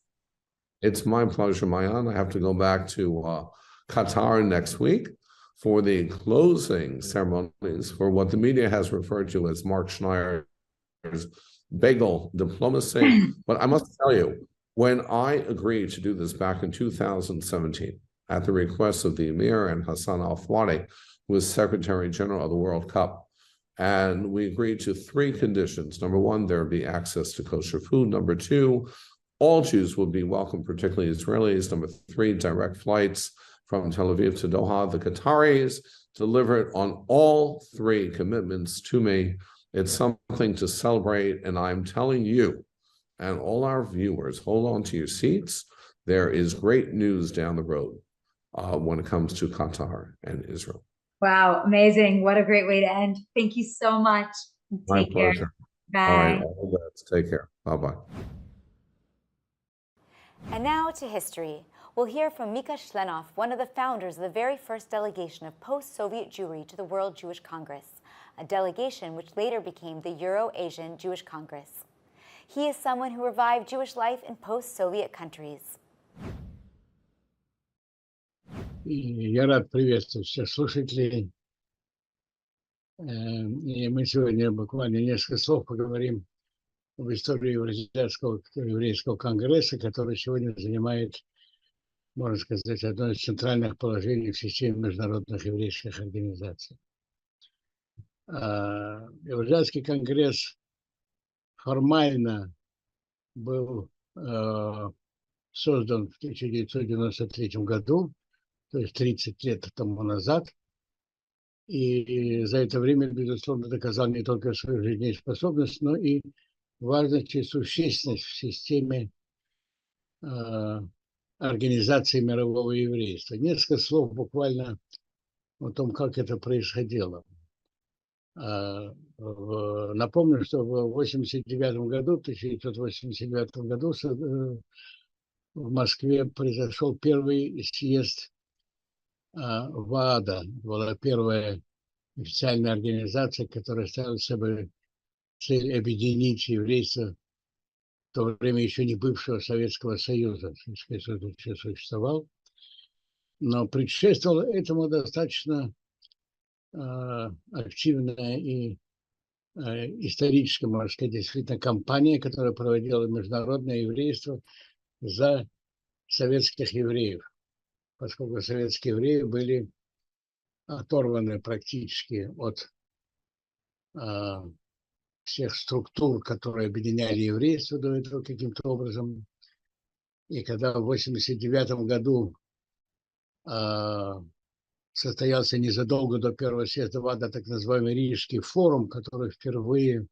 It's my pleasure, Mayan. I have to go back to Qatar next week for the closing ceremonies for what the media has referred to as Mark Schneier's bagel diplomacy. But I must tell you, when I agreed to do this back in 2017, at the request of the Emir and Hassan Al-Thwani, who was Secretary General of the World Cup, and we agreed to three conditions. Number one, there would be access to kosher food. Number two, all Jews would be welcome, particularly Israelis. Number three, direct flights from Tel Aviv to Doha. The Qataris delivered on all three commitments to me. It's something to celebrate, and I'm telling you and all our viewers, hold on to your seats. There is great news down the road when it comes to Qatar and Israel. Wow, amazing. What a great way to end. Thank you so much. My Take care. pleasure. Bye. All right, all the best. Take care. Bye-bye. And now to history. We'll hear from Mika Shlenov, one of the founders of the very first delegation of post-Soviet Jewry to the World Jewish Congress, a delegation which later became the Euro-Asian Jewish Congress. He is someone who revived Jewish life in post-Soviet countries. Я рад приветствовать всех слушателей. И мы сегодня буквально несколько слов поговорим об истории еврейского конгресса, который сегодня занимает, можно сказать, одно из центральных положений в системе международных еврейских организаций. Евразийский конгресс формально был создан в 1993 году, то есть 30 лет тому назад, и за это время, безусловно, доказал не только свою жизнеспособность, но и важность и существенность в системе организации мирового еврейства. Несколько слов буквально о том, как это происходило. Напомню, что в 1989 году в Москве произошел первый съезд ВААДа. Была первая официальная организация, которая ставила собой цель объединить еврейство в то время еще не бывшего Советского Союза. Советский Союз еще существовал. Но предшествовала этому достаточно активная и историческая, можно сказать, действительно кампания, которая проводила международное еврейство за советских евреев, поскольку советские евреи были оторваны практически от всех структур, которые объединяли еврейство до этого каким-то образом. И когда в 1989 году состоялся незадолго до первого съезда ВАДА так называемый Рижский форум, который впервые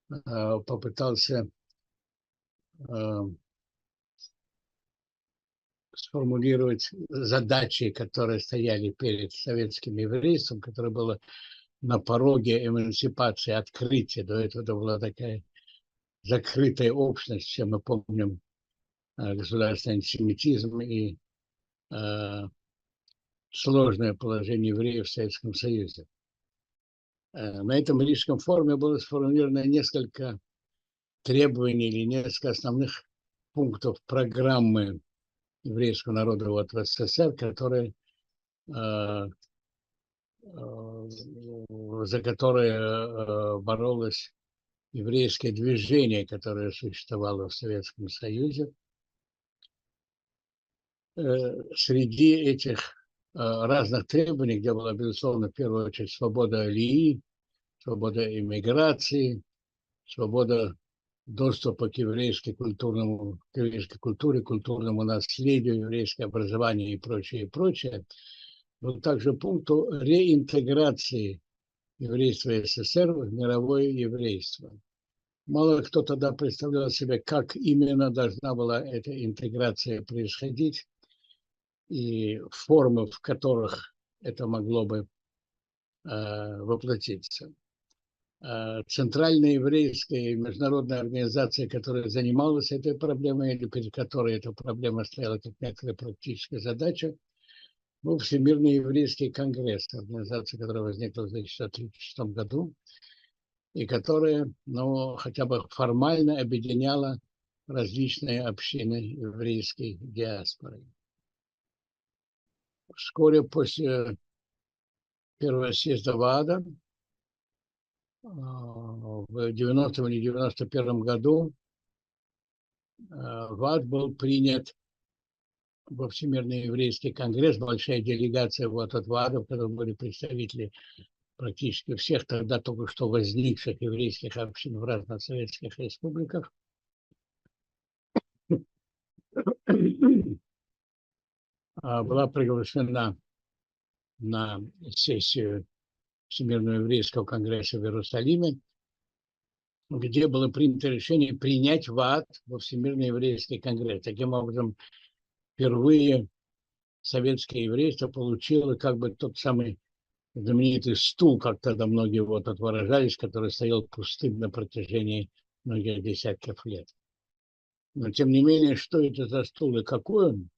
попытался сформулировать задачи, которые стояли перед советским еврейством, которое было на пороге эмансипации, открытия. До этого это была такая закрытая общность. Все мы помним государственный антисемитизм и сложное положение евреев в Советском Союзе. На этом Рижском форуме было сформулировано несколько требований или несколько основных пунктов программы еврейского народа в СССР, за которые боролось еврейское движение, которое существовало в Советском Союзе. Среди этих разных требований, где была, безусловно, в первую очередь свобода алии, свобода иммиграции, свобода доступа к еврейской культуре, культурному наследию, еврейское образование и прочее, и прочее. Но также пункту реинтеграции еврейства СССР в мировое еврейство. Мало кто тогда представлял себе, как именно должна была эта интеграция происходить и формы, в которых это могло бы воплотиться. Центральная еврейская международная организация, которая занималась этой проблемой, или перед которой эта проблема стояла как некая практическая задача, был Всемирный еврейский конгресс, организация, которая возникла в 1936 году, и которая, хотя бы формально объединяла различные общины еврейской диаспоры. Вскоре после первого съезда ВАДА в 90-м или 91-м году ВАД был принят во Всемирный еврейский конгресс, большая делегация от ВАДа, в котором были представители практически всех тогда только что возникших еврейских общин в разных советских республиках. Была приглашена на сессию Всемирного еврейского конгресса в Иерусалиме, где было принято решение принять ВАД во Всемирный еврейский конгресс. Таким образом, впервые советское еврейство получило как бы тот самый знаменитый стул, как тогда многие вот выражались, который стоял пустым на протяжении многих десятков лет. Но тем не менее, что это за стул и какой он,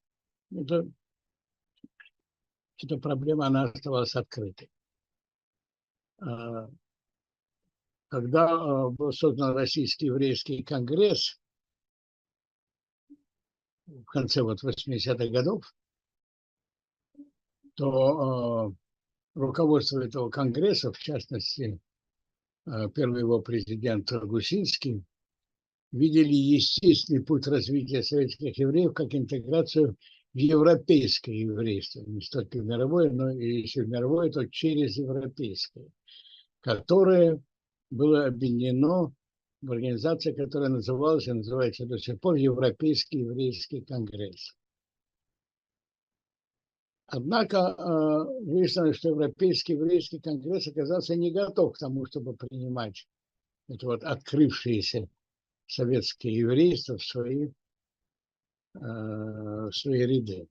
эта проблема, она оставалась открытой. Когда был создан Российский еврейский конгресс в конце 80-х годов, то руководство этого конгресса, в частности, первый его президент Гусинский, видели естественный путь развития советских евреев как интеграцию в европейское еврейство. Не столько в мировое, но и если в мировое, то через европейское, которое было объединено в организации, которая называлась и называется до сих пор Европейский еврейский конгресс. Однако выяснилось, что Европейский еврейский конгресс оказался не готов к тому, чтобы принимать это вот открывшееся советское еврейство в свои ряды.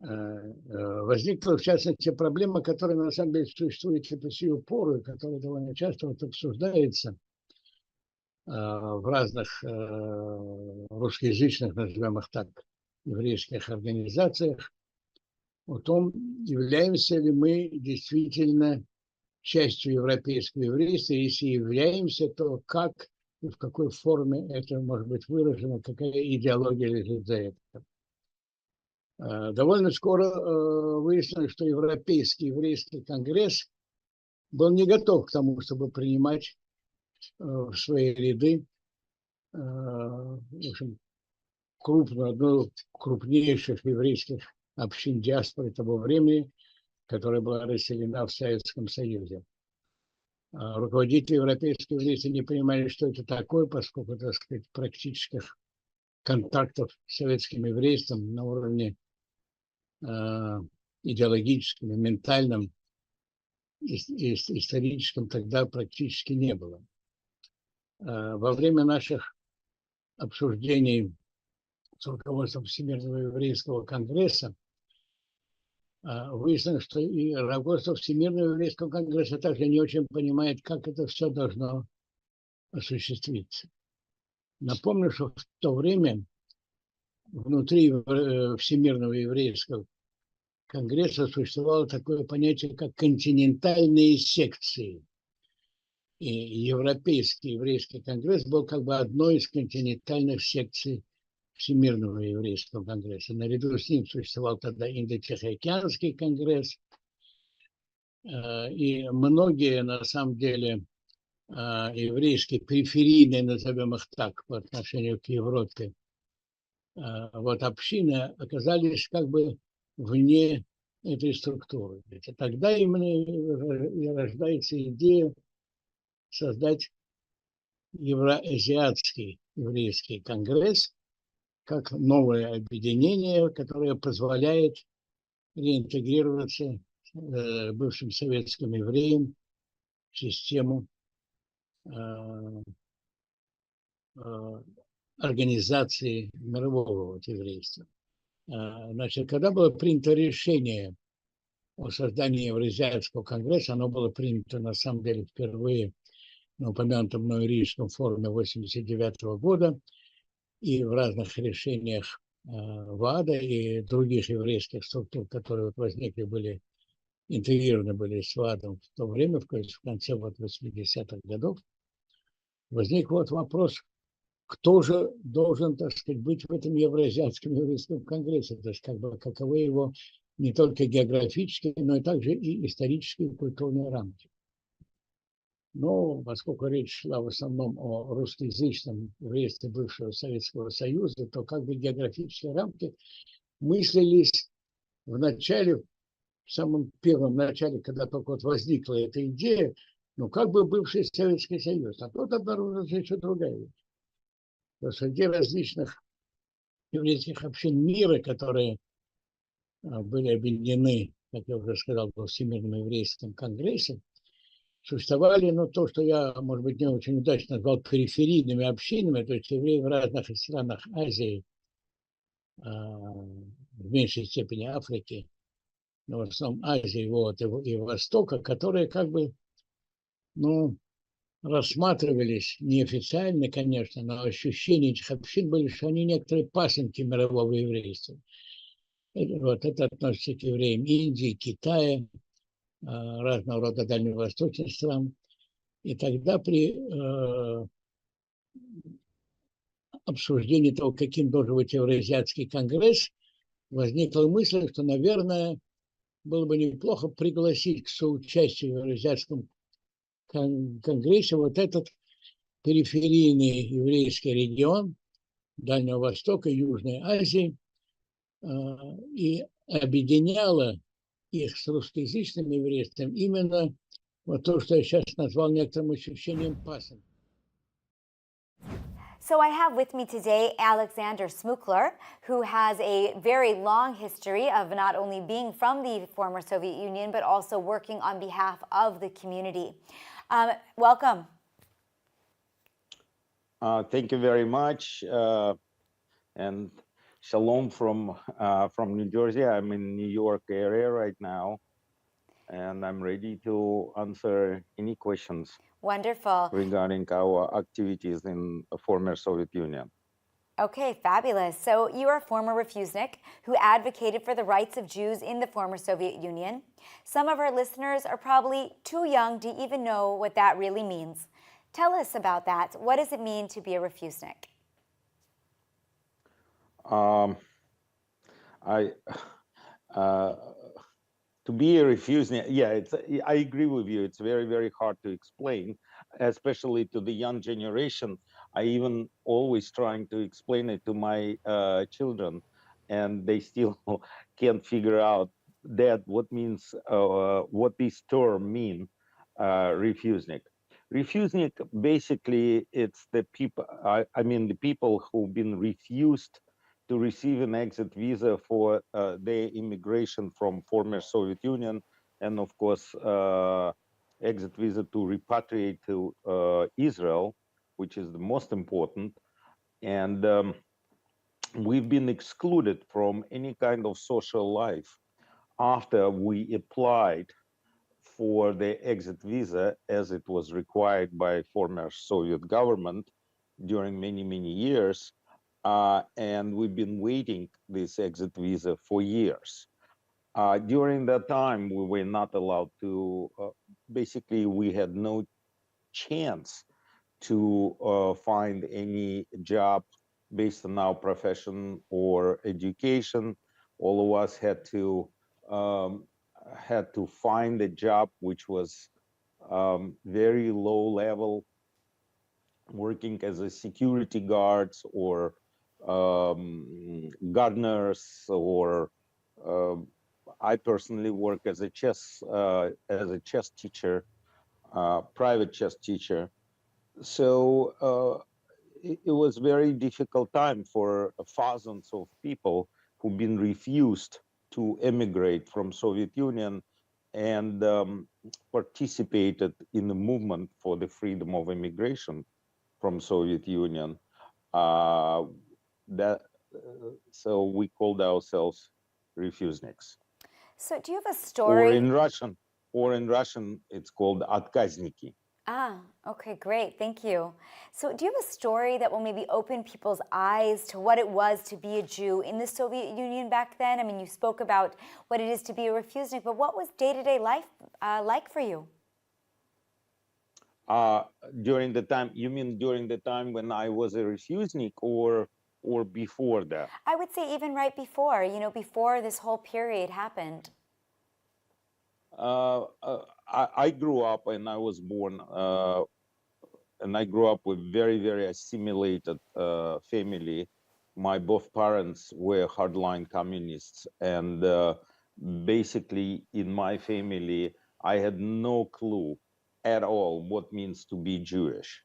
Возникла, в частности, проблема, которая на самом деле существует и по сию пору, и которая довольно часто вот обсуждается в разных русскоязычных, назовем их так, еврейских организациях, о том, являемся ли мы действительно частью европейского еврейства, если являемся, то как и в какой форме это может быть выражено, какая идеология лежит за этим. Довольно скоро выяснилось, что Европейский еврейский конгресс был не готов к тому, чтобы принимать в свои ряды в общем, одну из крупнейших еврейских общин диаспоры того времени, которая была расселена в Советском Союзе. Руководители европейского еврейства не понимали, что это такое, поскольку, так сказать, практических контактов с советским еврейством на уровне идеологическом, ментальном, историческом тогда практически не было. Во время наших обсуждений с руководством Всемирного еврейского конгресса выяснилось, что и руководство Всемирного еврейского конгресса также не очень понимает, как это все должно осуществиться. Напомню, что в то время внутри Всемирного еврейского конгресса существовало такое понятие, как континентальные секции. И Европейский еврейский конгресс был как бы одной из континентальных секций Всемирного еврейского конгресса. Наряду с ним существовал тогда Индо-Тихоокеанский конгресс. И многие, на самом деле, еврейские периферийные, назовем их так, по отношению к Европе, вот общины оказались как бы вне этой структуры. И тогда именно и рождается идея создать Евроазиатский еврейский конгресс как новое объединение, которое позволяет реинтегрироваться бывшим советским евреям в систему организации мирового еврейства. Значит, когда было принято решение о создании Евразиатского конгресса, оно было принято на самом деле впервые на упомянутом мной Рижском форуме 1989 года и в разных решениях ВАДА и других еврейских структур, которые вот возникли, были интегрированы были с ВАДом в то время, в конце вот 80-х годов, возник вот вопрос, кто же должен, так сказать, быть в этом Евразиатском еврейском конгрессе, то есть как бы каковы его не только географические, но и также и исторические и культурные рамки. Но поскольку речь шла в основном о русскоязычном еврействе бывшего Советского Союза, то как бы географические рамки мыслились в начале, в самом первом начале, когда только вот возникла эта идея, ну как бы бывший Советский Союз, а тут обнаружится еще другая вещь. Среди различных еврейских общин мира, которые были объединены, как я уже сказал, во Всемирном еврейском конгрессе, существовали, ну, то, что я, может быть, не очень удачно назвал периферийными общинами, то есть евреи в разных странах Азии, в меньшей степени Африки, но в основном Азии вот, и Востока, которые как бы, ну, рассматривались неофициально, конечно, но ощущения этих общин были, что они некоторые пасынки мирового еврейства. Вот это относится к евреям Индии, Китая, разного рода дальневосточных стран. И тогда при обсуждении того, каким должен быть Евразиатский конгресс, возникла мысль, что, наверное, было бы неплохо пригласить к соучастию в Евразиатском конгрессе вот этот периферийный еврейский регион Дальнего Востока и Южной Азии, и объединяло их с русскоязычным еврейством именно вот то, что я сейчас назвал некоторым ощущением пасынка. So I have with me today Alexander Smukler, who has a very long history of not only being from the former Soviet Union, but also working on behalf of the community. Welcome. Thank you very much. And shalom from New Jersey. I'm in New York area right now, and I'm ready to answer any questions. Wonderful. Regarding our activities in the former Soviet Union. Okay, fabulous. So you are a former refusenik who advocated for the rights of Jews in the former Soviet Union. Some of our listeners are probably too young to even know what that really means. Tell us about that. What does it mean to be a refusenik? To be a refusnik, yeah, I agree with you. It's very, very hard to explain, especially to the young generation. I even always trying to explain it to my children, and they still can't figure out that what this term mean, refusnik. Refusnik, basically, it's the people, I mean, the people who've been refused to receive an exit visa for their immigration from former Soviet Union, and of course, exit visa to repatriate to Israel, which is the most important. And we've been excluded from any kind of social life after we applied for the exit visa as it was required by former Soviet government during many, many years. And we've been waiting this exit visa for years. During that time, we were not allowed to, basically, we had no chance to find any job based on our profession or education. All of us um, had to find a job which was very low level, working as a security guards or gardeners, or I personally work as a chess teacher, private chess teacher. So it was very difficult time for thousands of people who've been refused to emigrate from Soviet Union and participated in the movement for the freedom of immigration from Soviet Union. So we called ourselves refusniks. So do you have a Or story? in Russian, it's called отказники. Ah, okay, great. Thank you. So do you have a story that will maybe open people's eyes to what it was to be a Jew in the Soviet Union back then? I mean, you spoke about what it is to be a refusnik, but what was day-to-day life like for you? During the time, you mean during the time when I was a refusnik, or before that? I would say even right before, before this whole period happened. I grew up and I was born, and I grew up with very, very assimilated family. My both parents were hardline communists, and basically in my family, I had no clue at all what means to be Jewish.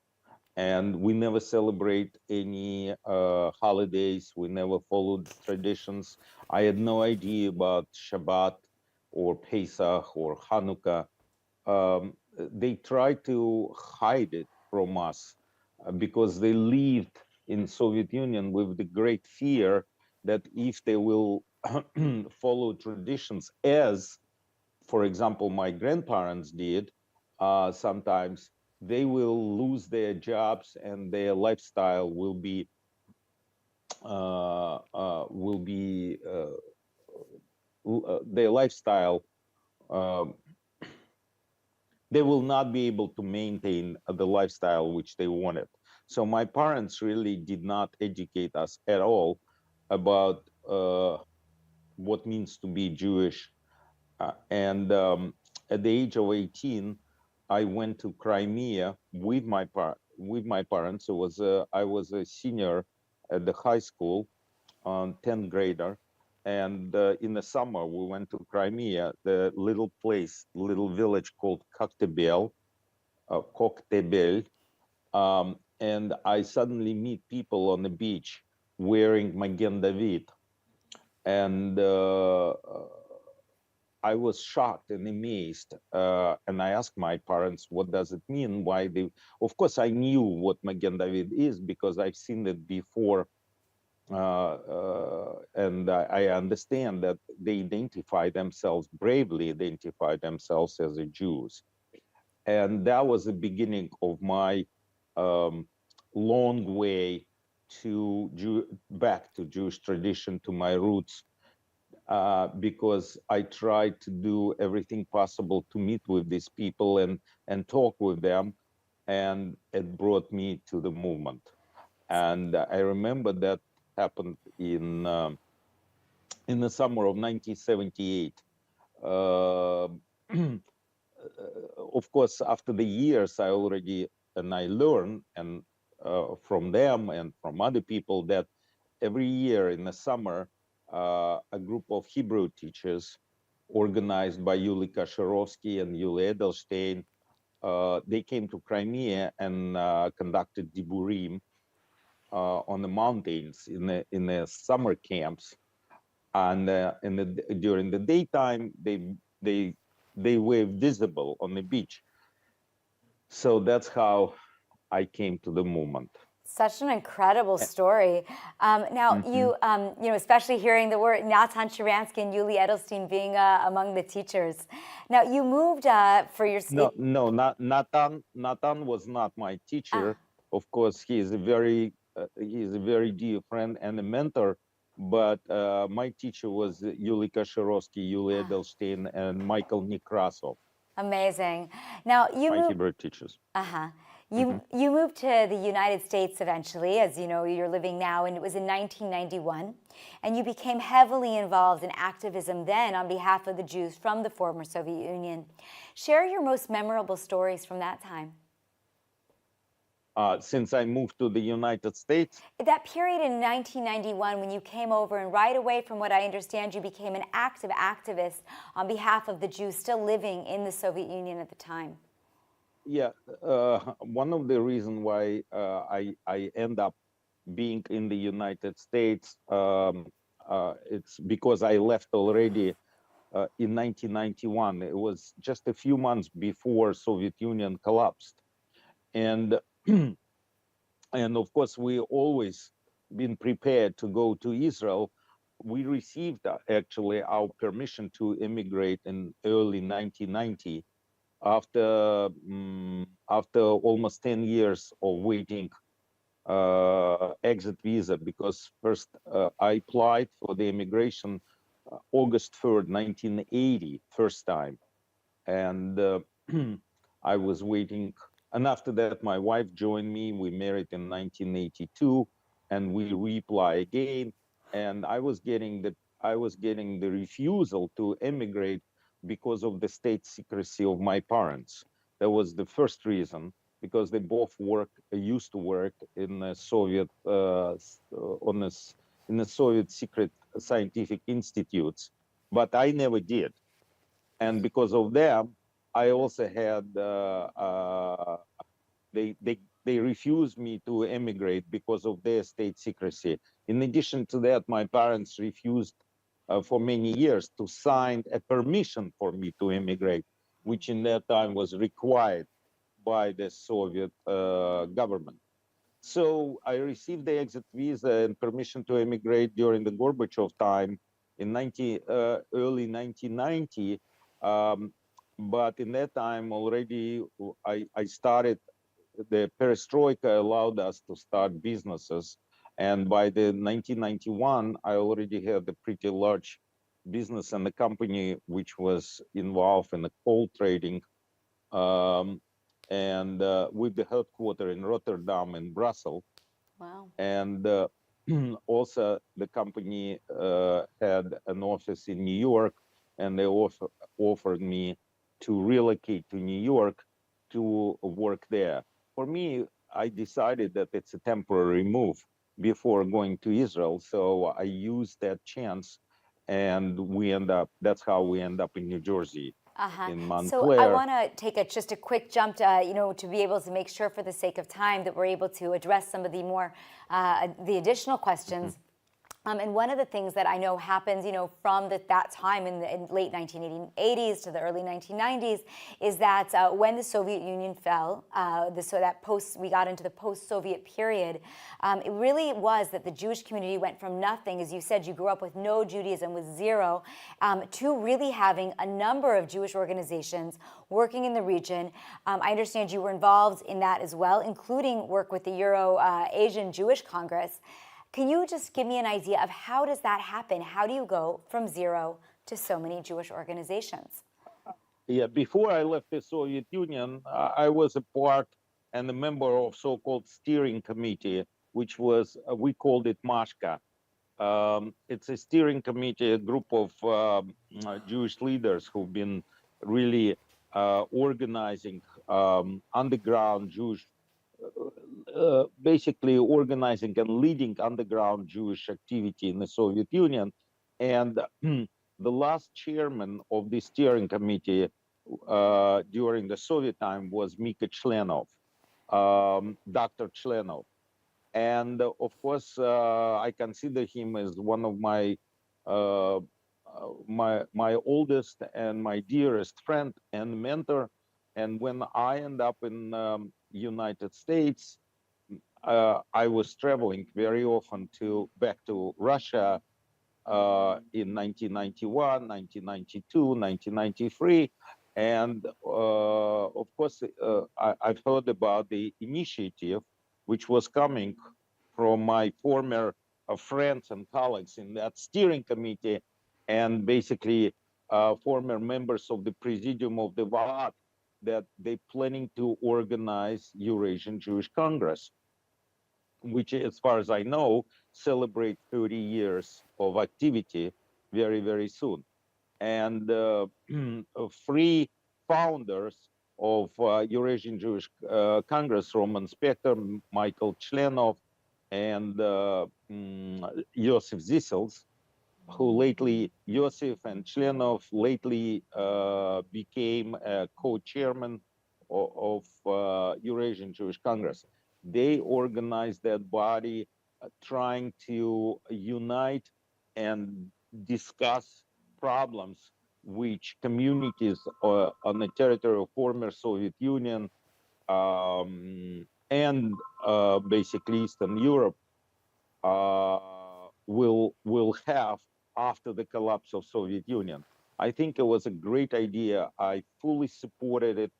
And we never celebrate any holidays. We never followed traditions. I had no idea about Shabbat or Pesach or Hanukkah. They tried to hide it from us because they lived in Soviet Union with the great fear that if they will follow traditions, as, for example, my grandparents did, sometimes they will lose their jobs and their lifestyle will be their lifestyle. They will not be able to maintain the lifestyle which they wanted. So my parents really did not educate us at all about what means to be Jewish. And at the age of 18, I went to Crimea with my parents. I was a senior at the high school, 10th grader. And in the summer, we went to Crimea, the little village called Koktebel, and I suddenly meet people on the beach wearing Magen David. And I was shocked and amazed, and I asked my parents, "What does it mean? Why they?" Of course, I knew what Magen David is because I've seen it before, and I understand that they bravely identify themselves as a Jews, and that was the beginning of my long way back to Jewish tradition, to my roots. Because I tried to do everything possible to meet with these people and talk with them, and it brought me to the movement. And I remember that happened in the summer of 1978. Of course, after the years, I learned and from them and from other people that every year in the summer, a group of Hebrew teachers organized by Yuli Kasharovsky and Yuli Edelstein. They came to Crimea and conducted diburim on the mountains in the summer camps, and during the daytime they were visible on the beach. So that's how I came to the movement. Such an incredible story. Now, you know, especially hearing the word Natan Sharansky and Yuli Edelstein being among the teachers. Now, you moved for your... Not Natan was not my teacher. Of course, he is a very dear friend and a mentor. But my teacher was Yuli Kasharovsky, Yuli Edelstein, and Michael Nekrasov. Amazing. Now, you my moved... Hebrew teachers. You moved to the United States eventually, as you know, you're living now, and it was in 1991. And you became heavily involved in activism then on behalf of the Jews from the former Soviet Union. Share your most memorable stories from that time. Since I moved to the United States? That period in 1991 when you came over, and right away, from what I understand, you became an active activist on behalf of the Jews still living in the Soviet Union at the time. Yeah, one of the reasons why I end up being in the United States, it's because I left already in 1991. It was just a few months before Soviet Union collapsed, and and of course we always been prepared to go to Israel. We received actually our permission to immigrate in early 1990. After almost 10 years of waiting exit visa, because first I applied for the immigration August 3rd, 1980, first time, and I was waiting. And after that, my wife joined me. We married in 1982, and we reapply again. And I was getting the refusal to immigrate because of the state secrecy of my parents. That was the first reason, because they both used to work in the Soviet in the Soviet secret scientific institutes, but I never did. And because of them, I also had they refused me to emigrate because of their state secrecy. In addition to that, my parents refused for many years to sign a permission for me to immigrate, which in that time was required by the Soviet government. So I received the exit visa and permission to immigrate during the Gorbachev time in early 1990. But in that time already, I started, the perestroika allowed us to start businesses. And by the 1991, I already had a pretty large business and a company which was involved in the coal trading, and with the headquarters in Rotterdam and Brussels. Wow. And also the company had an office in New York, and they offered me to relocate to New York to work there. For me, I decided that it's a temporary move before going to Israel. So I used that chance, and that's how we end up in New Jersey. In Montclair. So I want to take just a quick jump, you know, to be able to make sure, for the sake of time, that we're able to address some of the more, the additional questions. And one of the things that I know happens, you know, from that time in the late 1980s to the early 1990s, is that when the Soviet Union fell, we got into the post-Soviet period, it really was that the Jewish community went from nothing, as you said, you grew up with no Judaism, with zero, to really having a number of Jewish organizations working in the region. I understand you were involved in that as well, including work with the Euro-Asian Jewish Congress. Can you just give me an idea of how does that happen? How do you go from zero to so many Jewish organizations? Yeah, before I left the Soviet Union, I was a part and a member of so-called steering committee, which was, we called it Mashka. It's a steering committee, a group of Jewish leaders who've been really organizing underground Jewish basically organizing and leading underground Jewish activity in the Soviet Union. And the last chairman of the steering committee during the Soviet time was Mika Chlenov, Dr. Chlenov. And of course, I consider him as one of my my oldest and my dearest friend and mentor. And when I end up in United States, I was traveling very often back to Russia in 1991, 1992, 1993. And of course, I've heard about the initiative which was coming from my former friends and colleagues in that steering committee, and basically former members of the Presidium of the Vaad, that they're planning to organize Eurasian Jewish Congress, which, as far as I know, celebrate 30 years of activity very, very soon. And three founders of Eurasian Jewish Congress, Roman Spector, Michael Chlenov, and Yosef Zissels, who lately, Yosef and Chlenov lately became co-chairman of Eurasian Jewish Congress. They organized that body trying to unite and discuss problems which communities on the territory of former Soviet Union and basically Eastern Europe will have after the collapse of Soviet Union. I think it was a great idea. I fully supported it.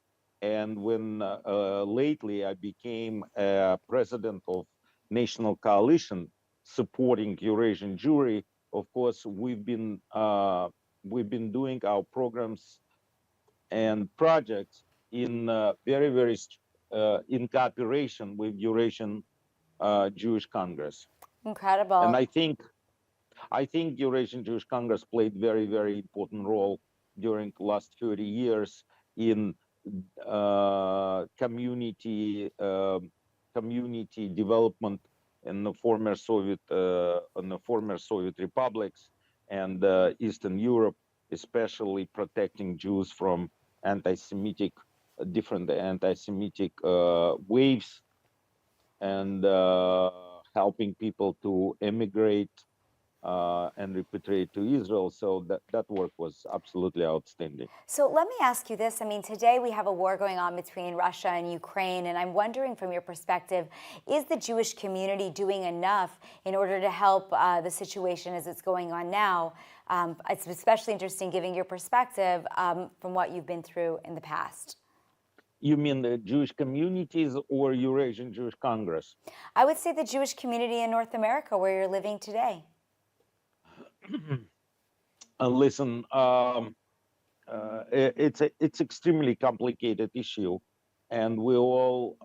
And when lately I became president of National Coalition supporting Eurasian Jewry, of course, we've been doing our programs and projects in very in cooperation with Eurasian Jewish Congress. Incredible. And I think Eurasian Jewish Congress played very important role during the last 30 years in community development in the former Soviet republics and Eastern Europe, especially protecting Jews from different anti-Semitic waves, and helping people to emigrate and repatriate to Israel. So that work was absolutely outstanding. So let me ask you this. I mean, today we have a war going on between Russia and Ukraine, and I'm wondering from your perspective, is the Jewish community doing enough in order to help the situation as it's going on now? It's especially interesting giving your perspective from what you've been through in the past. You mean the Jewish communities or Eurasian Jewish Congress? I would say the Jewish community in North America, where you're living today. Listen, it's extremely complicated issue, and we're all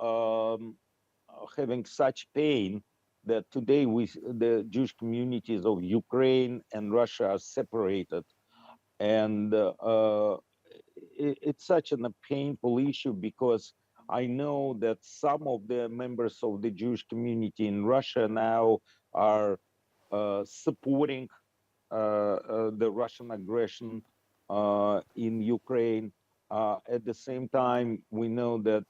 having such pain that today the Jewish communities of Ukraine and Russia are separated, and it's such a painful issue, because I know that some of the members of the Jewish community in Russia now are supporting the Russian aggression in Ukraine. At the same time, we know that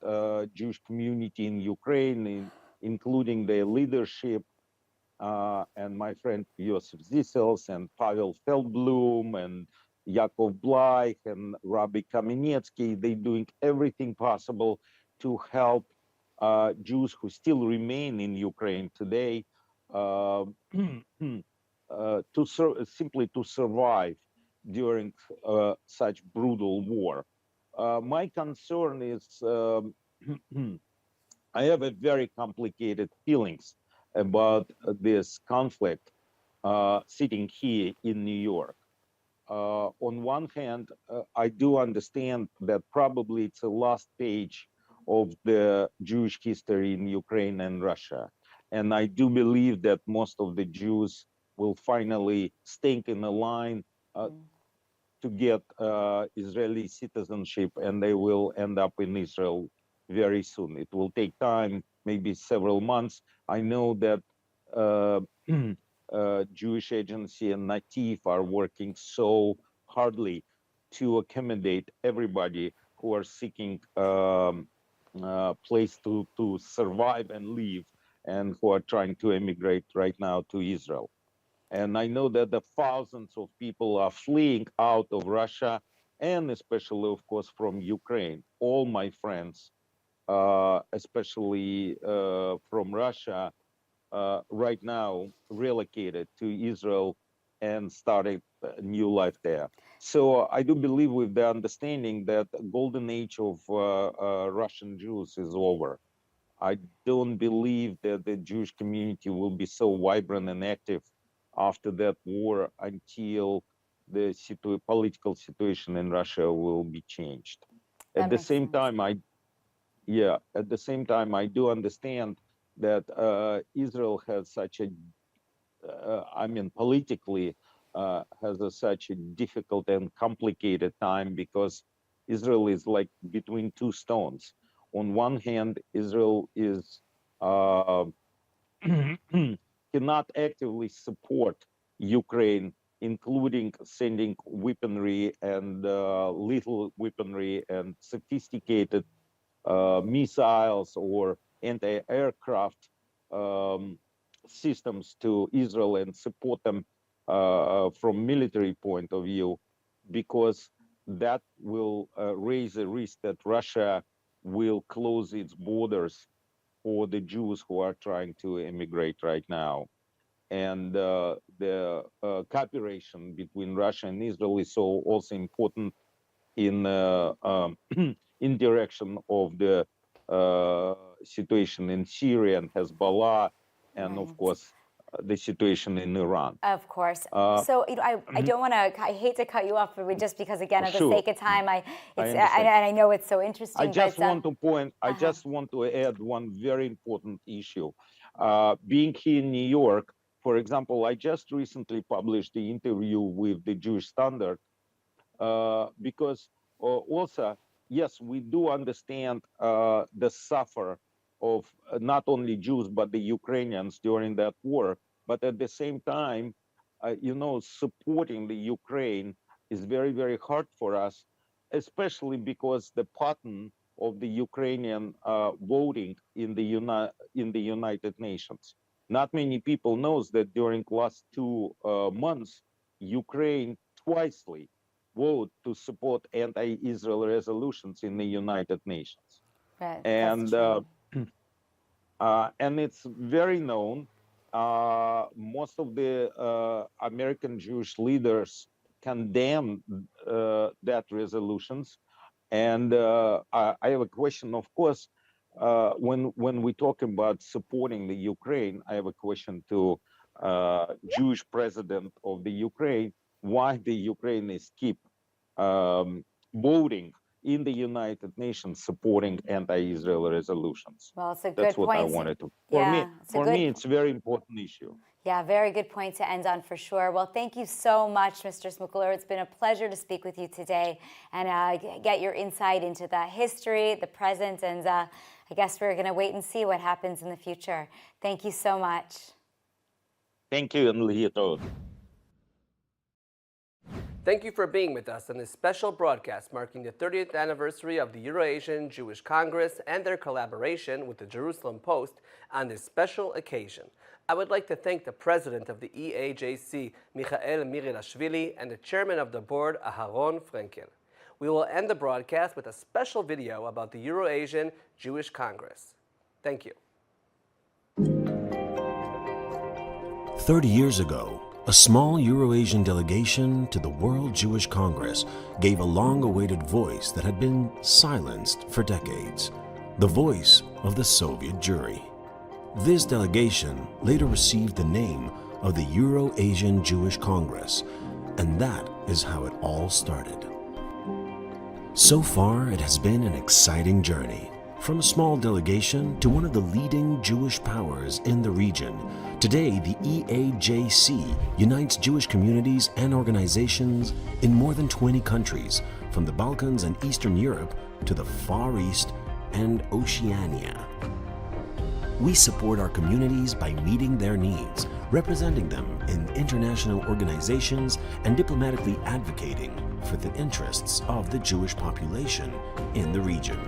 Jewish community in Ukraine, including their leadership, and my friend Yosef Zissels and Pavel Feldblum and Yakov Blaich and Rabbi Kamenetsky, they're doing everything possible to help Jews who still remain in Ukraine today simply to survive during such brutal war. My concern is I have a very complicated feelings about this conflict sitting here in New York. On one hand, I do understand that probably it's the last page of the Jewish history in Ukraine and Russia. And I do believe that most of the Jews will finally stake in the line to get Israeli citizenship, and they will end up in Israel very soon. It will take time, maybe several months. I know that Jewish Agency and Natif are working so hardly to accommodate everybody who are seeking place to survive and live, and who are trying to emigrate right now to Israel. And I know that the thousands of people are fleeing out of Russia, and especially, of course, from Ukraine. All my friends, especially from Russia, right now relocated to Israel and started a new life there. So I do believe with the understanding that the golden age of Russian Jews is over. I don't believe that the Jewish community will be so vibrant and active after that war until the political situation in Russia will be changed. At the same time, at the same time, I do understand that Israel has such a, politically has such a difficult and complicated time, because Israel is like between two stones. On one hand, Israel is cannot actively support Ukraine, including sending weaponry and lethal weaponry and sophisticated missiles or anti-aircraft systems to Israel and support them from military point of view, because that will raise a risk that Russia will close its borders for the Jews who are trying to immigrate right now. And the cooperation between Russia and Israel is also important in in direction of the situation in Syria and Hezbollah, and of course the situation in Iran. Of course. So I don't want to. I hate to cut you off, but just because, again, of the sake of time, and I know it's so interesting. I just want to point. I just want to add one very important issue. Being here in New York, for example, I just recently published the interview with the Jewish Standard, because also, yes, we do understand the suffer of not only Jews but the Ukrainians during that war. But at the same time, supporting the Ukraine is very, very hard for us, especially because the pattern of the Ukrainian voting in the United Nations. Not many people knows that during last 2 months, Ukraine twicely vote to support anti-Israel resolutions in the United Nations. Right, and it's very known. Most of the American Jewish leaders condemn that resolutions. And I have a question, of course, when we talk about supporting the Ukraine, I have a question to Jewish president of the Ukraine, why the Ukrainians keep voting in the United Nations supporting anti-Israel resolutions. Well, it's a good That's what I point. wanted to. For me, it's a very important issue. Yeah, very good point to end on for sure. Well, thank you so much, Mr. Smukler. It's been a pleasure to speak with you today and get your insight into the history, the present, and I guess we're going to wait and see what happens in the future. Thank you so much. Thank you, and Lihitot. Thank you for being with us on this special broadcast marking the 30th anniversary of the Euro-Asian Jewish Congress and their collaboration with the Jerusalem Post on this special occasion. I would like to thank the president of the Eajc, Michael Mirilashvili, and the chairman of the board, Aharon Frenkel. We will end the broadcast with a special video about the Euro-Asian Jewish Congress. Thank you. 30 years ago, a small Euro-Asian delegation to the World Jewish Congress gave a long-awaited voice that had been silenced for decades, the voice of the Soviet Jewry. This delegation later received the name of the Euro-Asian Jewish Congress, and that is how it all started. So far, it has been an exciting journey, from a small delegation to one of the leading Jewish powers in the region. Today, the Eajc unites Jewish communities and organizations in more than 20 countries, from the Balkans and Eastern Europe to the Far East and Oceania. We support our communities by meeting their needs, representing them in international organizations and diplomatically advocating for the interests of the Jewish population in the region.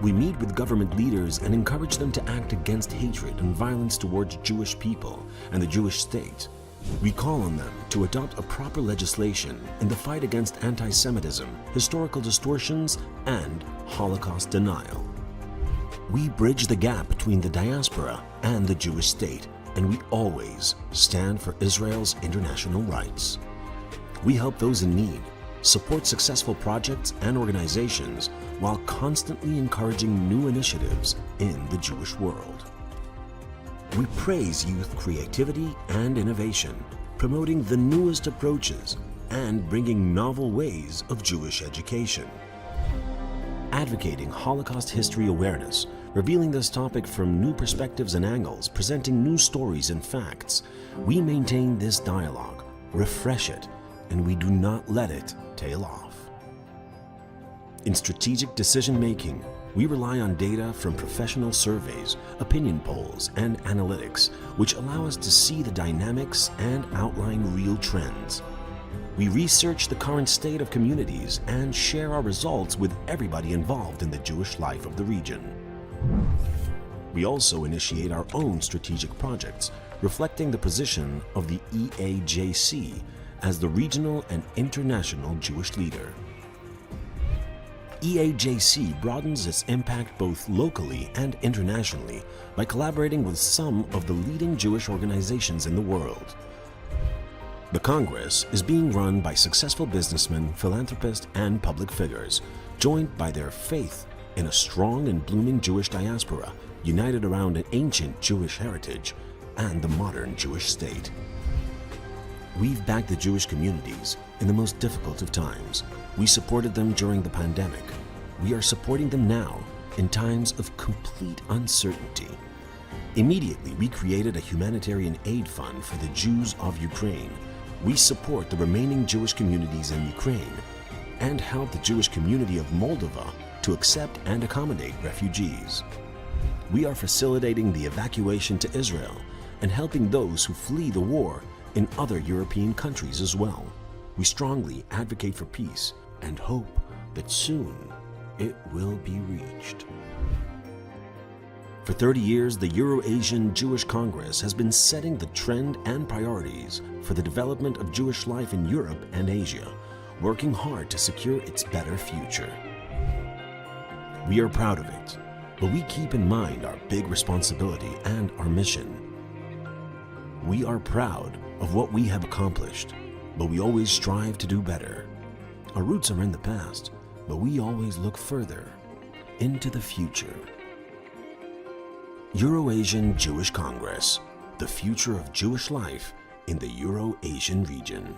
We meet with government leaders and encourage them to act against hatred and violence towards Jewish people and the Jewish state. We call on them to adopt a proper legislation in the fight against anti-Semitism, historical distortions, and Holocaust denial. We bridge the gap between the diaspora and the Jewish state, and we always stand for Israel's international rights. We help those in need, support successful projects and organizations, while constantly encouraging new initiatives in the Jewish world. We praise youth creativity and innovation, promoting the newest approaches and bringing novel ways of Jewish education. Advocating Holocaust history awareness, revealing this topic from new perspectives and angles, presenting new stories and facts. We maintain this dialogue, refresh it, and we do not let it tail off. In strategic decision-making, we rely on data from professional surveys, opinion polls, and analytics, which allow us to see the dynamics and outline real trends. We research the current state of communities and share our results with everybody involved in the Jewish life of the region. We also initiate our own strategic projects, reflecting the position of the Eajc as the regional and international Jewish leader. Eajc broadens its impact both locally and internationally by collaborating with some of the leading Jewish organizations in the world. The Congress is being run by successful businessmen, philanthropists, and public figures, joined by their faith in a strong and blooming Jewish diaspora, united around an ancient Jewish heritage and the modern Jewish state. We've backed the Jewish communities in the most difficult of times. We supported them during the pandemic. We are supporting them now in times of complete uncertainty. Immediately, we created a humanitarian aid fund for the Jews of Ukraine. We support the remaining Jewish communities in Ukraine and help the Jewish community of Moldova to accept and accommodate refugees. We are facilitating the evacuation to Israel and helping those who flee the war in other European countries as well. We strongly advocate for peace and hope that soon it will be reached. For 30 years, the Euro-Asian Jewish Congress has been setting the trend and priorities for the development of Jewish life in Europe and Asia, working hard to secure its better future. We are proud of it, but we keep in mind our big responsibility and our mission. We are proud of what we have accomplished, but we always strive to do better. Our roots are in the past, but we always look further into the future. Euro-Asian Jewish Congress, the future of Jewish life in the Euro-Asian region.